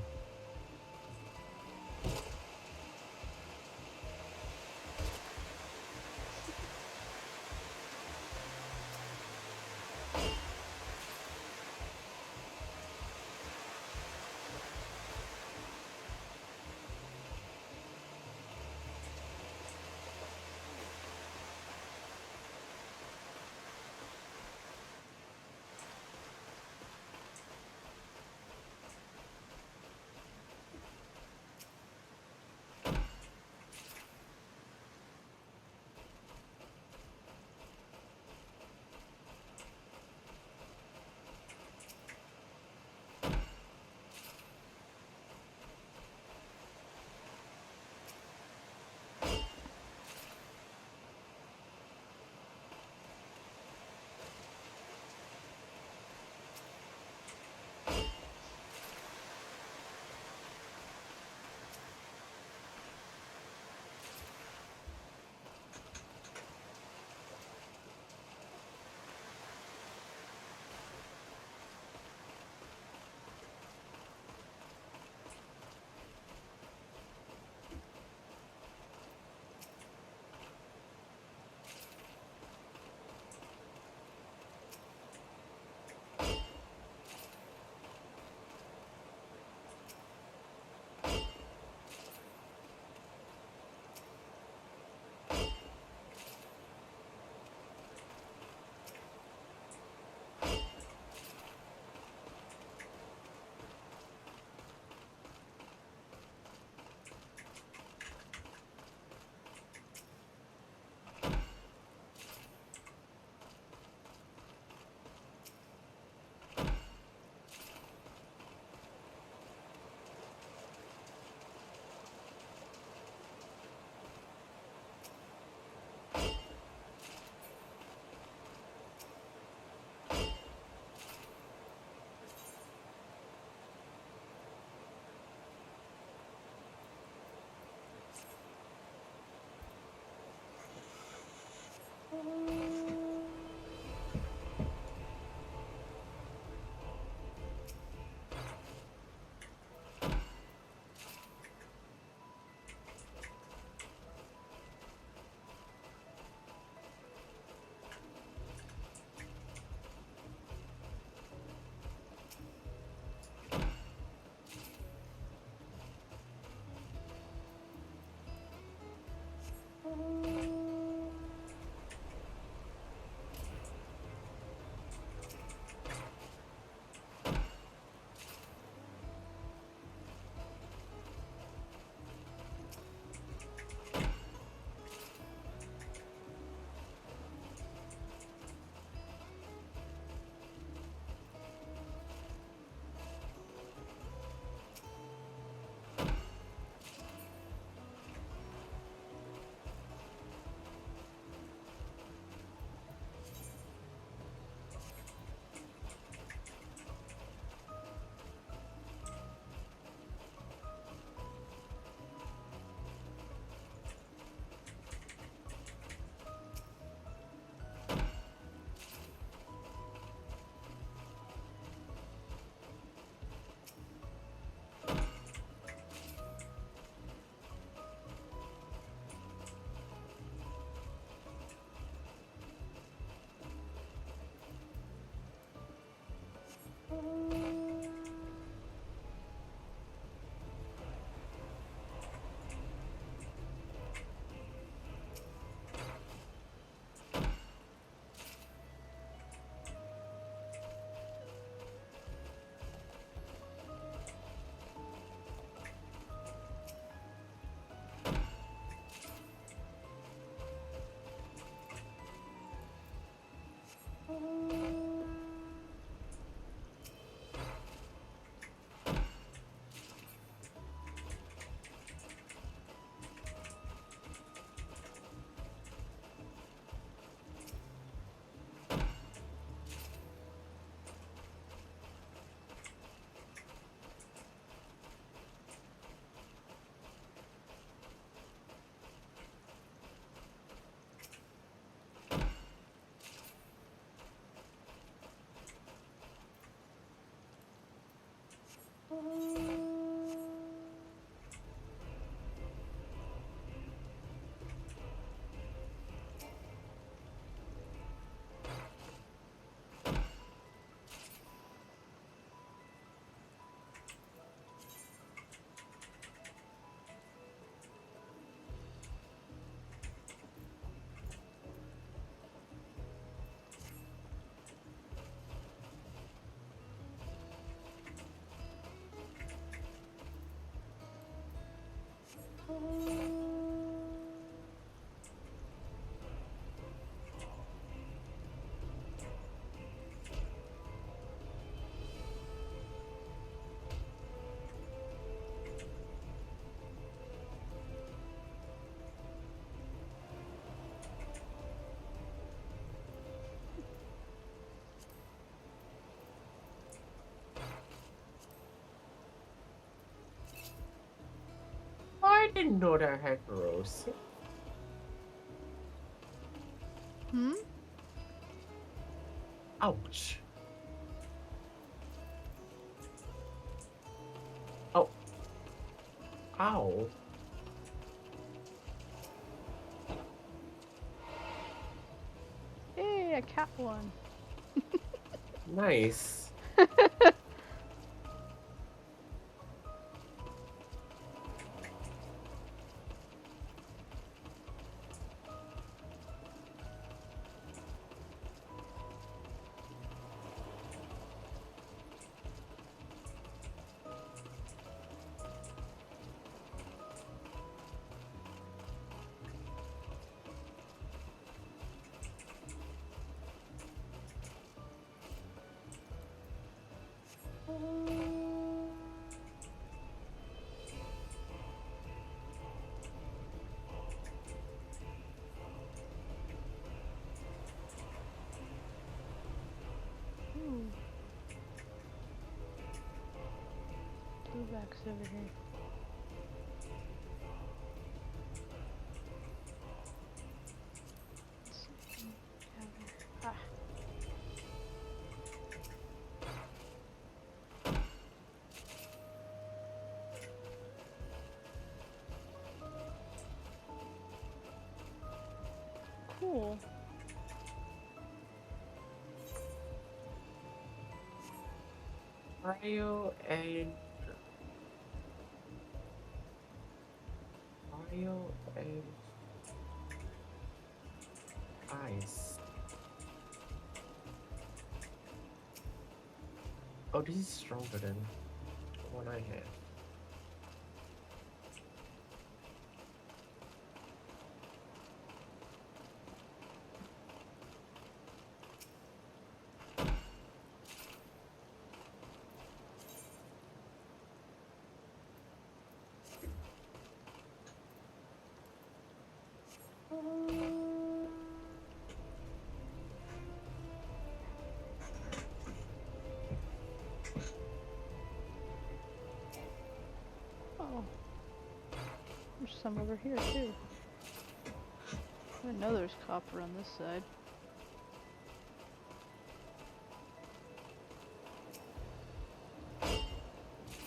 I didn't know that had rose. Hmm? Ouch. Oh. Ow. Yay, a cat one. Nice. Ooh. Blueback's over here. Let's see. Ah. Cool. Mario and Mario and Ice. Oh, this is stronger than the one I had. Oh. There's some over here too. I know there's copper on this side.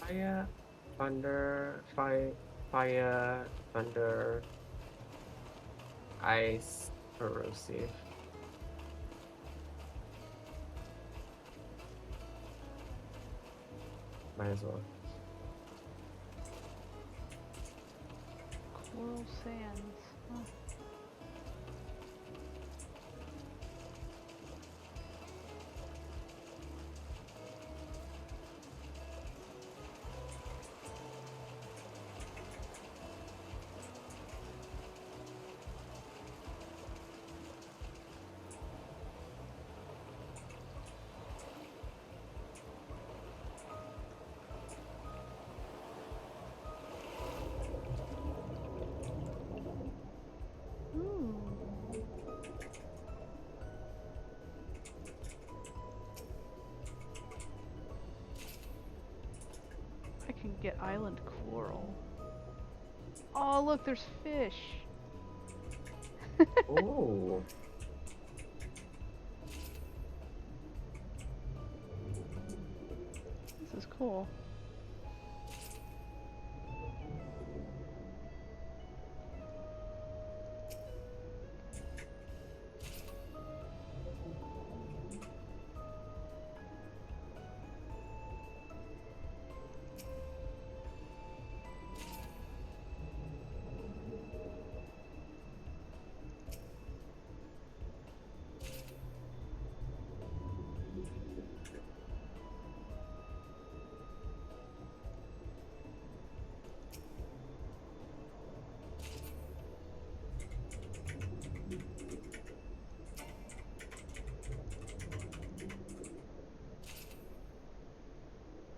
Fire, thunder, fire, thunder, ice, corrosive. Might as well. Coral sands. Oh. I can get island coral. Oh, look, there's fish. Oh. This is cool.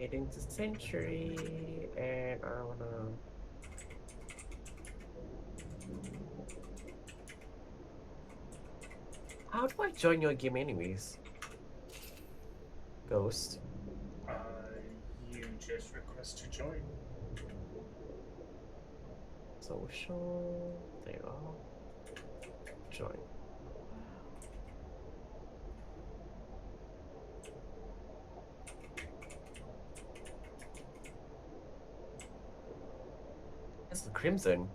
Heading to Century, and I wanna. How do I join your game, anyways? Ghost. You just request to join. Social. There you are. Join. That's the Crimson.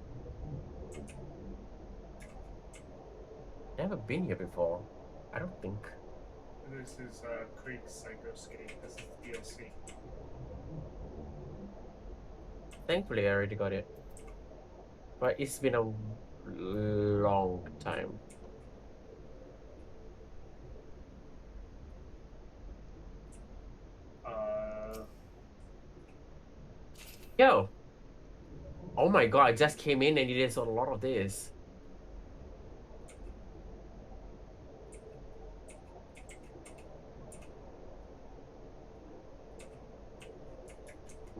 Never been here before. I don't think. This is Creek's Psychoscape. This is DLC. Thankfully, I already got it. But it's been a long time. Yo! Oh my god, I just came in and there's a lot of this.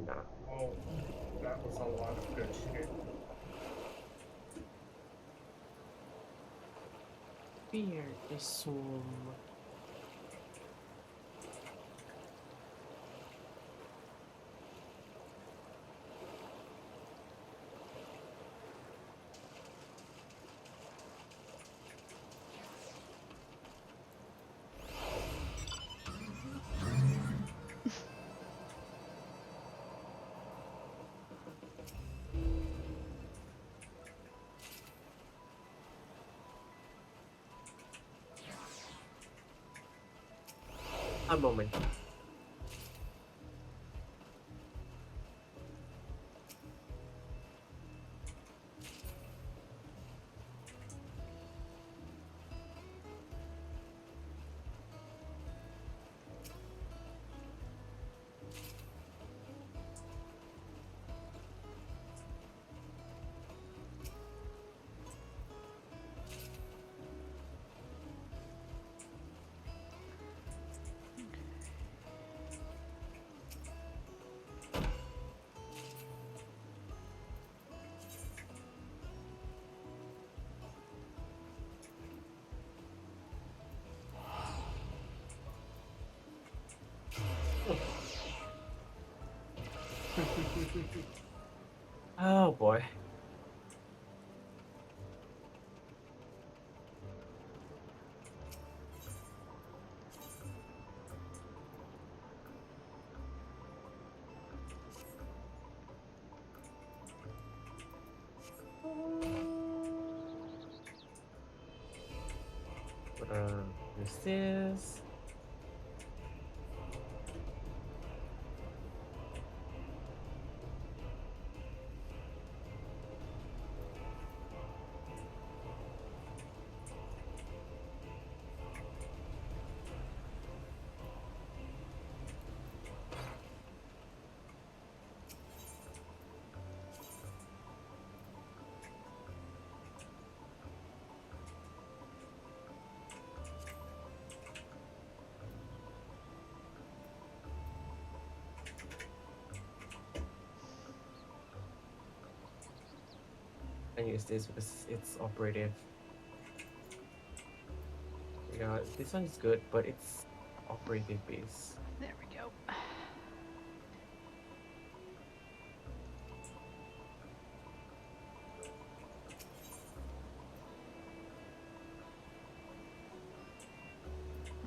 Nah. Oh, that was a lot of good shit. Fear is some. A moment. Oh boy. Use this. And use this because it's operative. Yeah, this one is good, but it's operative base. There we go.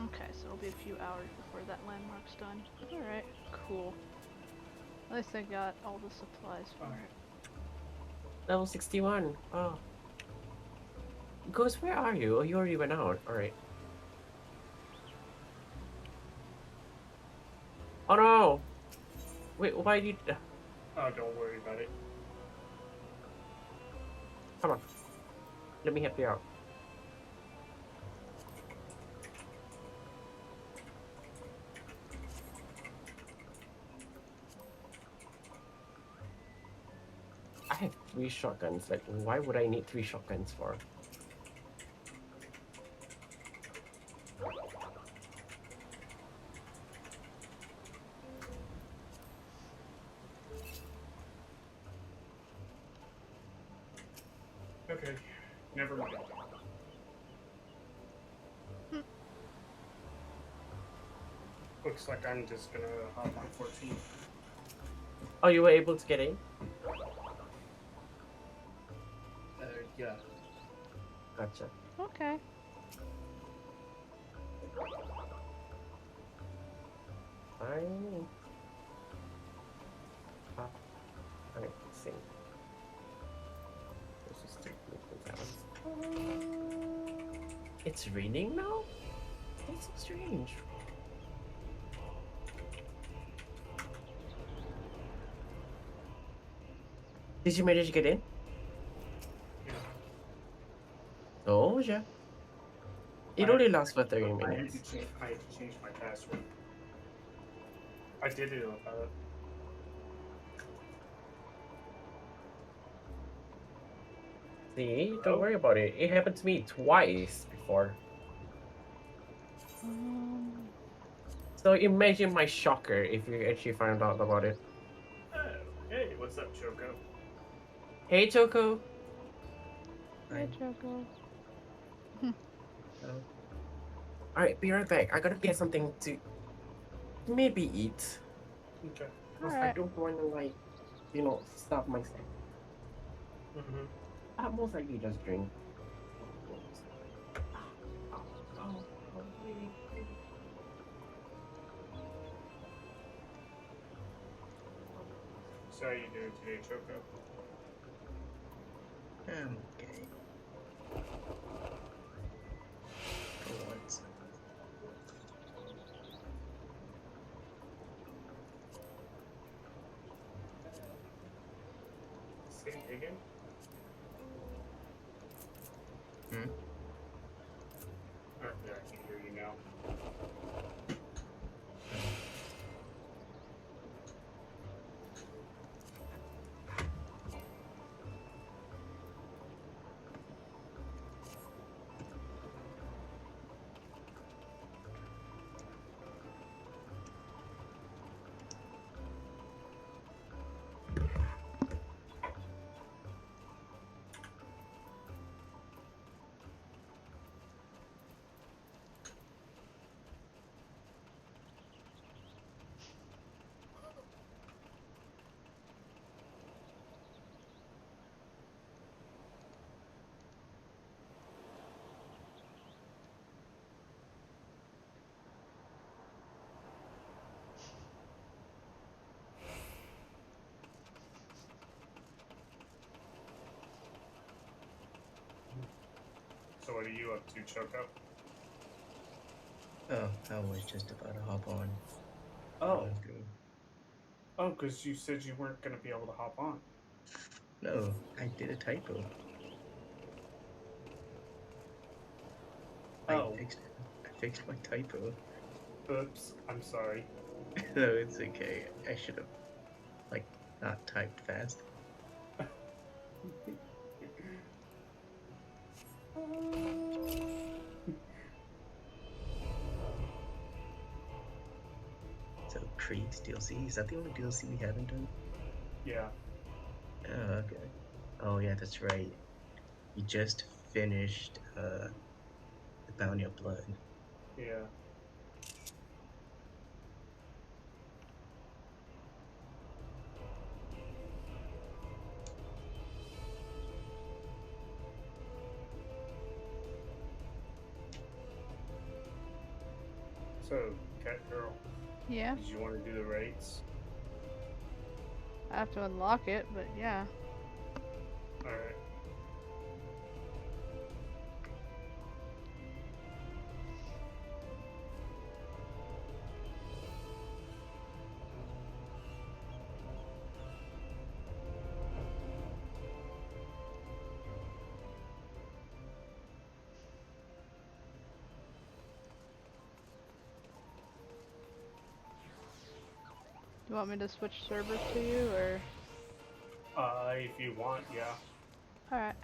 Okay, so it'll be a few hours before that landmark's done. Alright, cool. At least I got all the supplies for it. Level 61. Oh. Ghost, where are you? Oh, you already went out. Alright. Oh no! Wait, why did you... Oh, don't worry about it. Come on. Let me help you out. I have 3 shotguns. Like, why would I need 3 shotguns for? Okay, never mind. Looks like I'm just gonna hop on 14. Oh, you were able to get in? Yeah. Gotcha. Okay. Fine. Alright, let's see. Let's just take that one. It's raining now? That's so strange. Did you manage to get in? Yeah. Oh, yeah. It only lasts for 30 minutes. I had to change my password. I did it. See, don't worry about it. It happened to me twice before. So imagine my shocker if you actually found out about it. Oh, hey, what's up, Choco? Hey, Choco. Hey, Choco. Alright, be right back. I gotta get something to maybe eat. Okay. Because I don't want to, like, you know, starve myself. Mm-hmm. Most likely just drink. So how you doing today, Choco? Okay. Say it again? Hmm? Oh, yeah, I can hear you now. what are you up to, Choco? Oh, I was just about to hop on. Oh. Good. Oh, because you said you weren't going to be able to hop on. No, I did a typo. Oh. I fixed my typo. Oops, I'm sorry. No, it's okay. I should have, not typed fast. So, Creed's DLC, is that the only DLC we haven't done? Yeah. Oh, okay. Oh, yeah, that's right. We just finished the Bounty of Blood. Yeah. So, Cat Girl, Yeah, did you want to do the raids? I have to unlock it, but yeah. Alright. You want me to switch servers to you, or? If you want, yeah. Alright.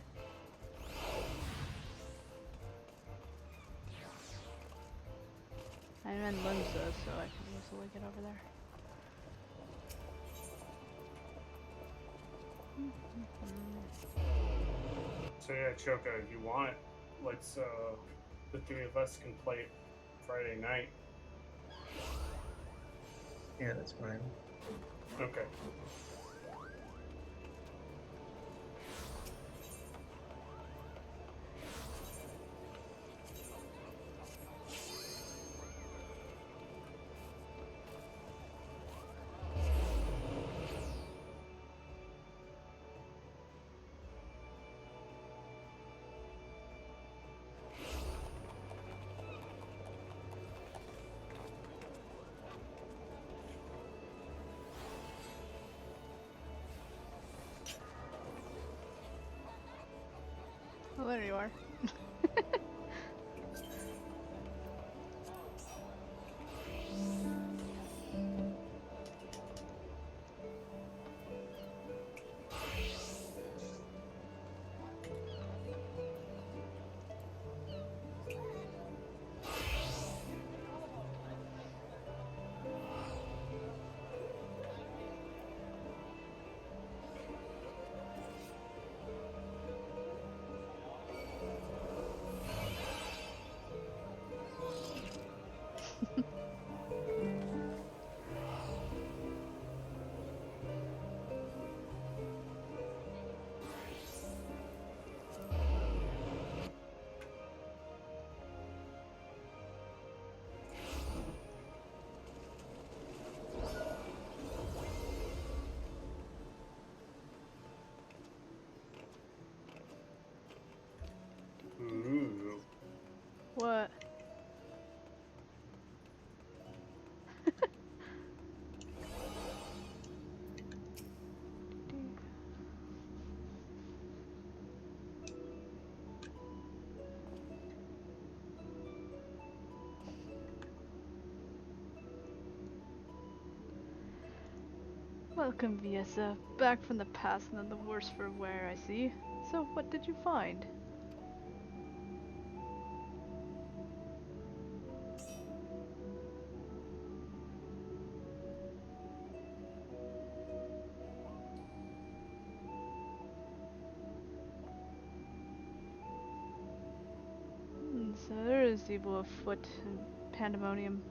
I'm in Limsa, so I can easily get over there. So yeah, Choco, if you want, let's, the three of us can play it Friday night. Yeah, that's fine. Okay. Oh, there you are. Ooh. What? Welcome, Viesa. Back from the past and then the worse for wear, I see. So, what did you find? So there is evil afoot in Pandemonium.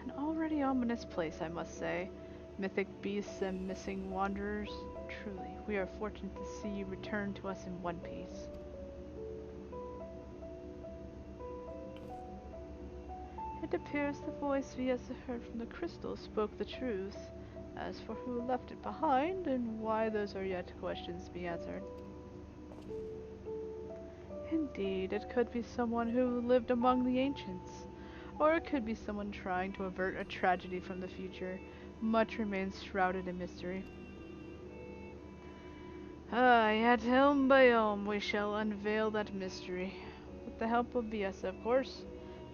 An already ominous place, I must say. Mythic beasts and missing wanderers. Truly, we are fortunate to see you return to us in one piece. It appears the voice Viesa heard from the crystal spoke the truth. As for who left it behind, and why, those are yet questions to be answered. Indeed, it could be someone who lived among the ancients. Or it could be someone trying to avert a tragedy from the future. Much remains shrouded in mystery. Yet helm by helm we shall unveil that mystery. With the help of Viesa, of course.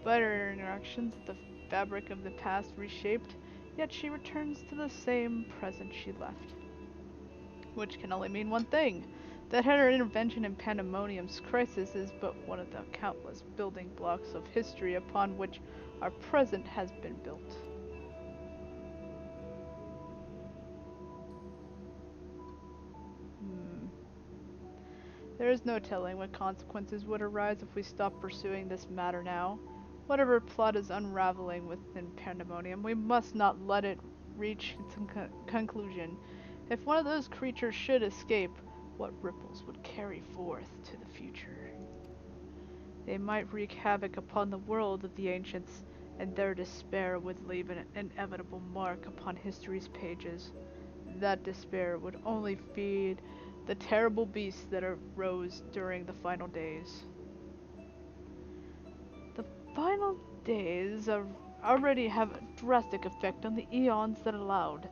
But her interactions with the fabric of the past reshaped, yet she returns to the same present she left. Which can only mean one thing. That her intervention in Pandemonium's crisis is but one of the countless building blocks of history upon which our present has been built. There is no telling what consequences would arise if we stopped pursuing this matter now. Whatever plot is unraveling within Pandemonium, we must not let it reach its conclusion. If one of those creatures should escape, what ripples would carry forth to the future? They might wreak havoc upon the world of the ancients, and their despair would leave an inevitable mark upon history's pages. That despair would only feed the terrible beasts that arose during the final days. The final days already have a drastic effect on the eons that allowed.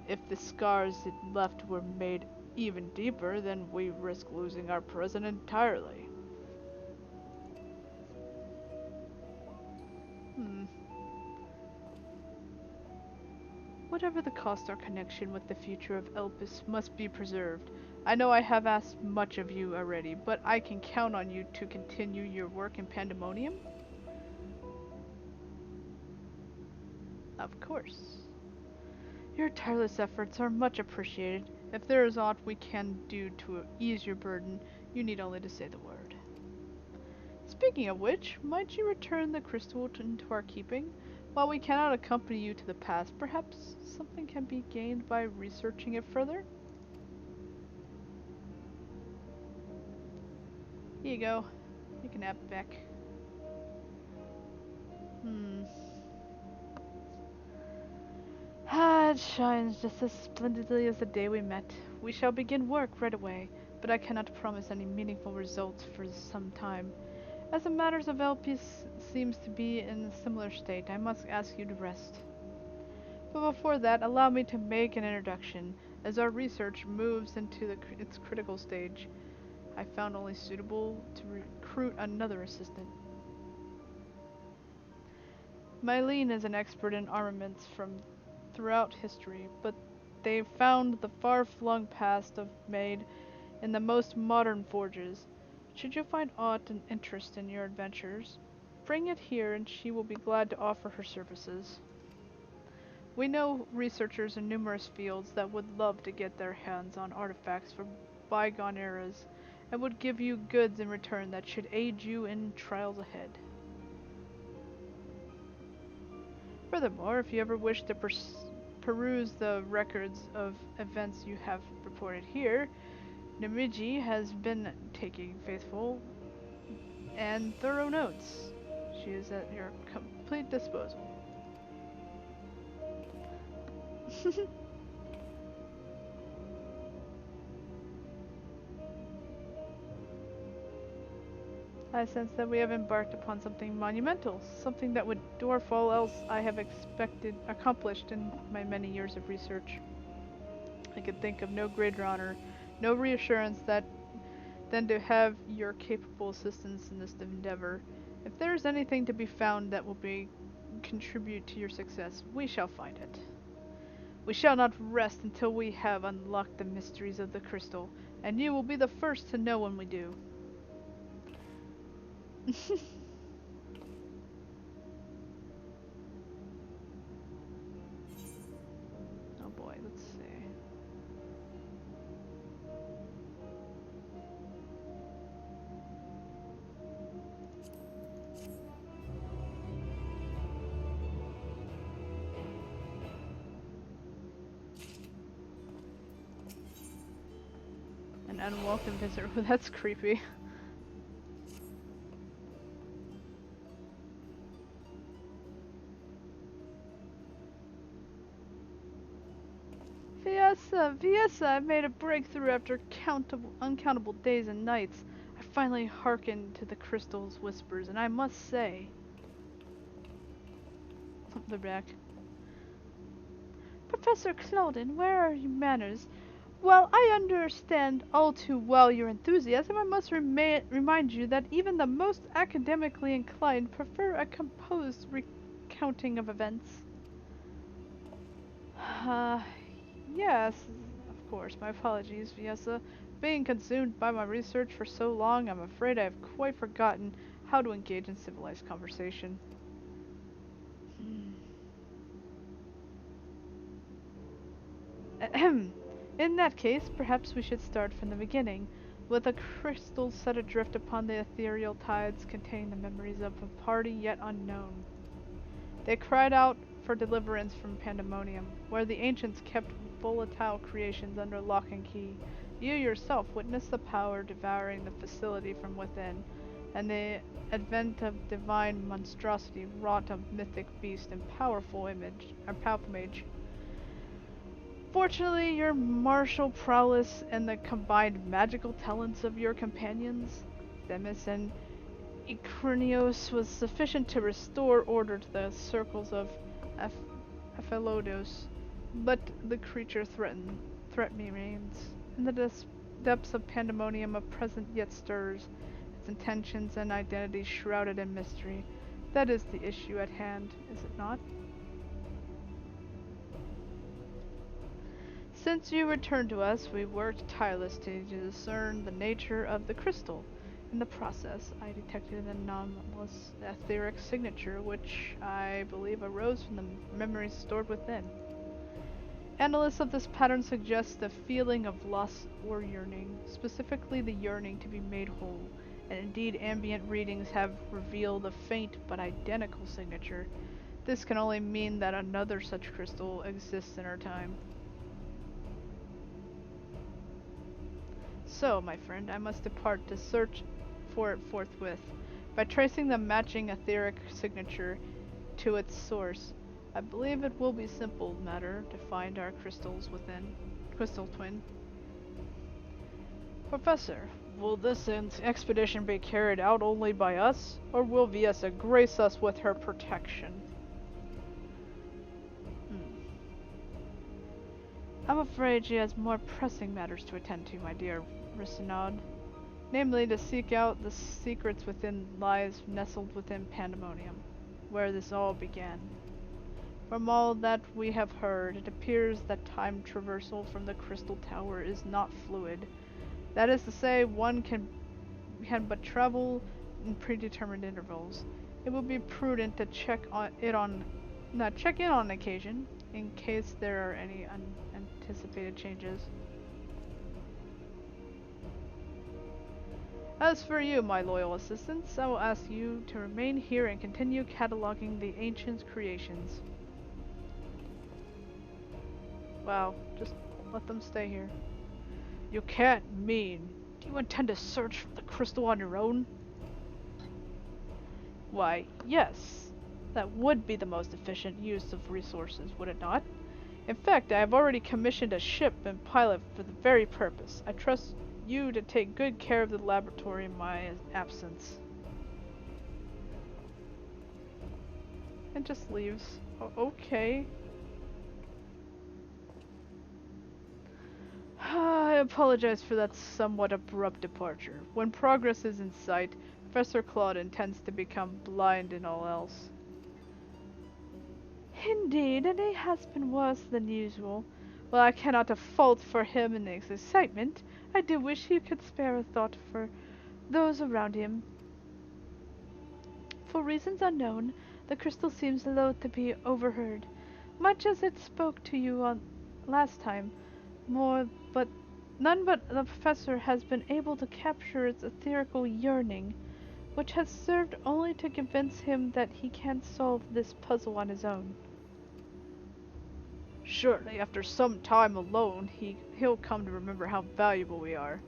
If the scars it left were made even deeper, then we risk losing our present entirely. Whatever the cost, our connection with the future of Elpis must be preserved. I know I have asked much of you already, but I can count on you to continue your work in Pandemonium? Of course. Your tireless efforts are much appreciated. If there is aught we can do to ease your burden, you need only to say the word. Speaking of which, might you return the crystal into our keeping? While we cannot accompany you to the past, perhaps something can be gained by researching it further? Here you go. You can have it back. It shines just as splendidly as the day we met. We shall begin work right away, but I cannot promise any meaningful results for some time. As the matters of Elpis seems to be in a similar state, I must ask you to rest. But before that, allow me to make an introduction. As our research moves into its critical stage, I found only suitable to recruit another assistant. Mylene is an expert in armaments from throughout history, but they found the far-flung past of made in the most modern forges. Should you find aught and interest in your adventures, bring it here and she will be glad to offer her services. We know researchers in numerous fields that would love to get their hands on artifacts from bygone eras, and would give you goods in return that should aid you in trials ahead. Furthermore, if you ever wish to peruse the records of events you have reported here, Namiji has been taking faithful and thorough notes. She is at your complete disposal. I sense that we have embarked upon something monumental, something that would dwarf all else I have accomplished in my many years of research. I could think of no greater honor, no reassurance than to have your capable assistance in this endeavor. If there is anything to be found that will contribute to your success, we shall find it. We shall not rest until we have unlocked the mysteries of the crystal, and you will be the first to know when we do. Oh boy, let's see. An unwelcome visitor. That's creepy. Viesa, I've made a breakthrough after uncountable days and nights. I finally hearkened to the crystal's whispers, and I must say, they're back. Professor Claudin, where are your manners? While I understand all too well your enthusiasm, I must remind you that even the most academically inclined prefer a composed recounting of events. Uh, yes, of course. My apologies, Viessa. Being consumed by my research for so long, I'm afraid I have quite forgotten how to engage in civilized conversation. Ahem. In that case, perhaps we should start from the beginning, with a crystal set adrift upon the ethereal tides containing the memories of a party yet unknown. They cried out for deliverance from pandemonium, where the ancients kept volatile creations under lock and key. You yourself witnessed the power devouring the facility from within, and the advent of divine monstrosity wrought of mythic beast and powerful mage. Fortunately, your martial prowess and the combined magical talents of your companions, Themis and Ekrinios, was sufficient to restore order to the circles of Aphelodos, but the creature threat remains. In the depths of pandemonium, a present yet stirs, its intentions and identity shrouded in mystery. That is the issue at hand, is it not? Since you returned to us, we worked tirelessly to discern the nature of the crystal. In the process, I detected an anomalous etheric signature which I believe arose from the memories stored within. Analysis of this pattern suggests the feeling of loss or yearning, specifically the yearning to be made whole, and indeed ambient readings have revealed a faint but identical signature. This can only mean that another such crystal exists in our time. So, my friend, I must depart to search for it forthwith. By tracing the matching etheric signature to its source, I believe it will be simple matter to find our crystal twin. Professor, will this expedition be carried out only by us, or will Viessa grace us with her protection? I'm afraid she has more pressing matters to attend to, my dear Rissenod. Namely, to seek out the secrets within lies nestled within pandemonium, where this all began. From all that we have heard, it appears that time traversal from the Crystal Tower is not fluid. That is to say, one can but travel in predetermined intervals. It will be prudent to check in on occasion, in case there are any unanticipated changes. As for you, my loyal assistants, I will ask you to remain here and continue cataloging the ancients' creations. Wow, just let them stay here. You can't mean. Do you intend to search for the crystal on your own? Why, yes. That would be the most efficient use of resources, would it not? In fact, I have already commissioned a ship and pilot for the very purpose. I trust you to take good care of the laboratory in my absence. And just leaves. Okay. I apologize for that somewhat abrupt departure. When progress is in sight, Professor Claude tends to become blind in all else. Indeed, and it has been worse than usual. While I cannot fault for him in his excitement, I do wish he could spare a thought for those around him. For reasons unknown, the crystal seems loath to be overheard, much as it spoke to you on last time. But none but the professor has been able to capture its etherical yearning, which has served only to convince him that he can't solve this puzzle on his own. Surely, after some time alone, he'll come to remember how valuable we are.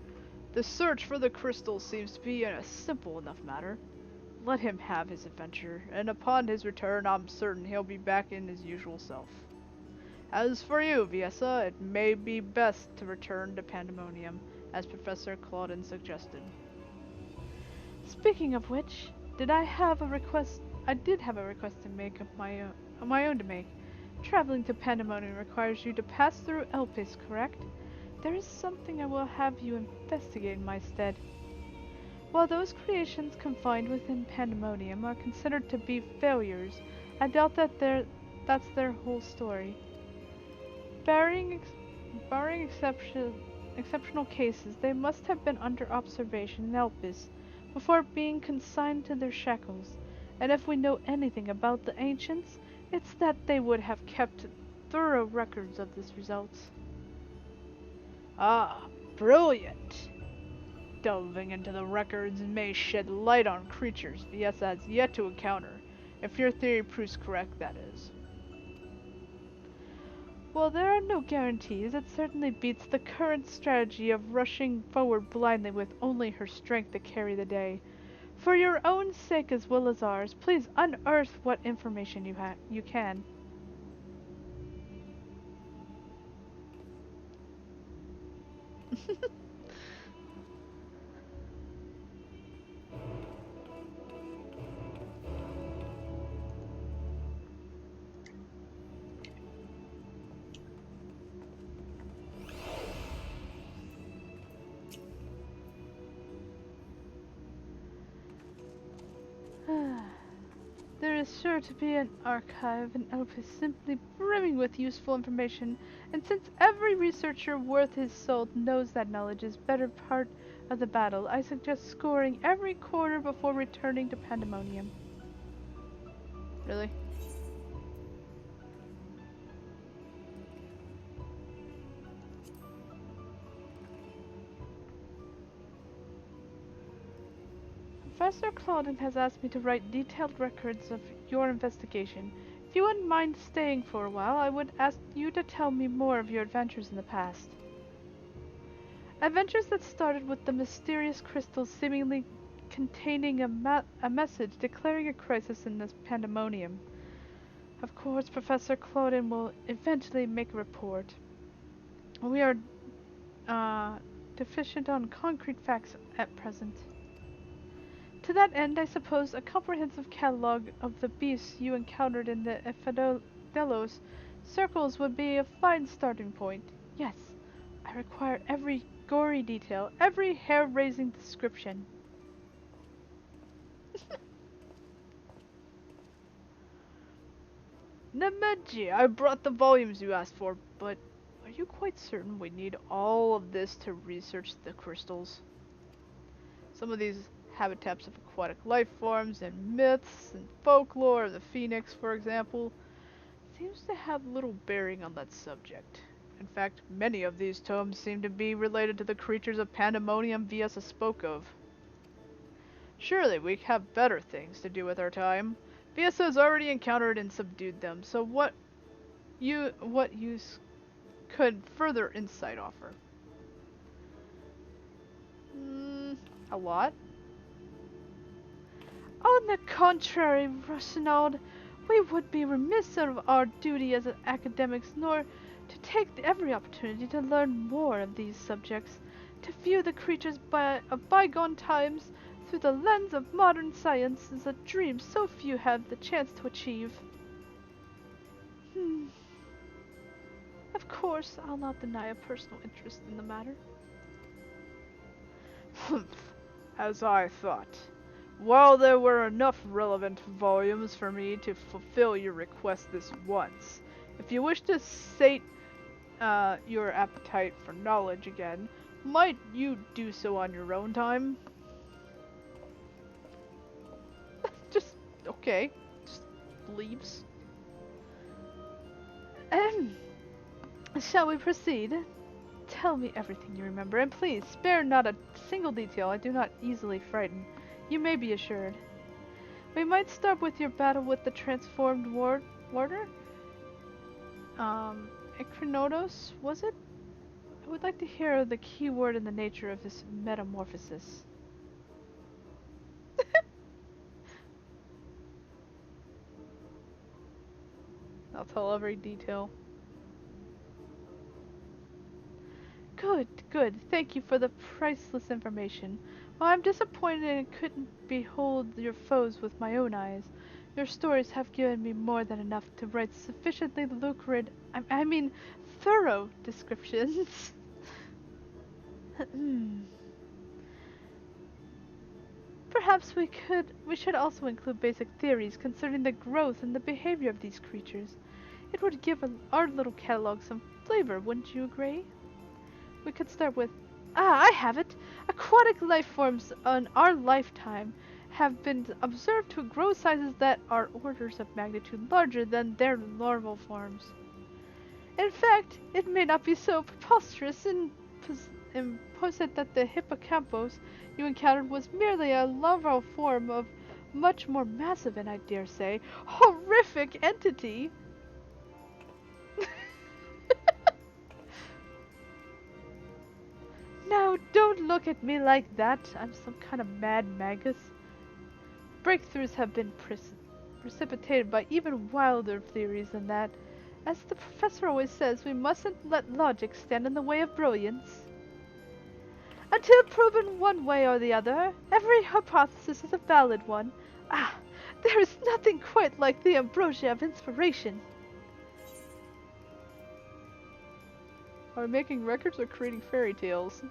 The search for the crystal seems to be a simple enough matter. Let him have his adventure, and upon his return I'm certain he'll be back in his usual self. As for you, Viessa, it may be best to return to Pandemonium, as Professor Claudin suggested. Speaking of which, did I have a request? I did have a request to make of my own to make. Traveling to Pandemonium requires you to pass through Elpis, correct? There is something I will have you investigate in my stead. While those creations confined within Pandemonium are considered to be failures, I doubt that that's their whole story. Barring exceptional cases, they must have been under observation in Elpis before being consigned to their shackles, and if we know anything about the ancients, it's that they would have kept thorough records of this result. Ah, brilliant! Delving into the records may shed light on creatures VS has yet to encounter, if your theory proves correct, that is. While there are no guarantees, it certainly beats the current strategy of rushing forward blindly with only her strength to carry the day. For your own sake as well as ours, please unearth what information you can. There is sure to be an archive in Elpis simply brimming with useful information, and since every researcher worth his salt knows that knowledge is better part of the battle, I suggest scoring every corner before returning to Pandemonium. Really? Professor Claudin has asked me to write detailed records of your investigation. If you wouldn't mind staying for a while, I would ask you to tell me more of your adventures in the past. Adventures that started with the mysterious crystals seemingly containing a message declaring a crisis in this pandemonium. Of course, Professor Claudin will eventually make a report. We are deficient on concrete facts at present. To that end, I suppose a comprehensive catalogue of the beasts you encountered in the Ephedelos circles would be a fine starting point. Yes, I require every gory detail, every hair-raising description. Nemeji, I brought the volumes you asked for, but are you quite certain we need all of this to research the crystals? Some of these habitats of aquatic life forms and myths and folklore of the phoenix, for example, seems to have little bearing on that subject. In fact, many of these tomes seem to be related to the creatures of Pandemonium Viesa spoke of. Surely we have better things to do with our time. Viesa has already encountered and subdued them, so what use could further insight offer? A lot? On the contrary, Rushenald, we would be remiss of our duty as academics nor to take every opportunity to learn more of these subjects, to view the creatures of bygone times through the lens of modern science is a dream so few have the chance to achieve. Of course, I'll not deny a personal interest in the matter. As I thought. While there were enough relevant volumes for me to fulfill your request this once, if you wish to sate your appetite for knowledge again, might you do so on your own time? Just, okay. Just leaves. Shall we proceed? Tell me everything you remember, and please, spare not a single detail. I do not easily frighten. You may be assured. We might start with your battle with the transformed warder? Ekrinotos, was it? I would like to hear the key word and the nature of his metamorphosis. I'll tell every detail. Good, good. Thank you for the priceless information. While I'm disappointed I couldn't behold your foes with my own eyes, your stories have given me more than enough to write sufficiently lucrative, I mean, thorough descriptions. Perhaps we should also include basic theories concerning the growth and the behavior of these creatures. It would give our little catalog some flavor, wouldn't you agree? We could start with, I have it! Aquatic life forms in our lifetime have been observed to grow sizes that are orders of magnitude larger than their larval forms. In fact, it may not be so preposterous in posit that the hippocampus you encountered was merely a larval form of much more massive and, I dare say, horrific entity. Now, don't look at me like that. I'm some kind of mad magus. Breakthroughs have been precipitated by even wilder theories than that. As the professor always says, we mustn't let logic stand in the way of brilliance. Until proven one way or the other, every hypothesis is a valid one. There is nothing quite like the ambrosia of inspiration. Are we making records or creating fairy tales?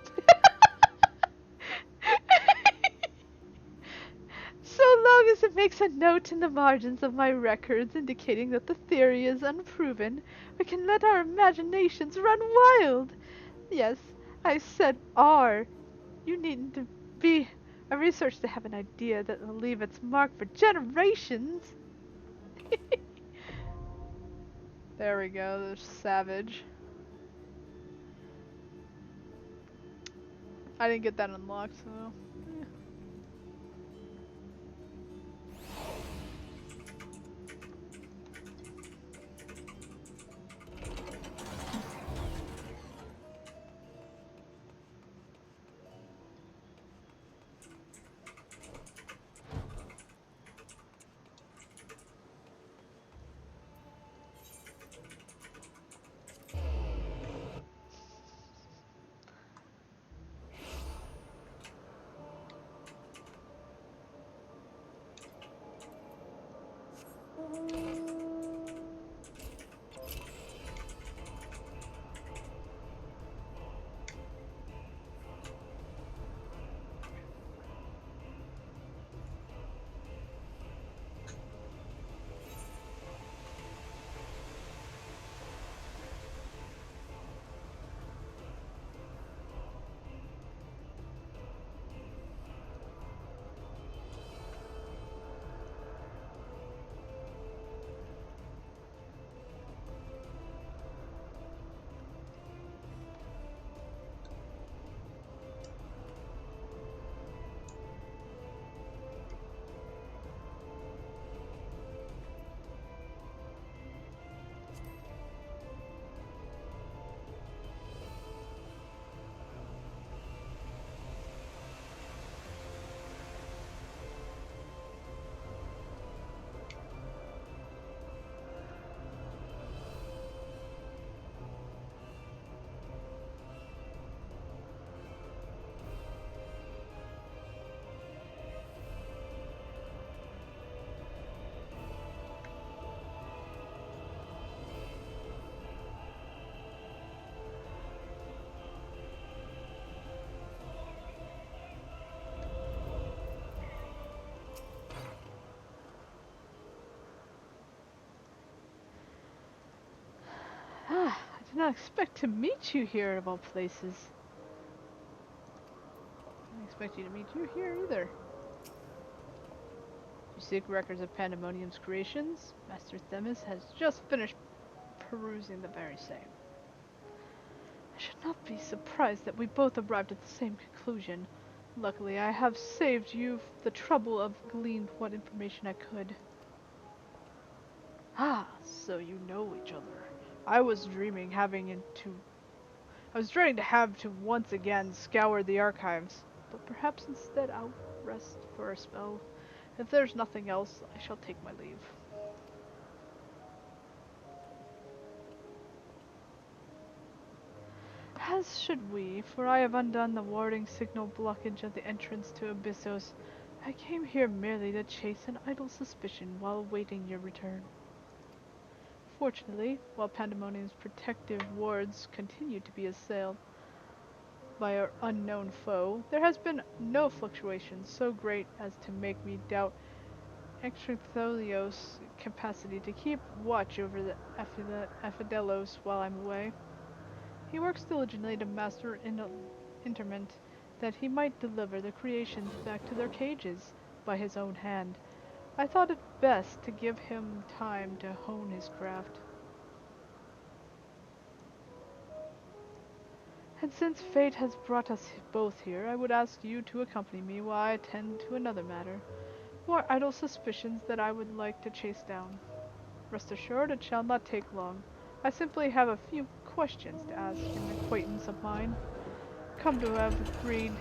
So long as it makes a note in the margins of my records indicating that the theory is unproven, we can let our imaginations run wild. Yes, I said "are." You needn't to be a researcher to have an idea that will leave its mark for generations. There we go, there's Savage. I didn't get that unlocked, so... I did not expect to meet you here of all places. I didn't expect you to meet you here either. You seek records of Pandemonium's creations? Master Themis has just finished perusing the very same. I should not be surprised that we both arrived at the same conclusion. Luckily, I have saved you the trouble of gleaned what information I could. So you know each other. I was dreading to have to once again scour the archives, but perhaps instead I'll rest for a spell. If there's nothing else, I shall take my leave. As should we, for I have undone the warding signal blockage at the entrance to Abyssos. I came here merely to chase an idle suspicion while awaiting your return. Fortunately, while Pandemonium's protective wards continue to be assailed by our unknown foe, there has been no fluctuation so great as to make me doubt Extratholios' capacity to keep watch over the Aphidelos while I'm away. He works diligently to master interment that he might deliver the creations back to their cages by his own hand. I thought it best to give him time to hone his craft. And since fate has brought us both here, I would ask you to accompany me while I attend to another matter. More idle suspicions that I would like to chase down. Rest assured it shall not take long. I simply have a few questions to ask an acquaintance of mine, come to have agreed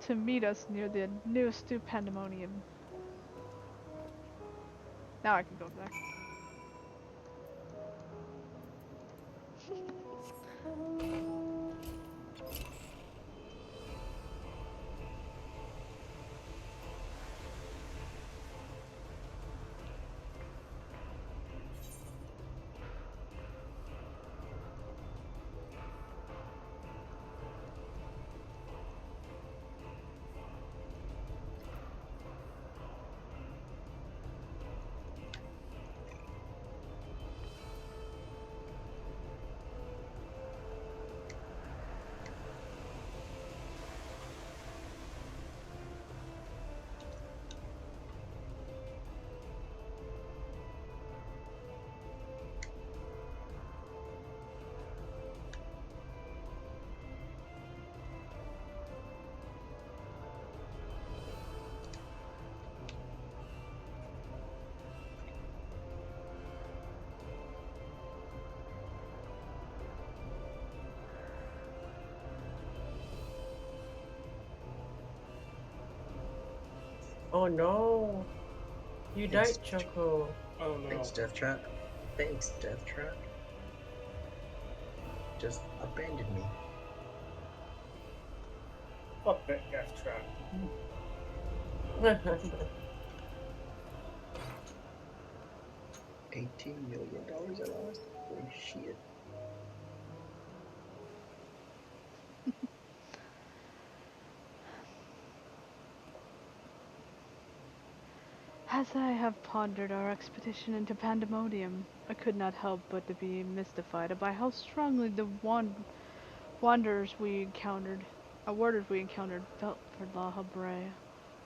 to meet us near the newest to Pandemonium. Now I can go back. Oh no! You Thanks, died, Choco. Oh no. thanks, Death Trap. Thanks, Death Trap. Just abandoned me. Fuck that death trap. $18 million I lost? Holy shit. As I have pondered our expedition into Pandemonium, I could not help but to be mystified by how strongly the wanderers we encountered, warders we encountered, felt for La Habrea,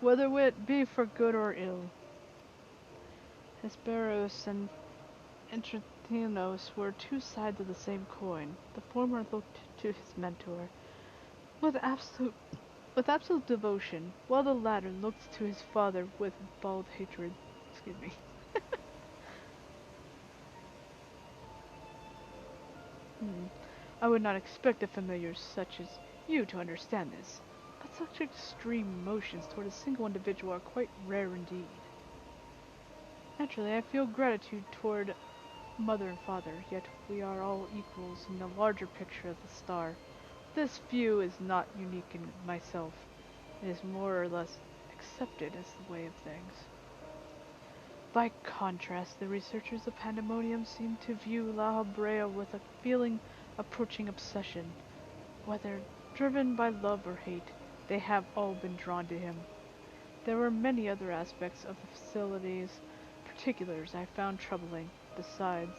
whether it be for good or ill. Hesperos and Entretinos were two sides of the same coin. The former looked to his mentor with absolute devotion, while the latter looked to his father with bald hatred. Excuse me. I would not expect a familiar such as you to understand this, but such extreme emotions toward a single individual are quite rare indeed. Naturally, I feel gratitude toward mother and father, yet we are all equals in the larger picture of the star. This view is not unique in myself. It is more or less accepted as the way of things. By contrast, the researchers of Pandemonium seem to view La Habrea with a feeling approaching obsession. Whether driven by love or hate, they have all been drawn to him. There were many other aspects of the facility's particulars I found troubling. Besides,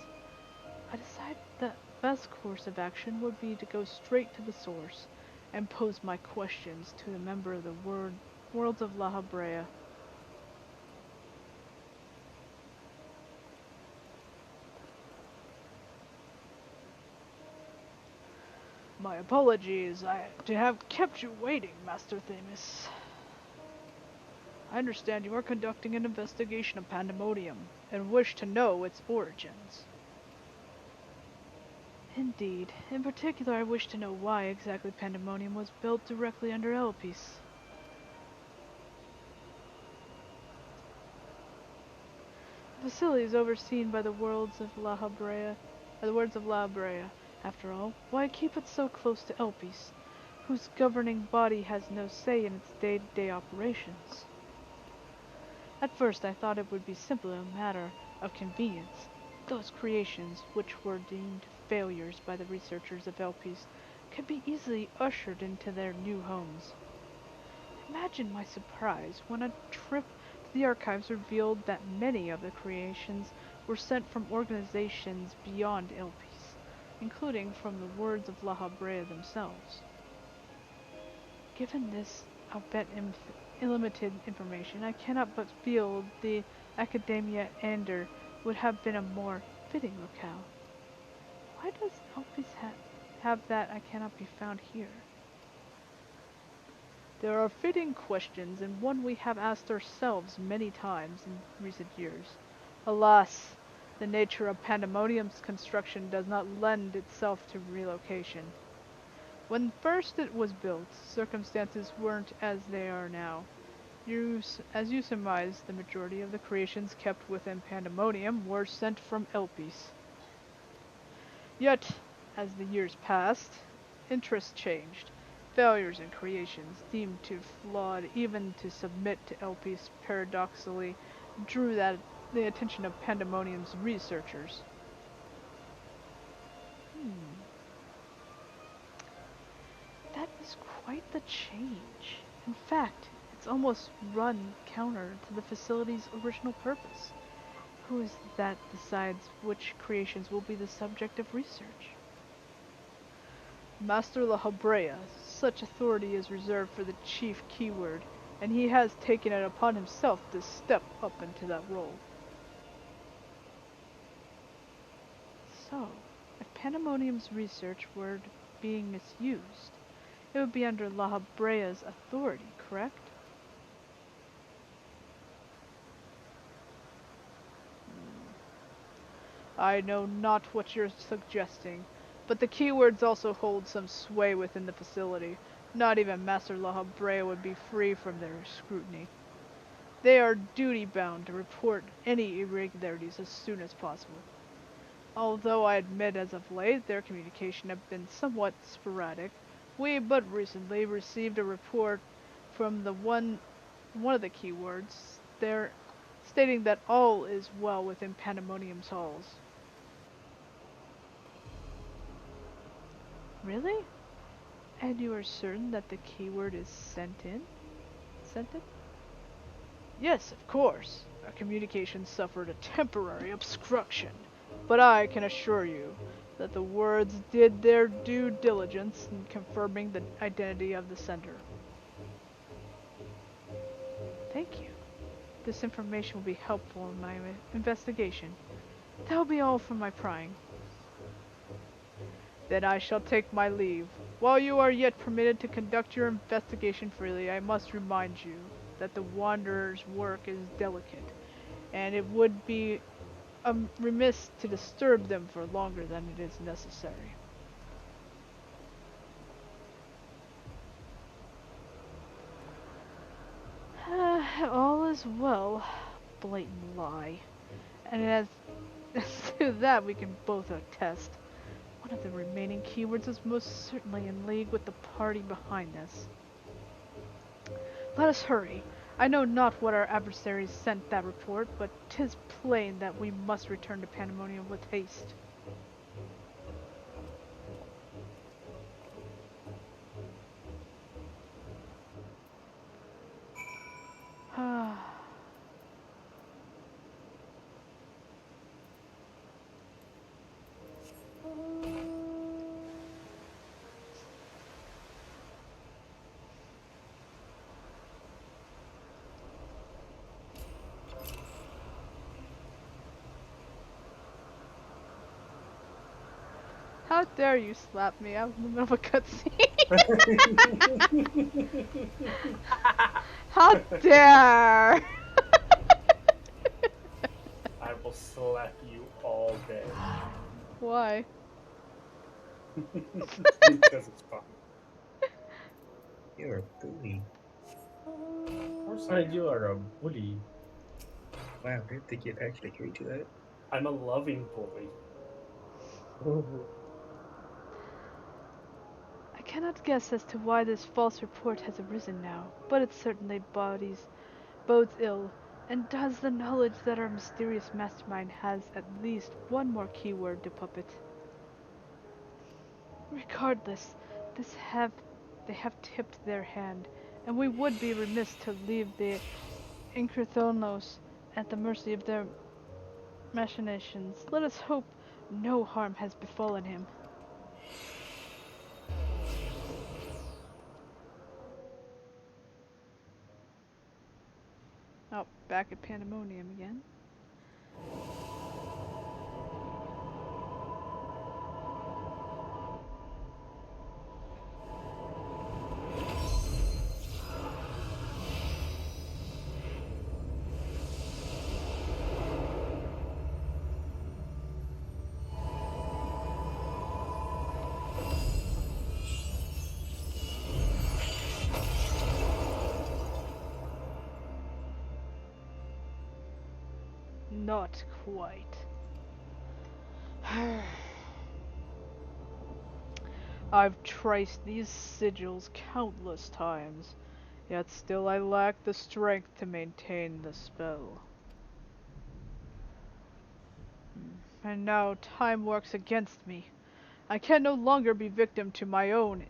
I decided the best course of action would be to go straight to the source and pose my questions to the member of the worlds of La Habrea. My apologies to have kept you waiting, Master Themis. I understand you are conducting an investigation of Pandemonium and wish to know its origins. Indeed. In particular, I wish to know why exactly Pandemonium was built directly under Elpis. The facility is overseen by the worlds of La Habrea, After all, why keep it so close to Elpis, whose governing body has no say in its day-to-day operations? At first I thought it would be simply a matter of convenience. Those creations, which were deemed failures by the researchers of Elpis, could be easily ushered into their new homes. Imagine my surprise when a trip to the archives revealed that many of the creations were sent from organizations beyond Elpis, including from the words of La Habrea themselves. Given this albeit limited information, I cannot but feel the Academia Ander would have been a more fitting locale. Why does Elpis have that I cannot be found here? There are fitting questions, and one we have asked ourselves many times in recent years. Alas, the nature of Pandemonium's construction does not lend itself to relocation. When first it was built, circumstances weren't as they are now. As you surmise, the majority of the creations kept within Pandemonium were sent from Elpis. Yet, as the years passed, interests changed. Failures in creations, deemed too flawed even to submit to Elpis, paradoxically drew the attention of Pandemonium's researchers. That is quite the change. In fact, it's almost run counter to the facility's original purpose. Who is that decides which creations will be the subject of research? Master La Habrea. Such authority is reserved for the chief keyword, and he has taken it upon himself to step up into that role. So, if Pandemonium's research were being misused, it would be under La Habrea's authority, correct? I know not what you're suggesting, but the keywords also hold some sway within the facility. Not even Master La Habrea would be free from their scrutiny. They are duty-bound to report any irregularities as soon as possible. Although I admit as of late their communication have been somewhat sporadic, we but recently received a report from one of the keywords there stating that all is well within Pandemonium's halls. Really? And you are certain that the keyword is sent in? Sent in? Yes, of course. Our communication suffered a temporary obstruction, but I can assure you that the words did their due diligence in confirming the identity of the sender. Thank you. This information will be helpful in my investigation. That will be all for my prying. Then I shall take my leave. While you are yet permitted to conduct your investigation freely, I must remind you that the Wanderer's work is delicate, and it would be remiss to disturb them for longer than it is necessary. All is well. Blatant lie. And as to that we can both attest. One of the remaining keywords is most certainly in league with the party behind this. Let us hurry. I know not what our adversaries sent that report, but 'tis plain that we must return to Pandemonium with haste. How dare you slap me out in the middle of a cutscene? How dare! I will slap you all day. Why? Because it's fun. You're a bully. Of course you are a bully. Wow, I didn't think you'd actually agree to that. I'm a loving bully. Oh. cannot guess as to why this false report has arisen now, but it certainly bodes ill, and does the knowledge that our mysterious mastermind has at least one more keyword to puppet. Regardless, they have tipped their hand, and we would be remiss to leave the Inkerthonos at the mercy of their machinations. Let us hope no harm has befallen him. Oh, back at Pandemonium again. Not quite. I've traced these sigils countless times, yet still I lack the strength to maintain the spell. And now time works against me. I can no longer be victim to my own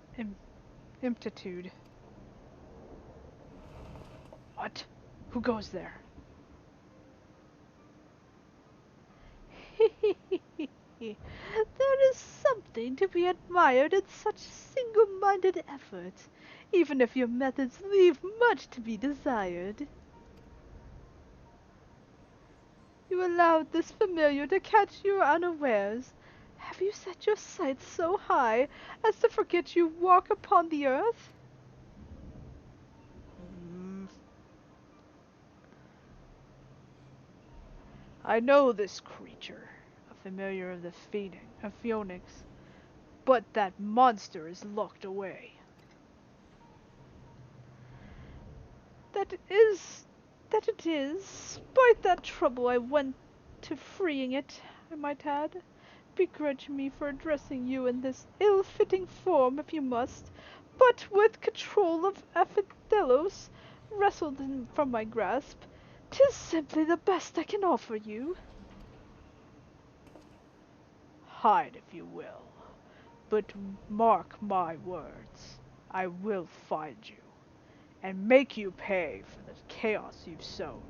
imtitude. What? Who goes there? There is something to be admired in such single-minded effort, even if your methods leave much to be desired. You allowed this familiar to catch you unawares. Have you set your sights so high as to forget you walk upon the earth? I know this creature, a familiar of the Phoenix, but that monster is locked away. That it is. Despite that trouble I went to freeing it, I might add. Begrudge me for addressing you in this ill-fitting form if you must, but with control of Aphidelos wrestled from my grasp, 'tis simply the best I can offer you. Hide if you will, but mark my words. I will find you, and make you pay for the chaos you've sown.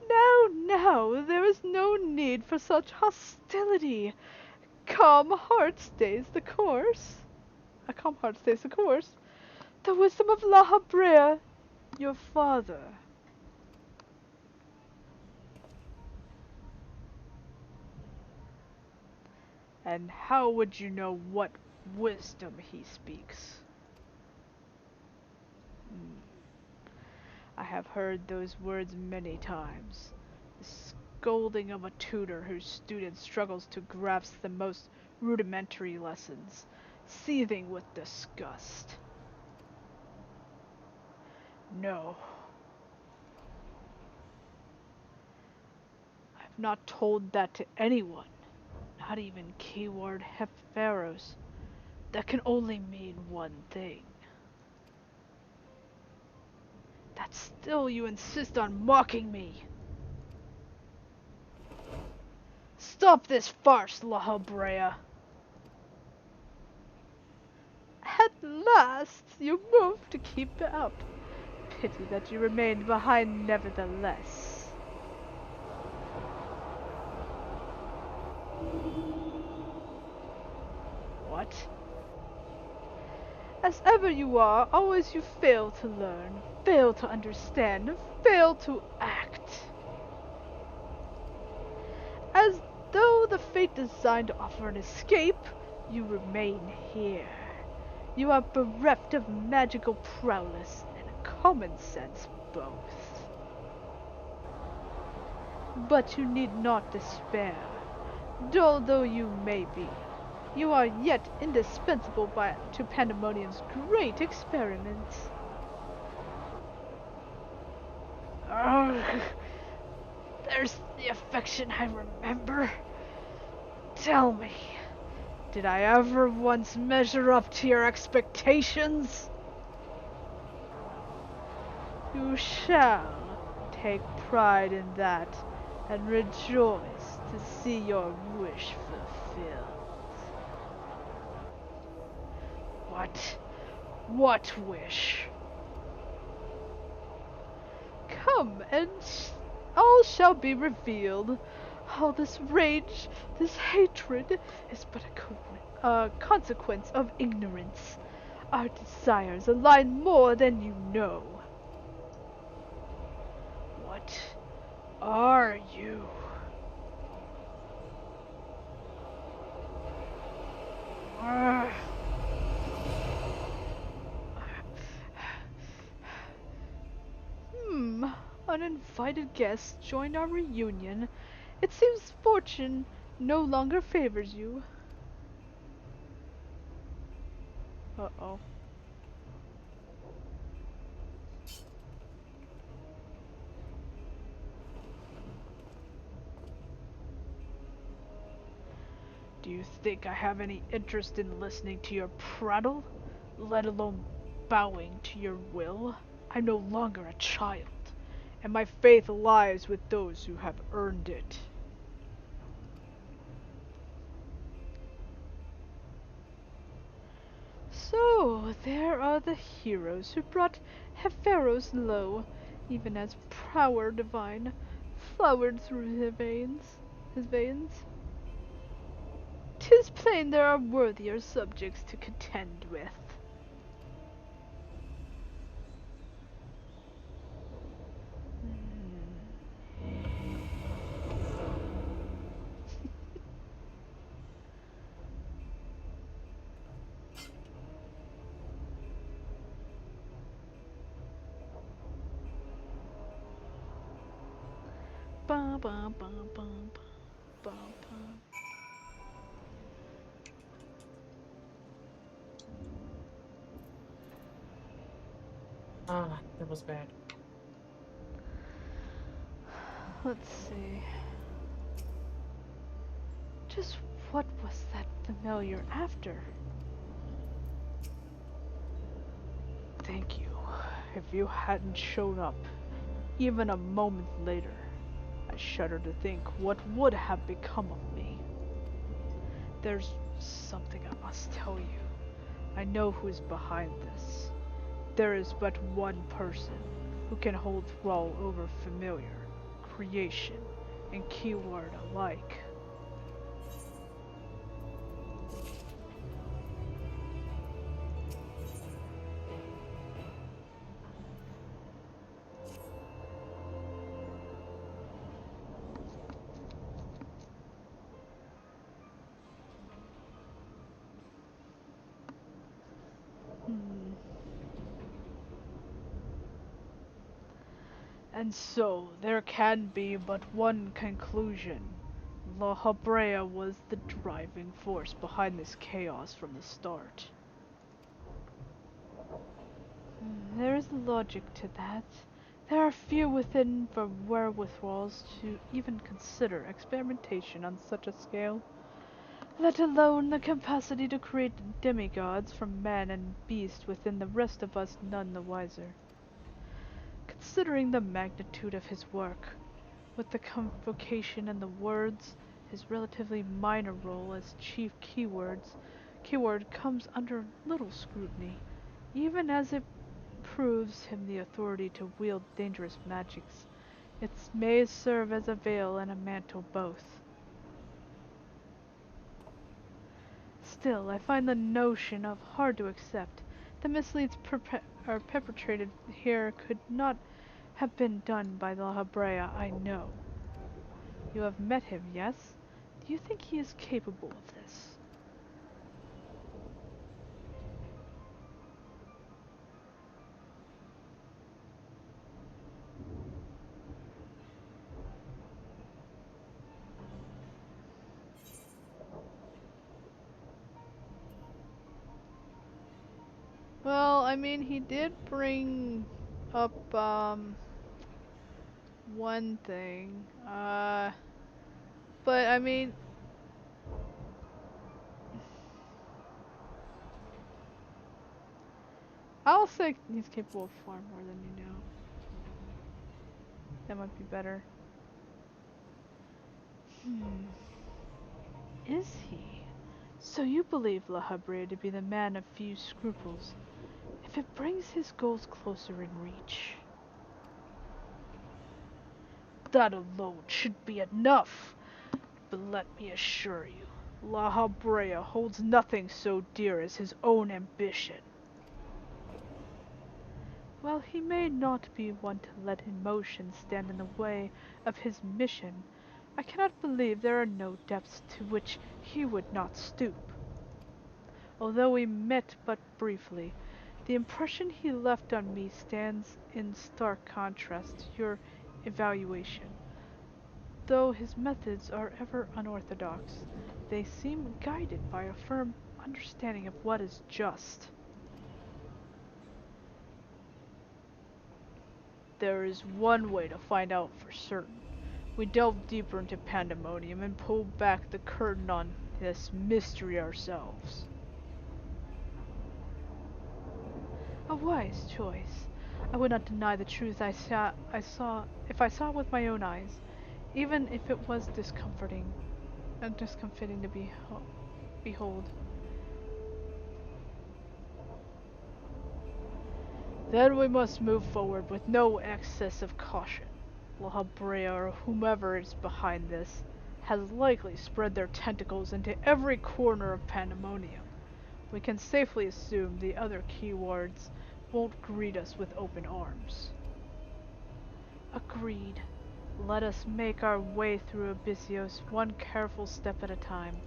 No, there is no need for such hostility. Calm heart stays the course. A calm heart stays the course. The wisdom of La Habrea, your father. And how would you know what wisdom he speaks? I have heard those words many times. The scolding of a tutor whose student struggles to grasp the most rudimentary lessons, seething with disgust. No. I've not told that to anyone, not even keyword Hepharos. That can only mean one thing. That still you insist on mocking me. Stop this farce, La Habrea. At last you moved to keep it up. Pity that you remained behind nevertheless. What? As ever you are, always you fail to learn, fail to understand, and fail to act. As though the fate designed to offer an escape, you remain here. You are bereft of magical prowess and common sense both. But you need not despair. Dull though you may be, you are yet indispensable to Pandemonium's great experiments. Ugh. There's the affection I remember. Tell me, Did I ever once measure up to your expectations? You shall take pride in that and rejoice to see your wish fulfilled. What? What wish? Come, and all shall be revealed. All this rage, this hatred, is but a consequence of ignorance. Our desires align more than you know. What are you? Ugh. Uninvited guests joined our reunion. It seems fortune no longer favors you. Uh-oh. Do you think I have any interest in listening to your prattle? Let alone bowing to your will? I'm no longer a child, and my faith lies with those who have earned it. So, there are the heroes who brought Hepharos low, even as power divine flowered through his veins. 'Tis plain there are worthier subjects to contend with. Ba ba ba ba ba ba. Ah, that was bad. Let's see. Just what was that familiar after? Thank you. If you hadn't shown up, even a moment later, I shudder to think what would have become of me. There's something I must tell you. I know who's behind this. There is but one person who can hold thrall over familiar, creation, and keyword alike. Hmm. And so, there can be but one conclusion. La Habrea was the driving force behind this chaos from the start. There is logic to that. There are few within the wherewithals to even consider experimentation on such a scale, let alone the capacity to create demigods from man and beast within the rest of us none the wiser. Considering the magnitude of his work, with the convocation and the words, his relatively minor role as chief keyword comes under little scrutiny, even as it proves him the authority to wield dangerous magics. It may serve as a veil and a mantle both. Still, I find the notion of hard to accept. The misleads perpetrated here could not have been done by the Habrea, I know. You have met him, yes? Do you think he is capable of this? Well, I mean, he did bring up, one thing. But I mean, I'll say he's capable of far more than you know. That might be better. Is he? So you believe La Habrea to be the man of few scruples, if it brings his goals closer in reach? That alone should be enough. But let me assure you, La Habrea holds nothing so dear as his own ambition. While he may not be one to let emotion stand in the way of his mission, I cannot believe there are no depths to which he would not stoop. Although we met but briefly, the impression he left on me stands in stark contrast to your evaluation. Though his methods are ever unorthodox, they seem guided by a firm understanding of what is just. There is one way to find out for certain. We delve deeper into Pandemonium and pull back the curtain on this mystery ourselves. A wise choice. I would not deny the truth I saw if I saw it with my own eyes, even if it was discomforting and discomfiting to behold. Then we must move forward with no excess of caution. La Habrea, or whomever is behind this, has likely spread their tentacles into every corner of Pandemonium. We can safely assume the other keywords won't greet us with open arms. Agreed. Let us make our way through Abyssios one careful step at a time.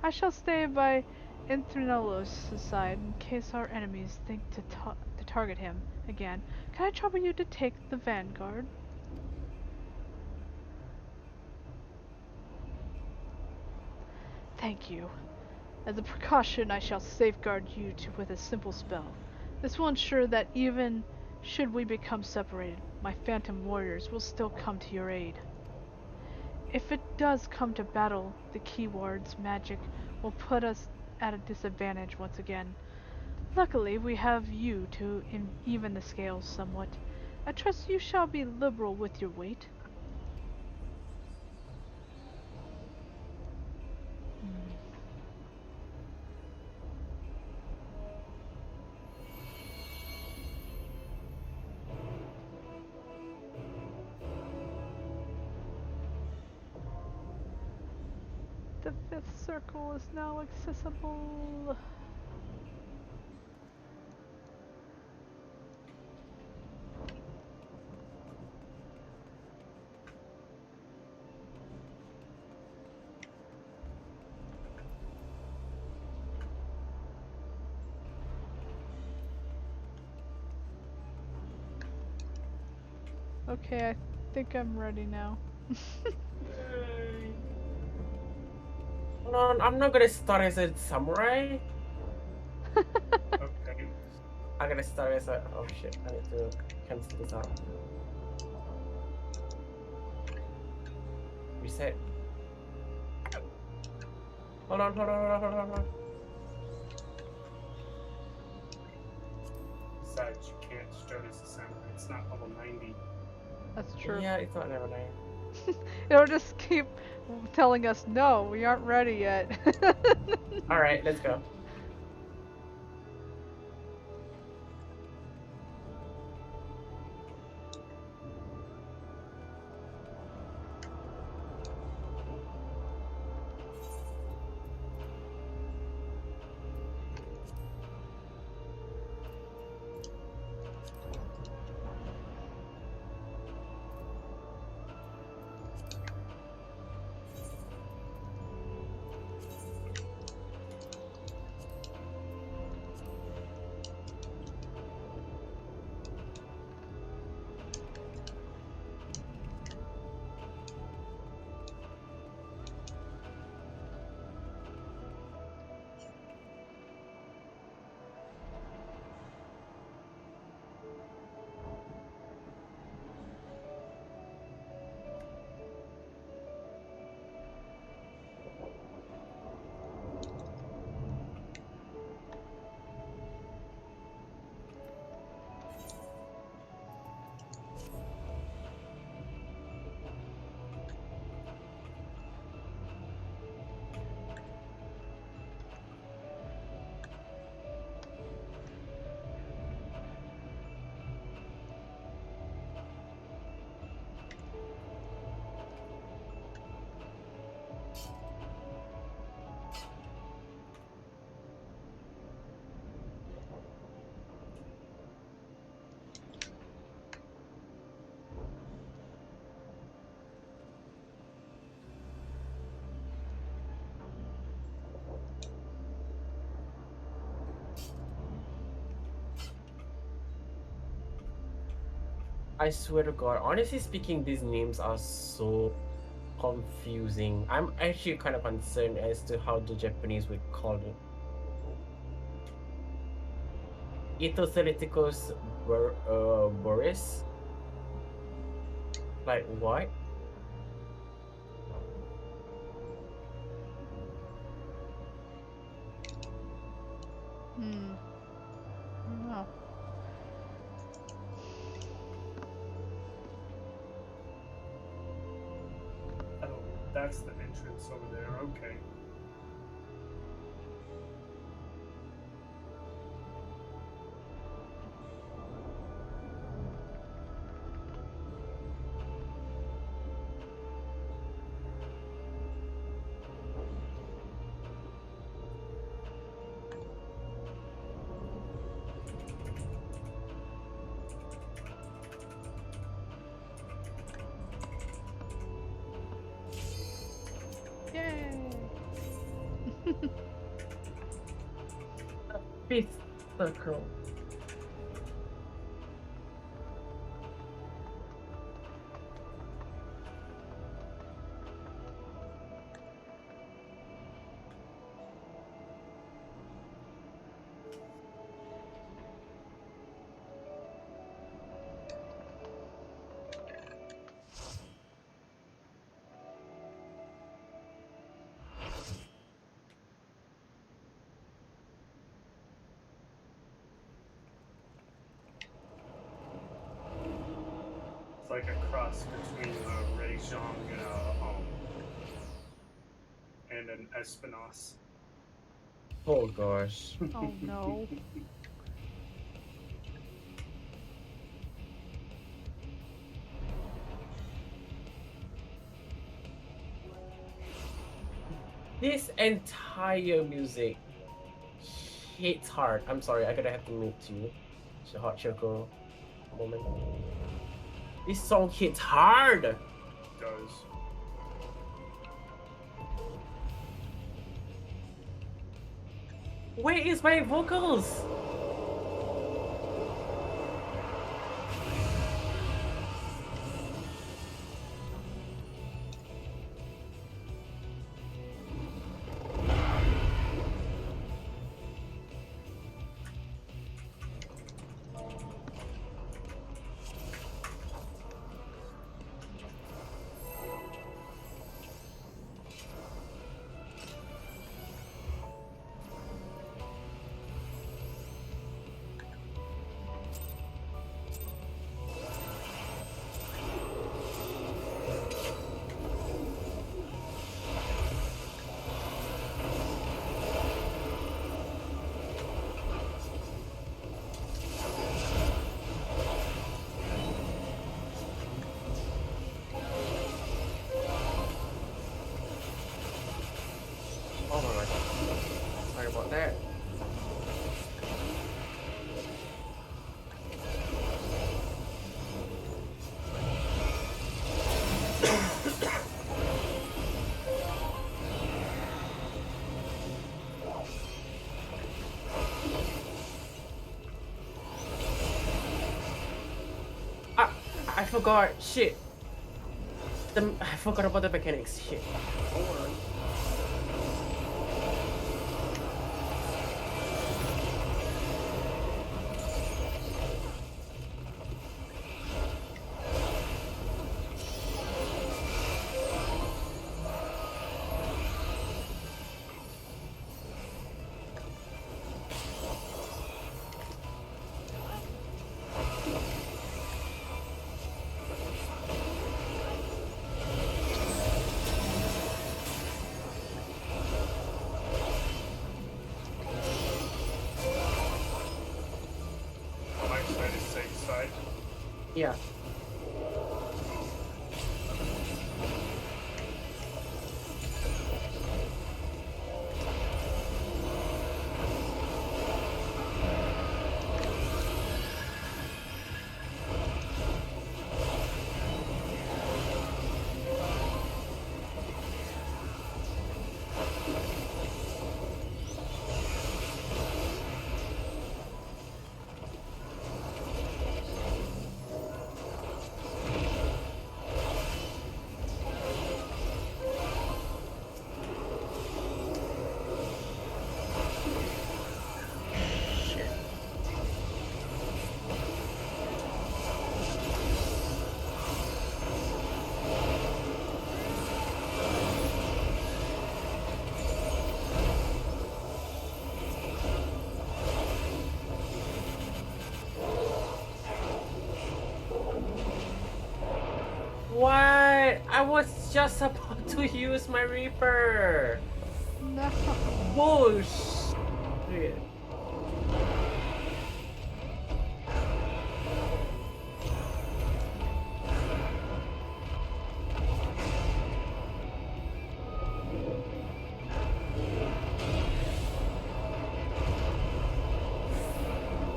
I shall stay by Inthranelos' side in case our enemies think to target him again. Can I trouble you to take the vanguard? Thank you. As a precaution, I shall safeguard you with a simple spell. This will ensure that even should we become separated, my phantom warriors will still come to your aid. If it does come to battle, the keyword's magic will put us at a disadvantage once again. Luckily, we have you to even the scales somewhat. I trust you shall be liberal with your weight. The fifth circle is now accessible. Okay, I think I'm ready now. Hold on, I'm not gonna start as a samurai. Okay. I'm gonna start as a. Oh shit, I need to cancel this out. Reset. Hold on. Besides, you can't start as a samurai. It's not level 90. That's true. Yeah, it's not level 9. It'll just keep telling us, no, we aren't ready yet. Alright, let's go. I swear to God, honestly speaking, these names are so confusing. I'm actually kind of concerned as to how the Japanese would call it. Ethoceliticus Boris? Like what? I don't know. Oh, that's the entrance over there. Okay. Yay! Fifth circle. It's like a cross between a Ray Zhang and an Espinos. Oh gosh. Oh no. This entire music hits hard. I'm sorry, I gotta have to mute you. It's a hot circle moment. This song hits hard. It does. Where is my vocals? Oh my god. Sorry about that. Ah, I forgot. Shit. I forgot about the mechanics. Shit. Hold on. My side is safe side. Yeah. I was just about to use my Reaper. No. Bullshit.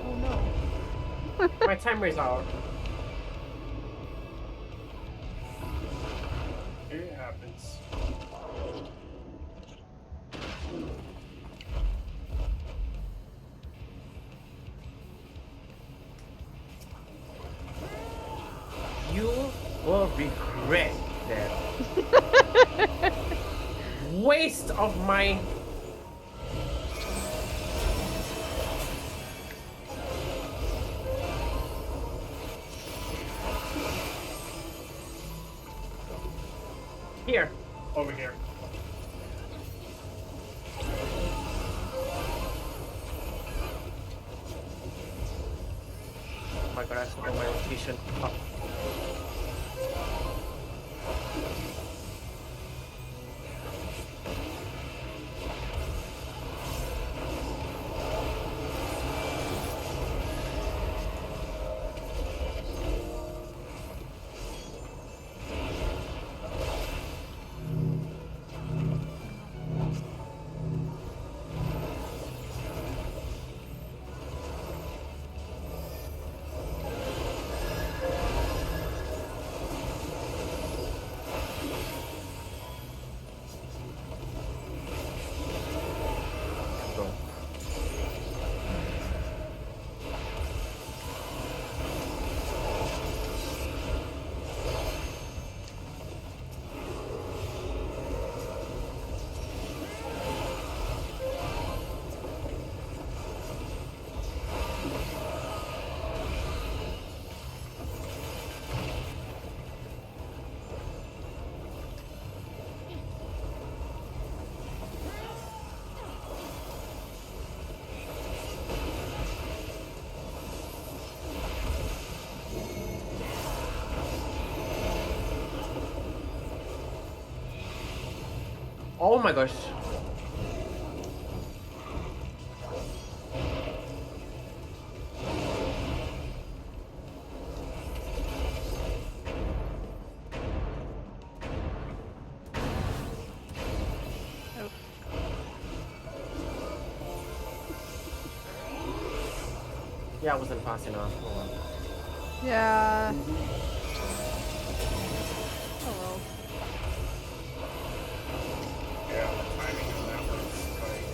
Oh no. My timer's out. It happens. You will regret that. Waste of my. Here. Over here. Oh my god, I forgot my rotation. Oh. Go. Oh my gosh. Oh. Yeah, I wasn't fast enough. Oh well. Yeah. Oh well. Yeah, the timing of that was like.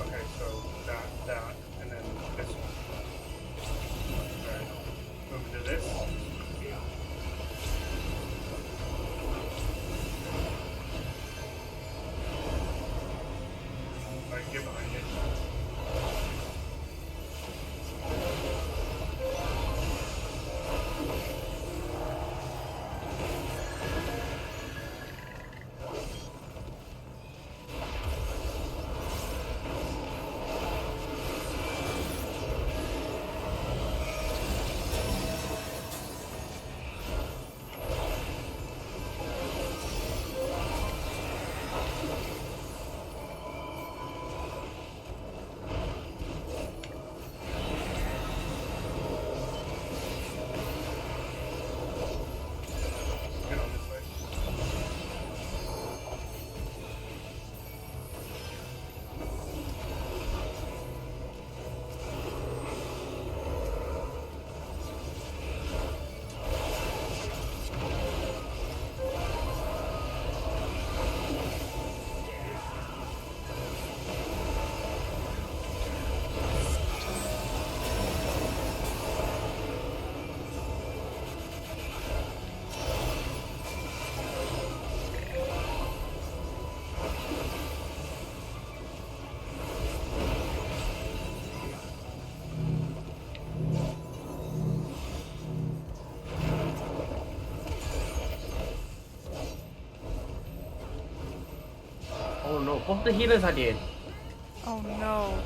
Okay, so that, and then this one. Alright. Move to this. Alright, get behind it. Get on this way. Oh no, both the healers are dead. Oh no.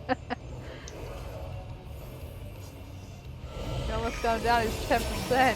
You almost got him down. He's 10%.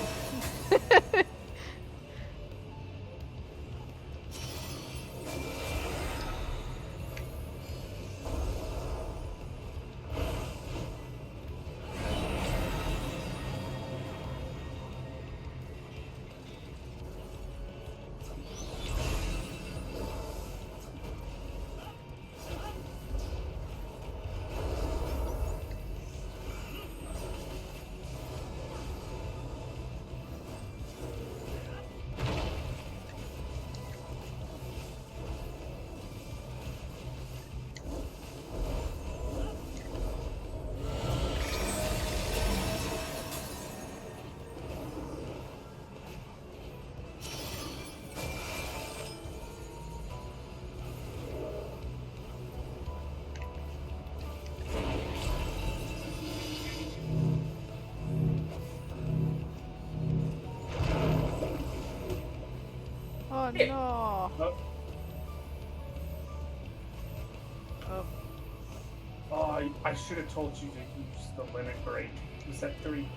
Oh no. Oh, Oh. I should have told you to use the limit break. It was at 30%.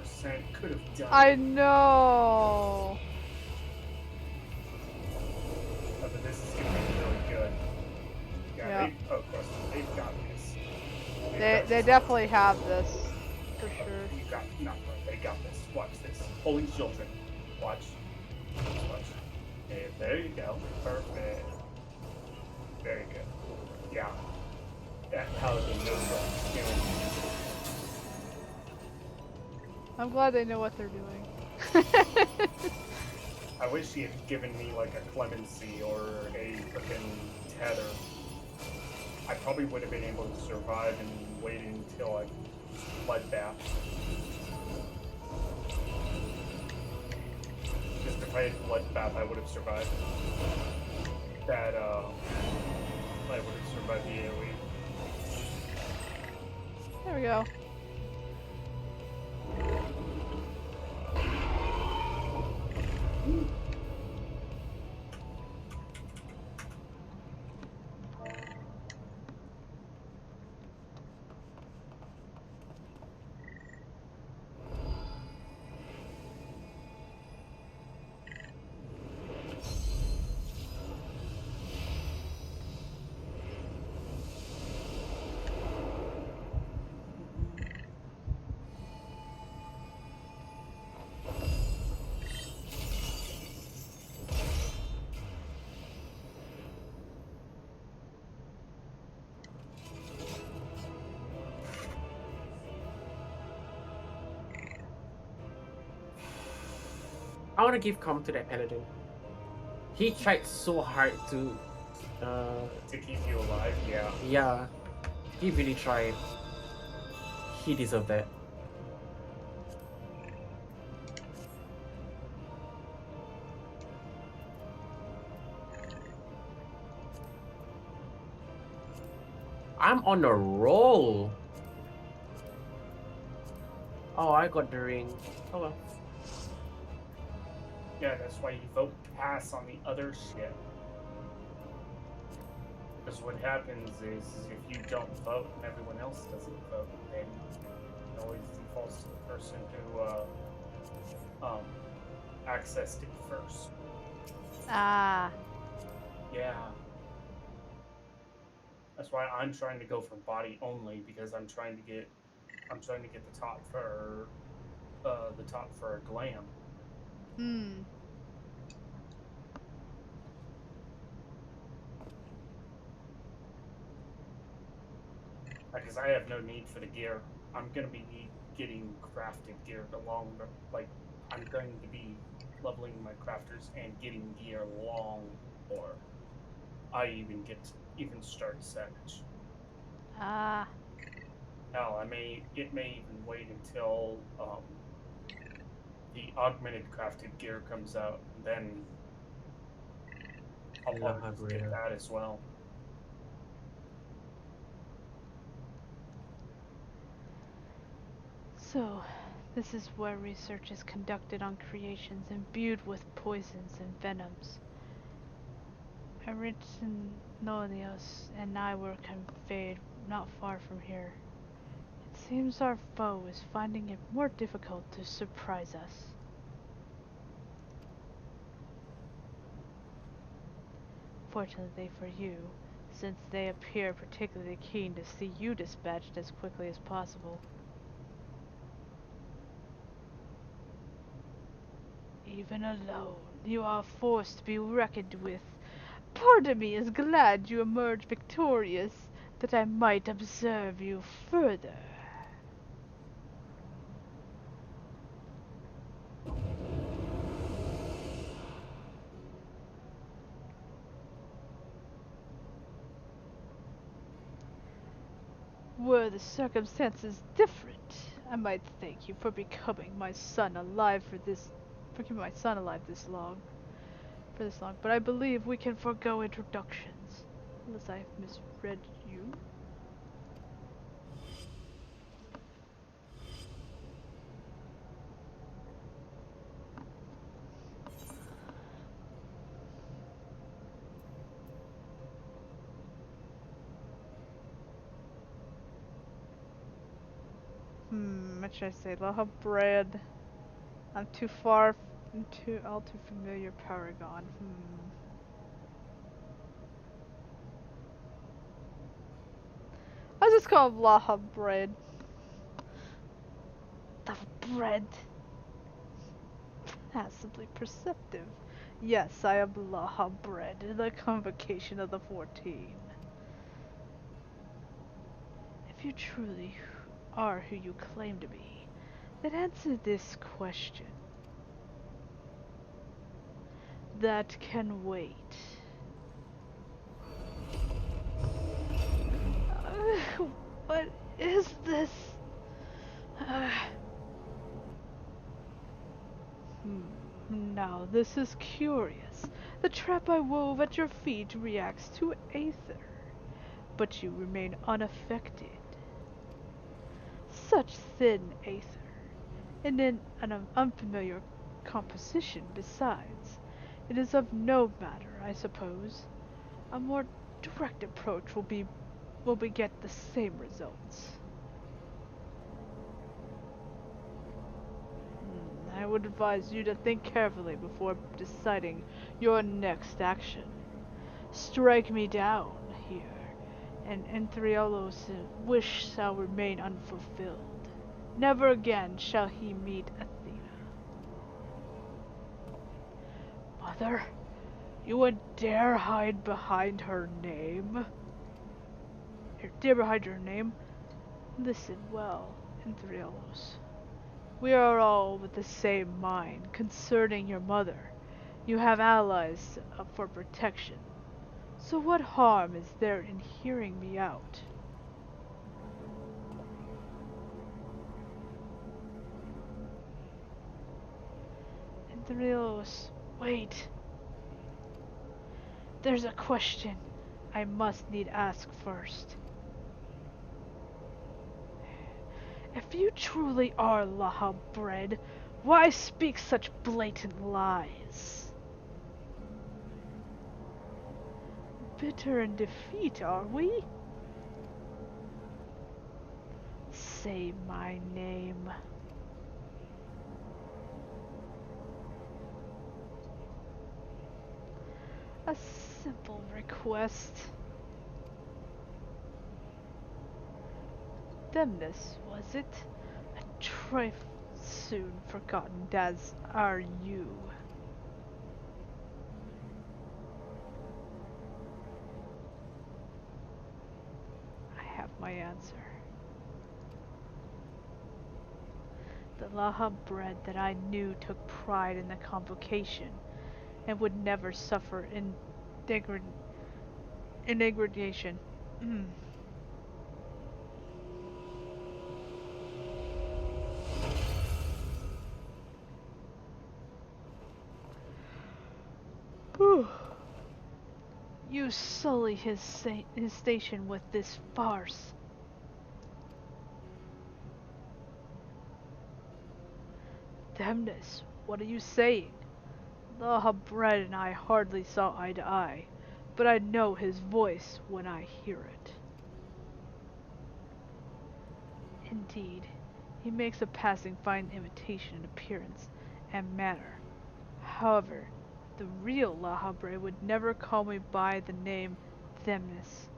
Could have done I it. know. Oh, but this is going to be really good. Yeah, Yeah. of course, they've got this. They definitely have this. For sure. You got, no, they got this. Watch this. Holy children. Watch. Watch. Okay, there you go. Perfect. Very good. Yeah. That paladin knows what he's doing. I'm glad they know what they're doing. I wish he had given me like a clemency or a freaking tether. I probably would have been able to survive and wait until I bloodbath. Just if I had bloodbath, I would have survived. That I would have survived the AoE. There we go. I want to give com to that paladin. He tried so hard to keep you alive, yeah. Yeah. He really tried. He deserved that. I'm on a roll. Oh, I got the ring. Oh well. Yeah, that's why you vote pass on the other shit. Because what happens is if you don't vote and everyone else doesn't vote, then it always defaults to the person who accessed it first. Ah. Yeah. That's why I'm trying to go for body only, because I'm trying to get the top for a glam. Hmm. Because I have no need for the gear. I'm gonna be getting crafted gear along the, like, I'm going to be leveling my crafters and getting gear long before I even start Savage. Ah. Hell, it may even wait until the augmented crafted gear comes out, and then I'll probably just get that as well. So, this is where research is conducted on creations imbued with poisons and venoms. Aritzin Nolios and I were conveyed not far from here. Seems our foe is finding it more difficult to surprise us. Fortunately for you, since they appear particularly keen to see you dispatched as quickly as possible. Even alone, you are forced to be reckoned with. Part of me is glad you emerged victorious, that I might observe you further. Were the circumstances different, I might thank you for becoming my son alive for keeping my son alive for this long. But I believe we can forego introductions, unless I have misread you. What should I say? Laha bread. I'm too far, all too familiar. Paragon. I'll just call him Laha bread. The bread. Passively perceptive. Yes, I am Laha bread, the convocation of the 14. If you truly are who you claim to be, then answer this question. That can wait. What is this? Now this is curious. The trap I wove at your feet reacts to Aether, but you remain unaffected. Such thin Aether, and in an unfamiliar composition besides. It is of no matter, I suppose. A more direct approach will beget the same results. I would advise you to think carefully before deciding your next action. Strike me down here, and Enthrialos' wish shall remain unfulfilled. Never again shall he meet Athena. Mother, you would dare hide behind her name? Dare behind her name? Listen well, Enthrialos. We are all with the same mind concerning your mother. You have allies for protection. So what harm is there in hearing me out? Andreos, wait. There's a question I must need ask first. If you truly are Laha bred, why speak such blatant lies? Bitter in defeat, are we? Say my name. A simple request. Demnus, was it? A trifle soon forgotten as are you. I have my answer. The Laha bred that I knew took pride in the convocation and would never suffer degradation. You sully his station with this farce. Demnus, what are you saying? Laha bred and I hardly saw eye to eye, but I know his voice when I hear it. Indeed, he makes a passing fine imitation in appearance and manner. However, the real La Habre would never call me by the name Themnis.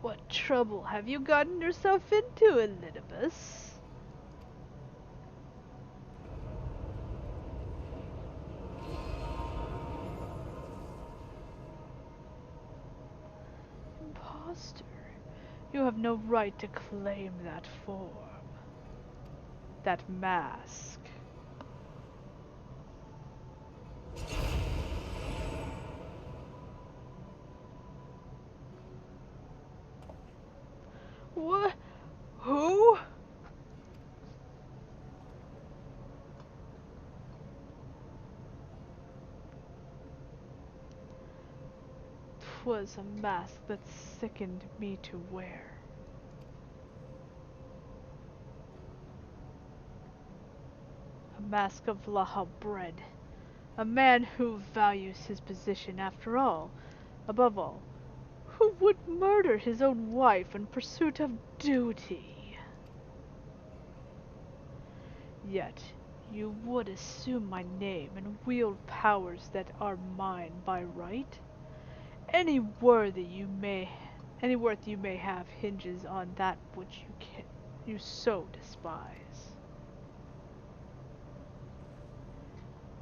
What trouble have you gotten yourself into, Elidibus? Imposter, you have no right to claim that form, that mask. What? Who? 'Twas a mask that sickened me to wear. A mask of Lahabred, a man who values his position after all, above all, who would murder his own wife in pursuit of duty. Yet you would assume my name and wield powers that are mine by right? Any worth you may have hinges on that which you so despise.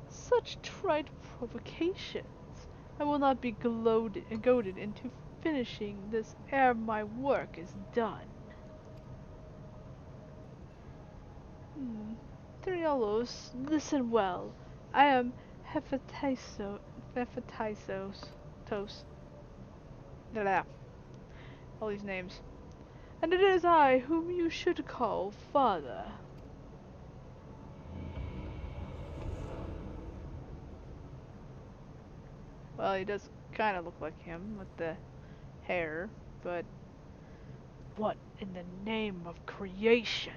Such trite provocations! I will not be goaded into finishing this ere my work is done. Triolos, listen well. I am Hephataisos, blah, all these names. And it is I whom you should call father. Well, he does kind of look like him with the hair, but what in the name of creation?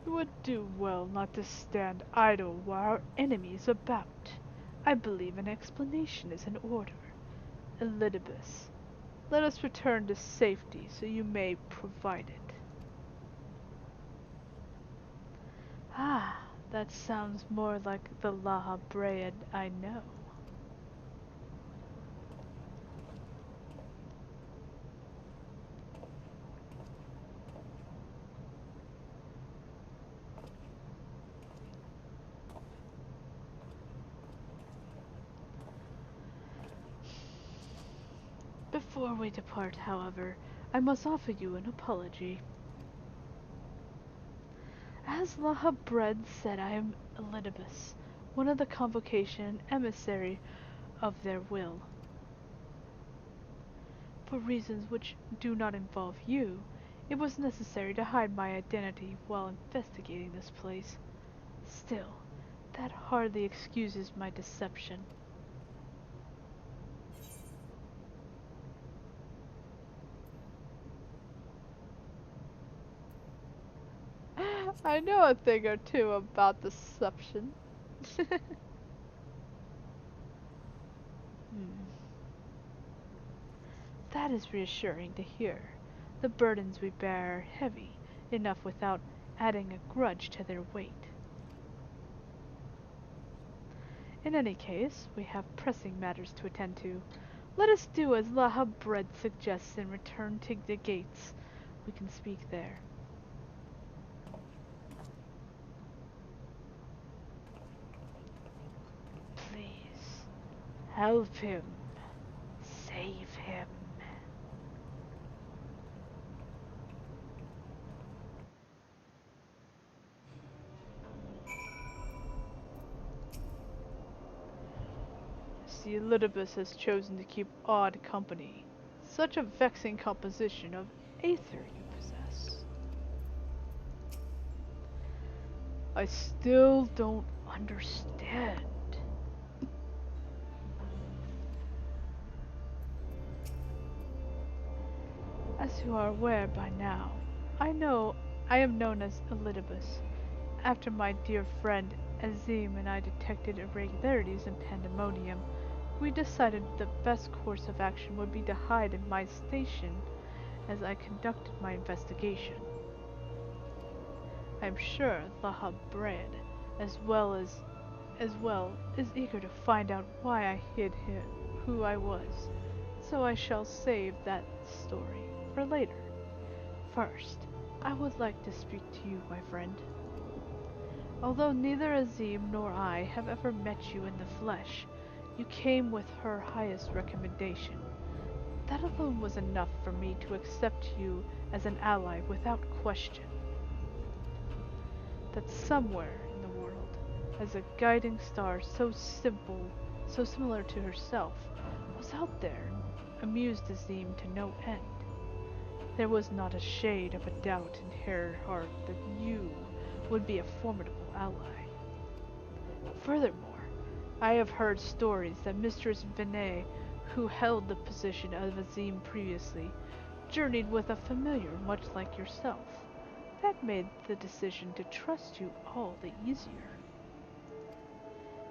You would do well not to stand idle while our enemy is about. I believe an explanation is in order. Elidibus, let us return to safety so you may provide it. Ah, that sounds more like the Lahabread I know. Before we depart, however, I must offer you an apology. As Lahabred said, I am Elidibus, one of the convocation emissary of their will. For reasons which do not involve you, it was necessary to hide my identity while investigating this place. Still, that hardly excuses my deception. I know a thing or two about deception. That is reassuring to hear. The burdens we bear are heavy enough without adding a grudge to their weight. In any case, we have pressing matters to attend to. Let us do as Lahabred suggests and return to the gates. We can speak there. Please, help him. Save him. See, Elidibus has chosen to keep odd company. Such a vexing composition of Aether you possess. I still don't understand. As you are aware by now, I am known as Elidibus. After my dear friend Azim and I detected irregularities in Pandemonium, we decided the best course of action would be to hide in my station as I conducted my investigation. I am sure Lahab Bread, as well, is eager to find out why I hid who I was, so I shall save that story for later. First, I would like to speak to you, my friend. Although neither Azim nor I have ever met you in the flesh, you came with her highest recommendation. That alone was enough for me to accept you as an ally without question. That somewhere in the world, as a guiding star so simple, so similar to herself, was out there, amused Azim to no end. There was not a shade of a doubt in her heart that you would be a formidable ally. Furthermore, I have heard stories that Mistress Binet, who held the position of Azim previously, journeyed with a familiar much like yourself. That made the decision to trust you all the easier.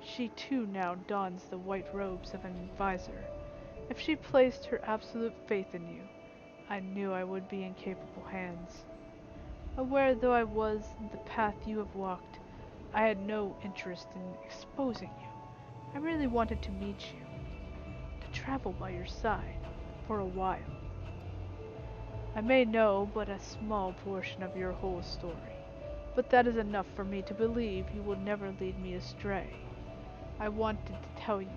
She too now dons the white robes of an advisor. If she placed her absolute faith in you, I knew I would be in capable hands. Aware though I was of the path you have walked, I had no interest in exposing you. I really wanted to meet you, to travel by your side, for a while. I may know but a small portion of your whole story, but that is enough for me to believe you will never lead me astray. I wanted to tell you that.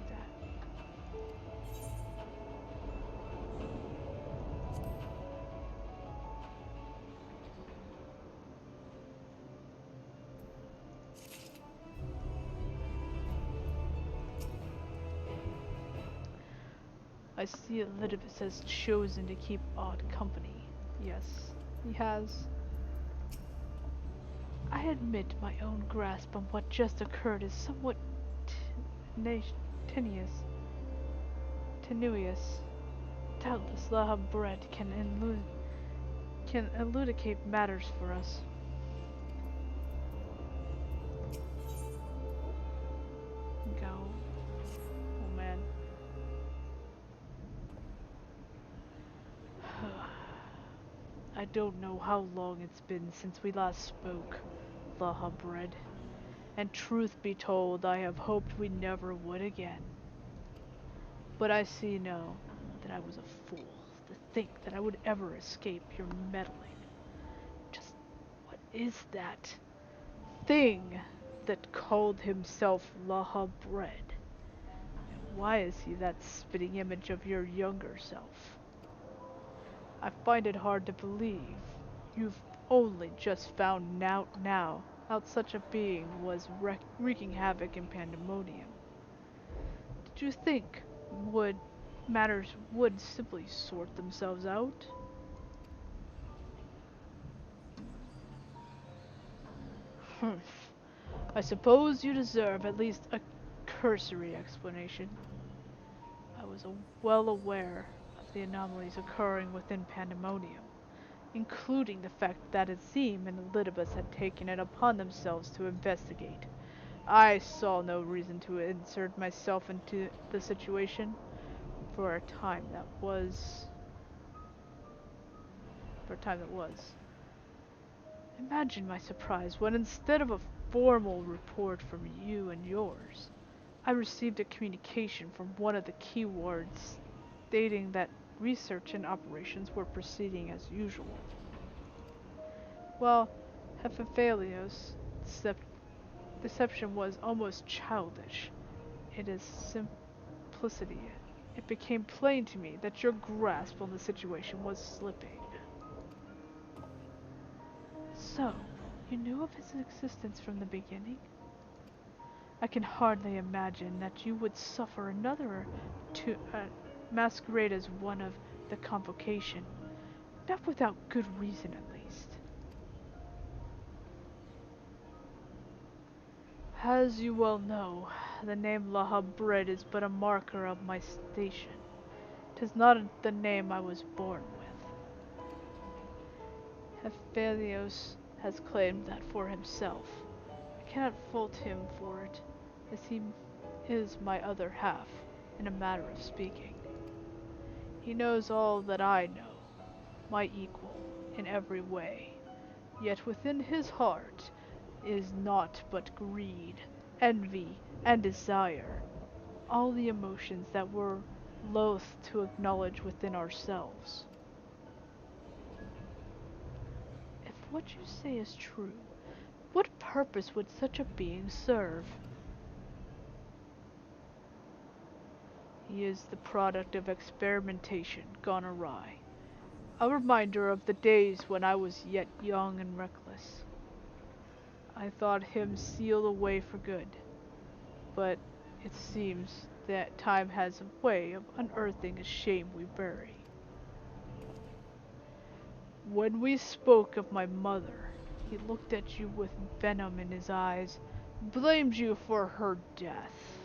I see Elidibus has chosen to keep odd company. Yes, he has. I admit my own grasp on what just occurred is somewhat tenuous. Tenuous. Doubtless Lahab Bread can elucidate matters for us. Go. Oh man. I don't know how long it's been since we last spoke, Lahab Bread. And truth be told, I have hoped we never would again. But I see now that I was a fool to think that I would ever escape your meddling. Just what is that thing that called himself Lahab Bread? And why is he that spitting image of your younger self? I find it hard to believe you've only just found out such a being was wreaking havoc in Pandemonium. Did you think matters would simply sort themselves out? Humph. I suppose you deserve at least a cursory explanation. I was well aware of the anomalies occurring within Pandemonium, including the fact that Azim and Elidibus had taken it upon themselves to investigate. I saw no reason to insert myself into the situation for a time that was. For a time that was. Imagine my surprise when instead of a formal report from you and yours, I received a communication from one of the key wards stating that research and operations were proceeding as usual. Well, Hephaphalios' deception was almost childish. In its simplicity, it became plain to me that your grasp on the situation was slipping. So, you knew of his existence from the beginning? I can hardly imagine that you would suffer another to masquerade as one of the convocation, not without good reason at least. As you well know, the name Lahab Bread is but a marker of my station. 'Tis not the name I was born with. Hephaestus has claimed that for himself. I cannot fault him for it, as he is my other half, in a matter of speaking. He knows all that I know, my equal, in every way. Yet within his heart is naught but greed, envy, and desire, all the emotions that we're loath to acknowledge within ourselves. If what you say is true, what purpose would such a being serve? He is the product of experimentation gone awry, a reminder of the days when I was yet young and reckless. I thought him sealed away for good, but it seems that time has a way of unearthing a shame we bury. When we spoke of my mother, he looked at you with venom in his eyes, blamed you for her death.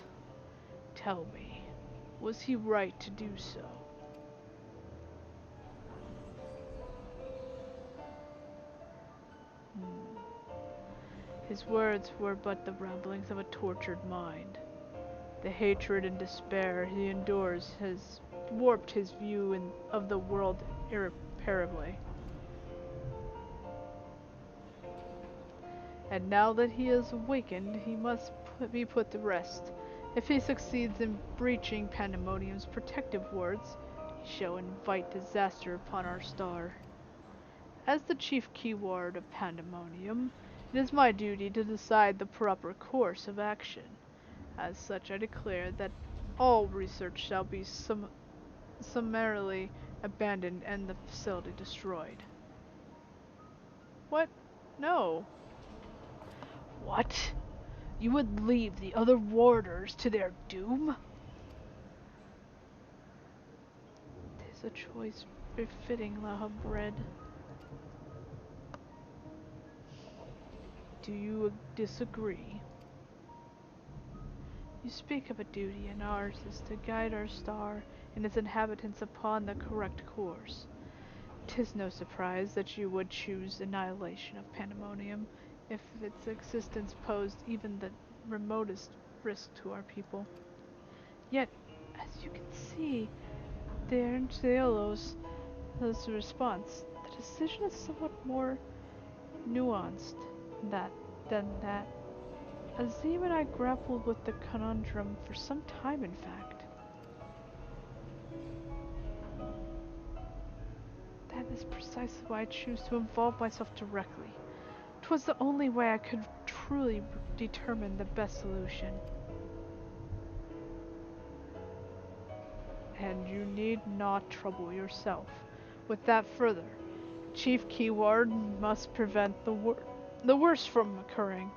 Tell me, was he right to do so? His words were but the ramblings of a tortured mind. The hatred and despair he endures has warped his view of the world irreparably. And now that he is awakened, he must be put to rest. If he succeeds in breaching Pandemonium's protective wards, he shall invite disaster upon our star. As the chief keyword of Pandemonium, it is my duty to decide the proper course of action. As such, I declare that all research shall be summarily abandoned and the facility destroyed. What? No. What? You would leave the other warders to their doom? 'Tis a choice befitting Lahabred. Do you disagree? You speak of a duty, and ours is to guide our star and its inhabitants upon the correct course. 'Tis no surprise that you would choose annihilation of Pandemonium, if its existence posed even the remotest risk to our people. Yet, as you can see, there in Theolos' response, the decision is somewhat more nuanced that, than that. Azim and I grappled with the conundrum for some time, in fact. That is precisely why I choose to involve myself directly. 'Twas the only way I could truly determine the best solution. And you need not trouble yourself with that further. Chief Keyword must prevent the worst from occurring,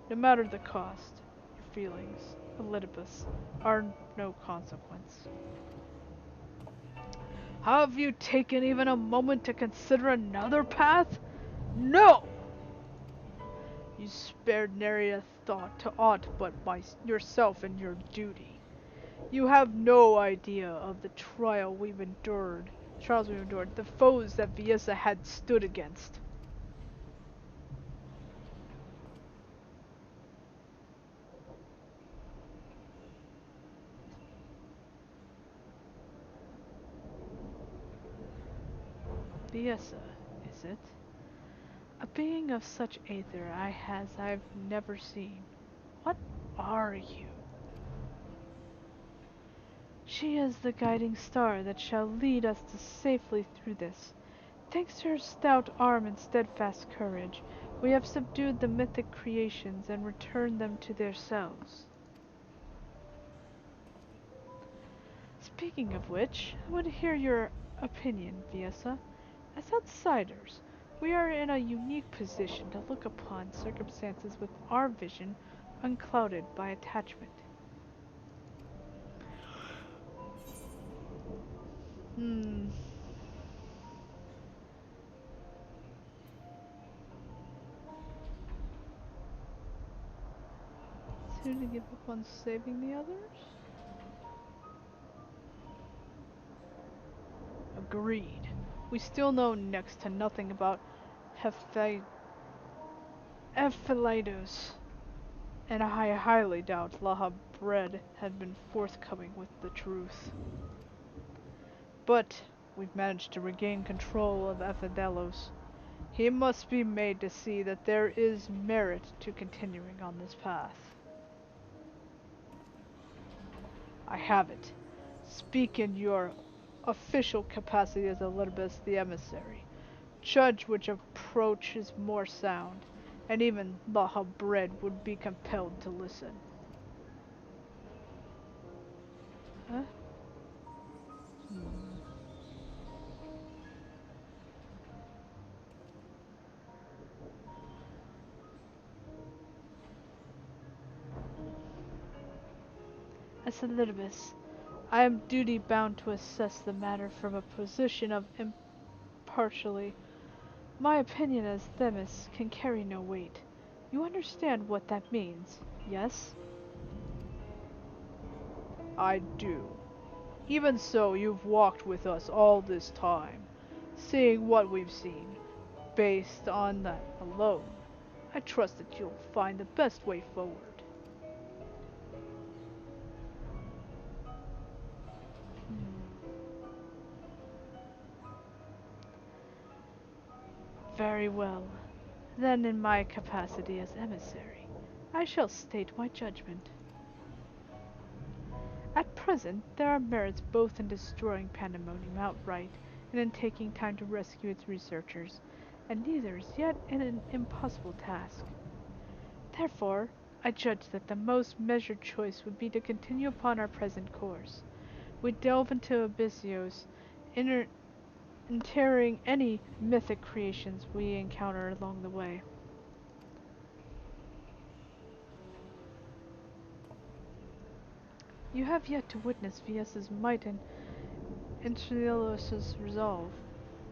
no matter the cost. Your feelings, Elidibus, are no consequence. Have you taken even a moment to consider another path? No! You spared nary a thought to aught but yourself and your duty. You have no idea of the trials we've endured, the foes that Viesa had stood against. Viesa, is it? A being of such aether I've never seen. What are you? She is the guiding star that shall lead us safely through this. Thanks to her stout arm and steadfast courage, we have subdued the mythic creations and returned them to themselves. Speaking of which, I want to hear your opinion, Viesa. As outsiders, we are in a unique position to look upon circumstances with our vision unclouded by attachment. Hmm. Soon to give up on saving the others? Agreed. We still know next to nothing about Ephialtes, and I highly doubt Laha Bread had been forthcoming with the truth. But we've managed to regain control of Ephialtes. He must be made to see that there is merit to continuing on this path. I have it. Speak in your official capacity as Elizabeth the Emissary. Judge which approach is more sound, and even Laha Bread would be compelled to listen. Huh? As Elizabeth, I am duty bound to assess the matter from a position of impartiality. My opinion as Themis can carry no weight. You understand what that means, yes? I do. Even so, you've walked with us all this time, seeing what we've seen. Based on that alone, I trust that you'll find the best way forward. Very well. Then in my capacity as emissary, I shall state my judgment. At present, there are merits both in destroying Pandemonium outright and in taking time to rescue its researchers, and neither is yet an impossible task. Therefore, I judge that the most measured choice would be to continue upon our present course. We delve into Abyssios, interring any mythic creations we encounter along the way. You have yet to witness Vies's might and Entrilos' resolve.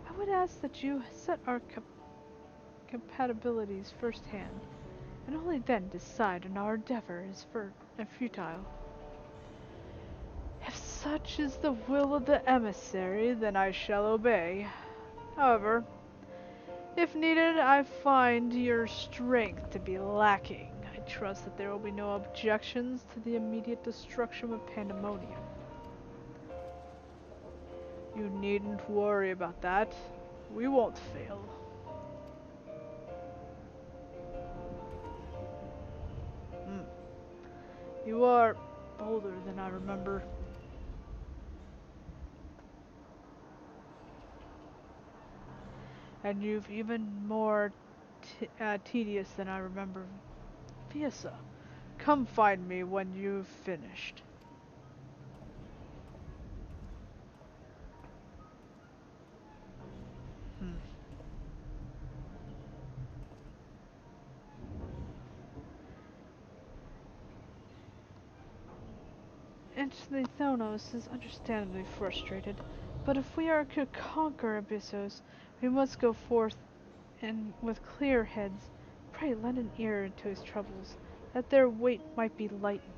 I would ask that you set our compatibilities firsthand, and only then decide on our endeavor is futile. If such is the will of the emissary, then I shall obey. However, if needed, I find your strength to be lacking. I trust that there will be no objections to the immediate destruction of Pandemonium. You needn't worry about that. We won't fail. You are older than I remember. And you've even more tedious than I remember. Fiesa, come find me when you've finished. Anthony Thonos is understandably frustrated, but if we are to conquer Abyssos, we must go forth and with clear heads. Pray lend an ear to his troubles, that their weight might be lightened.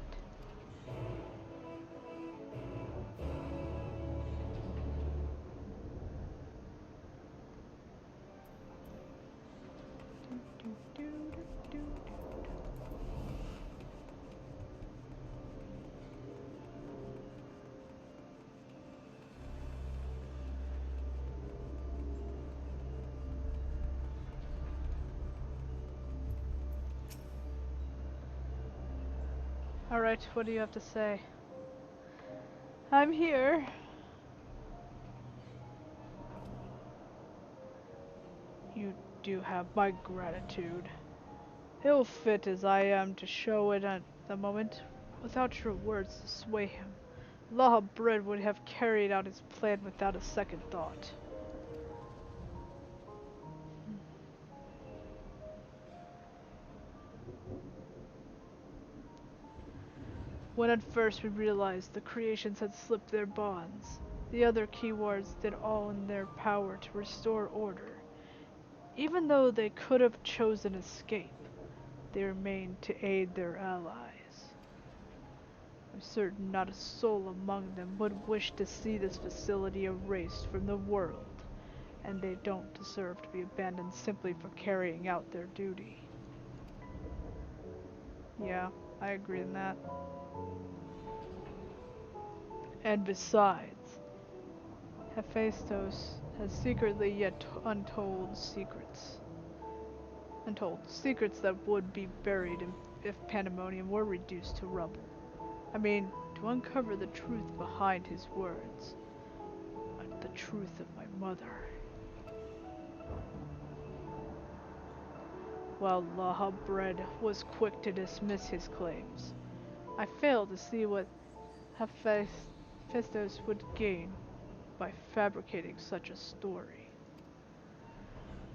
Alright, what do you have to say? I'm here. You do have my gratitude. Ill-fit as I am to show it at the moment, without your words to sway him, Laha Bread would have carried out his plan without a second thought. When at first we realized the creations had slipped their bonds, the other keywords did all in their power to restore order. Even though they could have chosen escape, they remained to aid their allies. I'm certain not a soul among them would wish to see this facility erased from the world, and they don't deserve to be abandoned simply for carrying out their duty. Yeah, I agree in that. And besides, Hephaestus has secretly yet untold secrets. Untold secrets that would be buried if Pandemonium were reduced to rubble. I mean, to uncover the truth behind his words. The truth of my mother. While Lahabred was quick to dismiss his claims, I failed to see what Hephaestus would gain by fabricating such a story.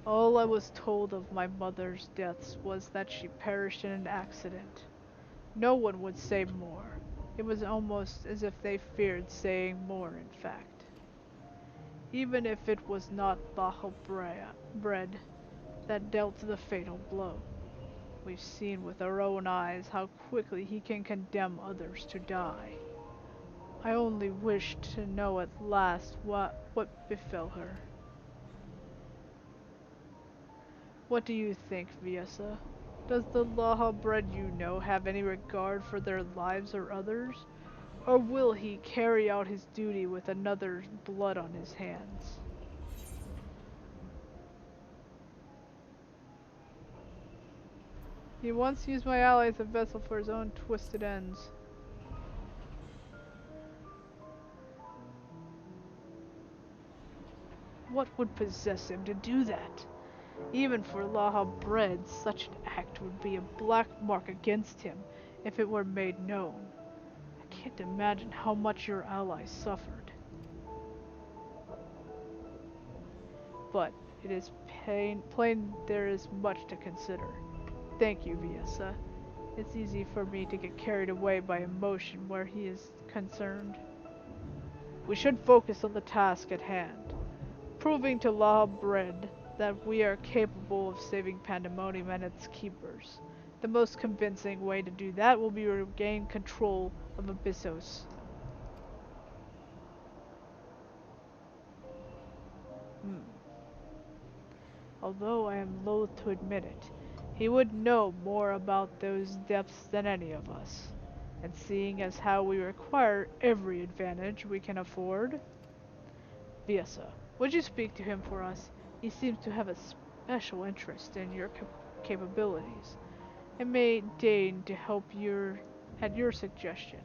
All I was told of my mother's deaths was that she perished in an accident. No one would say more. It was almost as if they feared saying more, in fact. Even if it was not Lahabred that dealt the fatal blow. We've seen with our own eyes how quickly he can condemn others to die. I only wished to know at last what befell her. What do you think, Viesa? Does the Lahabred you know have any regard for their lives or others? Or will he carry out his duty with another's blood on his hands? He once used my ally as a vessel for his own twisted ends. What would possess him to do that? Even for Lahabred, such an act would be a black mark against him if it were made known. I can't imagine how much your ally suffered. But it is plain there is much to consider. Thank you, Viesa. It's easy for me to get carried away by emotion where he is concerned. We should focus on the task at hand, proving to Lahabred that we are capable of saving Pandemonium and its keepers. The most convincing way to do that will be to regain control of Abyssos. Although I am loath to admit it, he would know more about those depths than any of us. And seeing as how we require every advantage we can afford... Viesa, would you speak to him for us? He seems to have a special interest in your capabilities, and may deign to help at your suggestion,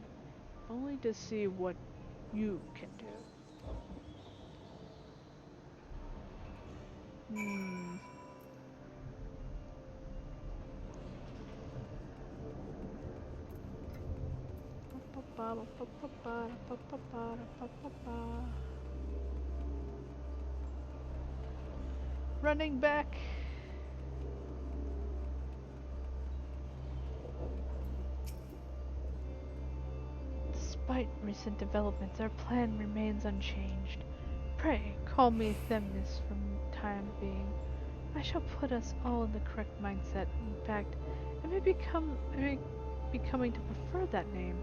only to see what you can do. Running back. Despite recent developments, our plan remains unchanged. Pray, call me Themnis from time being. I shall put us all in the correct mindset. In fact, I may be coming to prefer that name.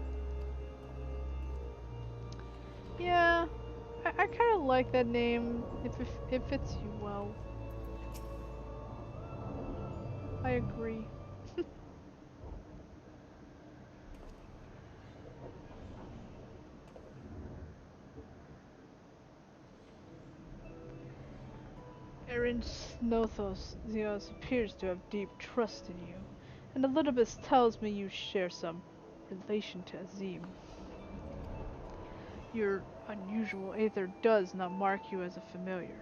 Yeah, I kind of like that name if it fits you well. I agree. Erin Zeos appears to have deep trust in you, and Elidibus tells me you share some relation to Azim. Your unusual Aether does not mark you as a familiar.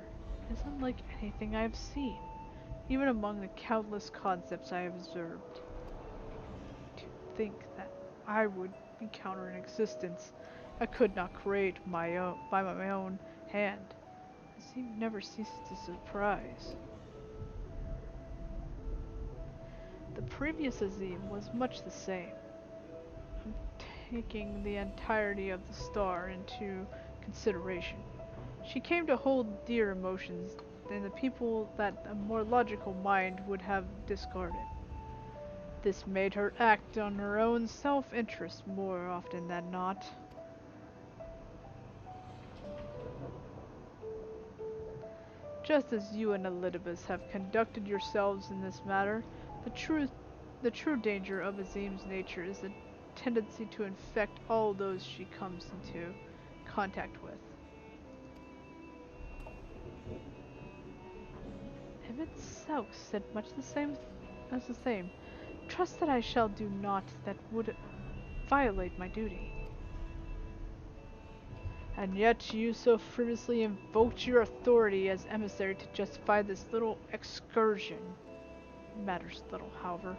It is unlike anything I have seen, even among the countless concepts I have observed. To think that I would encounter an existence I could not create by my own hand. Azim never ceases to surprise. The previous Azim was much the same. I'm taking the entirety of the star into consideration. She came to hold dear emotions than the people that a more logical mind would have discarded. This made her act on her own self-interest more often than not. Just as you and Elidibus have conducted yourselves in this matter, the true danger of Azim's nature is the tendency to infect all those she comes into contact with. Emmett South said much the same as the same. Trust that I shall do naught that would violate my duty. And yet you so frivolously invoked your authority as emissary to justify this little excursion. Matters little, however.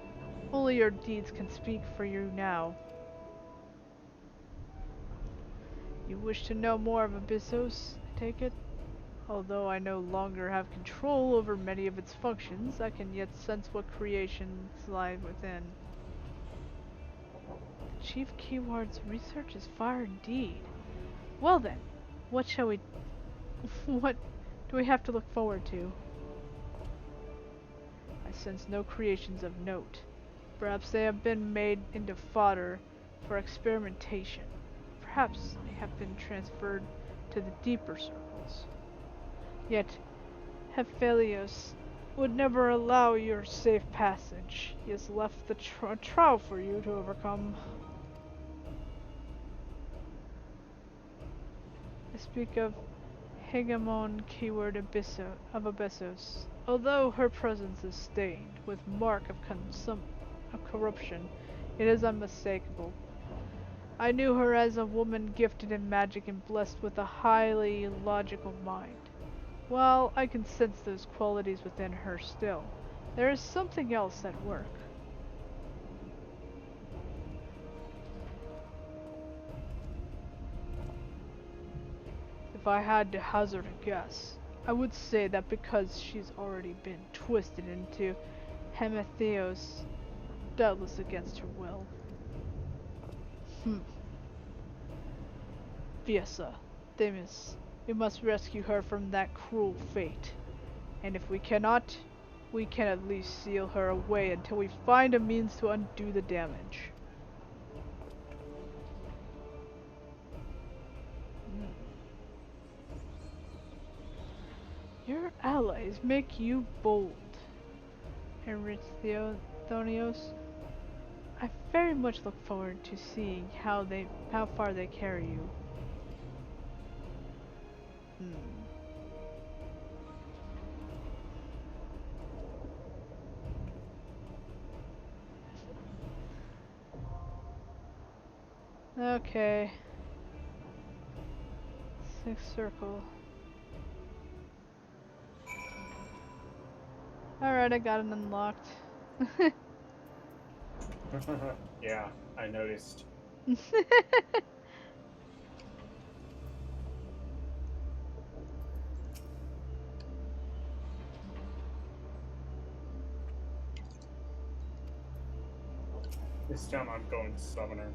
Only your deeds can speak for you now. You wish to know more of Abyssos, I take it? Although I no longer have control over many of its functions, I can yet sense what creations lie within. The Chief Keyword's research is far indeed. Well then, what shall we... what do we have to look forward to? I sense no creations of note. Perhaps they have been made into fodder for experimentation. Perhaps they have been transferred to the deeper circles. Yet, Hephaelios would never allow your safe passage. He has left the trial for you to overcome. I speak of Hegemon Keyword of Abyssos. Although her presence is stained with mark of corruption, it is unmistakable. I knew her as a woman gifted in magic and blessed with a highly logical mind. While I can sense those qualities within her still, there is something else at work. If I had to hazard a guess, I would say that because she's already been twisted into Hematheos, doubtless against her will. Fiesa, Themis, we must rescue her from that cruel fate. And if we cannot, we can at least seal her away until we find a means to undo the damage. Your allies make you bold, Erythonios. I very much look forward to seeing how far they carry you. Okay. Sixth circle. Alright, I got it unlocked. Yeah, I noticed. This time I'm going summoner.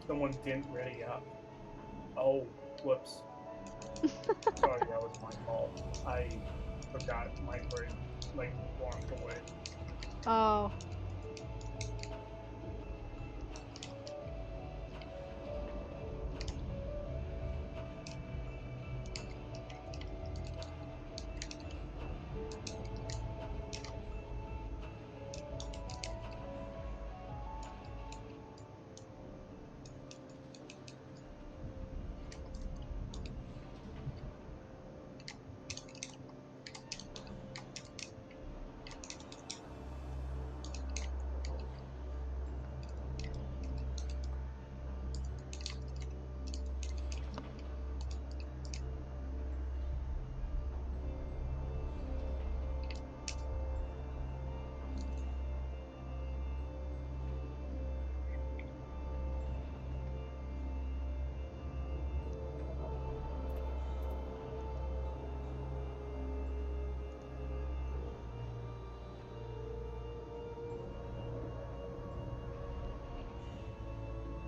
Someone didn't ready up. Oh, whoops. Sorry, that was my fault. I forgot my bird, like, walked away. Oh.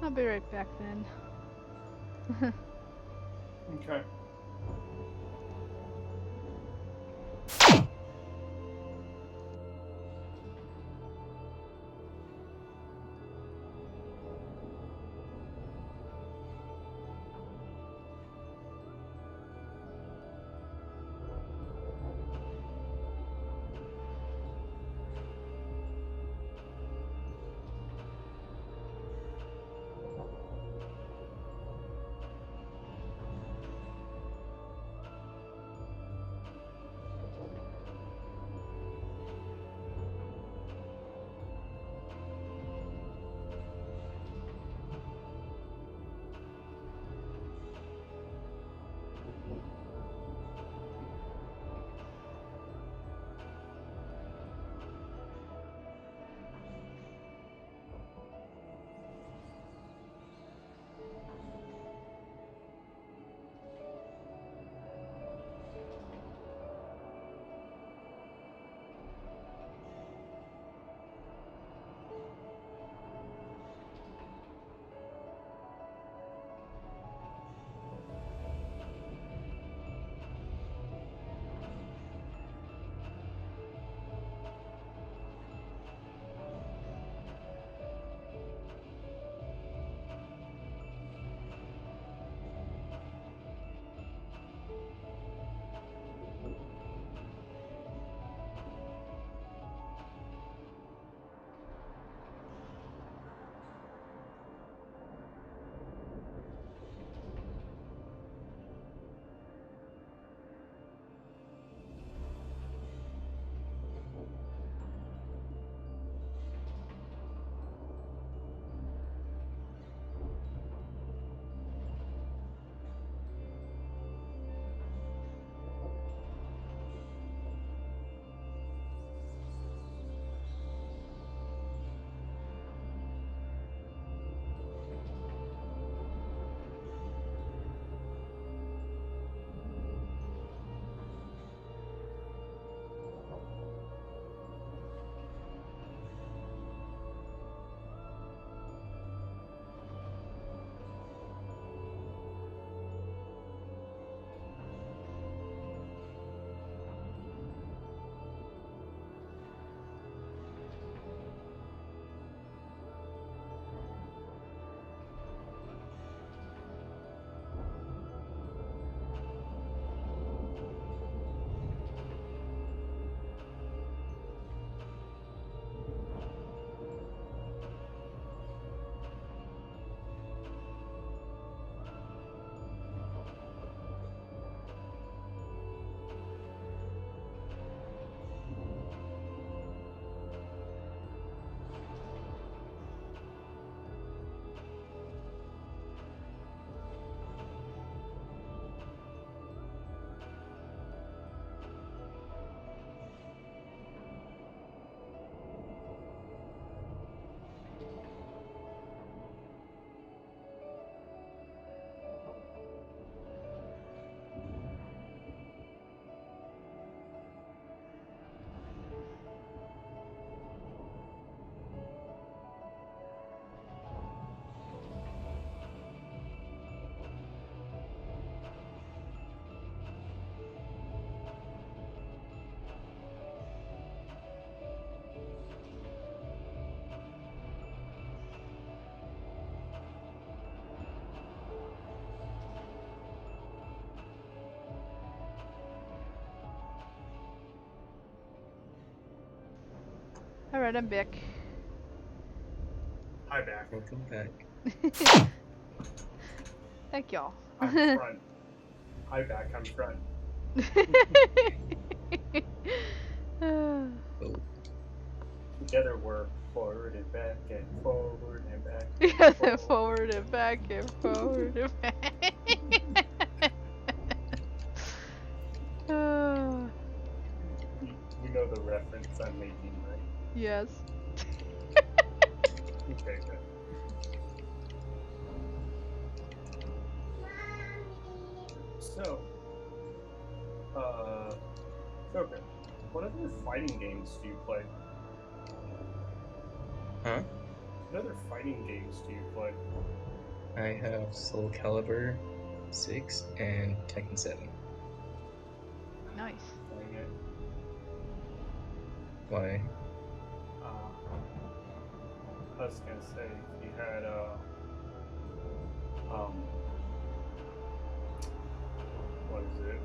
I'll be right back then. Okay. Alright, I'm back. Hi, back. Welcome back. Thank y'all. I'm front. Hi, back. I'm front. Oh, Together we're forward and back and forward and back. Yeah, then forward and back and forward and back. You know the reference I'm making, right? Yes. Okay, good. So, Joker, what other fighting games do you play? huh? What other fighting games do you play? I have Soul Calibur 6 and Tekken 7. Nice. Playing it. Why? I was gonna say, if you had, what is it?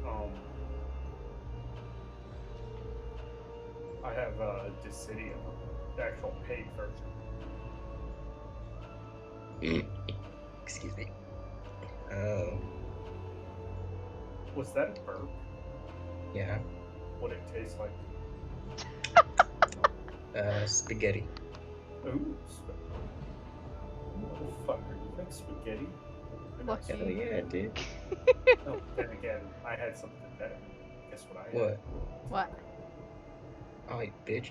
I have, Dissidia, the actual paid version. Excuse me. Oh, Was that a burp? yeah. What it tastes like? Spaghetti. Ooh, motherfucker, you like spaghetti? Lucky. Hell yeah, dude. Oh, then again, I had something better. Guess what I had? What? What? Alright, bitch.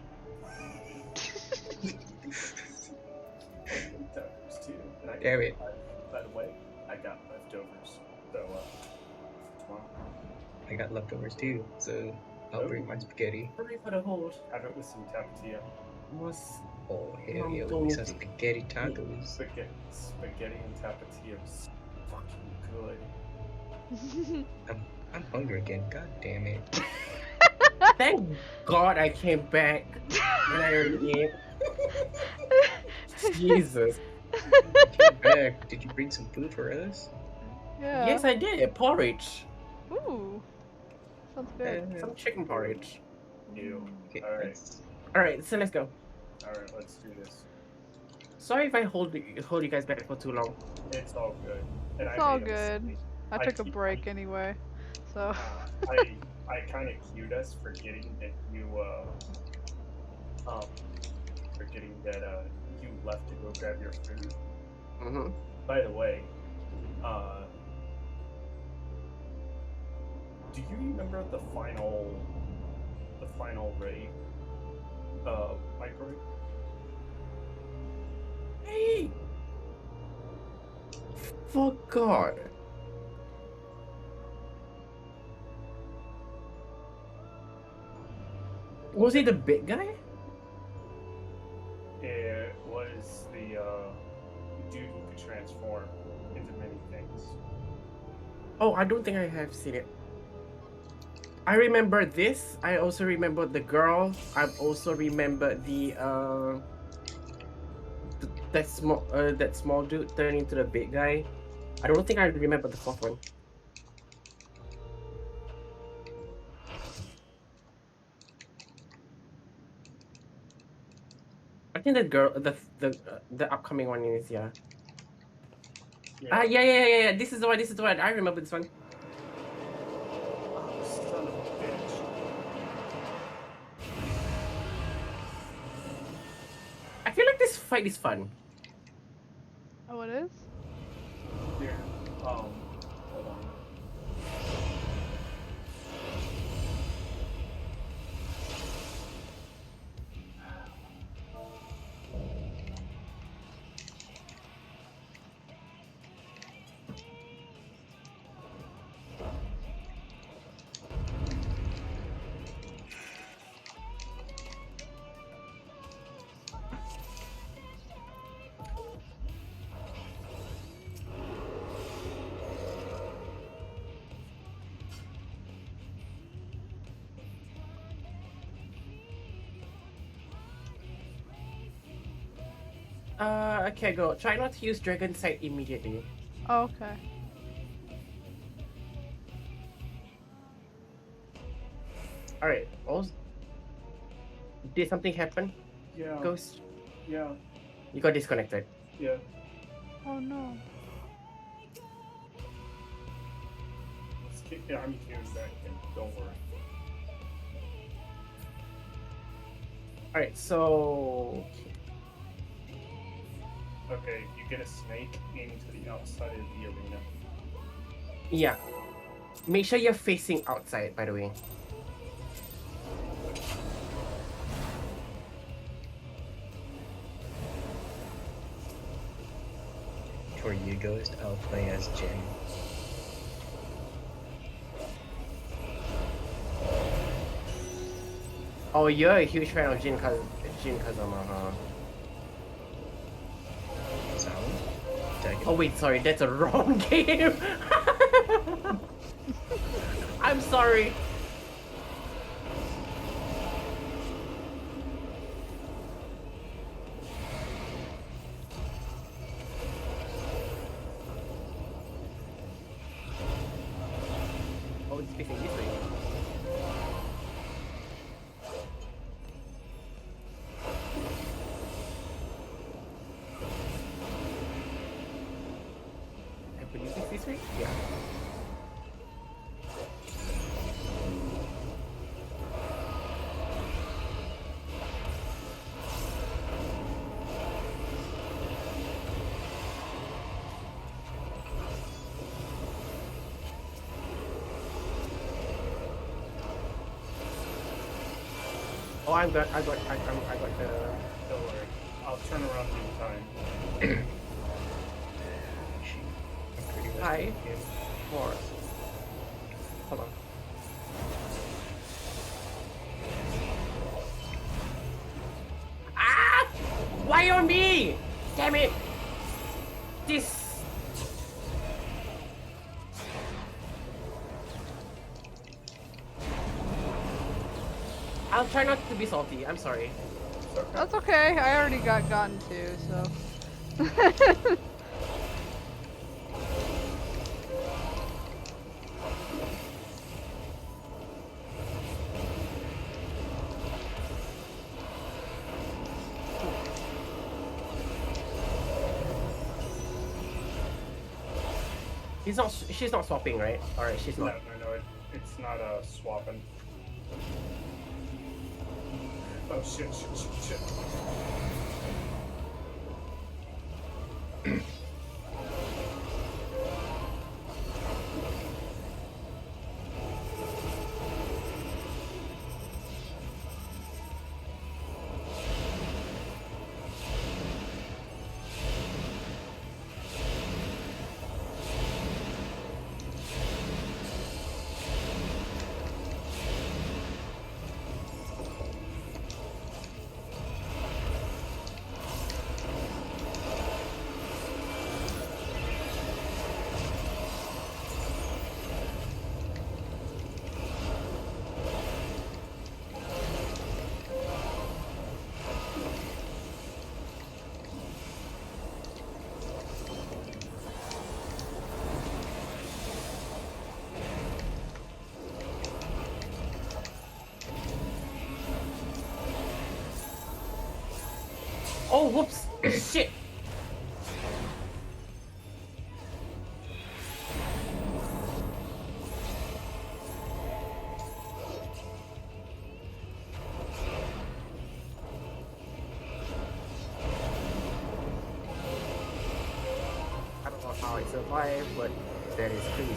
Leftovers too. And Damn it. by the way, I got leftovers. So, tomorrow. I got leftovers too, so I'll bring my spaghetti. Hurry for the hold. Have it with some tapatio. Oh, hell yeah, with me some spaghetti tacos. Spaghetti and tapatio is fucking good. I'm hungry again, god damn it. Thank God I came back and I already ate. Jesus. Came back. Did you bring some food for us? Yeah. Yes, I did. Porridge. Ooh. Sounds good. Some chicken porridge. Ew. Okay, Alright. Alright, so let's go. Alright, let's do this. Sorry if I hold you guys back for too long. It's all good. And It's I all made a good. mistake. I took a break anyway, so. I kind of cued us forgetting that you you left to go grab your food. Mm-hmm. By the way, do you remember the final raid microwave? Hey! Forgot. Was he the big guy? It was the dude who could transform into many things. Oh, I don't think I have seen it. I remember this. I also remember the girl. I also remember that small dude turning into the big guy. I don't think I remember the fourth one. I think the girl, the upcoming one is yeah. Yeah. This is the one. This is the one. I remember this one. Oh, son of a bitch. I feel like this fight is fun. Oh, it is? Here, hold on. Okay, go. Try not to use Dragon Sight immediately. Oh, okay. Alright, did something happen? Yeah. Ghost, Yeah. you got disconnected. Yeah. Oh no. Yeah, I'm queuing back in. Don't worry. All right, so Okay, you get a snake into the outside of the arena. yeah, make sure you're facing outside. By the way. For you, Ghost, I'll play as Jin. Oh, you're a huge fan of Jin Kazama, huh? Sound? Oh wait, sorry, that's a wrong game. I'm sorry. Oh, it's facing this way. I believe it's this way? Yeah. Oh, I got the. Don't worry. I'll turn around in time. Hi. More. Hold on. Ah! Why on me? Damn it! This. I'll try not to be salty. I'm sorry. That's okay. I already got gotten to, so. She's not swapping, right? Alright, she's not. No, it's not swapping. Oh shit. Oh, whoops! Shit! I don't know how I survived, but that is crazy.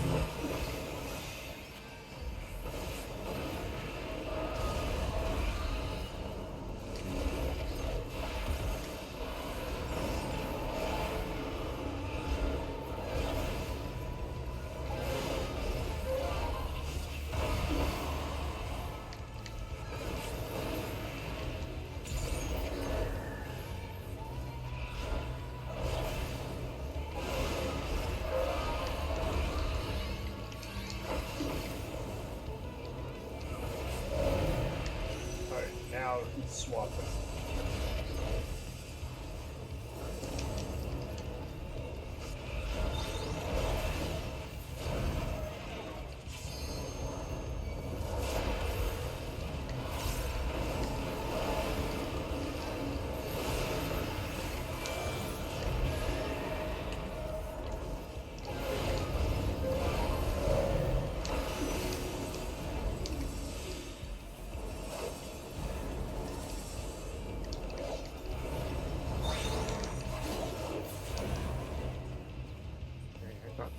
Now he's swapping.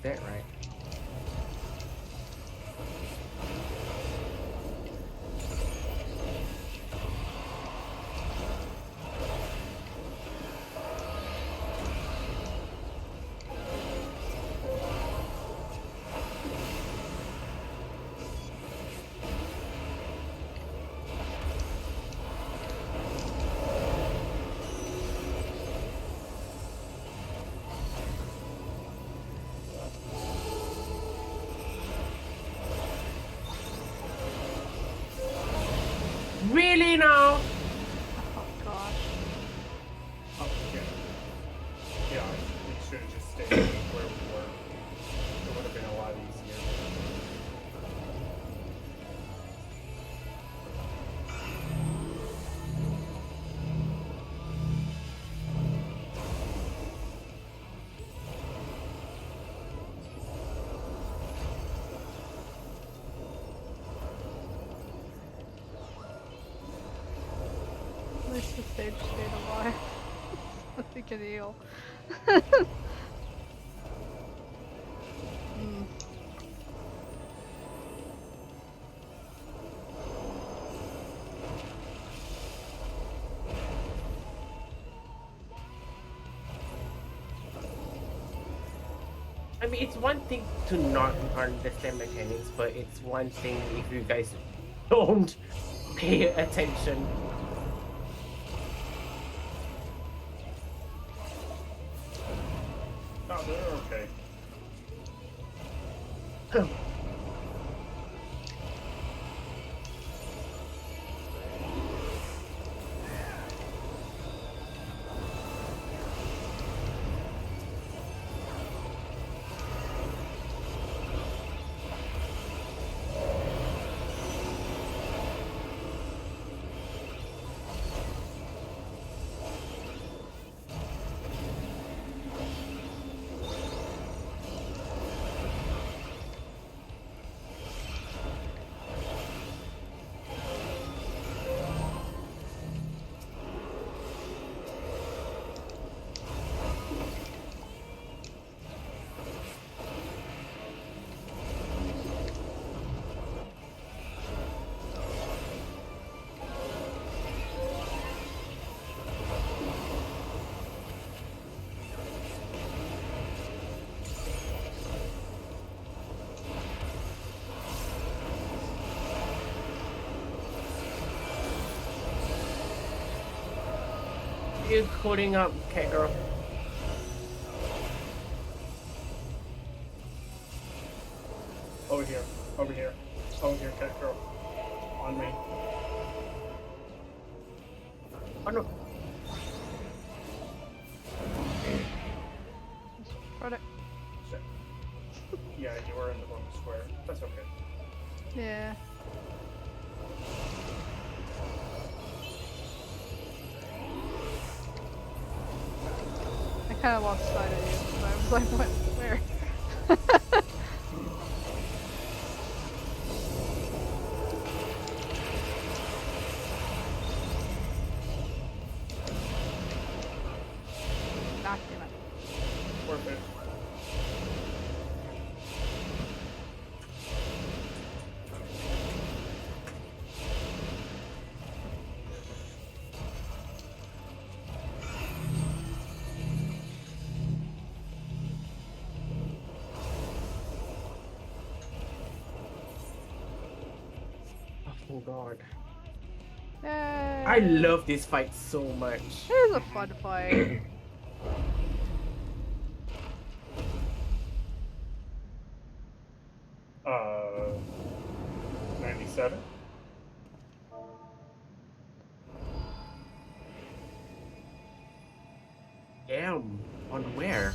that right? Really now? Oh gosh. Oh, yeah. Yeah, we should have just stayed where we were. It would have been a lot easier. At least the stage stayed alive. So he can heal. Hmm. I mean, it's one thing to not understand mechanics, but it's one thing if you guys don't pay attention. Oh, they're okay. You're coding up, cat girl. Over here. Over here. Over here, cat girl. On me. Oh no. Just try to. Shit. Yeah, you were in the wrong square. That's okay. Yeah. I kind of lost sight of you, so I was like, what? Where? Knock him out. Worth it. Oh god. Yay! I love this fight so much. It was a fun fight. 97. Damn. On where?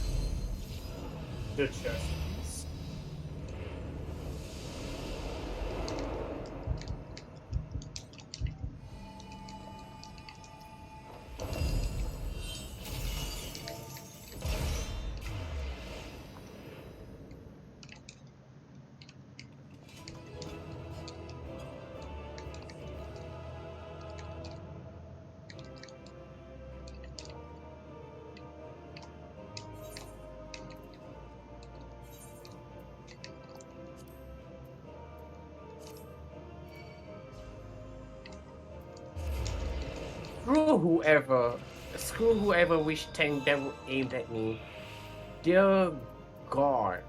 The chest piece. screw whoever which tank that aimed at me. Dear God.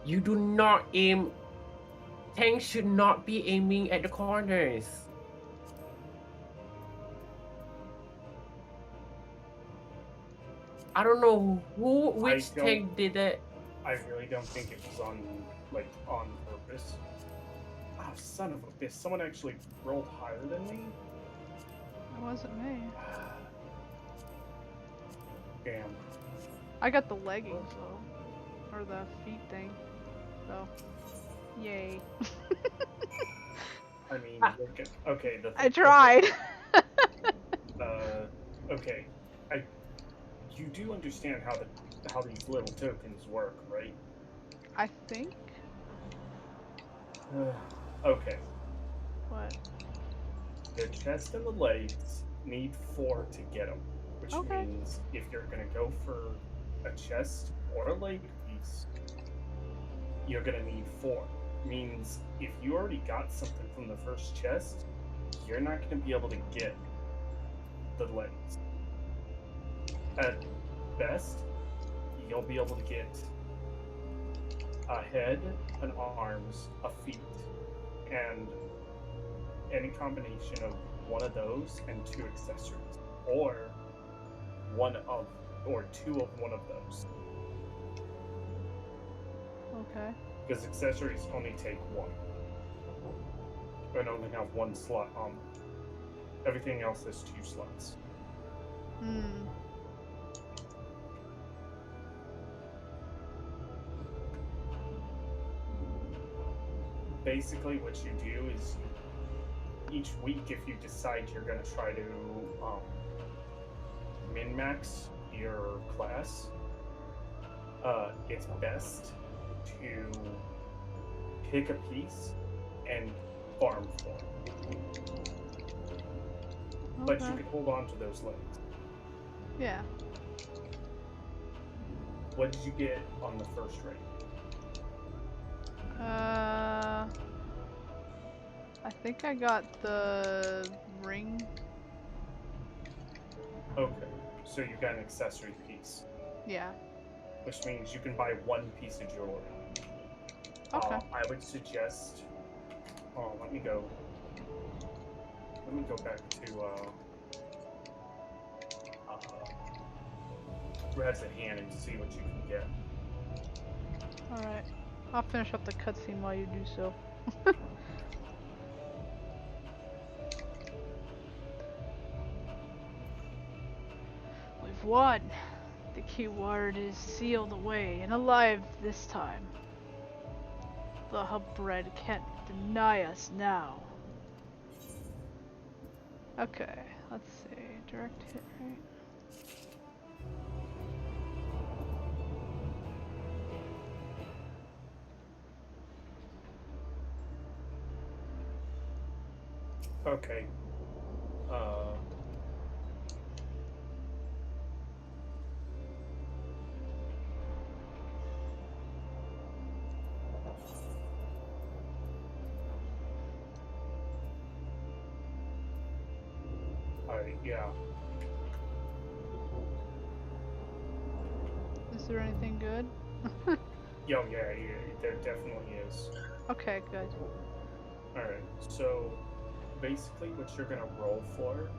You do not aim. Tanks should not be aiming at the corners. I don't know which tank did it. I really don't think it was on purpose. Oh, son of a bitch! Someone actually rolled higher than me. It wasn't me. Damn. I got the leggings though, or the feet thing. So, yay. I mean, okay. I tried. Okay. You do understand how these little tokens work, right? I think. Okay. What? The chest and the legs need 4 to get them, which means if you're gonna go for a chest or a leg piece, you're gonna need 4. Means if you already got something from the first chest, you're not gonna be able to get the legs. At best, you'll be able to get a head, an arms, a feet, and any combination of one of those and 2 accessories, or 2 of one of those. Okay. Because accessories only take 1, and only have 1 slot on them. Everything else has 2 slots. Basically, what you do is each week, if you decide you're going to try to min-max your class, it's best to pick a piece and farm for it. But you can hold on to those legs. Yeah. What did you get on the first raid? I think I got the ring. Okay, so you got an accessory piece. Yeah. Which means you can buy 1 piece of jewelry. Okay. I would suggest. Oh, let me go back to Red's at hand and see what you can get. Alright. I'll finish up the cutscene while you do so. We've won! The keyword is sealed away and alive this time. The Hubbred can't deny us now. Okay, let's see. Direct hit rate. Okay. Alright, yeah. Is there anything good? Yeah, there definitely is. Okay, good. Alright, so basically what you're gonna roll for,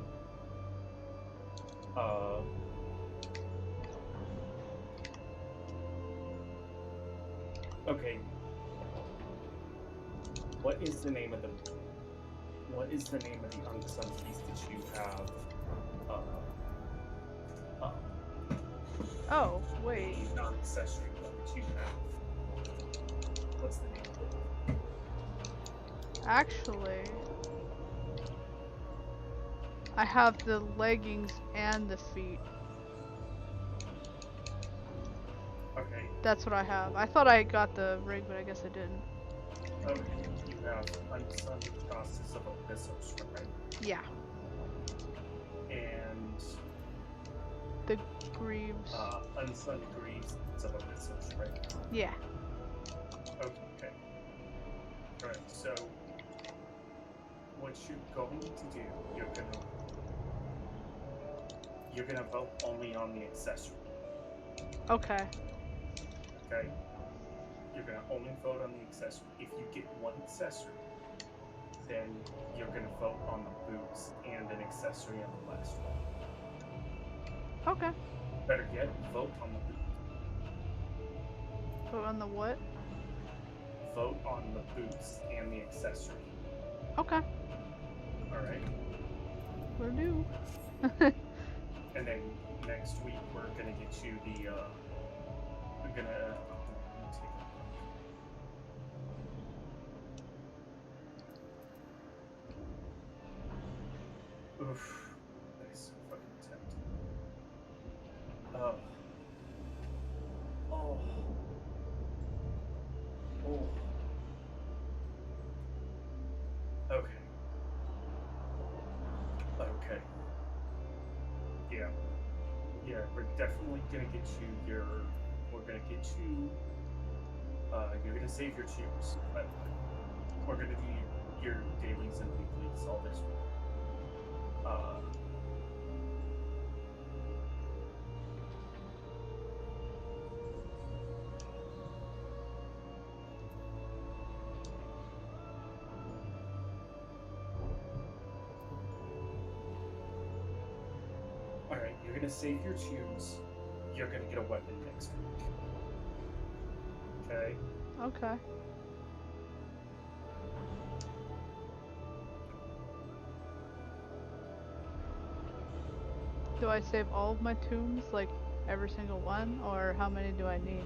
okay. What is the name of the unsung piece that you have? Oh, wait. The non-accessory one that you have. What's the name of it? Actually, I have the leggings and the feet. Okay. That's what I have. I thought I got the rig, but I guess I didn't. Okay, you have unsung crosses of Abyssos, right? Yeah. And the greaves. Unsung greaves of Abyssos, right? Yeah. Okay. Alright, so what you're going to do, you're gonna vote only on the accessory. Okay. Okay? You're gonna only vote on the accessory. If you get one accessory, then you're gonna vote on the boots and an accessory on the last one. Okay. Better yet, vote on the boot. Vote on the what? Vote on the boots and the accessory. Okay. Alright? Will do. And then next week we're gonna get you the we're gonna let me take a look. Oof. That is so fucking tempting. Oh. Oh. Oh. Okay. Okay. Yeah. Yeah, we're definitely gonna get you your. We're gonna get you. You're gonna save your tubes, by the way. We're gonna do your dailies and weeklies all this week. Alright, you're gonna save your tubes. You're gonna get a weapon next week. Okay? Okay. Do I save all of my tombs, like every single one, or how many do I need?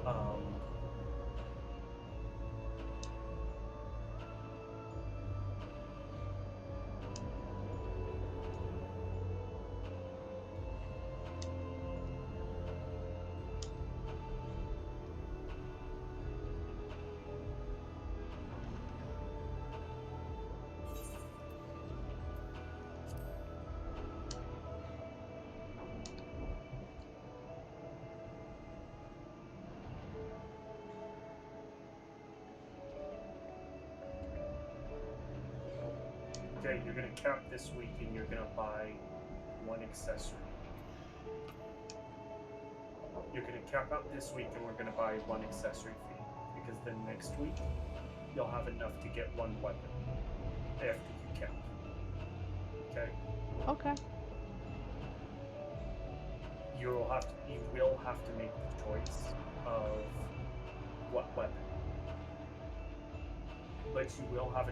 Um. Okay, you're gonna cap this week and you're gonna buy one accessory. You're gonna cap out this week and we're gonna buy one accessory fee. Because then next week, you'll have enough to get one weapon after you cap. Okay? Okay. You will have to make the choice of what weapon. But you will have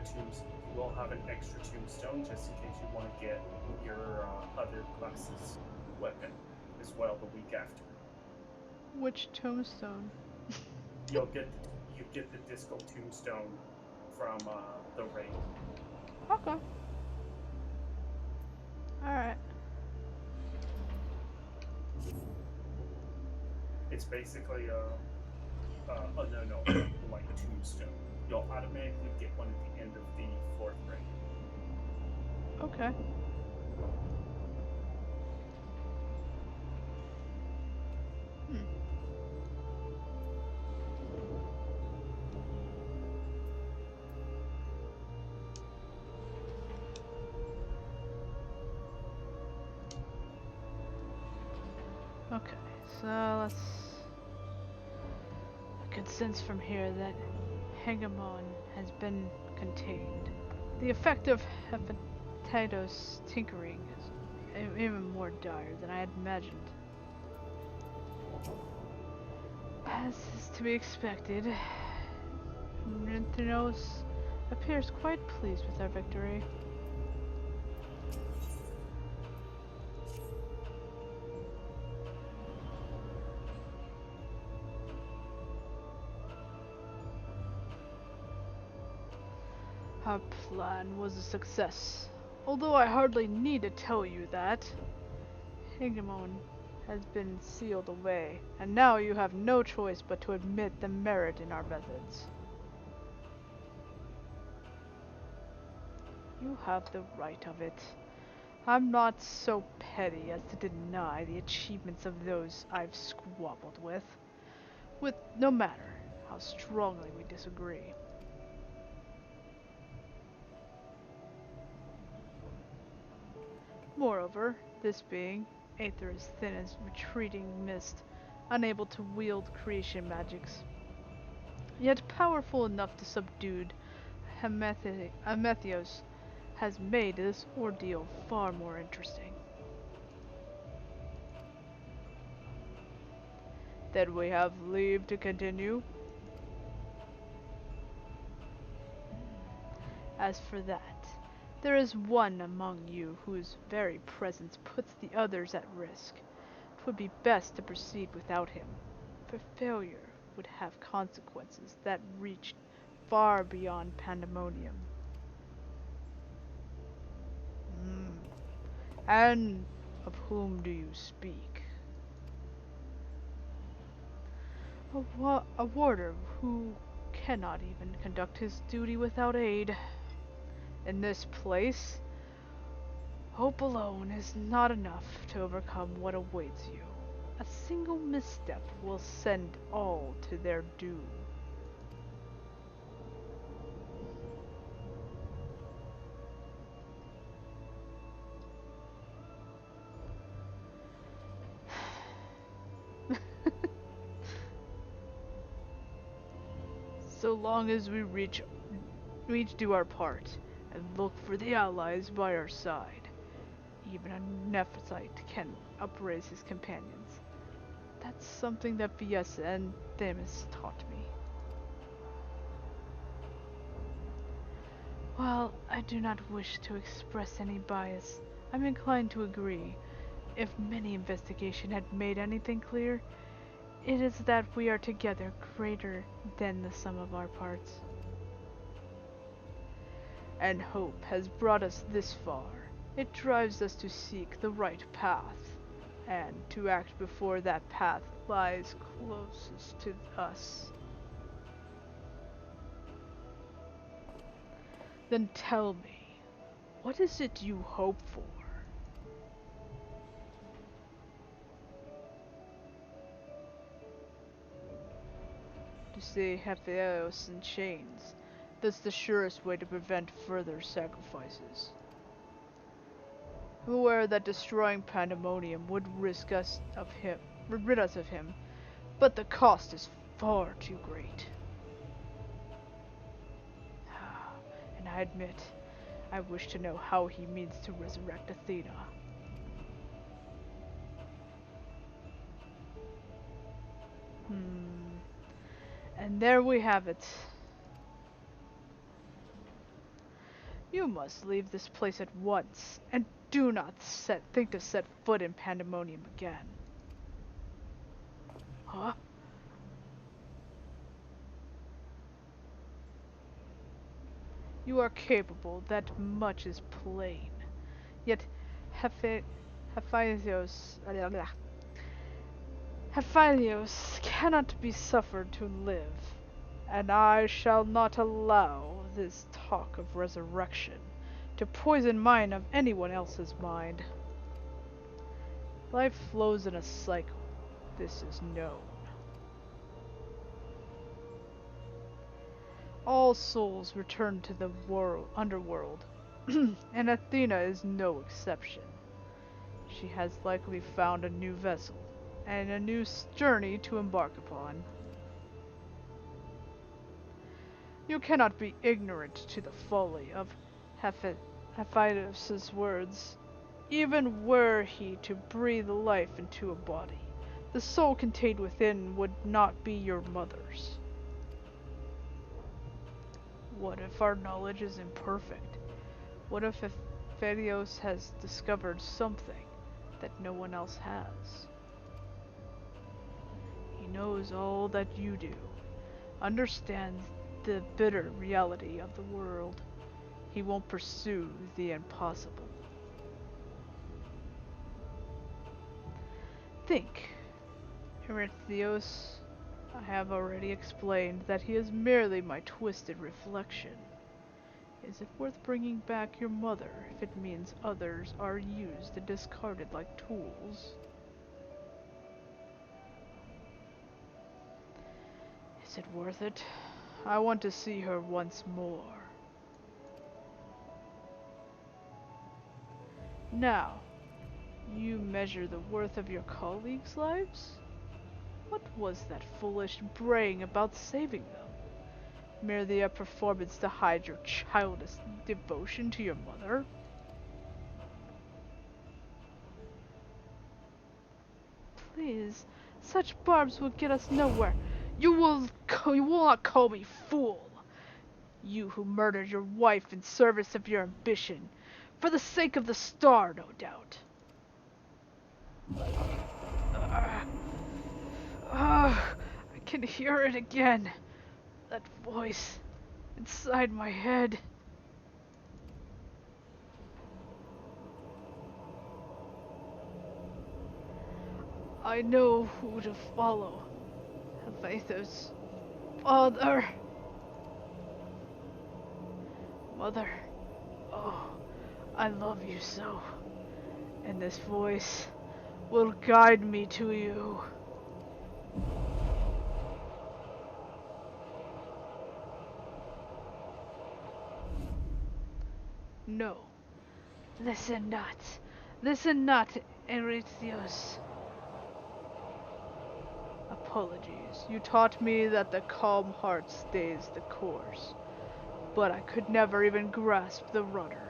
an extra tombstone just in case you want to get your other class's weapon as well the week after. Which tombstone? You get the discal tombstone from the raid. Okay. Alright. It's basically a like tombstone. You'll automatically get one at the end of the fourth raid. Okay. Okay, so let's. I could sense from here that Hegemon has been contained. The effect of hepatitis tinkering is even more dire than I had imagined. As is to be expected, Ninthinos appears quite pleased with our victory. Our plan was a success, although I hardly need to tell you that. Hegemon has been sealed away, and now you have no choice but to admit the merit in our methods. You have the right of it. I'm not so petty as to deny the achievements of those I've squabbled with. with no matter how strongly we disagree. Moreover, this being, Aether is thin as retreating mist, unable to wield creation magics, yet powerful enough to subdue Amethios, has made this ordeal far more interesting. Then we have leave to continue. As for that, there is one among you whose very presence puts the others at risk. 'Twould be best to proceed without him, for failure would have consequences that reached far beyond pandemonium. Hmm. And of whom do you speak? A warder who cannot even conduct his duty without aid. In this place, hope alone is not enough to overcome what awaits you. A single misstep will send all to their doom. So long as we each do our part and look for the allies by our side, even a Nephthite can upraise his companions. That's something that Fiesta and Themis taught me. While I do not wish to express any bias, I'm inclined to agree. If many investigation had made anything clear, it is that we are together greater than the sum of our parts. And hope has brought us this far. It drives us to seek the right path, and to act before that path lies closest to us. Then tell me, what is it you hope for? To see Hephaestus in chains, that's the surest way to prevent further sacrifices. I'm aware that destroying Pandemonium would rid us of him, but the cost is far too great. And I admit, I wish to know how he means to resurrect Athena. And there we have it. You must leave this place at once, and do not think to set foot in Pandemonium again. Huh? You are capable, that much is plain. Yet Hephaestus Hephaestus cannot be suffered to live, and I shall not allow this talk of resurrection to poison mine of anyone else's mind. Life flows in a cycle. This is known. All souls return to the underworld, and Athena is no exception. She has likely found a new vessel, and a new journey to embark upon. You cannot be ignorant to the folly of Hephaestus' words. Even were he to breathe life into a body, the soul contained within would not be your mother's. What if our knowledge is imperfect? What if Hephaestus has discovered something that no one else has? He knows all that you do, understands the bitter reality of the world. He won't pursue the impossible. Think, Erytheos. I have already explained that he is merely my twisted reflection. Is it worth bringing back your mother if it means others are used and discarded like tools? Is it worth it? I want to see her once more. Now, you measure the worth of your colleagues' lives? What was that foolish braying about saving them? Merely a performance to hide your childish devotion to your mother? Please, such barbs will get us nowhere. You will not call me fool. You who murdered your wife in service of your ambition, for the sake of the star, no doubt. I can hear it again. That voice inside my head. I know who to follow. Aether's father. Mother. Oh, I love you so. And this voice will guide me to you. No. Listen not. Listen not, Aerithus. Apologies. You taught me that the calm heart stays the course. But I could never even grasp the rudder.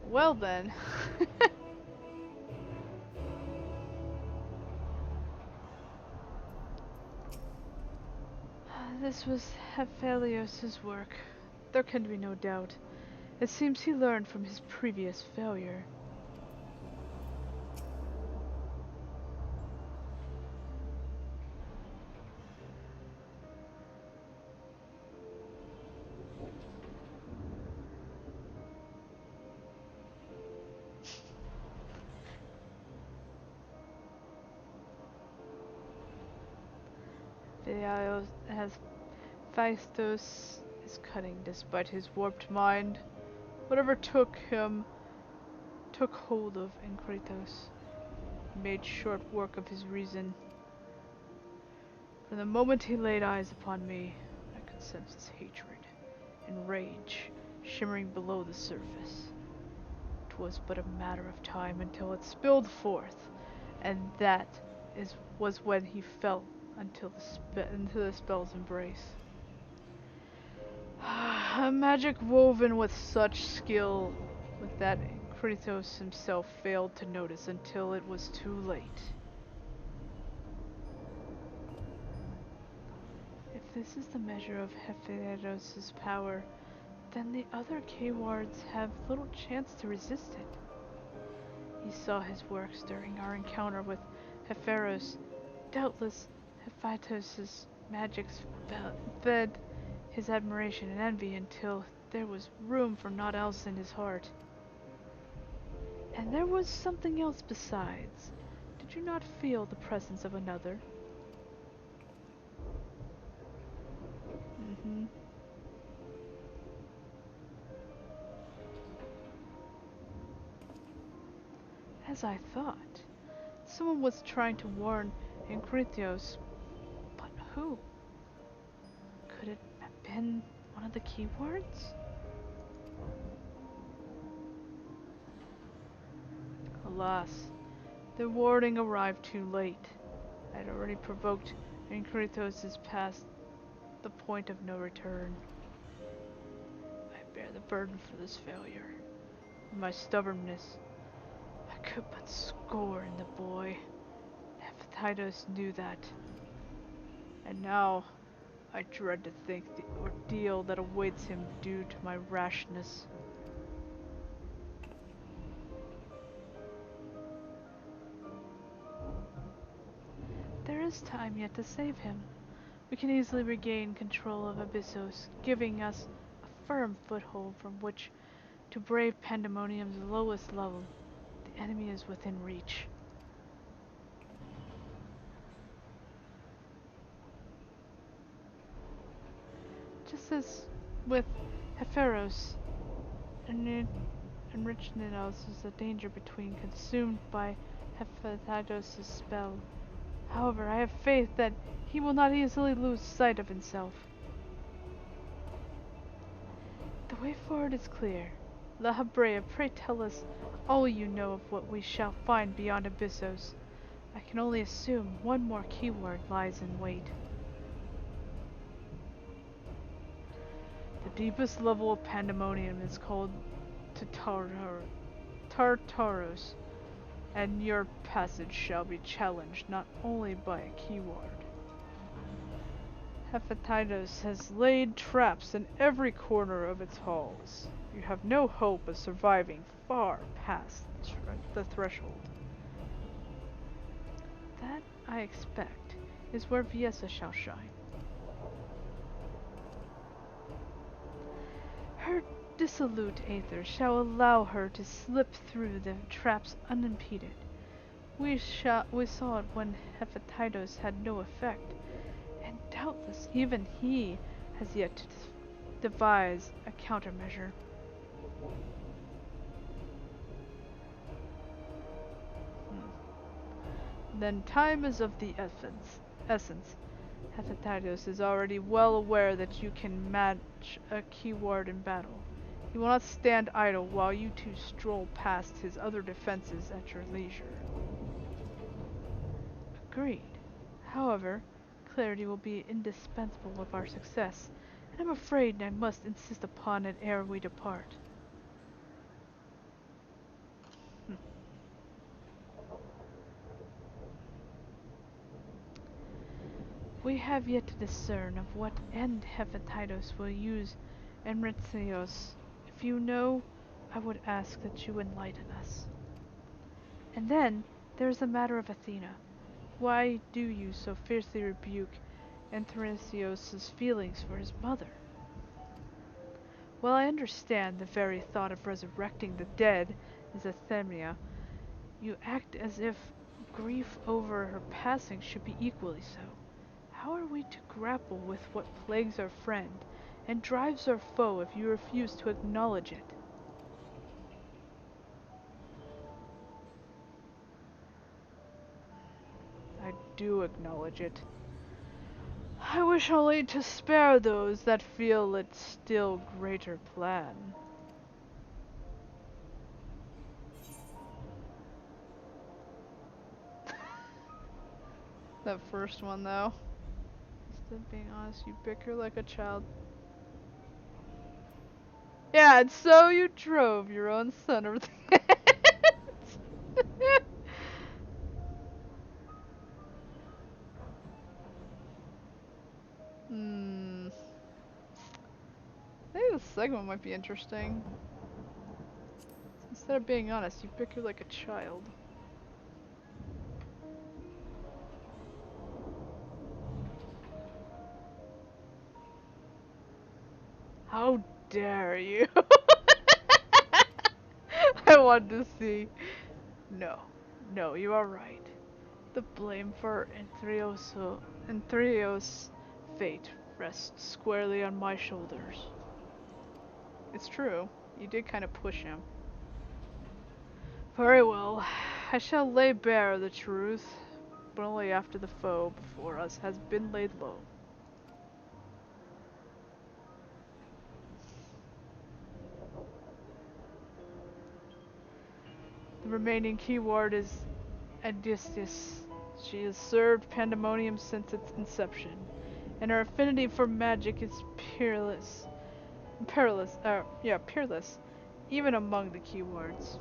Well then. This was Hephaelios' work. There can be no doubt. It seems he learned from his previous failure. Hephaestus is cunning despite his warped mind. Whatever took hold of Encritos. He made short work of his reason. From the moment he laid eyes upon me, I could sense his hatred and rage shimmering below the surface. 'Twas but a matter of time until it spilled forth, and was when he fell into the spell's embrace. A magic woven with such skill that Kratos himself failed to notice until it was too late. If this is the measure of Hephaestus' power, then the other K-wards have little chance to resist it. He saw his works during our encounter with Hephaestus. Doubtless, Hephaestus' magics fed his admiration and envy until there was room for naught else in his heart. And there was something else besides. Did you not feel the presence of another? Mm-hmm. As I thought. Someone was trying to warn Encritios, but who? Could it have been one of the keywords? Alas, the warning arrived too late. I had already provoked Encritos past the point of no return. I bear the burden for this failure. In my stubbornness, I could but scorn the boy. Hephaestus knew that. And now, I dread to think the ordeal that awaits him due to my rashness. There is time yet to save him. We can easily regain control of Abyssos, giving us a firm foothold from which to brave Pandemonium's lowest level. The enemy is within reach. Just as with Hepharos and Enrichninos is a danger between consumed by Hephaestus' spell. However, I have faith that he will not easily lose sight of himself. The way forward is clear. La Habrea, pray tell us all you know of what we shall find beyond Abyssos. I can only assume one more keyword lies in wait. The deepest level of pandemonium is called Tartaros, and your passage shall be challenged not only by a keyword. Hephaestus has laid traps in every corner of its halls. You have no hope of surviving far past the threshold. That, I expect, is where Viessa shall shine. Her dissolute Aether shall allow her to slip through the traps unimpeded. We saw it when Hephaestus had no effect, and doubtless even he has yet to devise a countermeasure. Then time is of the essence. Hephaestus is already well aware that you can match a keyword in battle. He will not stand idle while you two stroll past his other defenses at your leisure. Agreed. However, clarity will be indispensable of our success, and I'm afraid I must insist upon it ere we depart. We have yet to discern of what end Hephaestus will use Emricios. If you know, I would ask that you enlighten us. And then, there is the matter of Athena. Why do you so fiercely rebuke Emricios' feelings for his mother? While I understand the very thought of resurrecting the dead is Athemia, you act as if grief over her passing should be equally so. How are we to grapple with what plagues our friend and drives our foe if you refuse to acknowledge it? I do acknowledge it. I wish only to spare those that feel its still greater plan. That first one, though. Instead of being honest, you bicker like a child. Yeah, and so you drove your own son over the edge. I think the second one might be interesting. Instead of being honest, you bicker like a child. How dare you? I wanted to see. No. No, you are right. The blame for Enthrios' fate rests squarely on my shoulders. It's true. You did kind of push him. Very well. I shall lay bare the truth, but only after the foe before us has been laid low. The remaining keyword is Adistis. She has served Pandemonium since its inception, and her affinity for magic is peerless, even among the keywords.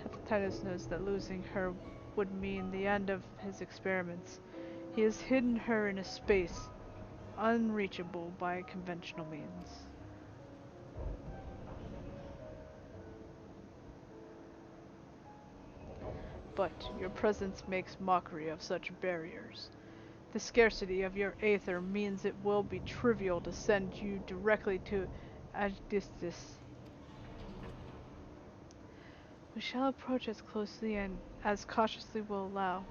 Hephaestus knows that losing her would mean the end of his experiments. He has hidden her in a space unreachable by conventional means. But your presence makes mockery of such barriers. The scarcity of your Aether means it will be trivial to send you directly to Adistis. We shall approach as closely and as cautiously will allow,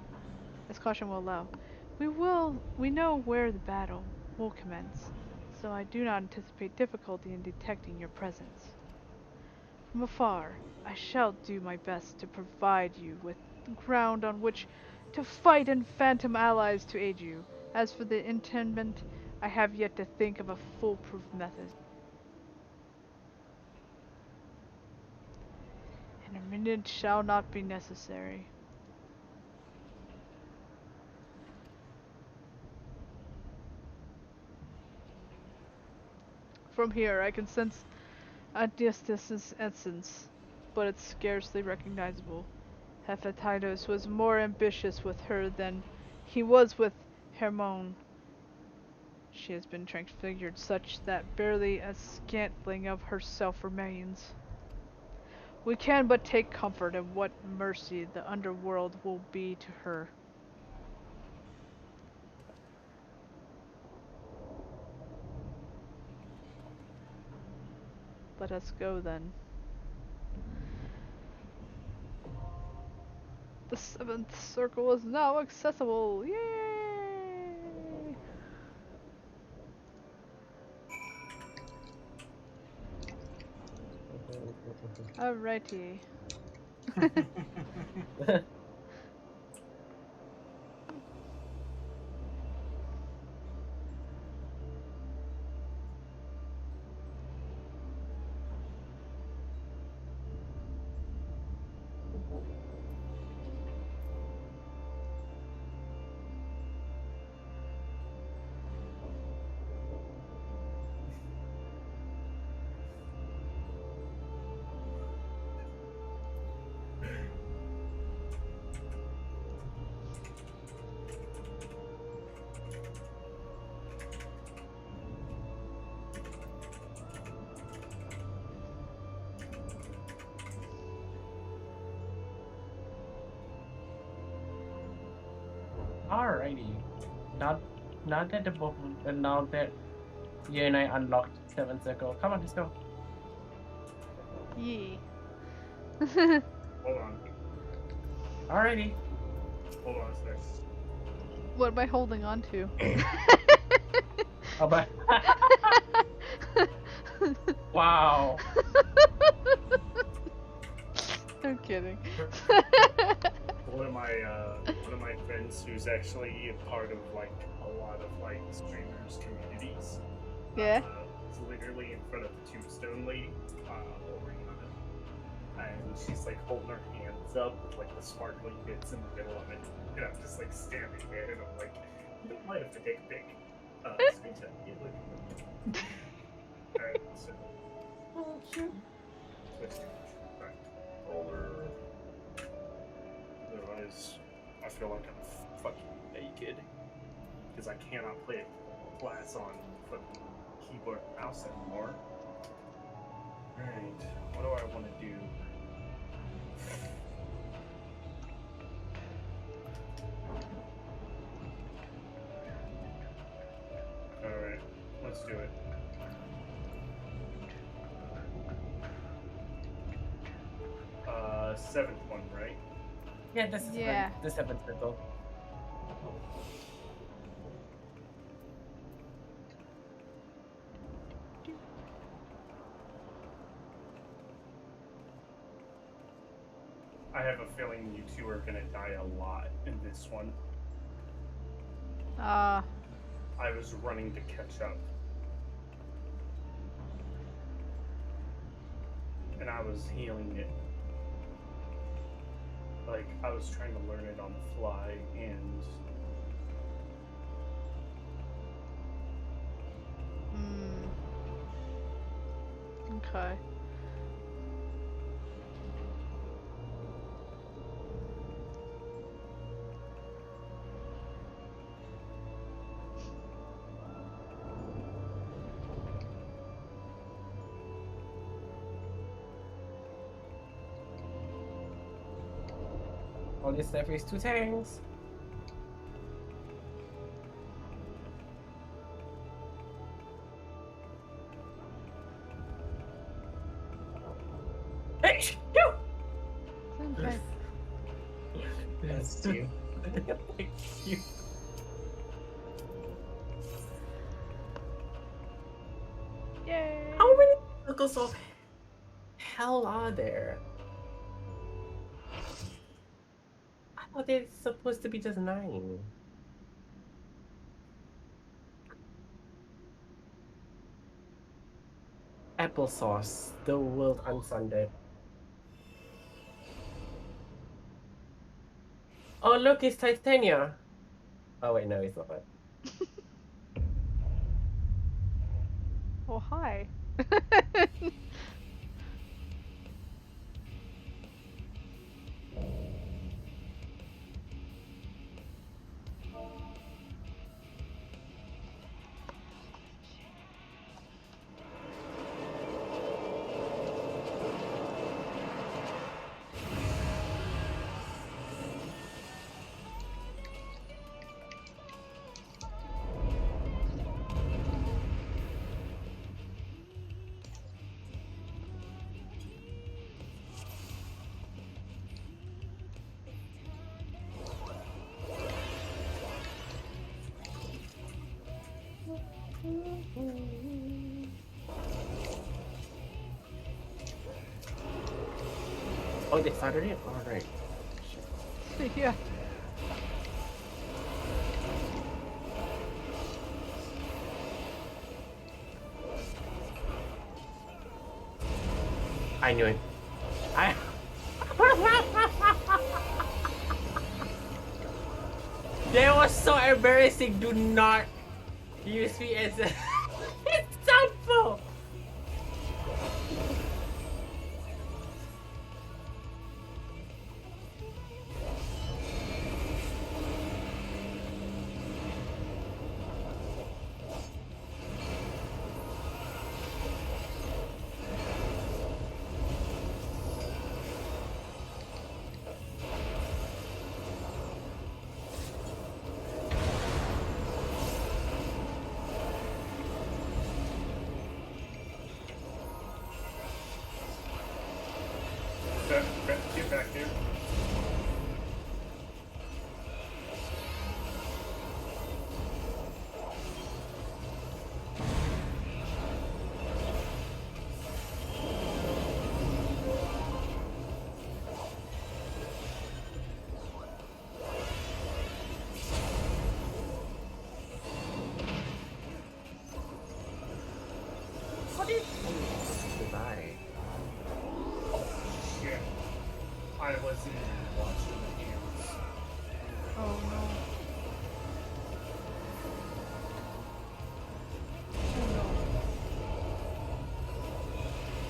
as caution will allow. We know where the battle will commence, so I do not anticipate difficulty in detecting your presence. From afar, I shall do my best to provide you with ground on which to fight and phantom allies to aid you. As for the internment, I have yet to think of a foolproof method. Intermittent shall not be necessary. From here, I can sense a distance essence, but it's scarcely recognizable. Hephaestus was more ambitious with her than he was with Hermione. She has been transfigured such that barely a scantling of herself remains. We can but take comfort in what mercy the underworld will be to her. Let us go then. The seventh circle is now accessible. Yay! Alrighty. Alrighty. Now, now that the both, now that you and I unlocked 7 circle, come on, let's go. Yee. Hold on. Alrighty. Hold on a sec. What am I holding on to? Oh, but wow. I'm kidding. One of my friends who's actually a part of like a lot of like streamers communities. Yeah. Is literally in front of the tombstone lady, holding on it, and she's like holding her hands up with like the sparkling bits in the middle of it, and I'm just like standing there, and I'm like, you might have to take a pic. Screenshot. Yeah, look. Alright, so. Oh, cute. Switch to right. Roller. Otherwise, I feel like I'm fucking naked because I cannot play class on fucking keyboard and mouse anymore. Alright, what do I want to do? Alright, let's do it. Seventh one, right? Yeah, this is the 7th circle. I have a feeling you two are gonna die a lot in this one. I was running to catch up. And I was healing it. Like, I was trying to learn it on the fly, and... Okay. All this stuff is 2 tanks. Hey, you! Okay. That's you. Thank you. Yay! How many circles of hell are there? I thought it's supposed to be just 9. Applesauce, the world unsundered. Oh look, it's Titania. Oh wait, no, it's not. Oh, hi. Oh, they started it? Alright. Yeah. I knew it. I. That was so embarrassing. Do not use me as a example. Get back here. What is? Goodbye. Shit. I wasn't even watching the hands. Oh no. Oh no.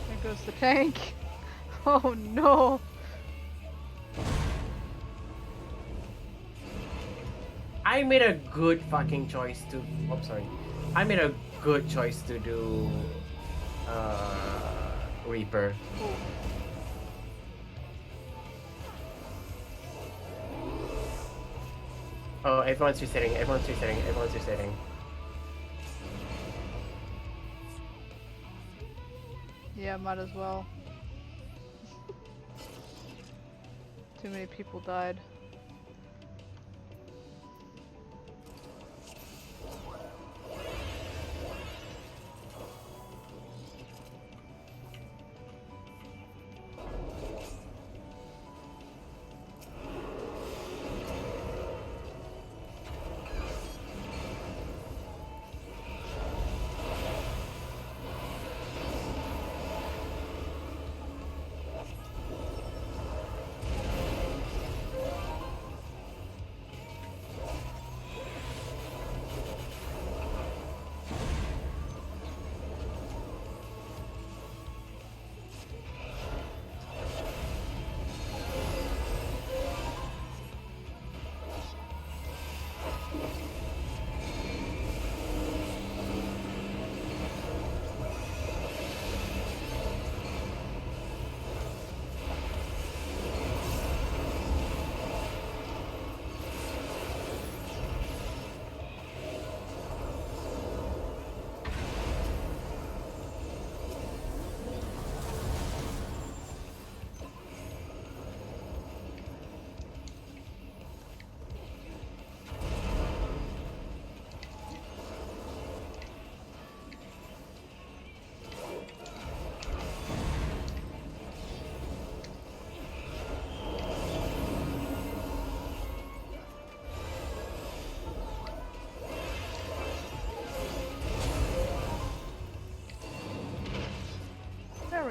There goes the tank. Oh no. I made a good fucking choice to. Oh, sorry. I made a good choice to do. Reaper. Oh, everyone's resetting. Everyone's resetting. Everyone's resetting. Yeah, might as well. Too many people died.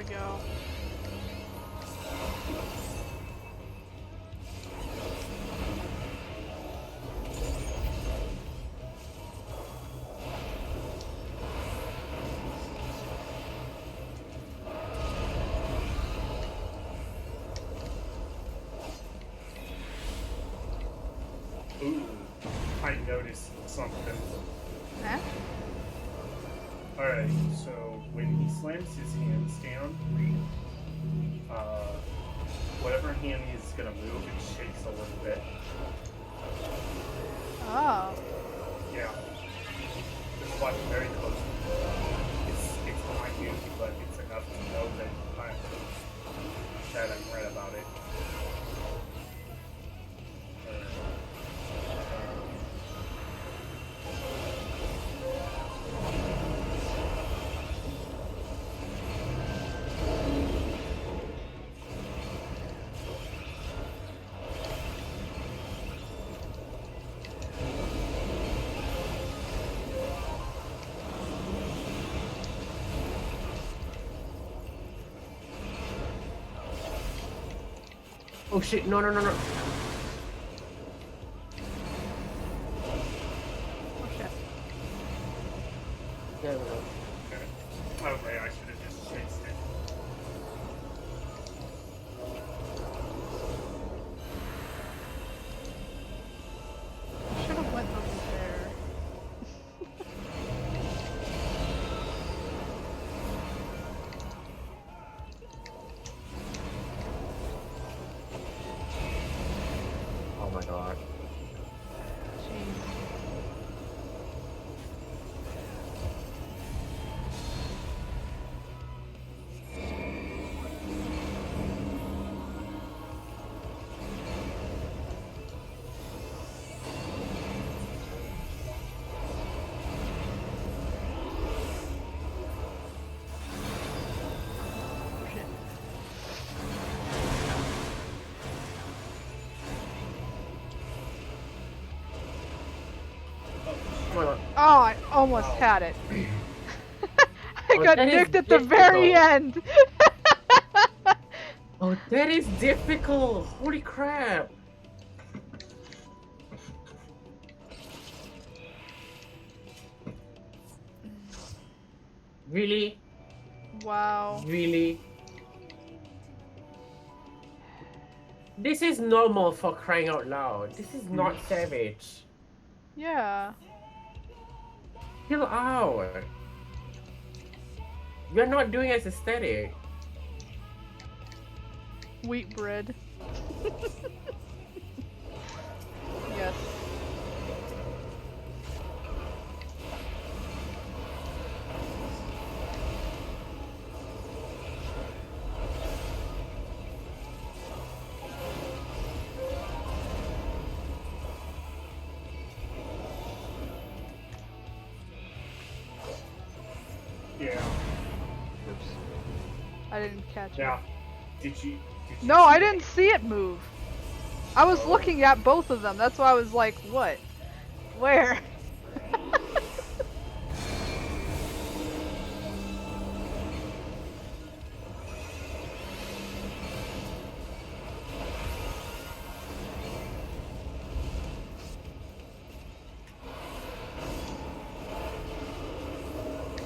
we go. Ooh, I noticed something. Huh? Alright, so when he slams his hands down, whatever hand he's gonna move, it shakes a little bit. Oh. Yeah. Just watch very closely. It's minute, but it's enough to know that I've read about it. Oh shit, no. Oh shit. No. Okay. Oh, right, I should have just chased it. I should have went over there. Oh my god. Jeez. Shit. Oh my god. Oh, I almost Wow. had it. I Oh, got that is nicked at the very difficult. end. Oh, that is difficult! Holy crap! Really? Wow. Really? This is normal for crying out loud. This is not savage. Yeah. Chill out. We're not doing as aesthetic. Wheat bread. Yes. Yeah. Oops. I didn't catch Yeah. it. Did you No, see I it? didn't see it move. I was looking at both of them. That's why I was like, what? Where?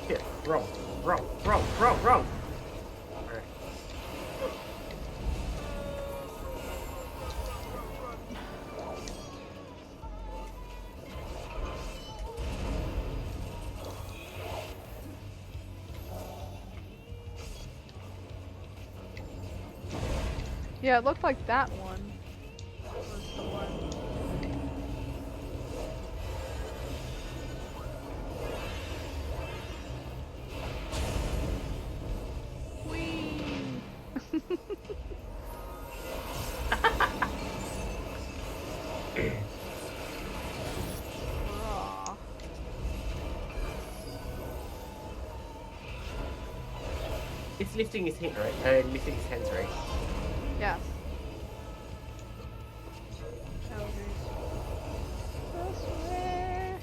Shit. Wrong. Alright. Yeah, it looked like that one was the one. Whee! Raw. It's lifting his hand, right? Lifting his hands, right? Yes. Elders. Elsewhere.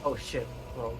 Oh shit. Wrong.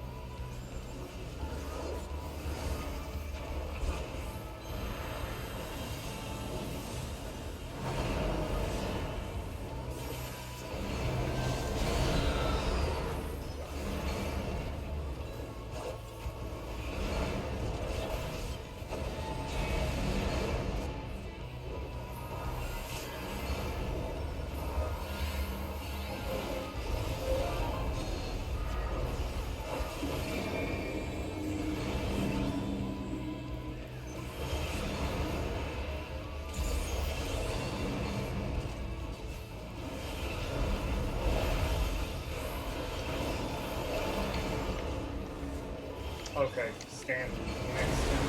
Okay, stand next to him.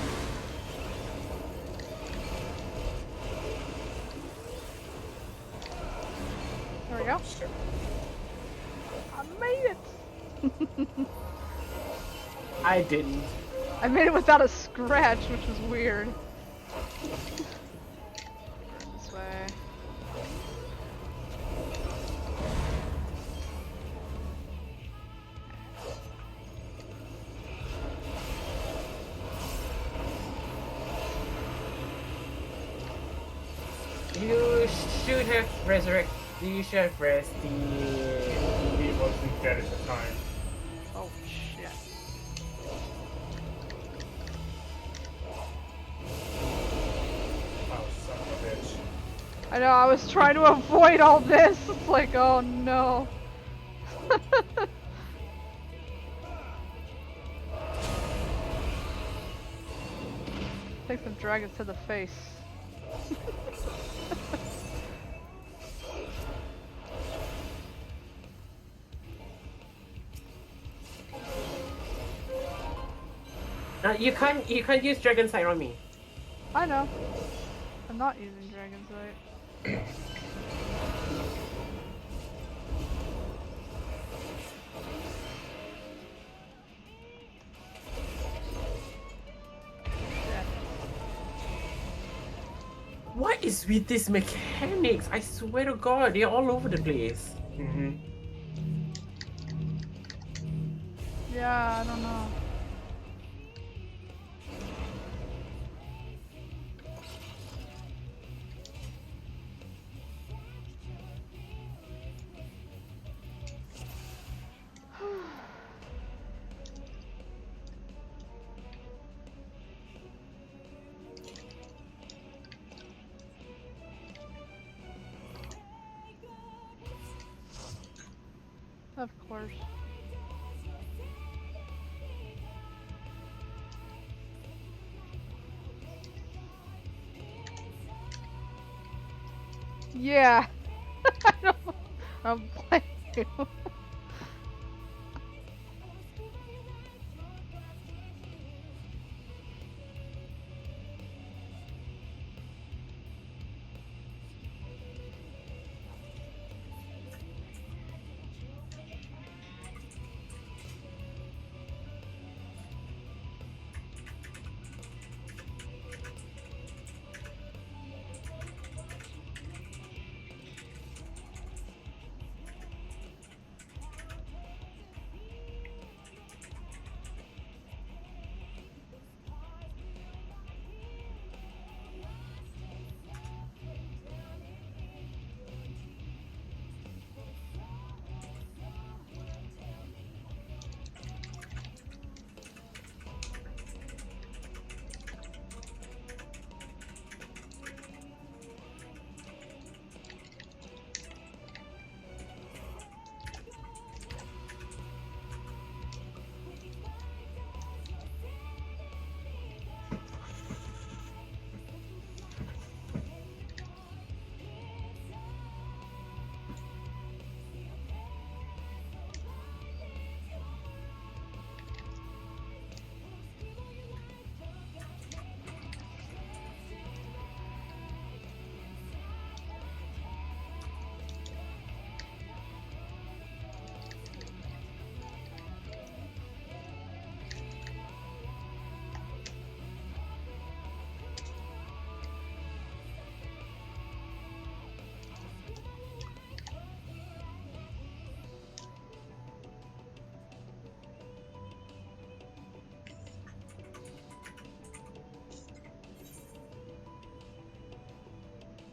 There we go. Shit. I made it! I didn't. I made it without a scratch, which was weird. This way. You should have resurrected. You should have rest the. He wasn't dead at the time. Oh shit. Oh, son of a bitch. I know, I was trying to avoid all this. It's like, oh no. Take some dragons to the face. You can't use Dragon Sight on me. I know. I'm not using Dragon Sight. What is with these mechanics? I swear to God, they're all over the place. Mm-hmm. Yeah, I don't know. Of course. Yeah. I don't blame you.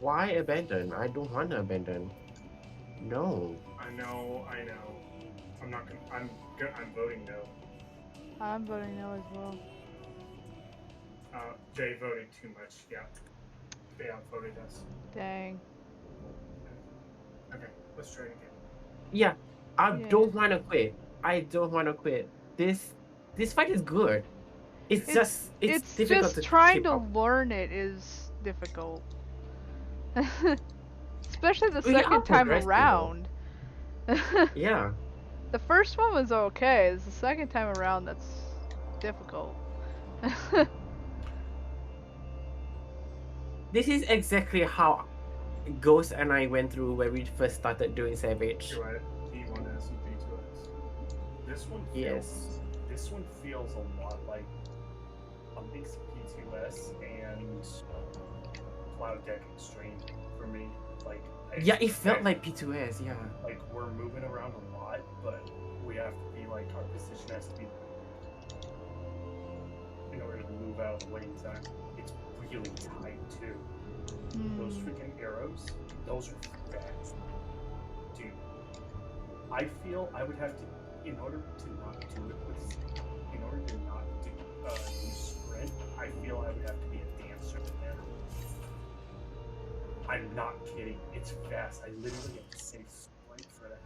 Why abandon? I don't want to abandon. No. I know. I'm not gonna. I'm voting no. I'm voting no as well. Jay voted too much. Yeah, they outvoted us. Dang. Okay, let's try it again. Yeah, I Yeah. don't want to quit. I don't want to quit. This fight is good. It's just difficult just to trying keep to up. learn it is difficult. Especially the We are second time progressing though. around. Yeah. The first one was okay. It's the second time around that's difficult. This is exactly how Ghost and I went through when we first started doing Savage. Do you want S and P2S? This one feels. Yes. This one feels a lot like a mix of P2S and Cloud Deck Extreme for me. Like. Yeah, it felt like P2S. Yeah. Like we're moving around a lot, but we have to be like our position has to be in order to move out of the way. It's really tight too. Those freaking arrows, those are fast. Dude, I feel I would have to, in order to not do sprint, I feel I would have to be a dancer there. I'm not kidding. It's fast. I literally have to say sprint for that.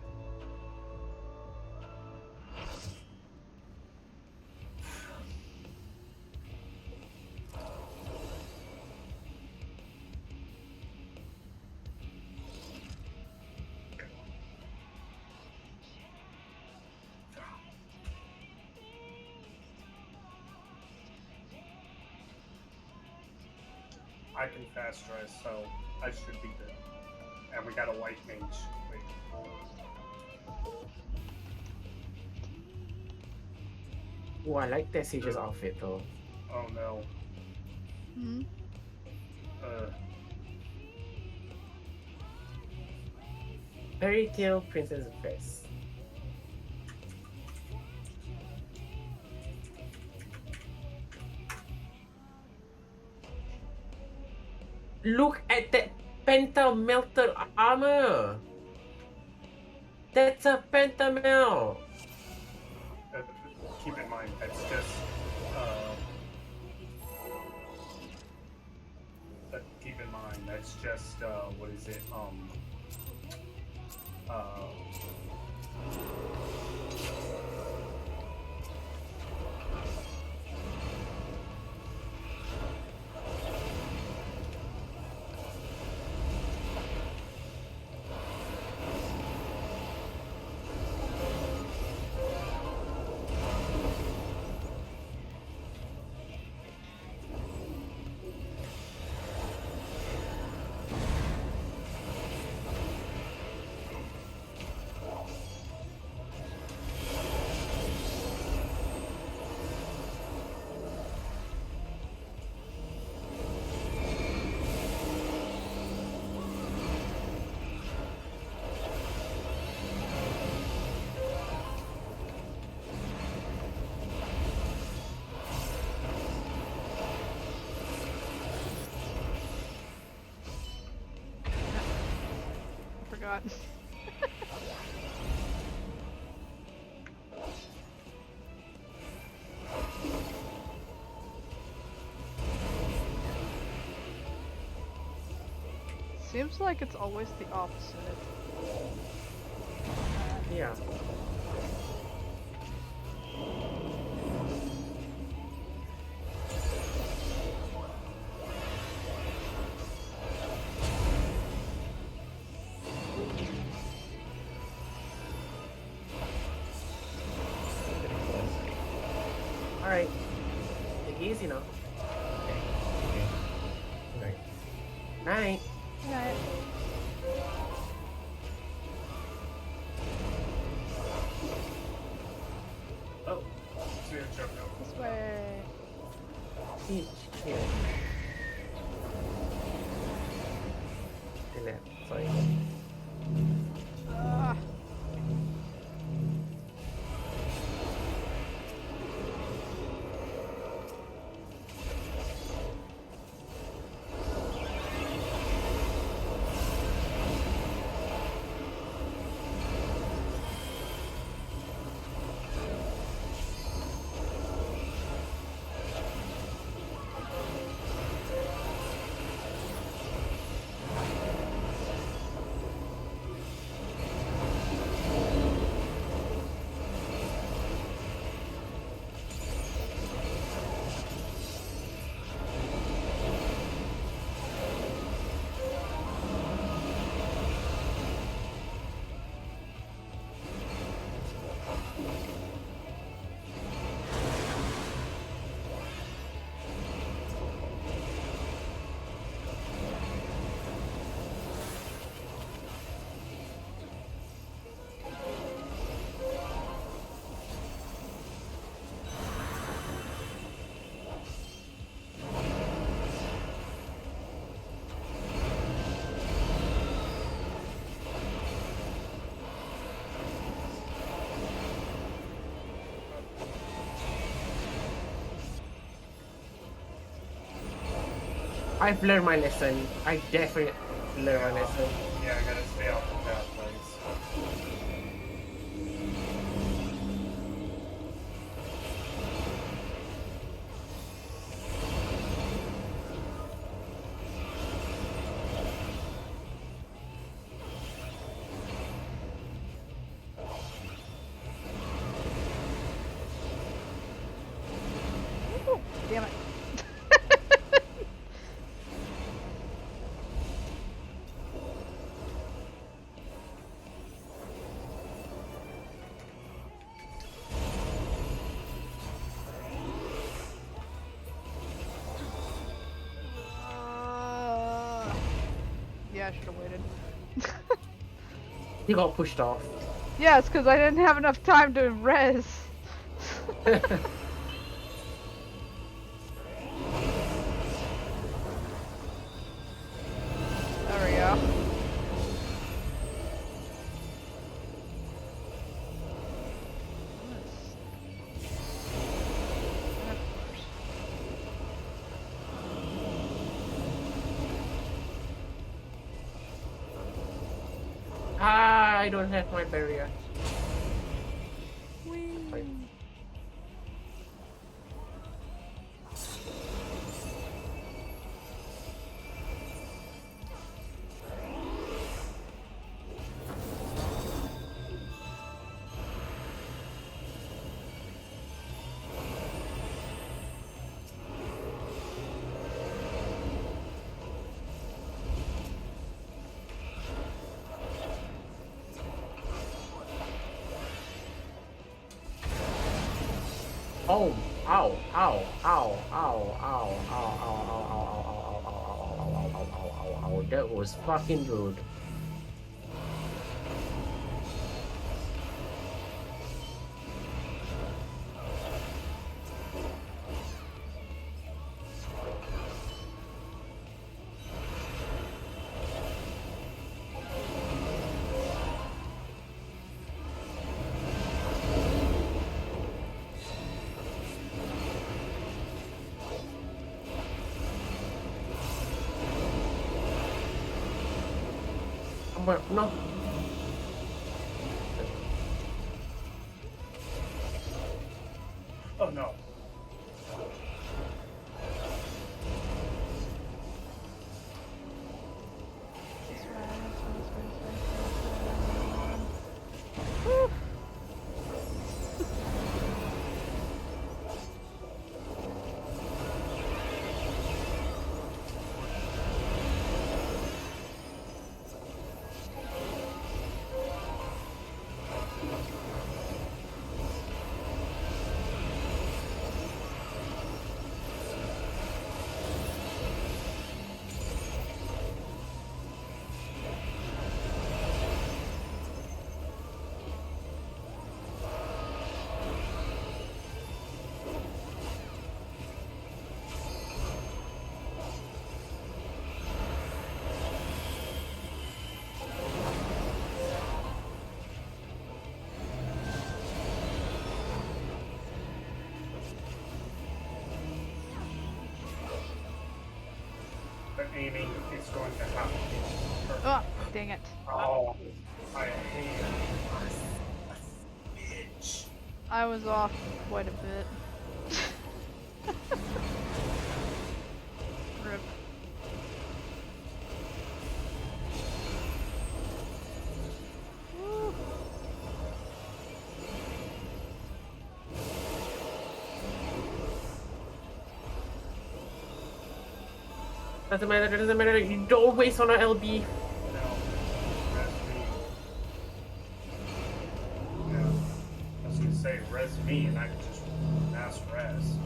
I can fast dress, so I should be good. And we got a white mage. Wait. Oh, I like that Sage's outfit though. Oh no. Hmm? Fairy Tale Princess Dress. Look at that pentamelted armor. That's a pentamel. Keep in mind, that's just. Keep in mind, that's just. What is it? Forgot. Seems like it's always the opposite. Yeah. Alright. Take it easy now. Okay. Night. Night. Oh, so you're jumping over. This way. Yeah. And that, sorry. Ah. I've learned my lesson. I definitely learned my lesson. Yeah, I gotta stay off the pathways. Ooh, damn it. Yeah, I should have waited. He got pushed off. Yeah, it's because I didn't have enough time to res. There we go. Ah, I don't have my barrier. Fine. Oh, ow, ow, ow, ow, ow, ow, ow, ow, ow, ow, ow, ow, ow, ow, ow, ow, ow, that was fucking rude. No. Oh no. But aiming is going to happen. Oh, dang it. Oh, I hate it. I was off quite a bit. Rip. Woo. Doesn't matter, you don't waste on an LB. No. Res me. Yeah. I was gonna say res me and I could just mass res.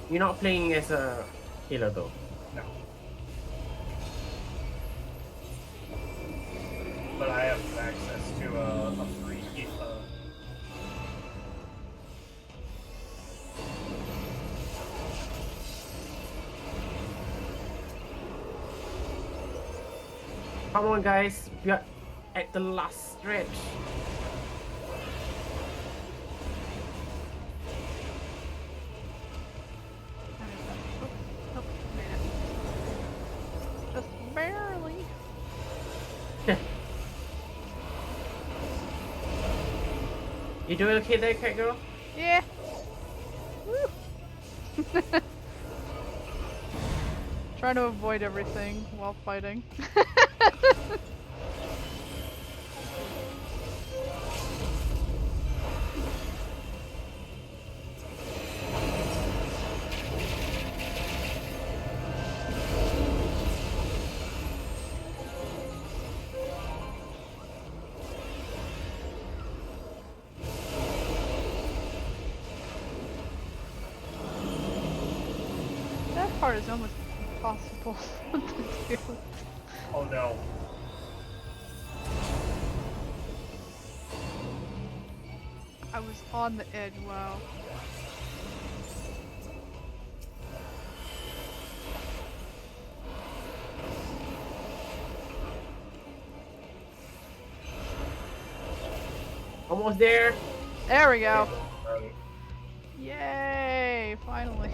You're not playing as a healer though. No. But I have access to a free Come on guys, we are at the last stretch. That is You doing okay there, cat girl? Yeah. Woo. Trying to avoid everything while fighting. That part is almost impossible to do. Oh no. I was on the edge, wow. Almost there. There we go. Right. Yay! Finally.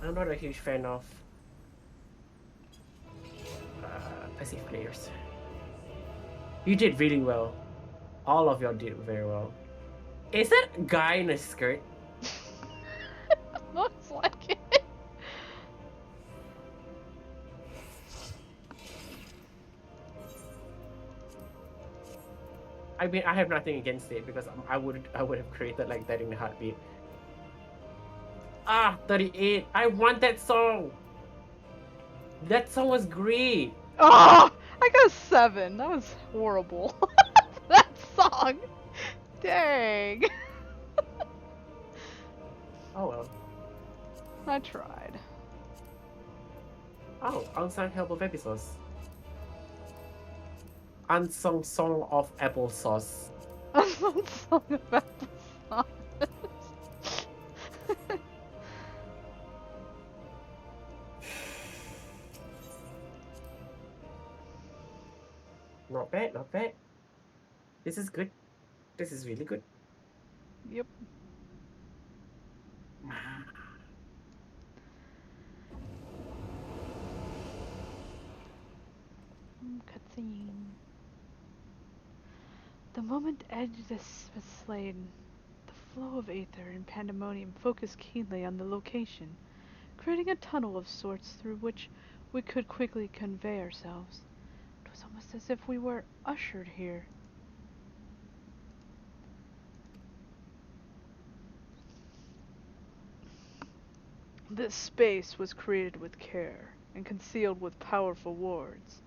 I'm not a huge fan of passive players. You did really well. All of y'all did very well. Is that guy in a skirt? Looks like it. I mean, I have nothing against it because I would have created like that in a heartbeat. Ah, 38. I want that song. That song was great. Oh, I got a 7. That was horrible. That song. Dang. Oh well. I tried. Oh, unsung help of episodes. Unsung song of applesauce. Song about the song. Not bad, not bad. This is good. This is really good. Yep. Cutscene. The moment Edgus was slain, the flow of Aether and pandemonium focused keenly on the location, creating a tunnel of sorts through which we could quickly convey ourselves. It was almost as if we were ushered here. This space was created with care and concealed with powerful wards.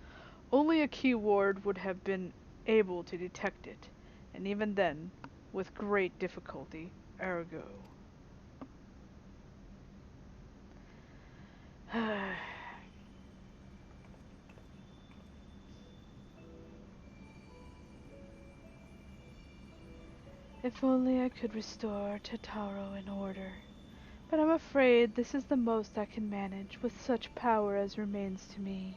Only a key ward would have been able to detect it, and even then, with great difficulty, ergo. If only I could restore Totaro in order. But I'm afraid this is the most I can manage with such power as remains to me.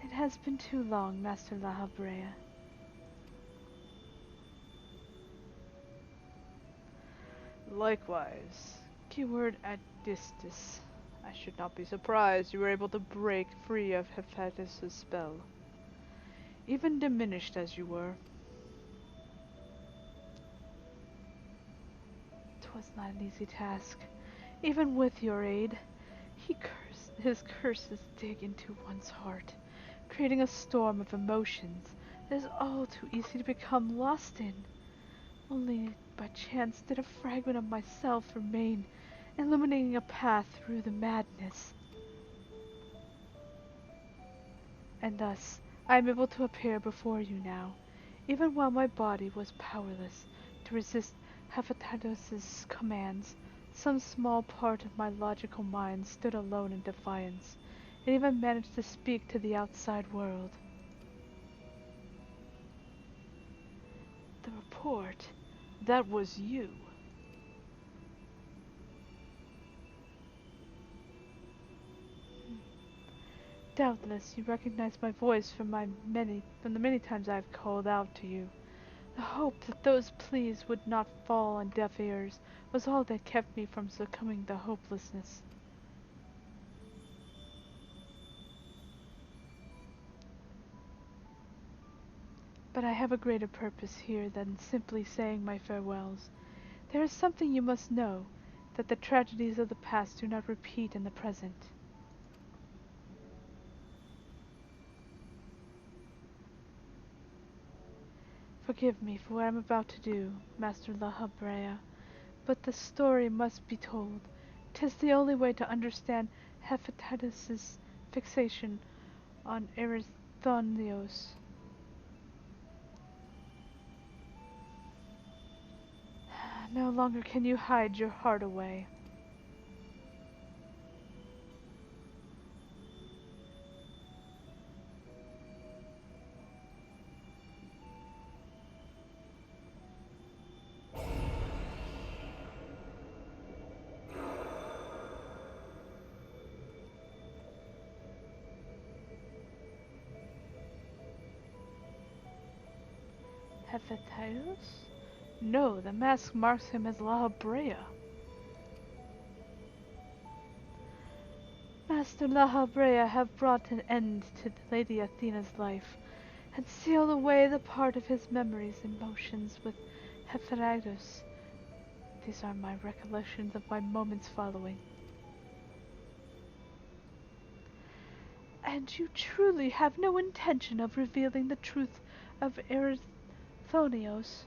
It has been too long, Master Lahabrea. Likewise, keyword Adistis. I should not be surprised you were able to break free of Hephaestus' spell. Even diminished as you were. 'Twas not an easy task, even with your aid. His curses dig into one's heart, creating a storm of emotions that is all too easy to become lost in. Only by chance did a fragment of myself remain, illuminating a path through the madness. And thus, I am able to appear before you now, even while my body was powerless to resist Hephaestus' commands. Some small part of my logical mind stood alone in defiance, and even managed to speak to the outside world. The report, that was you. Doubtless you recognize my voice from the many times I have called out to you. The hope that those pleas would not fall on deaf ears was all that kept me from succumbing to hopelessness. But I have a greater purpose here than simply saying my farewells. There is something you must know, that the tragedies of the past do not repeat in the present. Forgive me for what I am about to do, Master La Habrea, but the story must be told. 'Tis the only way to understand Hephaestus's fixation on Erythonios. No longer can you hide your heart away. Hephaestus? No, the mask marks him as La Habrea. Master La Habrea have brought an end to Lady Athena's life, and sealed away the part of his memories and emotions with Hephaestus. These are my recollections of my moments following. And you truly have no intention of revealing the truth of Erythonios?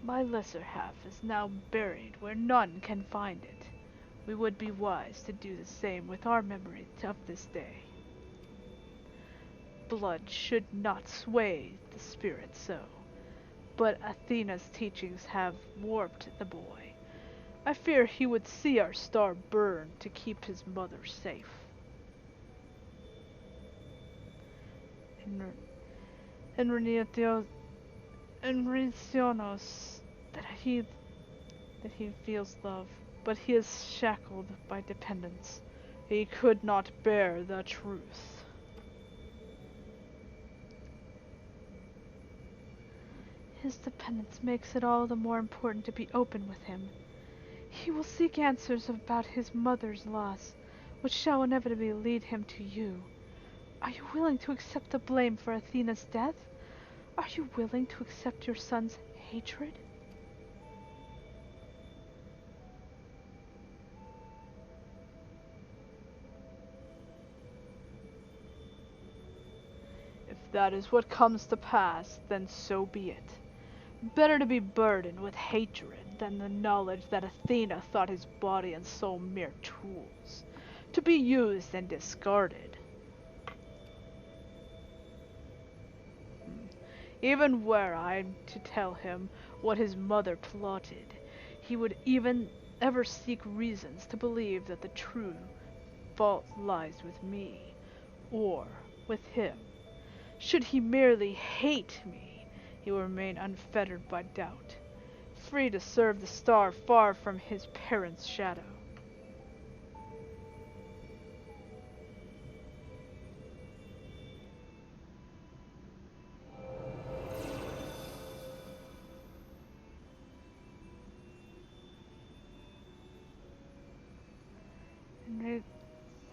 My lesser half is now buried where none can find it. We would be wise to do the same with our memory of this day. Blood should not sway the spirit so, but Athena's teachings have warped the boy. I fear he would see our star burn to keep his mother safe. Enricianos, that he feels love, but he is shackled by dependence. He could not bear the truth. His dependence makes it all the more important to be open with him. He will seek answers about his mother's loss, which shall inevitably lead him to you. Are you willing to accept the blame for Athena's death? Are you willing to accept your son's hatred? If that is what comes to pass, then so be it. Better to be burdened with hatred than the knowledge that Athena thought his body and soul mere tools, to be used and discarded. Even were I to tell him what his mother plotted, he would even ever seek reasons to believe that the true fault lies with me, or with him. Should he merely hate me, he will remain unfettered by doubt, free to serve the star far from his parents' shadow.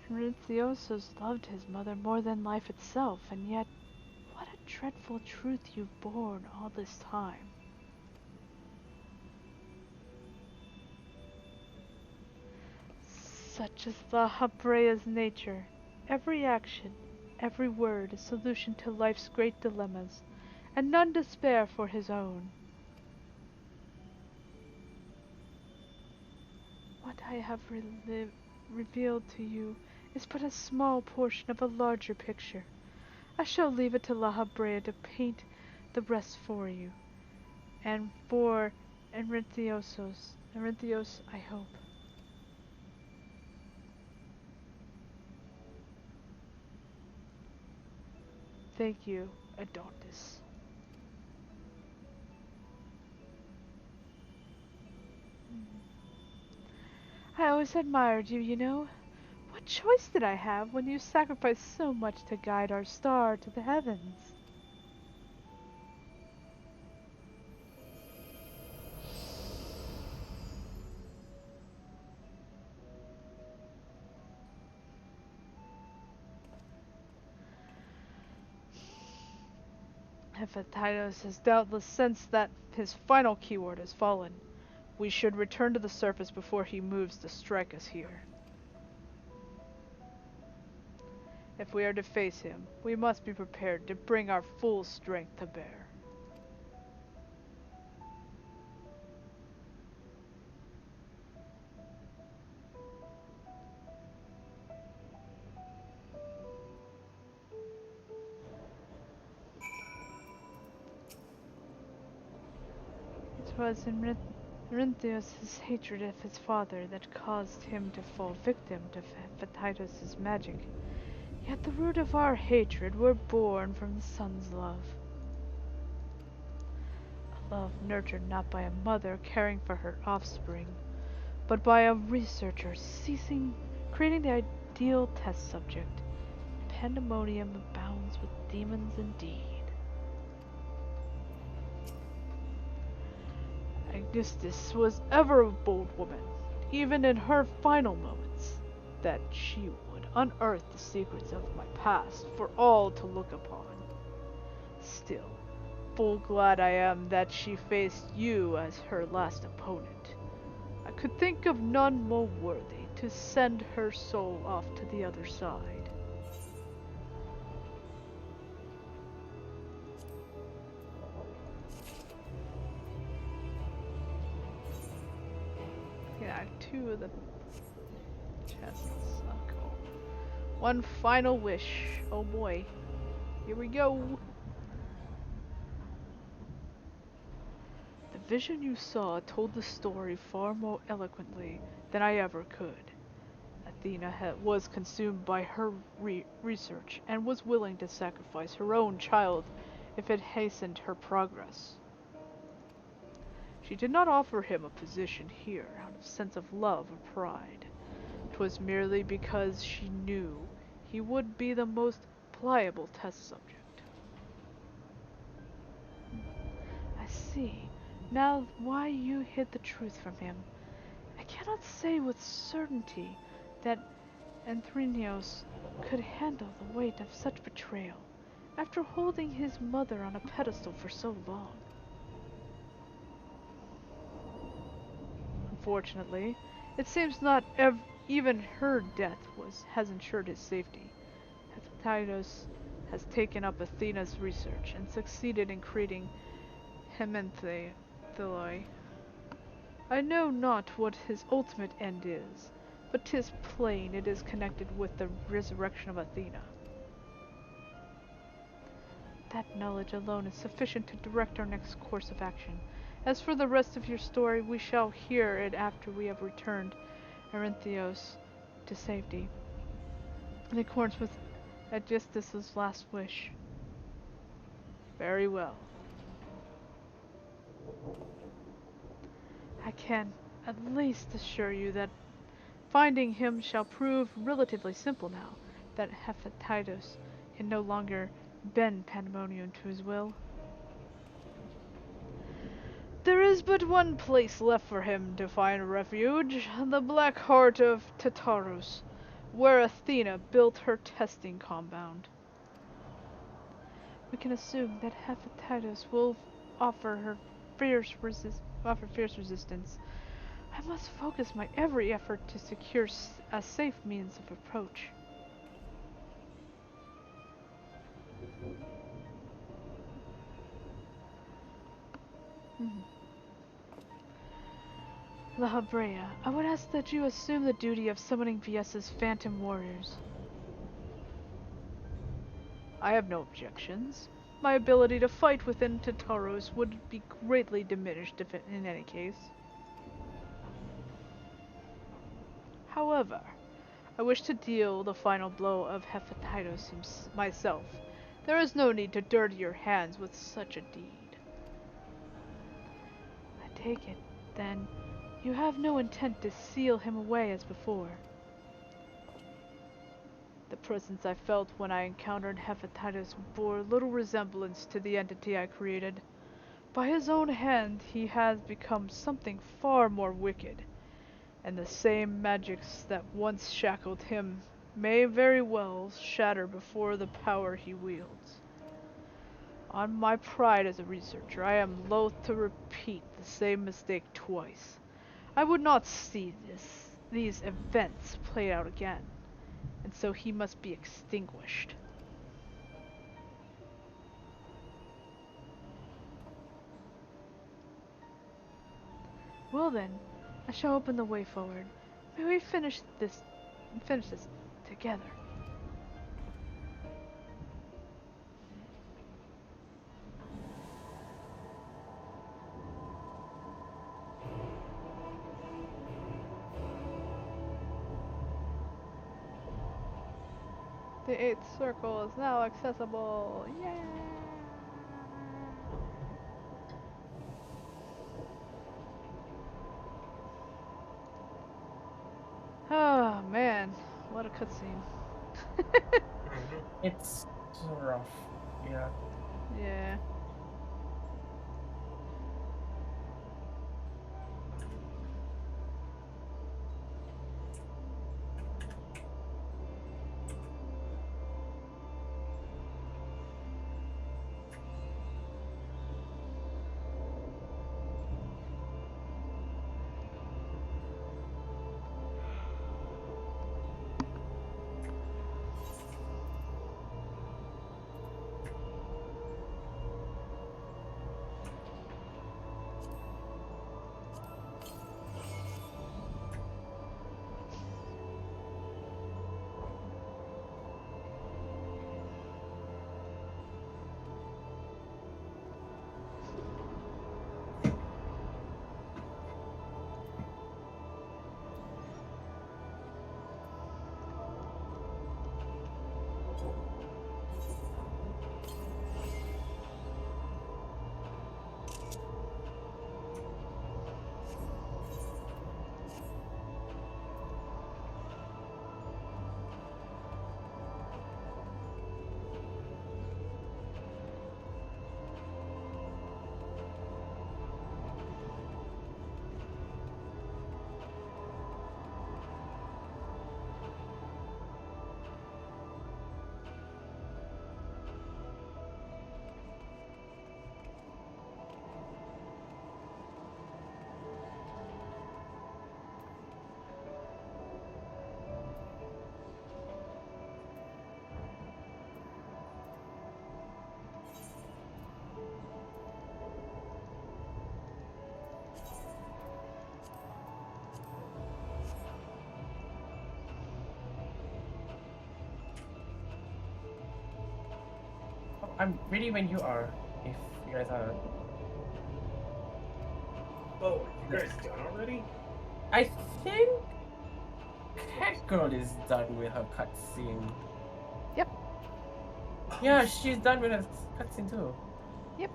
Enritheosos loved his mother more than life itself, and yet what a dreadful truth you've borne all this time. Such is the Habrea's nature. Every action, every word a solution to life's great dilemmas, and none to spare for his own. What I have revealed to you is but a small portion of a larger picture. I shall leave it to La Habrea to paint the rest for you, and for Enritheos, I hope. Thank you, Adontis. I always admired you, you know. What choice did I have when you sacrificed so much to guide our star to the heavens? Hephaestus has doubtless sensed that his final keyword has fallen. We should return to the surface before he moves to strike us here. If we are to face him, we must be prepared to bring our full strength to bear. It was Orinthos' hatred of his father that caused him to fall victim to Hephaestus' magic. Yet the root of our hatred were born from the son's love. A love nurtured not by a mother caring for her offspring, but by a researcher creating the ideal test subject. Pandemonium abounds with demons indeed. Augustus was ever a bold woman, even in her final moments, that she would unearth the secrets of my past for all to look upon. Still, full glad I am that she faced you as her last opponent. I could think of none more worthy to send her soul off to the other side. Yeah, 2 of the chests. Oh, cool. One final wish. Oh boy. Here we go. The vision you saw told the story far more eloquently than I ever could. Athena was consumed by her research and was willing to sacrifice her own child if it hastened her progress. She did not offer him a position here out of sense of love or pride. 'Twas merely because she knew he would be the most pliable test subject. I see now why you hid the truth from him. I cannot say with certainty that Anthrinos could handle the weight of such betrayal, after holding his mother on a pedestal for so long. Unfortunately, it seems not even her death has ensured his safety. Hephaestus has taken up Athena's research and succeeded in creating Hementheloi. I know not what his ultimate end is, but 'tis plain it is connected with the resurrection of Athena. That knowledge alone is sufficient to direct our next course of action. As for the rest of your story, we shall hear it after we have returned Orinthos to safety, in accordance with Aegisthus' last wish. Very well. I can at least assure you that finding him shall prove relatively simple now that Hephaestus can no longer bend Pandemonium to his will. There is but one place left for him to find refuge, the Black Heart of Tartarus, where Athena built her testing compound. We can assume that Hephaestus will offer fierce resistance. I must focus my every effort to secure a safe means of approach. La Habrea, I would ask that you assume the duty of summoning Viessa's phantom warriors. I have no objections. My ability to fight within Tartarus would be greatly diminished in any case. However, I wish to deal the final blow of Hephaestus myself. There is no need to dirty your hands with such a deed. I take it, then, you have no intent to seal him away as before. The presence I felt when I encountered Hephaestus bore little resemblance to the entity I created. By his own hand he has become something far more wicked, and the same magics that once shackled him may very well shatter before the power he wields. On my pride as a researcher, I am loath to repeat the same mistake twice. I would not see these events played out again, and so he must be extinguished. Well then, I shall open the way forward. May we finish this together. The eighth circle is now accessible. Yeah. Oh man, what a cutscene. It's rough. Yeah. Yeah. Oh, I'm ready when you are. If you guys are. Oh, you guys done already? I think Cat Girl is done with her cutscene. Yep. Yeah, she's done with her cutscene too. Yep.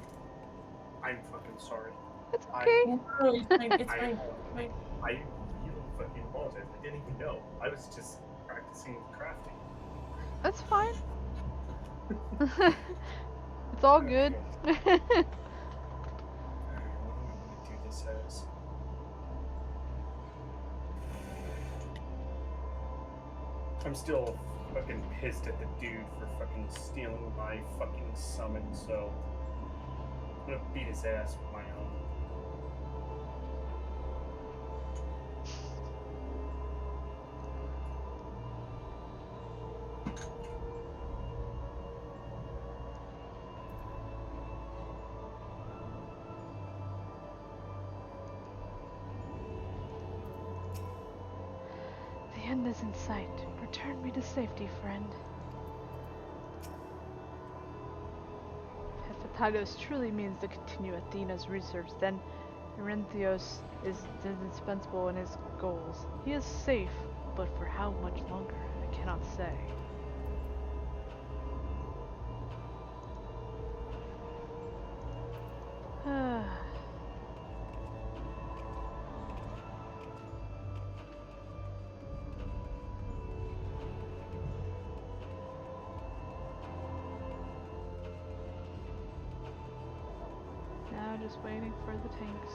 I'm fucking sorry. It's I- okay. No, it's fine. It's I- fine. It's fine. I really fucking apologize. I didn't even know. I was just practicing crafting. That's fine. It's all good. Alright, what do we want to do this as? I'm still fucking pissed at the dude for fucking stealing my fucking summon, so I'm gonna beat his ass with my own. The end is in sight. Return me to safety, friend. If Hephaestus truly means to continue Athena's research, then Erinthios is indispensable in his goals. He is safe, but for how much longer, I cannot say. Now just waiting for the tanks.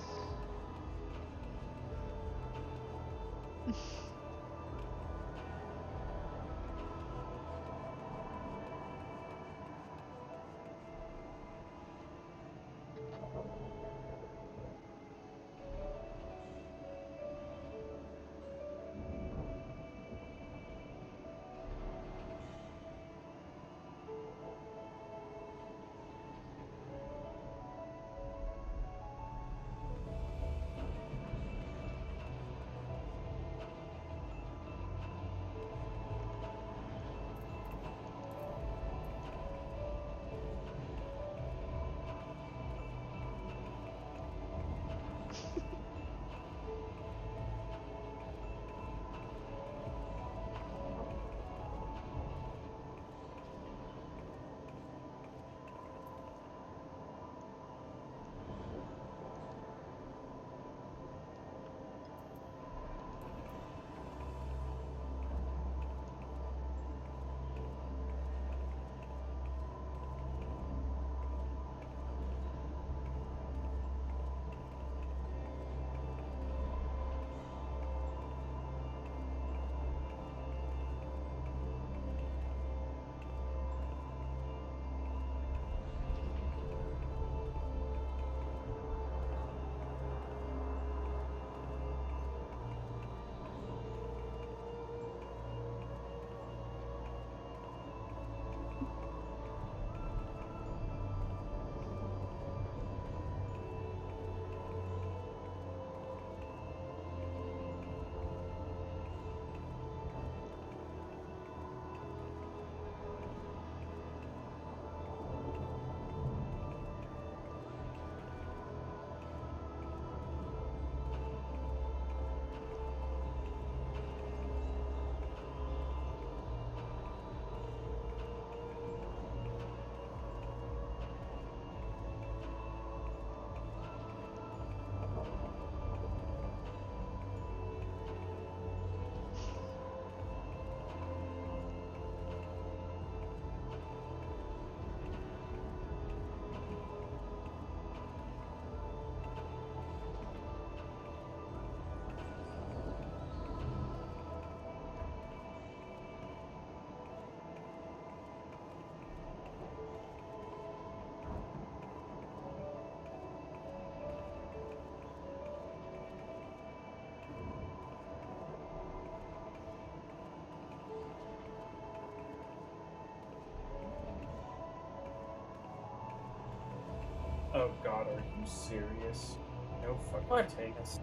Oh god, are you serious? No fucking What? tanks.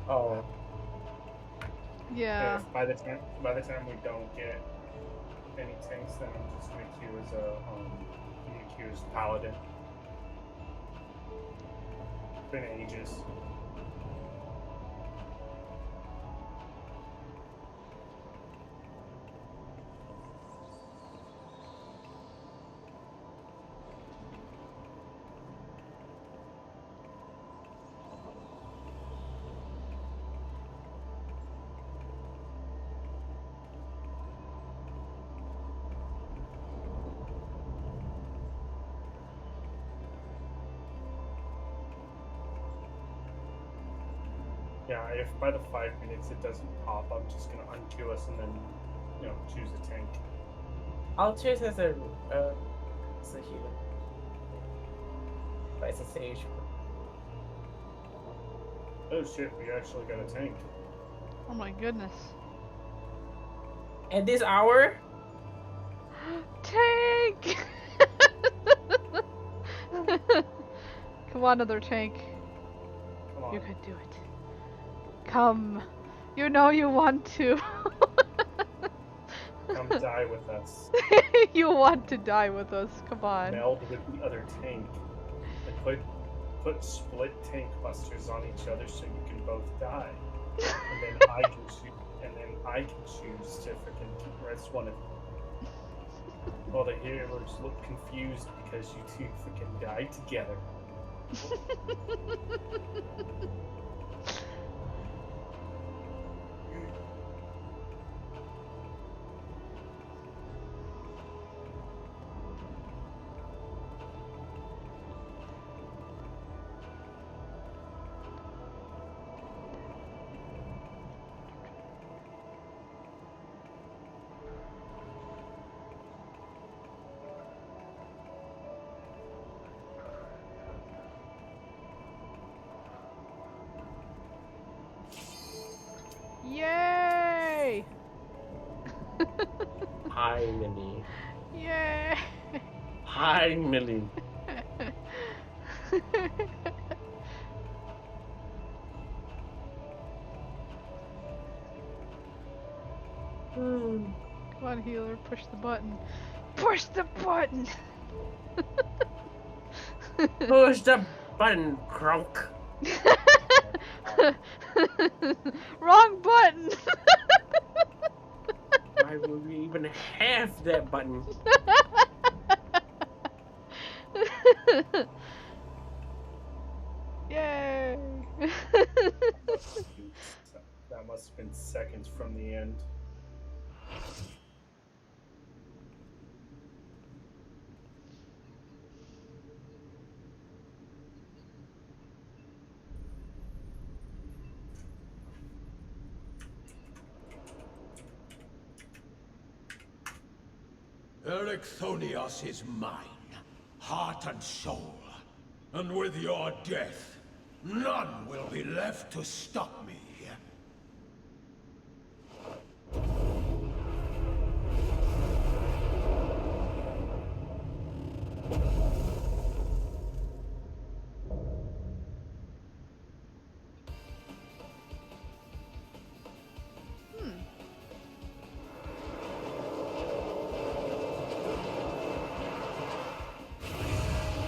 Oh, Yeah. If by the time we don't get any tanks, then I'm just gonna queue as I'm gonna queue as paladin. It's been ages. Yeah, if by the 5 minutes it doesn't pop, I'm just gonna unqueue us and then, choose a tank. I'll choose as a healer. But it's a sage. Oh shit, we actually got a tank. Oh my goodness. At this hour? Tank! Come on, other tank. Come on. You can do it. Come. You know you want to. Come die with us. You want to die with us. Come on. Meld with the other tank. Like put split tank busters on each other so you can both die. And then I can choose to freaking rest one of you. While the healers look confused because you two freaking died together. Yay! Hi, Millie. Yay! Hi, Millie. Come on, healer, push the button. Push the button! Push the button, crunk. Wrong button! Why would we even have that button? Yay! That must have been seconds from the end. Ericthonios is mine, heart and soul. And with your death, none will be left to stop me.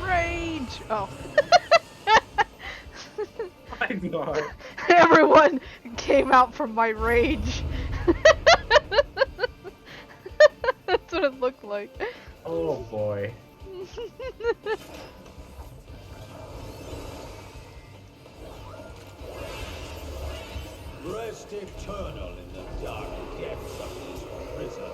Rage! Oh. My god. Everyone came out from my rage. That's what it looked like. Oh boy. Rest eternal in the dark depths of this prison.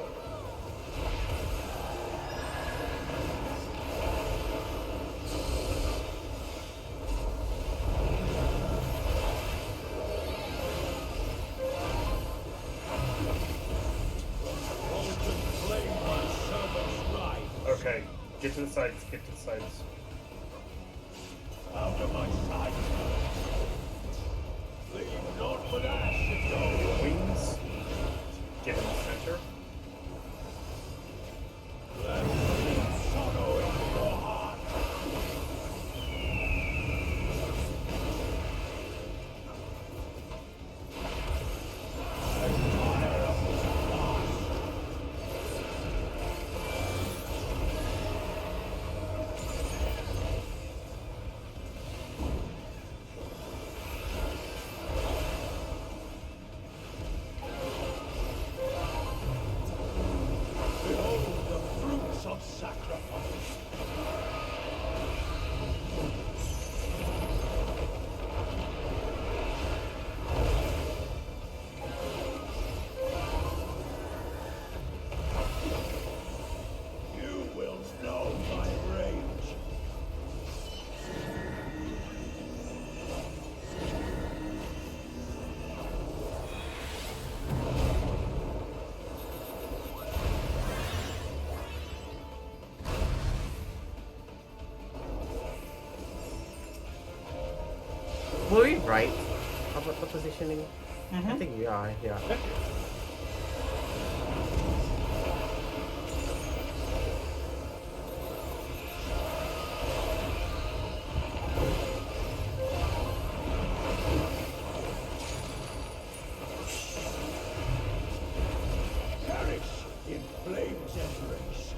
Molten flame my servants rise. Okay, get to the sides, get to the sides. Out of my sight. Leave naught but ash and go. Wings. Get in the center. Let me sorrow in your heart. Were we right about the positioning? Mm-hmm. I think we are, yeah. Yep. Perish in flames embrace.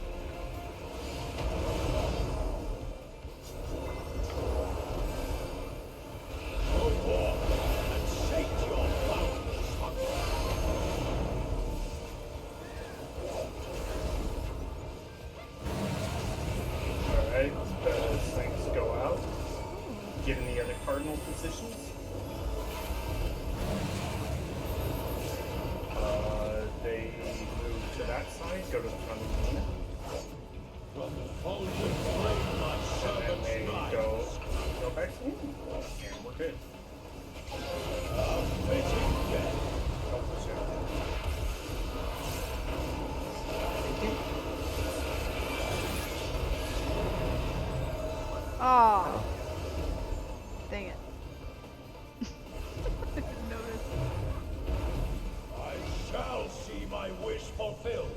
Go forth and sate your boundless hunger. Alright, the things go out. Get in the other cardinal positions. They move to that side, go to the front of the unit. From the fulgent flame my And then servants they rise. go back to the unit. And we're good. A fitting death. Oh, shit. Oh. Dang it. I didn't notice. I shall see my wish fulfilled.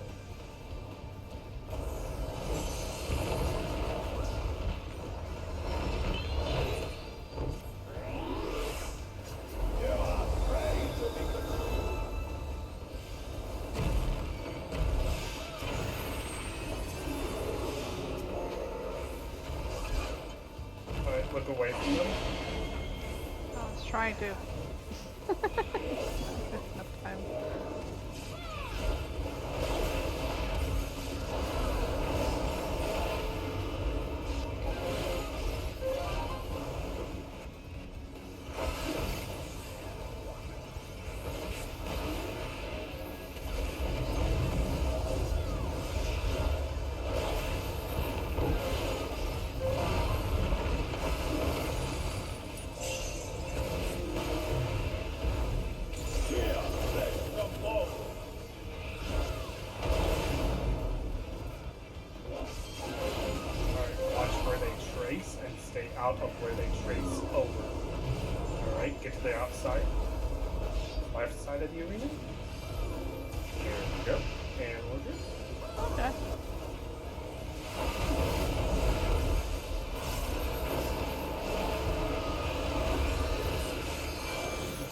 You are afraid to be consumed. Alright, look away from them. I was trying to. Enough time. Here, let the bow. Alright, watch where they trace and stay out of where they trace over. Alright, get to the outside. Left side of the arena. There we go. And we're good. Okay.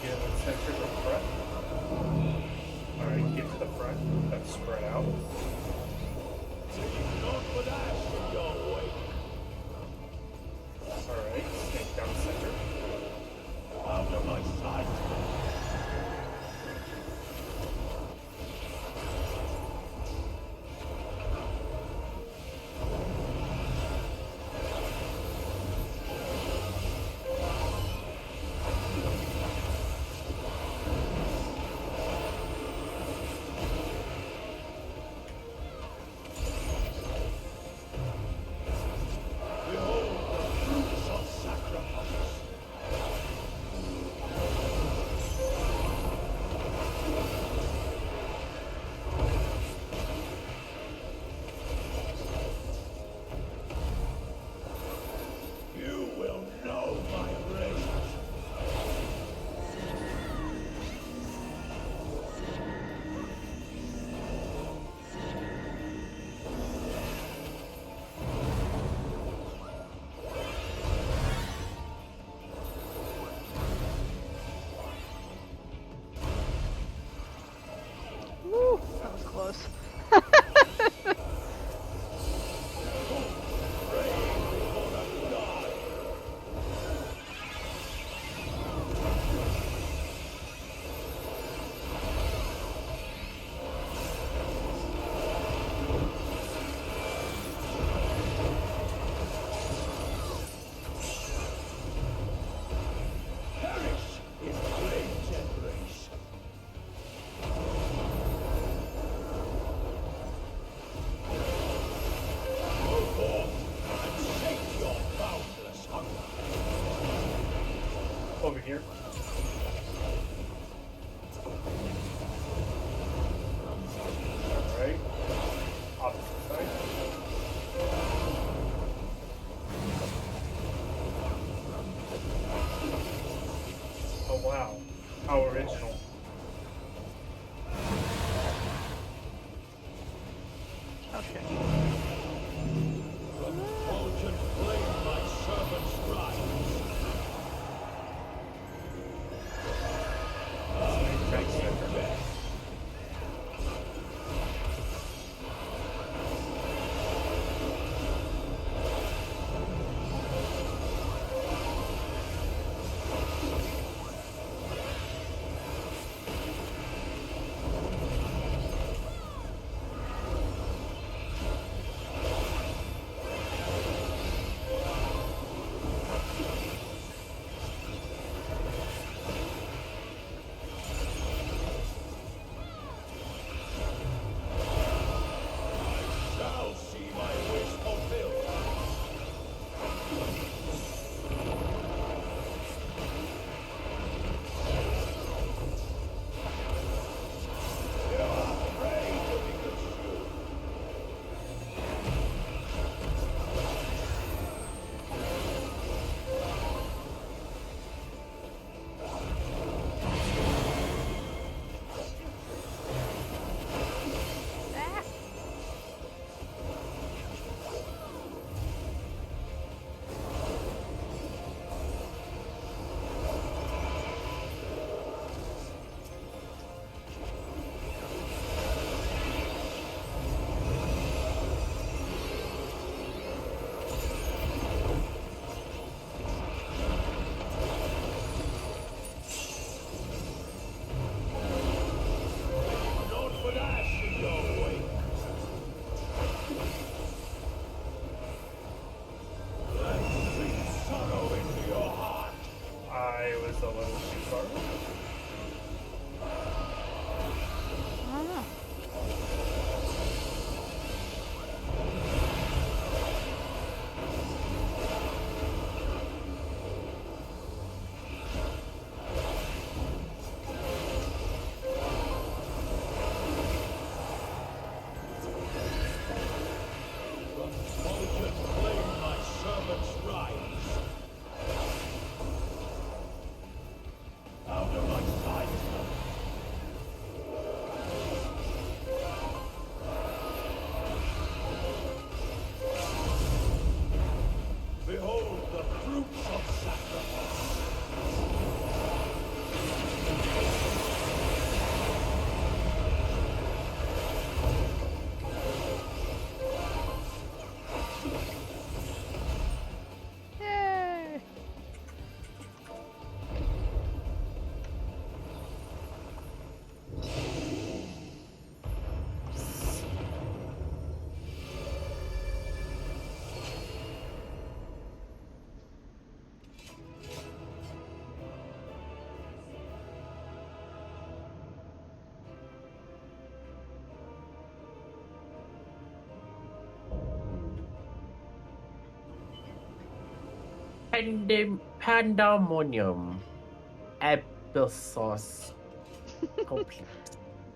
Get in the center of the front. Alright, get to the front. That's spread out. Leave not with ash in your wake. Alright, snake down center. Out of my sight. Behold the fruits of sacrifice. You will know my rage. Woo, that was close. Perish in flame's embrace. Go forth and sate your boundless hunger. Over here. Alright. Opposite side. Pandemonium. Applesauce. Complete.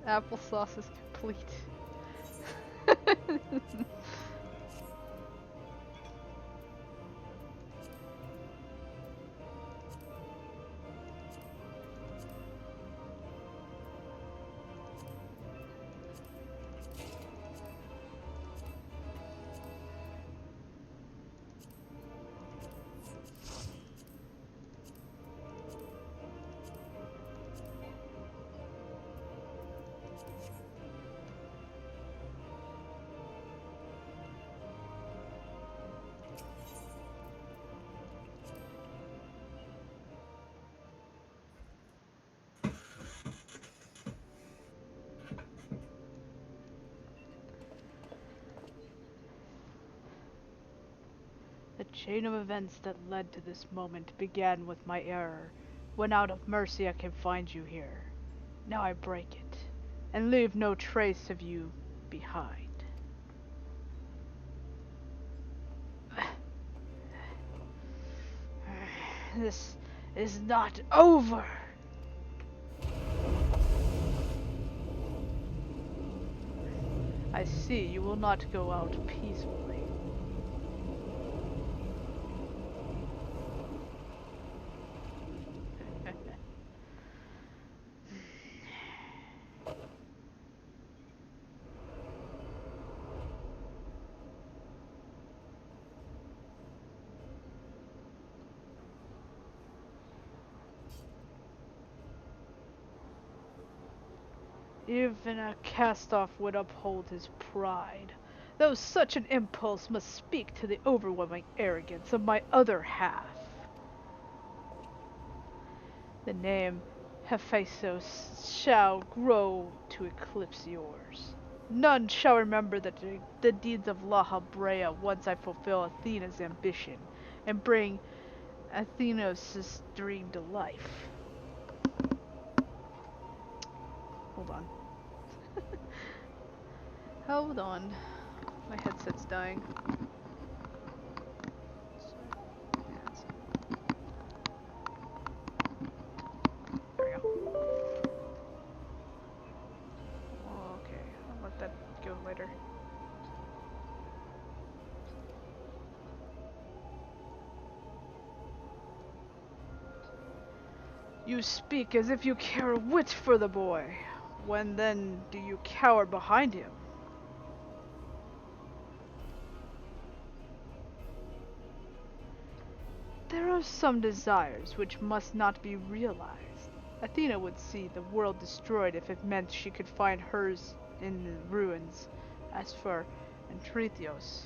Applesauce is complete. The chain of events that led to this moment began with my error, when out of mercy I can find you here. Now I break it, and leave no trace of you behind. This is not over! I see you will not go out peacefully. Even a cast-off would uphold his pride, though such an impulse must speak to the overwhelming arrogance of my other half. The name Hephaestus shall grow to eclipse yours. None shall remember the deeds of La Habrea once I fulfill Athena's ambition and bring Athenos' dream to life. Hold on. Hold on. My headset's dying. There we go. Okay, I'll let that go later. You speak as if you care a whit for the boy. When then do you cower behind him? There are some desires which must not be realized. Athena would see the world destroyed if it meant she could find hers in the ruins. As for Entretheos,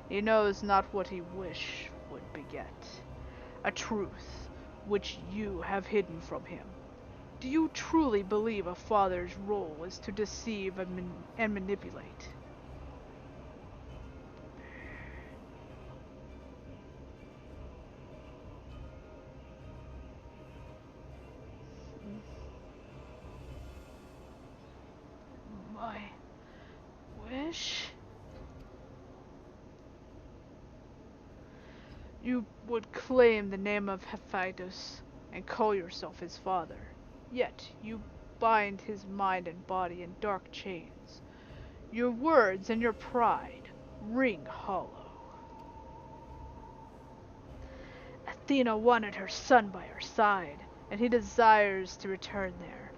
he knows not what he wish would beget. A truth which you have hidden from him. Do you truly believe a father's role is to deceive and manipulate? My wish? You would claim the name of Hephaestus and call yourself his father. Yet you bind his mind and body in dark chains. Your words and your pride ring hollow. Athena wanted her son by her side, and he desires to return there.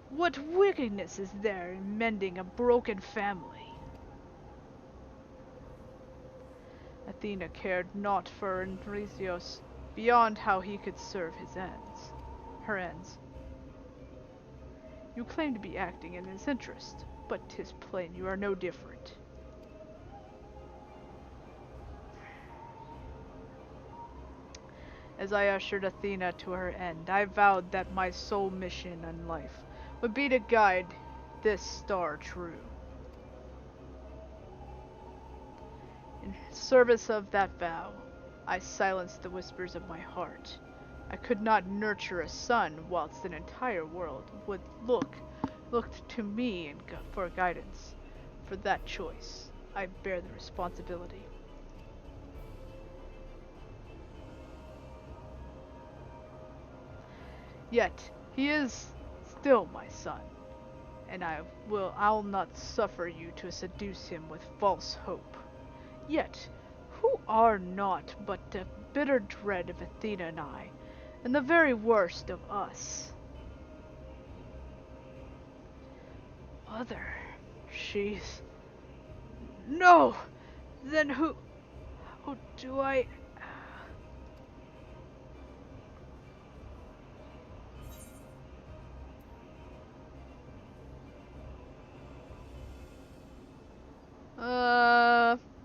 What wickedness is there in mending a broken family? Athena cared naught for Andresios beyond how he could serve her ends. You claim to be acting in his interest, but 'tis plain you are no different. As I ushered Athena to her end, I vowed that my sole mission in life would be to guide this star true. In service of that vow, I silenced the whispers of my heart. I could not nurture a son whilst an entire world would looked to me for guidance. for that choice. I bear the responsibility. Yet, he is still my son, and I'll not suffer you to seduce him with false hope. Yet, who are not but the bitter dread of Athena and I, and the very worst of us? Mother, she's... No! Then who... How do I...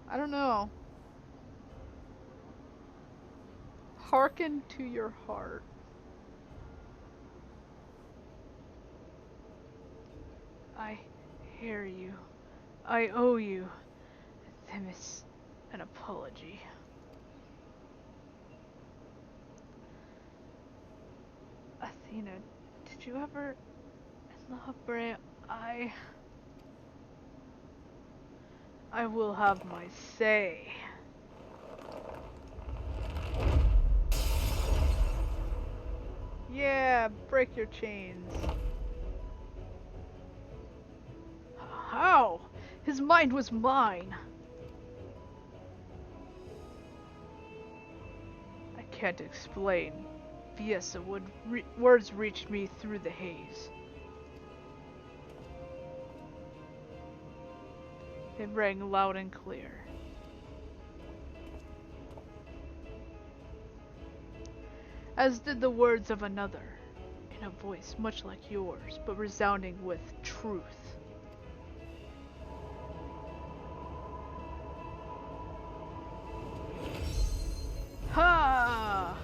I don't know. Hearken to your heart. I hear you. I owe you, Themis, an apology. Athena, did you ever love Brea? I will have my say. Yeah, break your chains. How? His mind was mine. I can't explain. Fiesa words reached me through the haze. It rang loud and clear. As did the words of another, in a voice much like yours, but resounding with truth. Ha!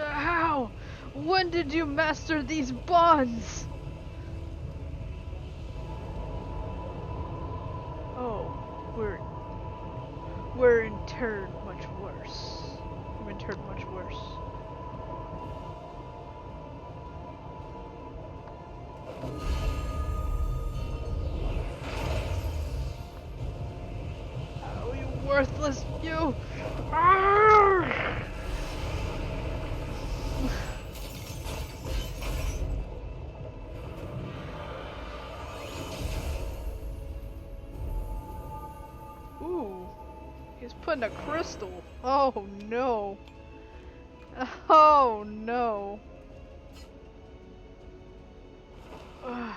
How? When did you master these bonds? Oh, we're interred much worse. We're interred much worse. Oh, you worthless, you! Arrgh! Ooh, he's putting a crystal. Oh no. Oh no. Ugh.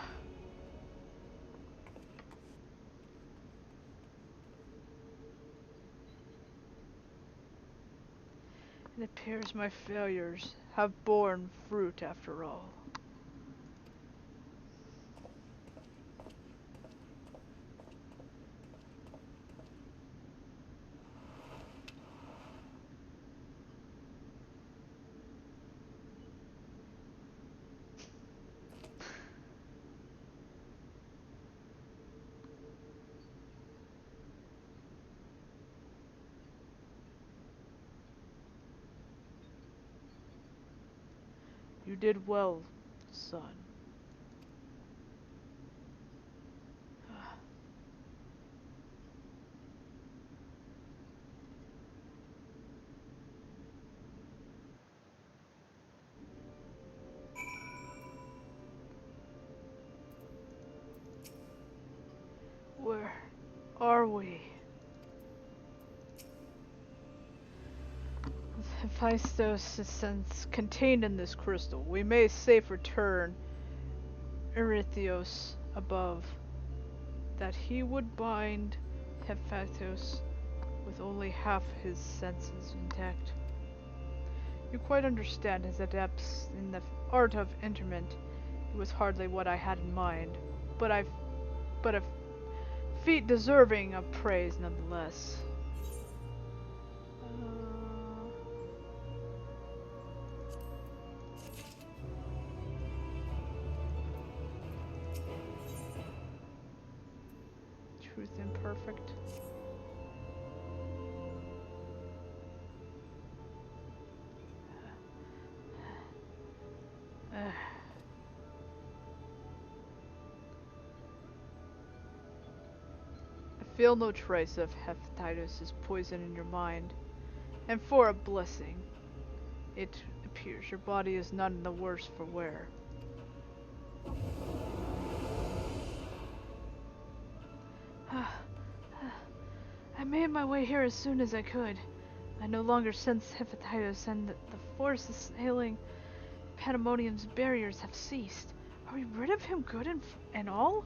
It appears my failures have borne fruit after all. You did well, son. Where are we? Hephaestus is contained in this crystal. We may safe return Erythios above, that he would bind Hephaestus with only half his senses intact. You quite understand his adepts in the art of interment. It was hardly what I had in mind, but a feat deserving of praise nonetheless. Truth imperfect. I feel no trace of hepatitis' poison in your mind, and for a blessing, it appears your body is none the worse for wear. I made my way here as soon as I could. I no longer sense hepatitis, and the forces hailing Pandemonium's barriers have ceased. Are we rid of him good and all?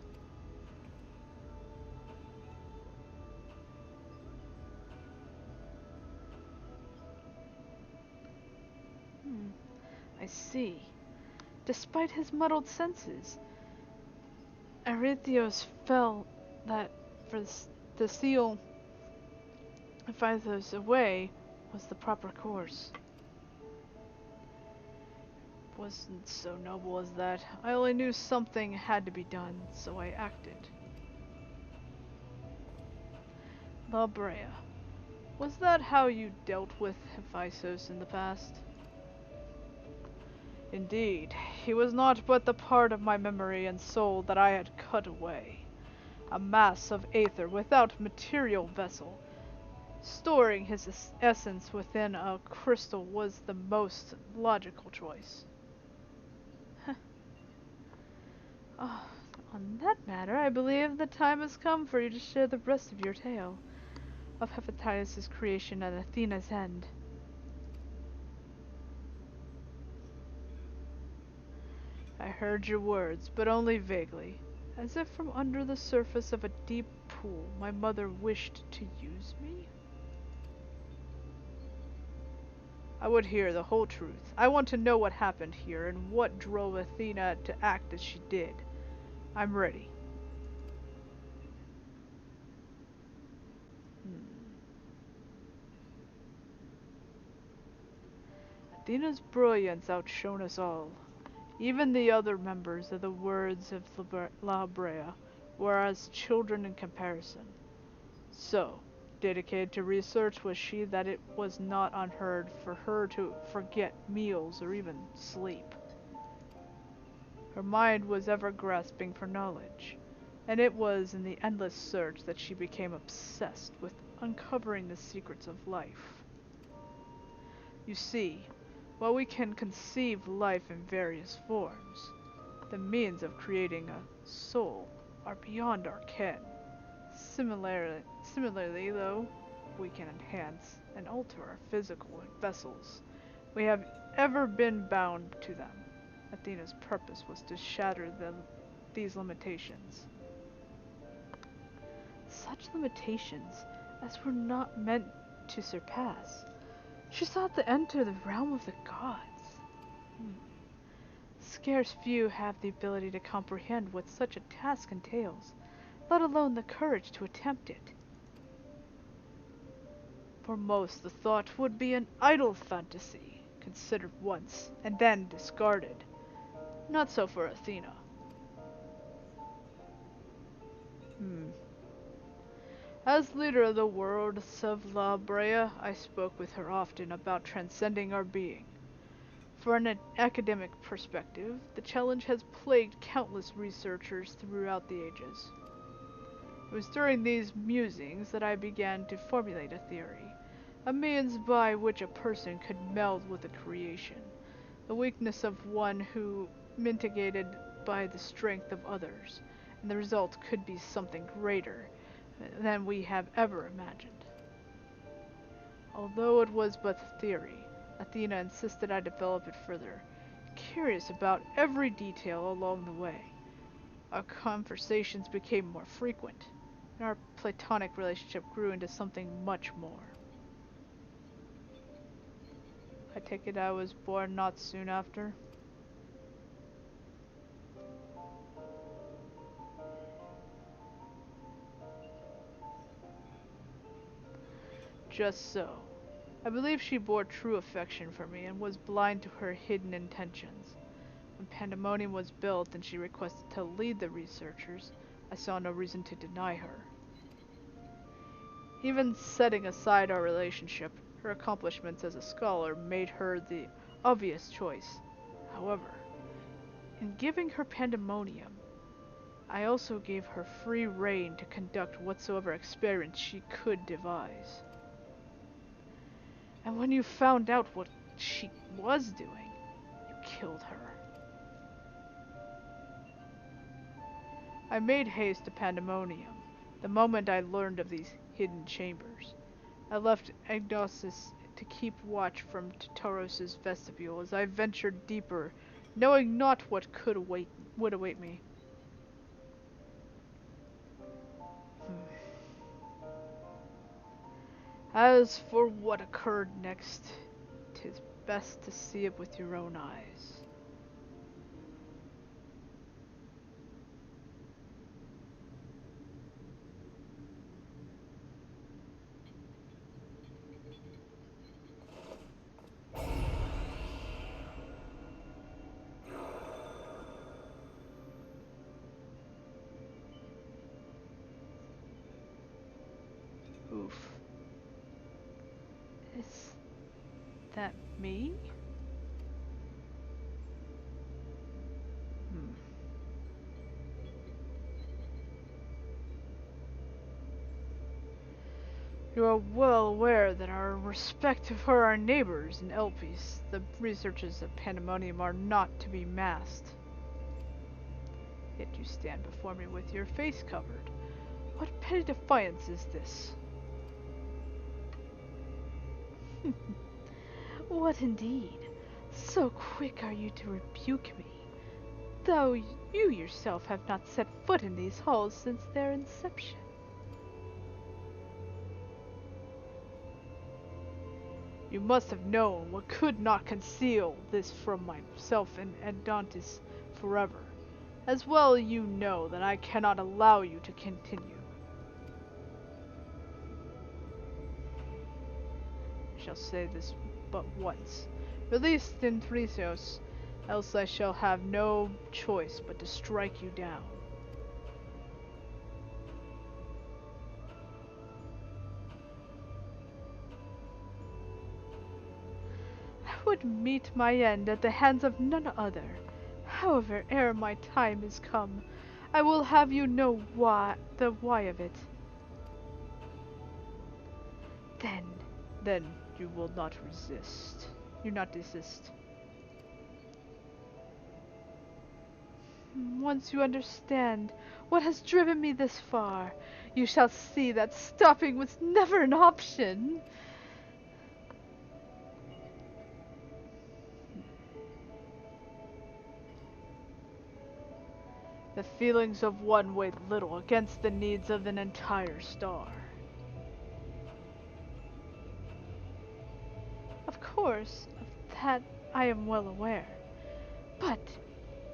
I see. Despite his muddled senses, Arethios felt that to seal Hephaestus away was the proper course. Wasn't so noble as that. I only knew something had to be done, so I acted. La Brea. Was that how you dealt with Hephaestus in the past? Indeed, he was not but the part of my memory and soul that I had cut away. A mass of Aether without material vessel. Storing his essence within a crystal was the most logical choice. Oh, on that matter, I believe the time has come for you to share the rest of your tale of Hephaestus' creation and Athena's end. I heard your words, but only vaguely. As if from under the surface of a deep pool, my mother wished to use me? I would hear the whole truth. I want to know what happened here and what drove Athena to act as she did. I'm ready. Athena's brilliance outshone us all. Even the other members of the words of La Brea were as children in comparison. So, dedicated to research was she that it was not unheard for her to forget meals or even sleep. Her mind was ever grasping for knowledge, and it was in the endless search that she became obsessed with uncovering the secrets of life. You see, while we can conceive life in various forms, the means of creating a soul are beyond our ken. Similarly, though, we can enhance and alter our physical vessels. We have ever been bound to them. Athena's purpose was to shatter these limitations. Such limitations as were not meant to surpass. She sought to enter the realm of the gods. Scarce few have the ability to comprehend what such a task entails, let alone the courage to attempt it. For most, the thought would be an idle fantasy, considered once, and then discarded. Not so for Athena. As leader of the worlds of La Brea, I spoke with her often about transcending our being. From an academic perspective, the challenge has plagued countless researchers throughout the ages. It was during these musings that I began to formulate a theory, a means by which a person could meld with the creation, the weakness of one who mitigated by the strength of others, and the result could be something greater than we have ever imagined. Although it was but a theory, Athena insisted I develop it further, curious about every detail along the way. Our conversations became more frequent, and our platonic relationship grew into something much more. I take it I was born not soon after? Just so. I believe she bore true affection for me and was blind to her hidden intentions. When Pandemonium was built and she requested to lead the researchers, I saw no reason to deny her. Even setting aside our relationship, her accomplishments as a scholar made her the obvious choice. However, In giving her pandemonium, I also gave her free rein to conduct whatsoever experiments she could devise. And when you found out what she was doing, you killed her. I made haste to pandemonium the moment I learned of these hidden chambers. I left Agnosis to keep watch from Tartaros's vestibule as I ventured deeper, knowing not what would await me. As for what occurred next, 'tis best to see it with your own eyes. Oof. Is that me? You are well aware that our respective for our neighbors in Elpis, the researches of pandemonium are not to be masked. Yet you stand before me with your face covered. What petty defiance is this? What indeed? So quick are you to rebuke me, though you yourself have not set foot in these halls since their inception. You must have known what could not conceal this from myself and Adontis forever. As well you know that I cannot allow you to continue. I shall say this but once. Release Dinthrisios, else I shall have no choice but to strike you down. I would meet my end at the hands of none other. However, ere my time is come, I will have you know the why of it. Then you will not resist. You not desist. Once you understand what has driven me this far, you shall see that stopping was never an option. The feelings of one weigh little against the needs of an entire star. Of course, of that I am well aware. But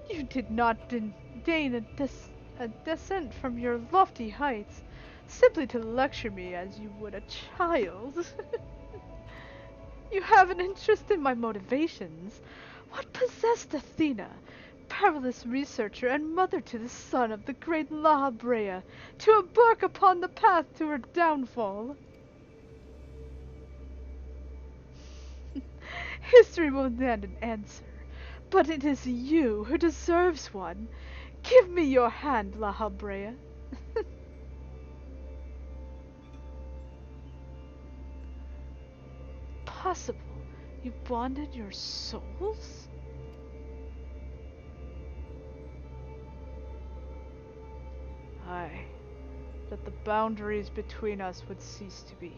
you did not deign a descent from your lofty heights simply to lecture me as you would a child. You have an interest in my motivations. What possessed Athena, perilous researcher and mother to the son of the great La Brea, to embark upon the path to her downfall? History will demand an answer, but it is you who deserves one. Give me your hand, La Habrea. Possible you bonded your souls? Aye, that the boundaries between us would cease to be.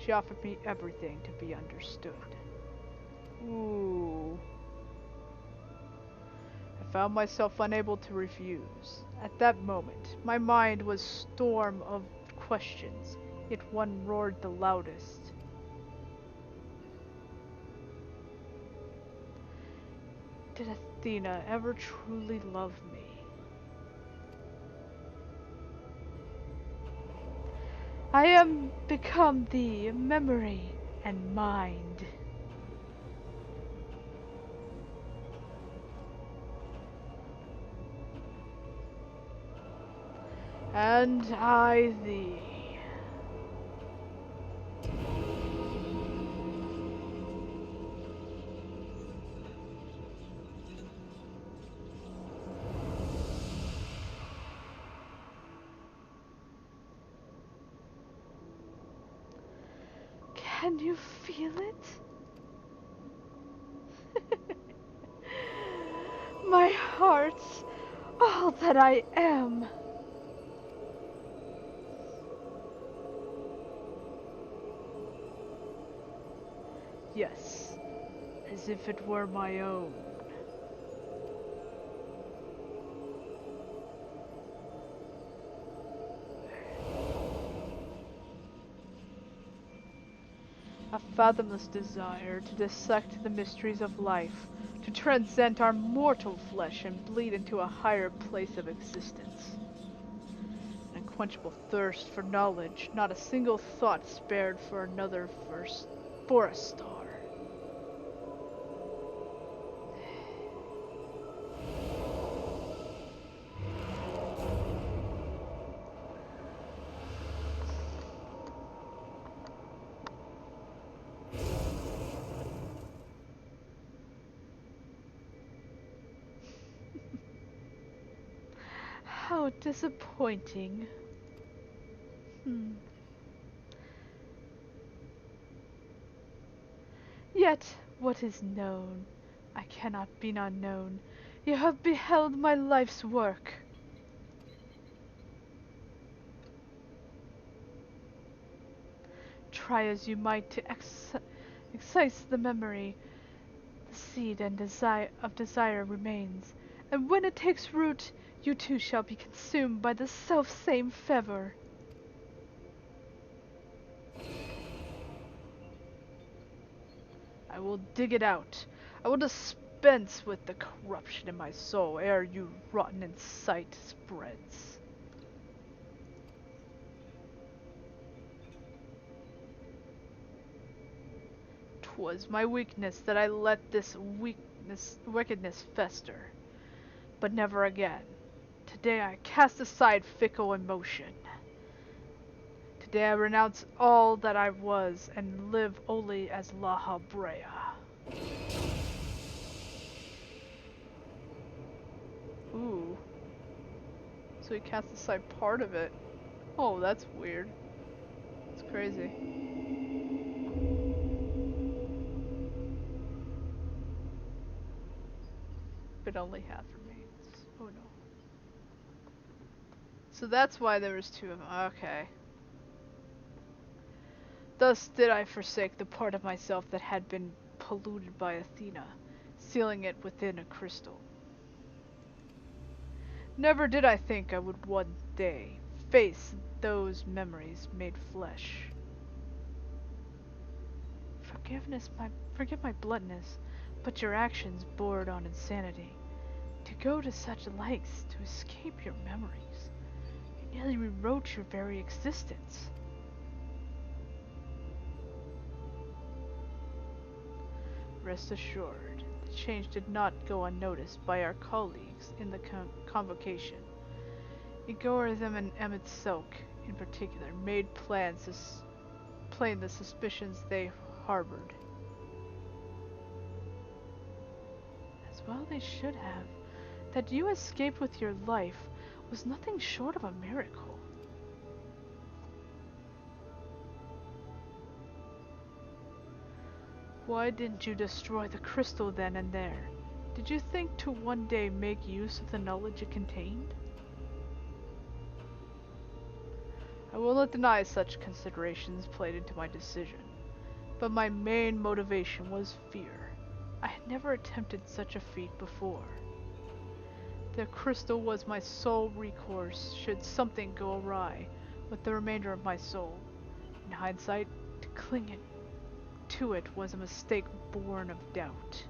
She offered me everything to be understood. Ooh. I found myself unable to refuse. At that moment, my mind was storm of questions, yet one roared the loudest. Did Athena ever truly love me? I am become the memory and mind. And I thee. Can you feel it? My heart's all that I am. Yes, as if it were my own. A fathomless desire to dissect the mysteries of life, to transcend our mortal flesh and bleed into a higher place of existence. An unquenchable thirst for knowledge, not a single thought spared for another for a star. How disappointing. Yet, what is known? I cannot be unknown. You have beheld my life's work. Try as you might to excise the memory, the seed and desire remains, and when it takes root, you too shall be consumed by the self-same fever. I will dig it out. I will dispense with the corruption in my soul ere you rotten in sight spreads. 'Twas my weakness that I let this wickedness fester. But never again. Today I cast aside fickle emotion. Today I renounce all that I was and live only as La Habrea. Ooh. So he cast aside part of it. Oh, that's weird. It's crazy. But only half remains. Oh no. So that's why there was two of them. Okay. Thus did I forsake the part of myself that had been polluted by Athena, sealing it within a crystal. Never did I think I would one day face those memories made flesh. Forgive my bluntness, but your actions bordered on insanity. To go to such lengths to escape your memories, you nearly rewrote your very existence. Rest assured, the change did not go unnoticed by our colleagues in the convocation. Egorism and Emmett Silk, in particular, made plain the suspicions they harbored. As well they should have. That you escaped with your life was nothing short of a miracle. Why didn't you destroy the crystal then and there? Did you think to one day make use of the knowledge it contained? I will not deny such considerations played into my decision, but my main motivation was fear. I had never attempted such a feat before. The crystal was my sole recourse should something go awry with the remainder of my soul. In hindsight, to cling to it was a mistake born of doubt.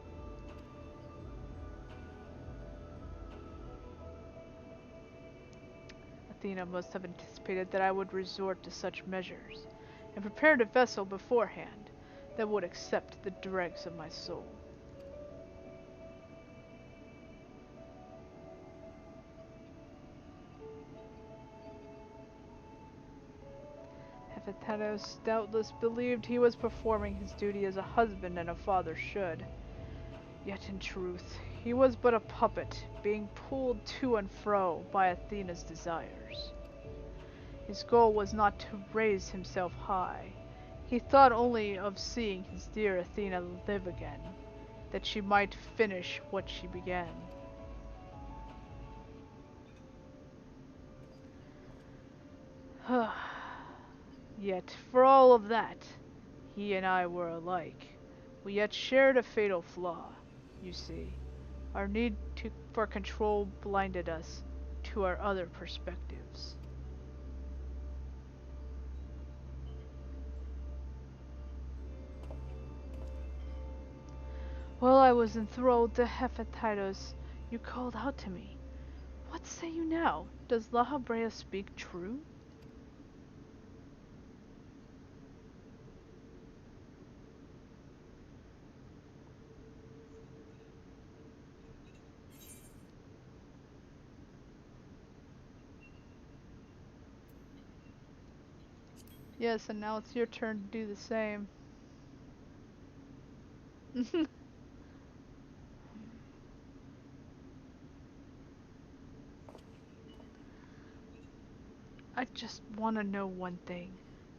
Athena must have anticipated that I would resort to such measures, and prepared a vessel beforehand that would accept the dregs of my soul. Hephaestus doubtless believed he was performing his duty as a husband and a father should. Yet in truth, he was but a puppet, being pulled to and fro by Athena's desires. His goal was not to raise himself high. He thought only of seeing his dear Athena live again, that she might finish what she began. Yet, for all of that, he and I were alike. We yet shared a fatal flaw, you see. Our need for control blinded us to our other perspectives. While I was enthralled to Hephaestus, you called out to me. What say you now? Does La Habrea speak true? Yes, and now it's your turn to do the same. I just want to know one thing.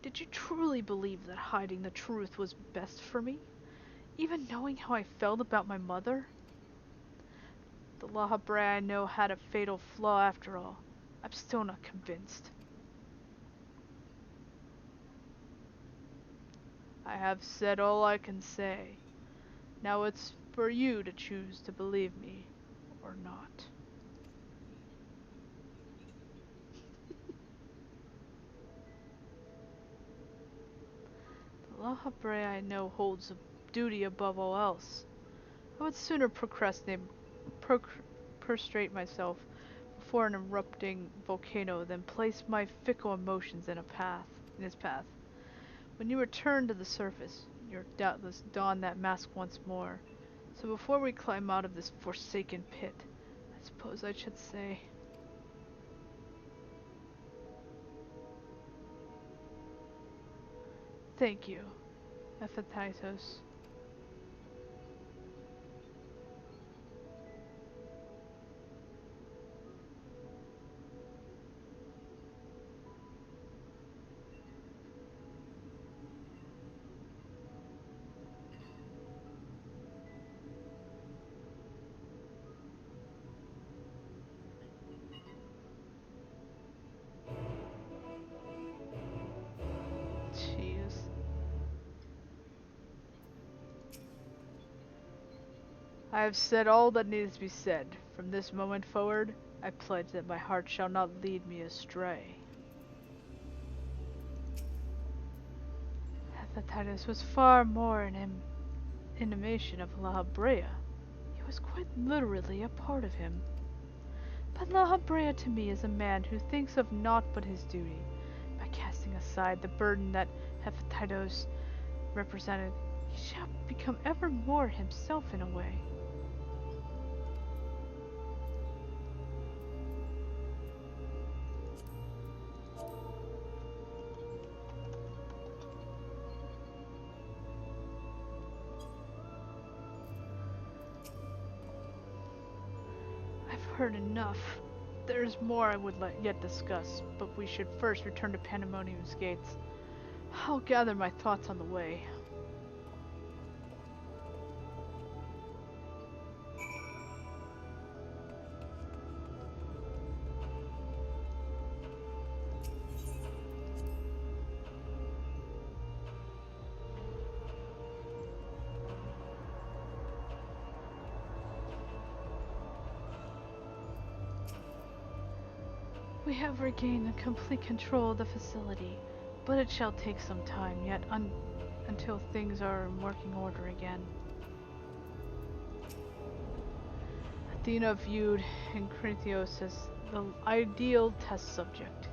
Did you truly believe that hiding the truth was best for me? Even knowing how I felt about my mother? The La Habrea I know had a fatal flaw after all. I'm still not convinced. I have said all I can say. Now it's for you to choose to believe me or not. The La Habrea I know holds a duty above all else. I would sooner prostrate myself before an erupting volcano than place my fickle emotions in his path. When you return to the surface, you'll doubtless don that mask once more. So before we climb out of this forsaken pit, I suppose I should say, thank you, Hephaestus. Jeez. I have said all that needs to be said. From this moment forward, I pledge that my heart shall not lead me astray. Hephaestus was far more an emanation of La Habrea. He was quite literally a part of him. But La Habrea to me is a man who thinks of naught but his duty. By casting aside the burden that Hephaestus represented, he shall become ever more himself in a way. I've heard enough. There's more I would yet discuss, but we should first return to Pandemonium's gates. I'll gather my thoughts on the way. We have regained complete control of the facility, but it shall take some time yet until things are in working order again. Athena viewed Encritios as the ideal test subject.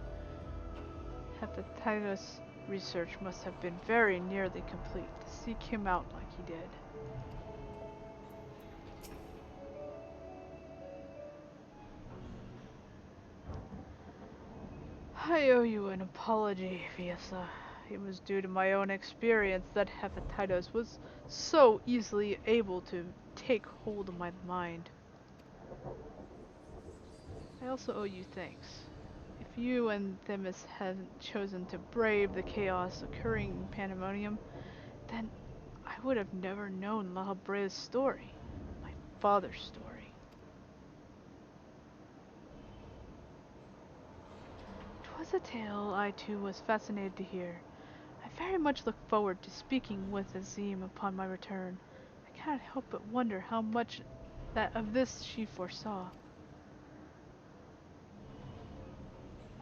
Hephaestus' research must have been very nearly complete to seek him out like he did. I owe you an apology, Fiesa. It was due to my own experience that Hephaestus was so easily able to take hold of my mind. I also owe you thanks. If you and Themis hadn't chosen to brave the chaos occurring in Pandemonium, then I would have never known La Habrea's story, my father's story. It was a tale I too was fascinated to hear. I very much look forward to speaking with Azim upon my return. I cannot help but wonder how much that of this she foresaw.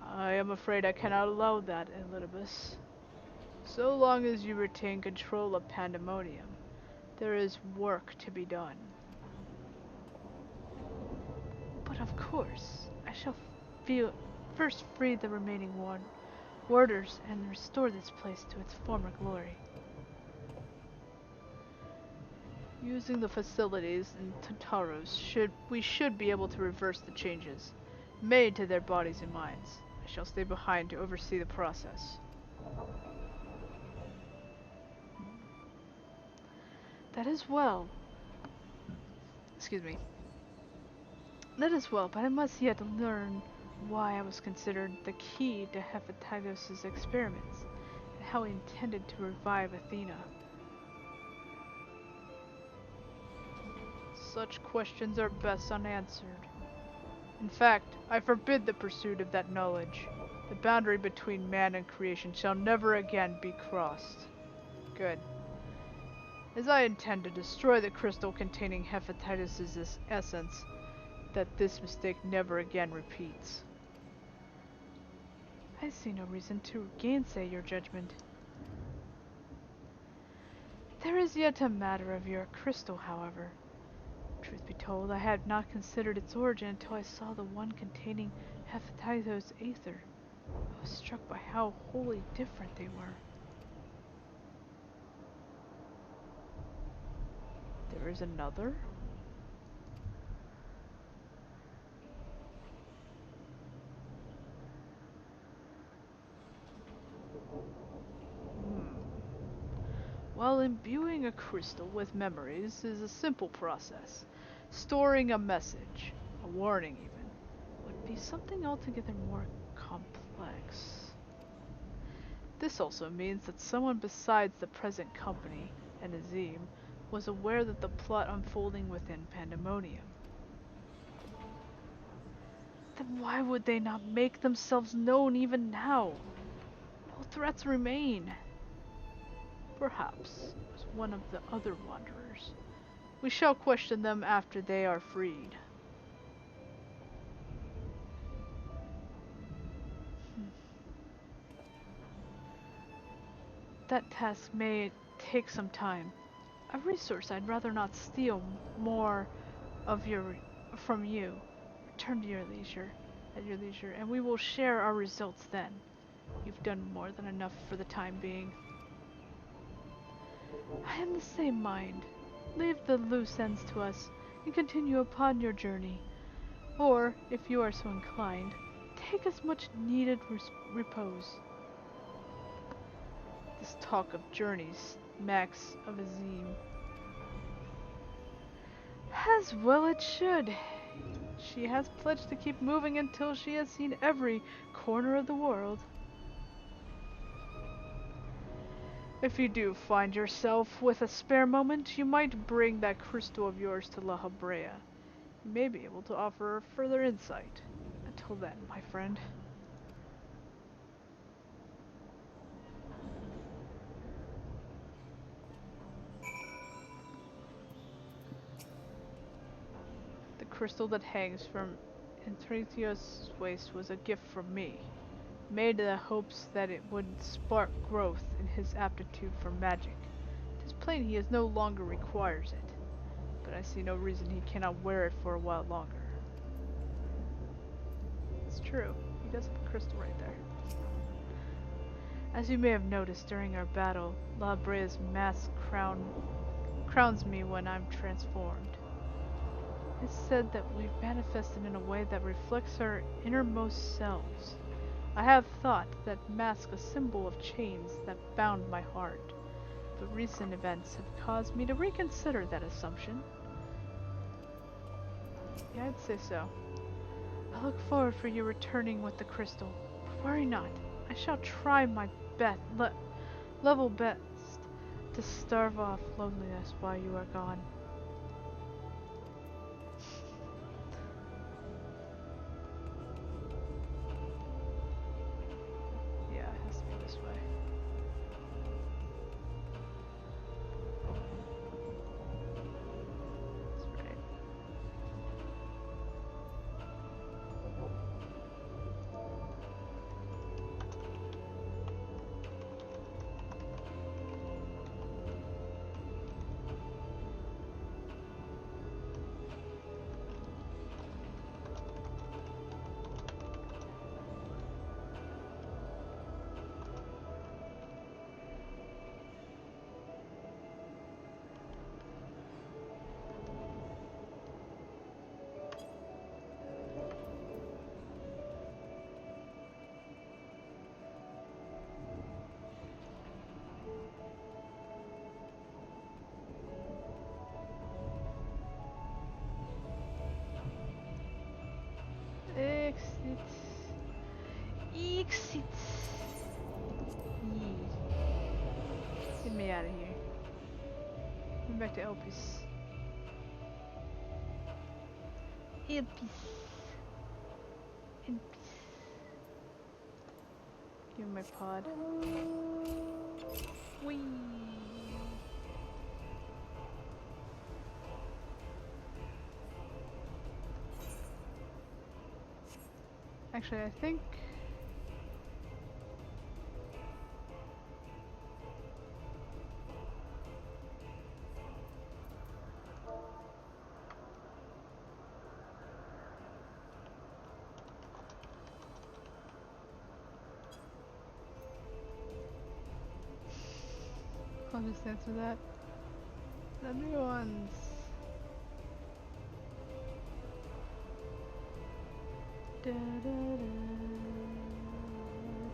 I am afraid I cannot allow that, Elidibus. So long as you retain control of Pandemonium, there is work to be done. But of course, I shall first free the remaining warders and restore this place to its former glory. Using the facilities in Tantaros, we should be able to reverse the changes made to their bodies and minds. I shall stay behind to oversee the process. That is well. Excuse me. That is well, but I must yet learn why I was considered the key to Hephaestus' experiments, and how he intended to revive Athena. Such questions are best unanswered. In fact, I forbid the pursuit of that knowledge. The boundary between man and creation shall never again be crossed. Good. As I intend to destroy the crystal containing Hephaestus' essence, that this mistake never again repeats. I see no reason to gainsay your judgment. There is yet a matter of your crystal, however. Truth be told, I had not considered its origin until I saw the one containing Hephaestus' Aether. I was struck by how wholly different they were. There is another? While imbuing a crystal with memories is a simple process, storing a message, a warning even, would be something altogether more complex. This also means that someone besides the present company and Azim was aware that the plot unfolding within Pandemonium. Then why would they not make themselves known even now? No threats remain. Perhaps it was one of the other wanderers. We shall question them after they are freed. That task may take some time. A resource I'd rather not steal more of from you. Return to at your leisure, and we will share our results then. You've done more than enough for the time being. I am the same mind. Leave the loose ends to us, and continue upon your journey. Or, if you are so inclined, take as much needed repose. This talk of journeys smacks of Azim. As well it should. She has pledged to keep moving until she has seen every corner of the world. If you do find yourself with a spare moment, you might bring that crystal of yours to La Habrea. You may be able to offer further insight. Until then, my friend. The crystal that hangs from Entritios' waist was a gift from me, made in the hopes that it would spark growth in his aptitude for magic. It is plain he no longer requires it, but I see no reason he cannot wear it for a while longer. It's true, he does have a crystal right there. As you may have noticed during our battle, La Brea's mask crowns me when I'm transformed. It's said that we've manifested in a way that reflects our innermost selves. I have thought that mask a symbol of chains that bound my heart, but recent events have caused me to reconsider that assumption. Yeah, I'd say so. I look forward for you returning with the crystal. Worry not. I shall try my best, level best, to starve off loneliness while you are gone. Yeah, it has to be this way. That's right. Exit. Exit. Yee. Get me out of here. Get back to Elpis. Elpis. Elpis. Give me my pod. Whee! Actually, I think... I'll just answer that. The new ones. Da, da, da,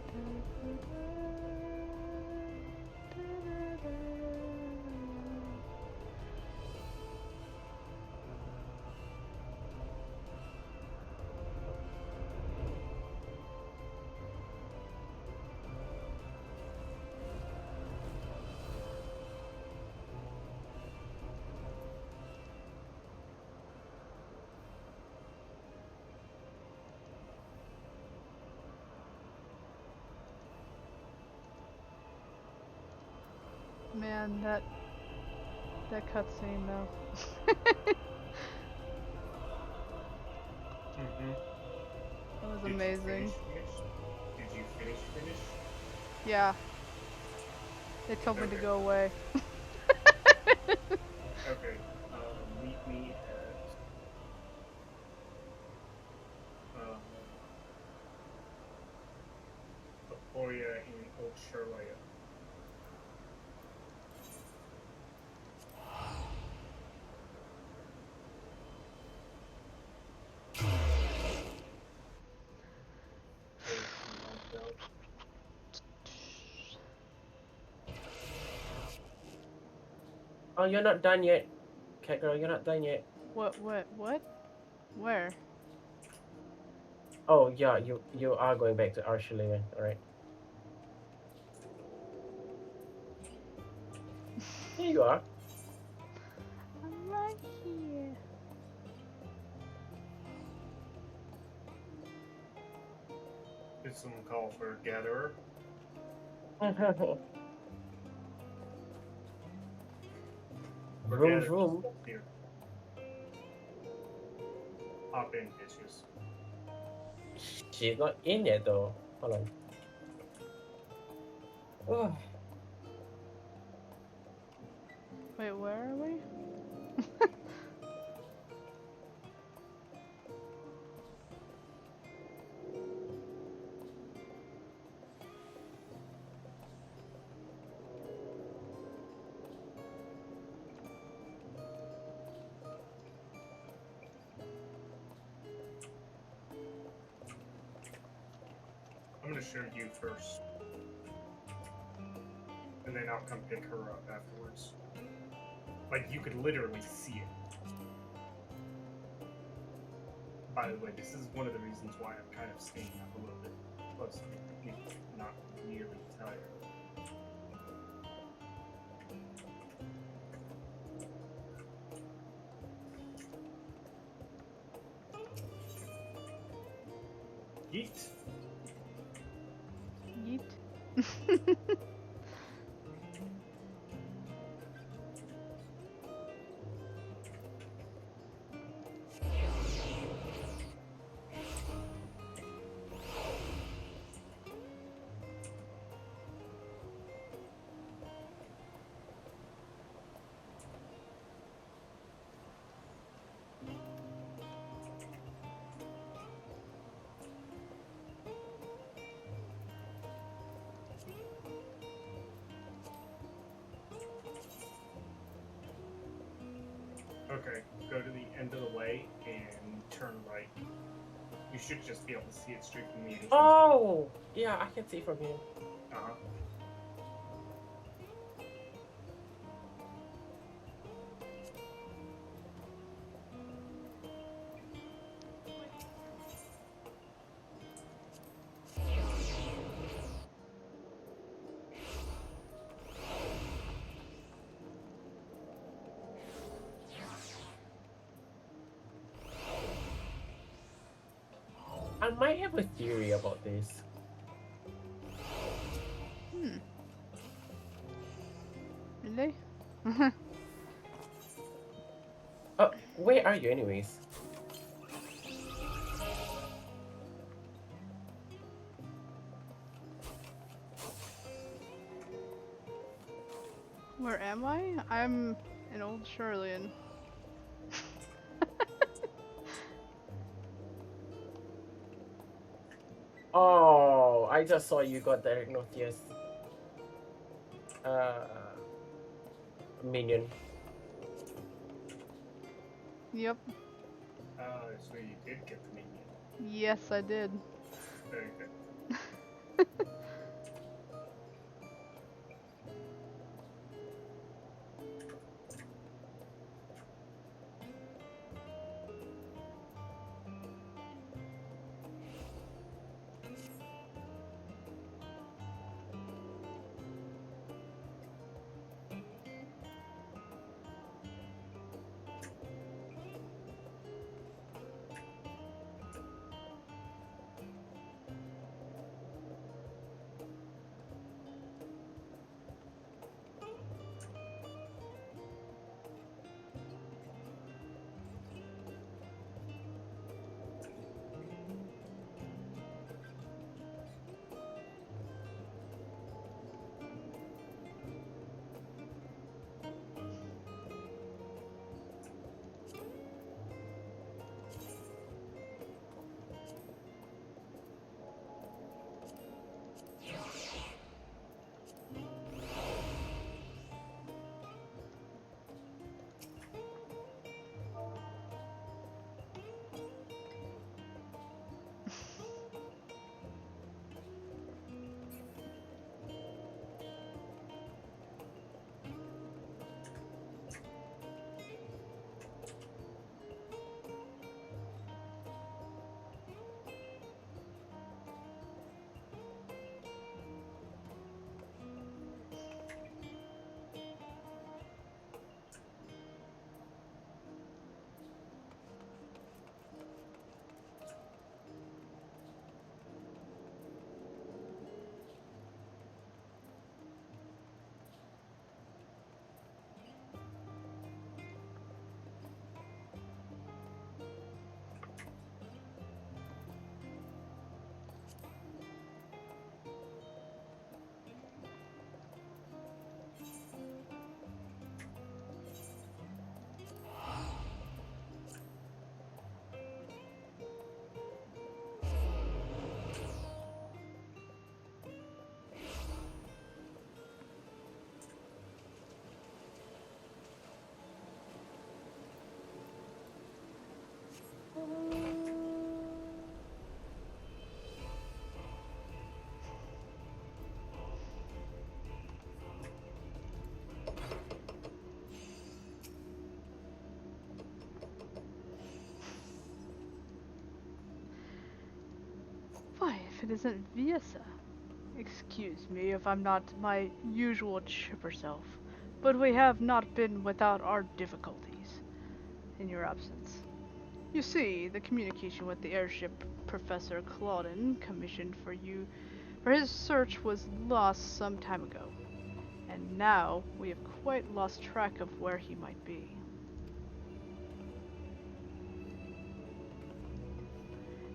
da, da, da. Man, that cutscene though. That was amazing. Did you finish? Yeah. They told me to go away. Okay. Meet me at Aporia in Old Shirley. Oh, you're not done yet, cat girl. You're not done yet. What? Where? Oh yeah, you are going back to Arshalia, alright. Here you are. I'm right here. Did someone call for a gatherer? Vroom vroom. Here. Hop in, bitches. She's not in yet though. Hold on. Ugh. Wait, where are we? I'm gonna show you first. And then I'll come pick her up afterwards. Like, you could literally see it. By the way, this is one of the reasons why I'm kind of staying up a little bit. close to me, not really tired. Yeet. Yeet. Okay, go to the end of the way and turn right. You should just be able to see it straight from the entrance. Oh, yeah, I can see from here. Uh-huh. I might have a theory about this. Really? Where are you anyways? Where am I? I'm in Old Shirley. Oh, I just saw you got direct notice. Minion. Yep. So you did get the minion. Yes, I did. Very good. if it isn't Viesa. Excuse me if I'm not my usual chipper self, but we have not been without our difficulties in your absence. You see, the communication with the airship Professor Claudin commissioned for his search was lost some time ago, and now we have quite lost track of where he might be.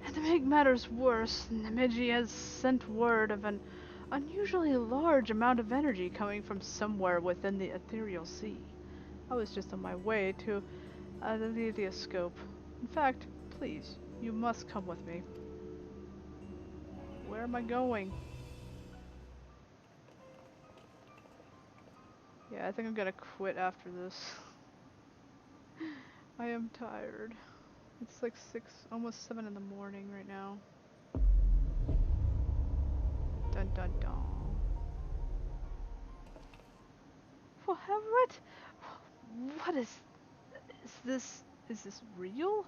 And to make matters worse, Nemiji has sent word of an unusually large amount of energy coming from somewhere within the ethereal sea. I was just on my way to the Lelioscope. In fact, please, you must come with me. Where am I going? Yeah, I think I'm gonna quit after this. I am tired. It's like 6, almost 7 in the morning right now. Dun dun dun. What? What is this? Is this real?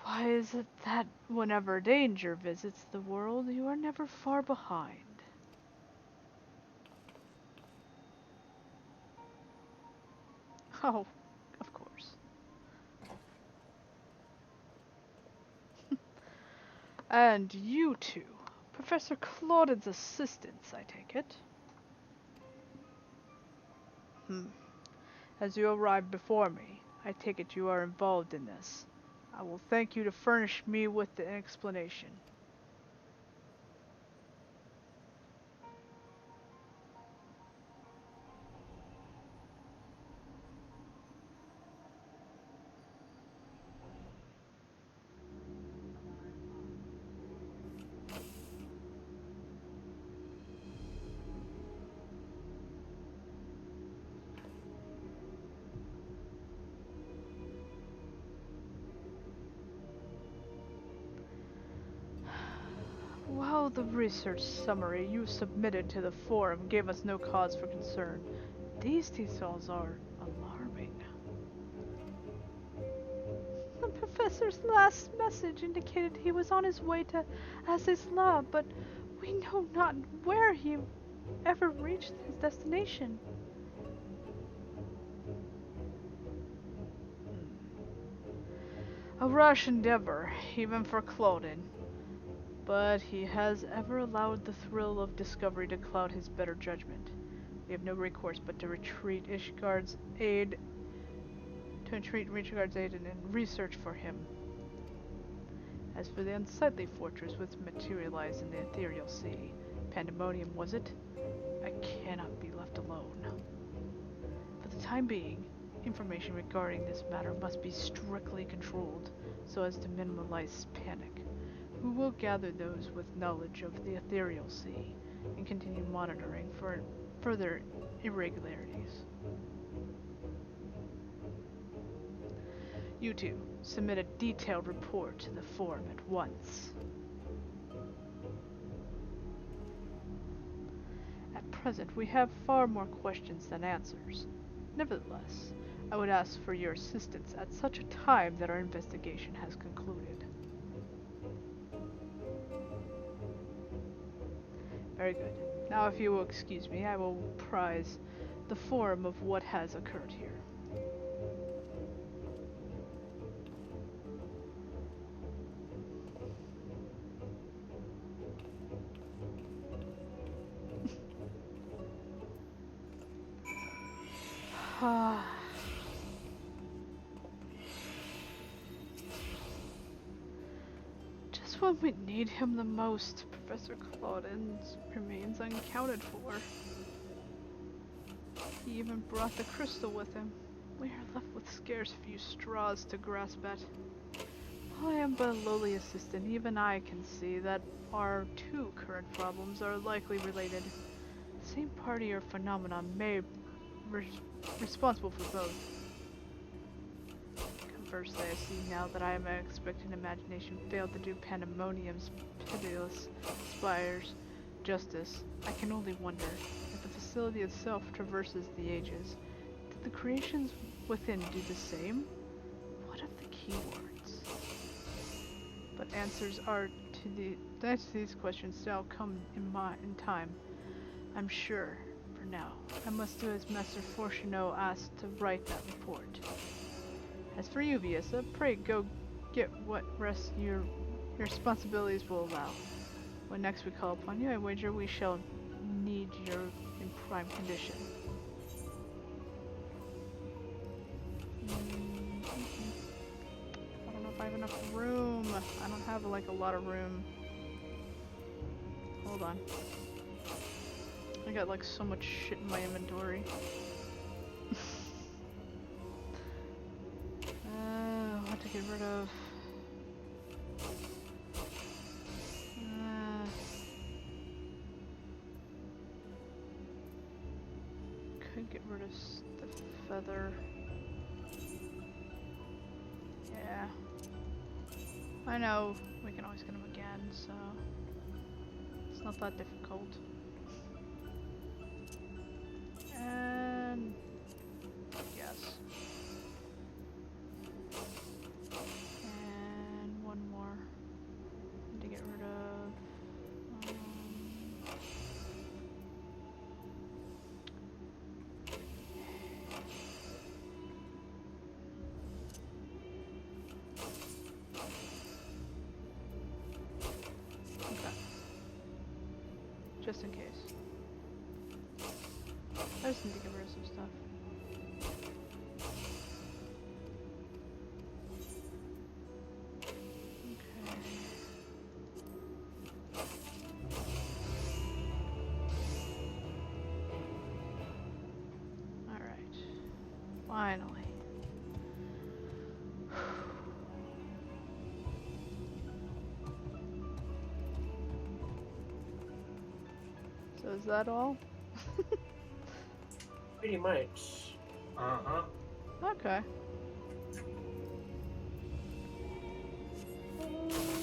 Why is it that whenever danger visits the world, you are never far behind? Oh, of course. And you two, Professor Claudin's assistants, I take it? As you arrived before me, I take it you are involved in this. I will thank you to furnish me with the explanation. While the research summary you submitted to the forum gave us no cause for concern, these details are alarming. The professor's last message indicated he was on his way to Assay's lab, but we know not where he ever reached his destination. A rash endeavor, even for Claudin. But he has ever allowed the thrill of discovery to cloud his better judgment. We have no recourse but to entreat Ishgard's aid and research for him. As for the unsightly fortress which materialized in the ethereal sea, pandemonium was it? I cannot be left alone. For the time being, information regarding this matter must be strictly controlled so as to minimize panic. We will gather those with knowledge of the ethereal sea and continue monitoring for further irregularities. You two, submit a detailed report to the forum at once. At present, we have far more questions than answers. Nevertheless, I would ask for your assistance at such a time that our investigation has concluded. Very good. Now if you will excuse me, I will apprise the forum of what has occurred here. Just when we need him the most, Professor Claudin remains unaccounted for. He even brought the crystal with him. We are left with scarce few straws to grasp at. While I am but a lowly assistant, even I can see that our two current problems are likely related. The same party or phenomenon may be responsible for both. Conversely, I see now that I am an expectant imagination failed to do pandemonium's pitiless spires justice. I can only wonder if the facility itself traverses the ages. Did the creations within do the same? What of the keywords? But answers to these questions shall come in time, I'm sure. For now, I must do as Master Fortuno asked to write that report. As for you, Viesa, pray go get what rest your responsibilities will allow. When next we call upon you, I wager we shall need you in prime condition. I don't know if I have enough room. I don't have like a lot of room. Hold on. I got like so much shit in my inventory. What to get rid of? Could get rid of the feather. Yeah. I know we can always get them again, so it's not that difficult. And yes. And one more. Need to get rid of. Okay. Just in case. I just need to get rid of some stuff. Finally. So is that all? Pretty much. Uh-huh. Okay.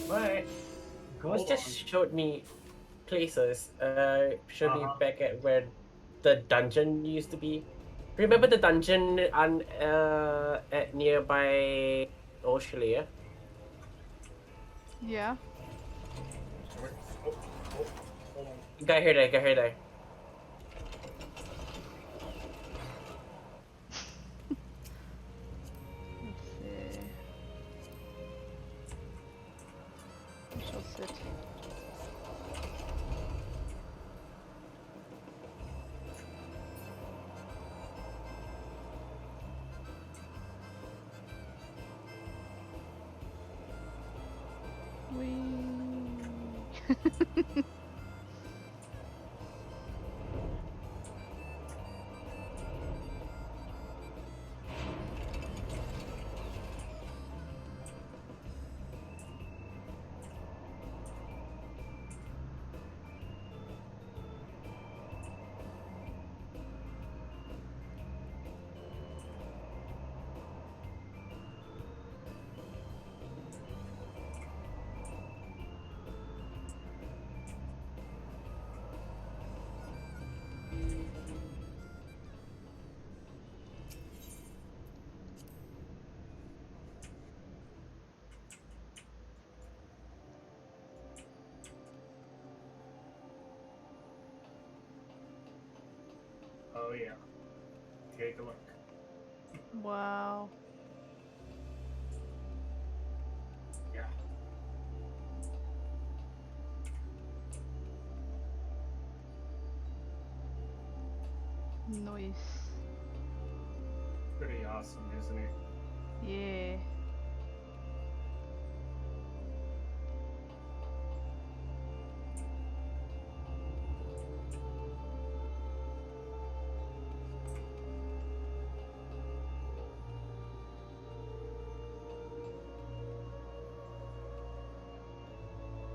But Ghost just showed me places. Showed me back at where the dungeon used to be. Remember the dungeon on at nearby Australia? Yeah. Got here there, got here there. Let's see. I shall sit. Whee! Oh yeah. Take a look. Wow. Yeah. Nice. Pretty awesome, isn't it? Yeah.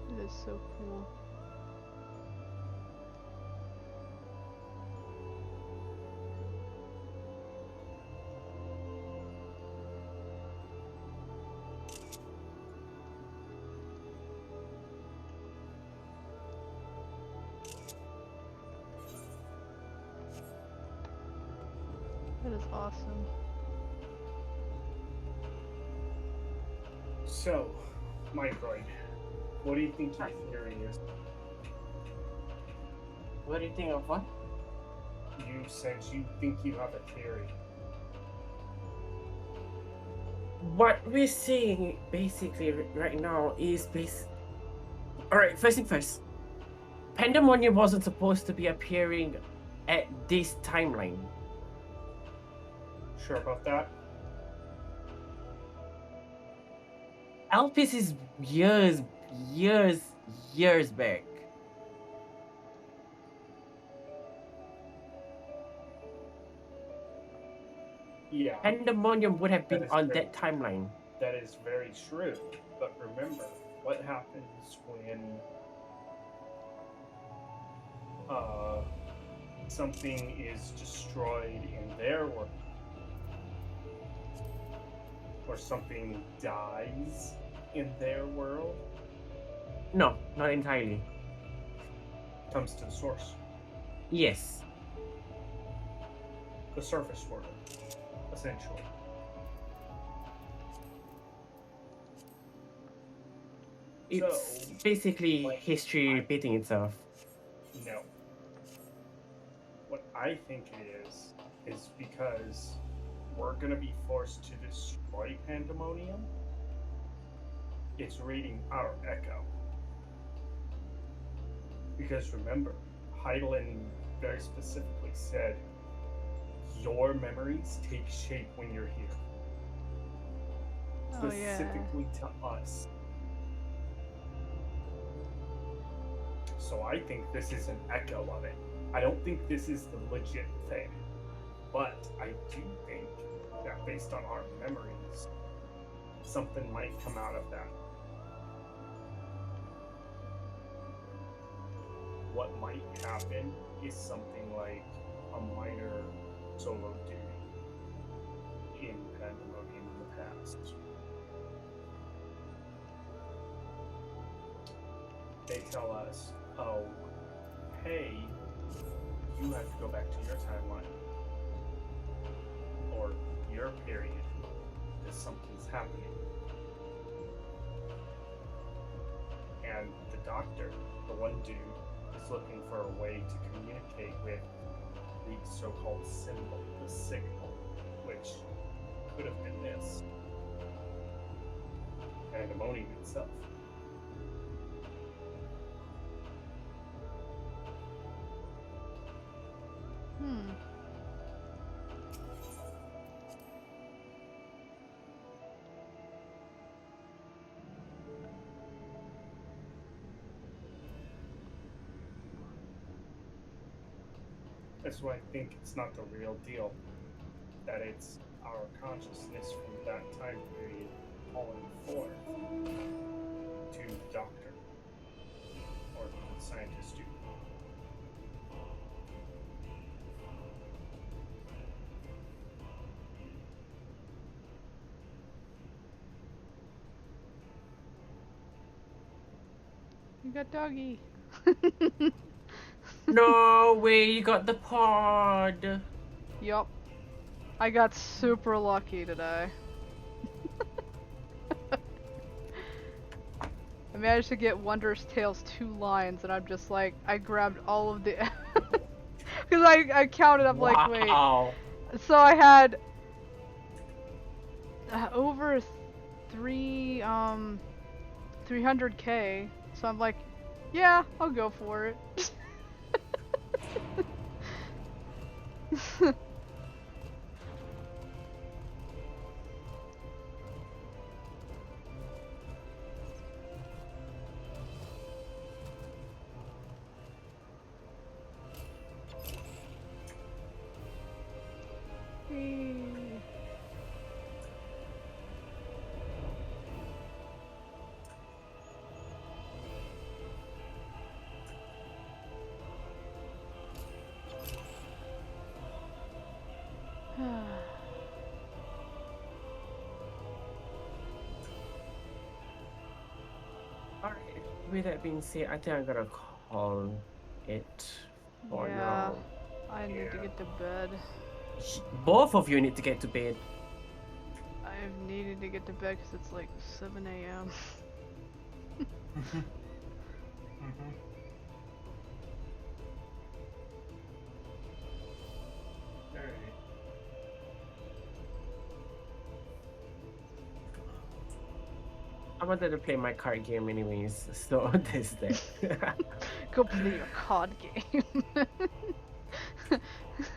It is so cool. That is awesome. So, Microid, what do you think your theory is? What do you think of what? You said you think you have a theory. What we're seeing basically right now is Alright, first thing first. Pandemonium wasn't supposed to be appearing at this timeline. Sure about that? Elpis is years back. Yeah. Pandemonium would have been is on very- that timeline. That is very true. But remember, what happens when something is destroyed in their world? Or something dies in their world? No, not entirely. Comes to the source. Yes. The surface world, essentially. It's basically history repeating itself. No. What I think it is because we're going to be forced to destroy Pandemonium. It's reading our echo. Because remember, Heidelin very specifically said, your memories take shape when you're here. Oh, yeah. Specifically to us. So I think this is an echo of it. I don't think this is the legit thing. But I do think that based on our memories, something might come out of that. What might happen is something like a minor solo duty in Pandemonium in the past. They tell us, oh, hey, you have to go back to your timeline. Or your period, because something's happening. And the doctor, the one dude, is looking for a way to communicate with the so-called symbol, the signal, which could have been this. Pandemonium itself. That's why I think it's not the real deal. That it's our consciousness from that time period calling forth to the doctor or the scientist student. You got doggy. No way, you got the pod. Yup. I got super lucky today. I managed to get Wondrous Tales 2 lines, and I'm just like, I grabbed all of the... Because I counted, I'm like, wait. So I had... over 300k, so I'm like, yeah, I'll go for it. Alright, with that being said, I think I'm gonna call it for now. I need to get to bed. Both of you need to get to bed. I I've needed to get to bed because it's like 7 a.m. Mm-hmm. Alright. I wanted to play my card game anyways, so this day. Go play your card game.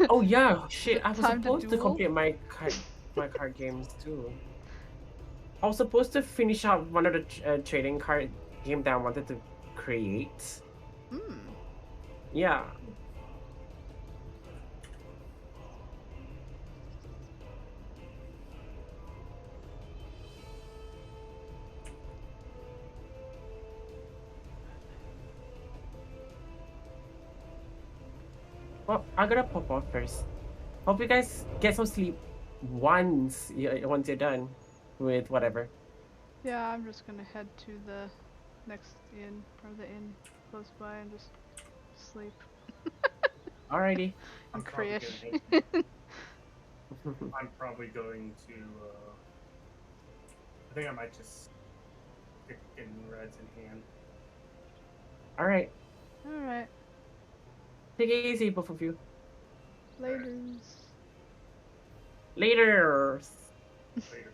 Oh yeah, Is shit! it I was time to supposed to duel? complete my card games too. I was supposed to finish out one of the trading card game that I wanted to create. Hmm. Yeah. Well, I gotta pop off first. Hope you guys get some sleep once you're done with whatever. Yeah, I'm just gonna head to the next inn, or the inn close by, and just sleep Alrighty. I'm and probably crash. going. I'm probably going to. I think I might just stick in Reds in hand. Alright. Alright, Take it easy, both of you. laters. Later. Later.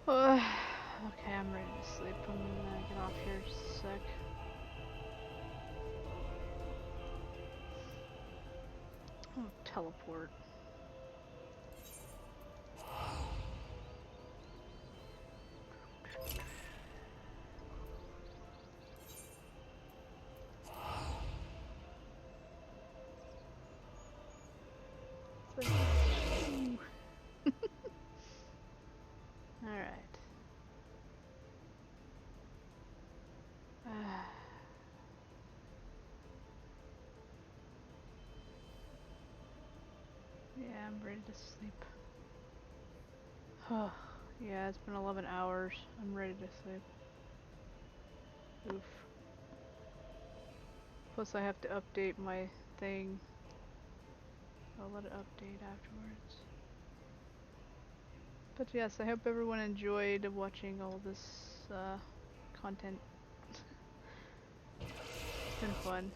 Okay, I'm ready to sleep. I'm gonna get off here just a sec. Oh, teleport. Alright. Yeah, I'm ready to sleep. Yeah, it's been 11 hours. I'm ready to sleep. Oof. Plus I have to update my thing. I'll let it update afterwards. But yes, I hope everyone enjoyed watching all this content. It's been fun.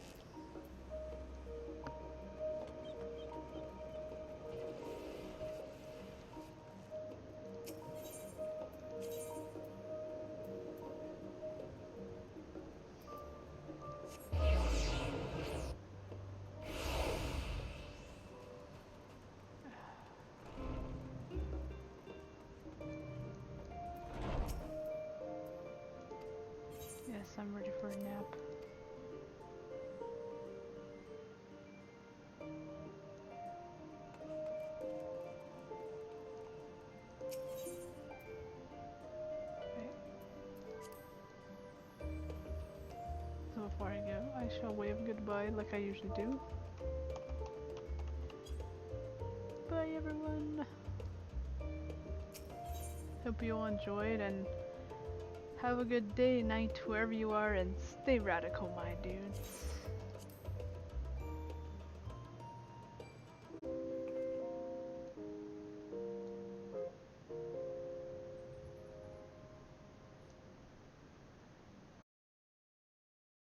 Yes, I'm ready for a nap. Okay. So before I go, I shall wave goodbye like I usually do. Bye everyone! Hope you all enjoyed and have a good day, night, wherever you are, and stay radical, my dudes.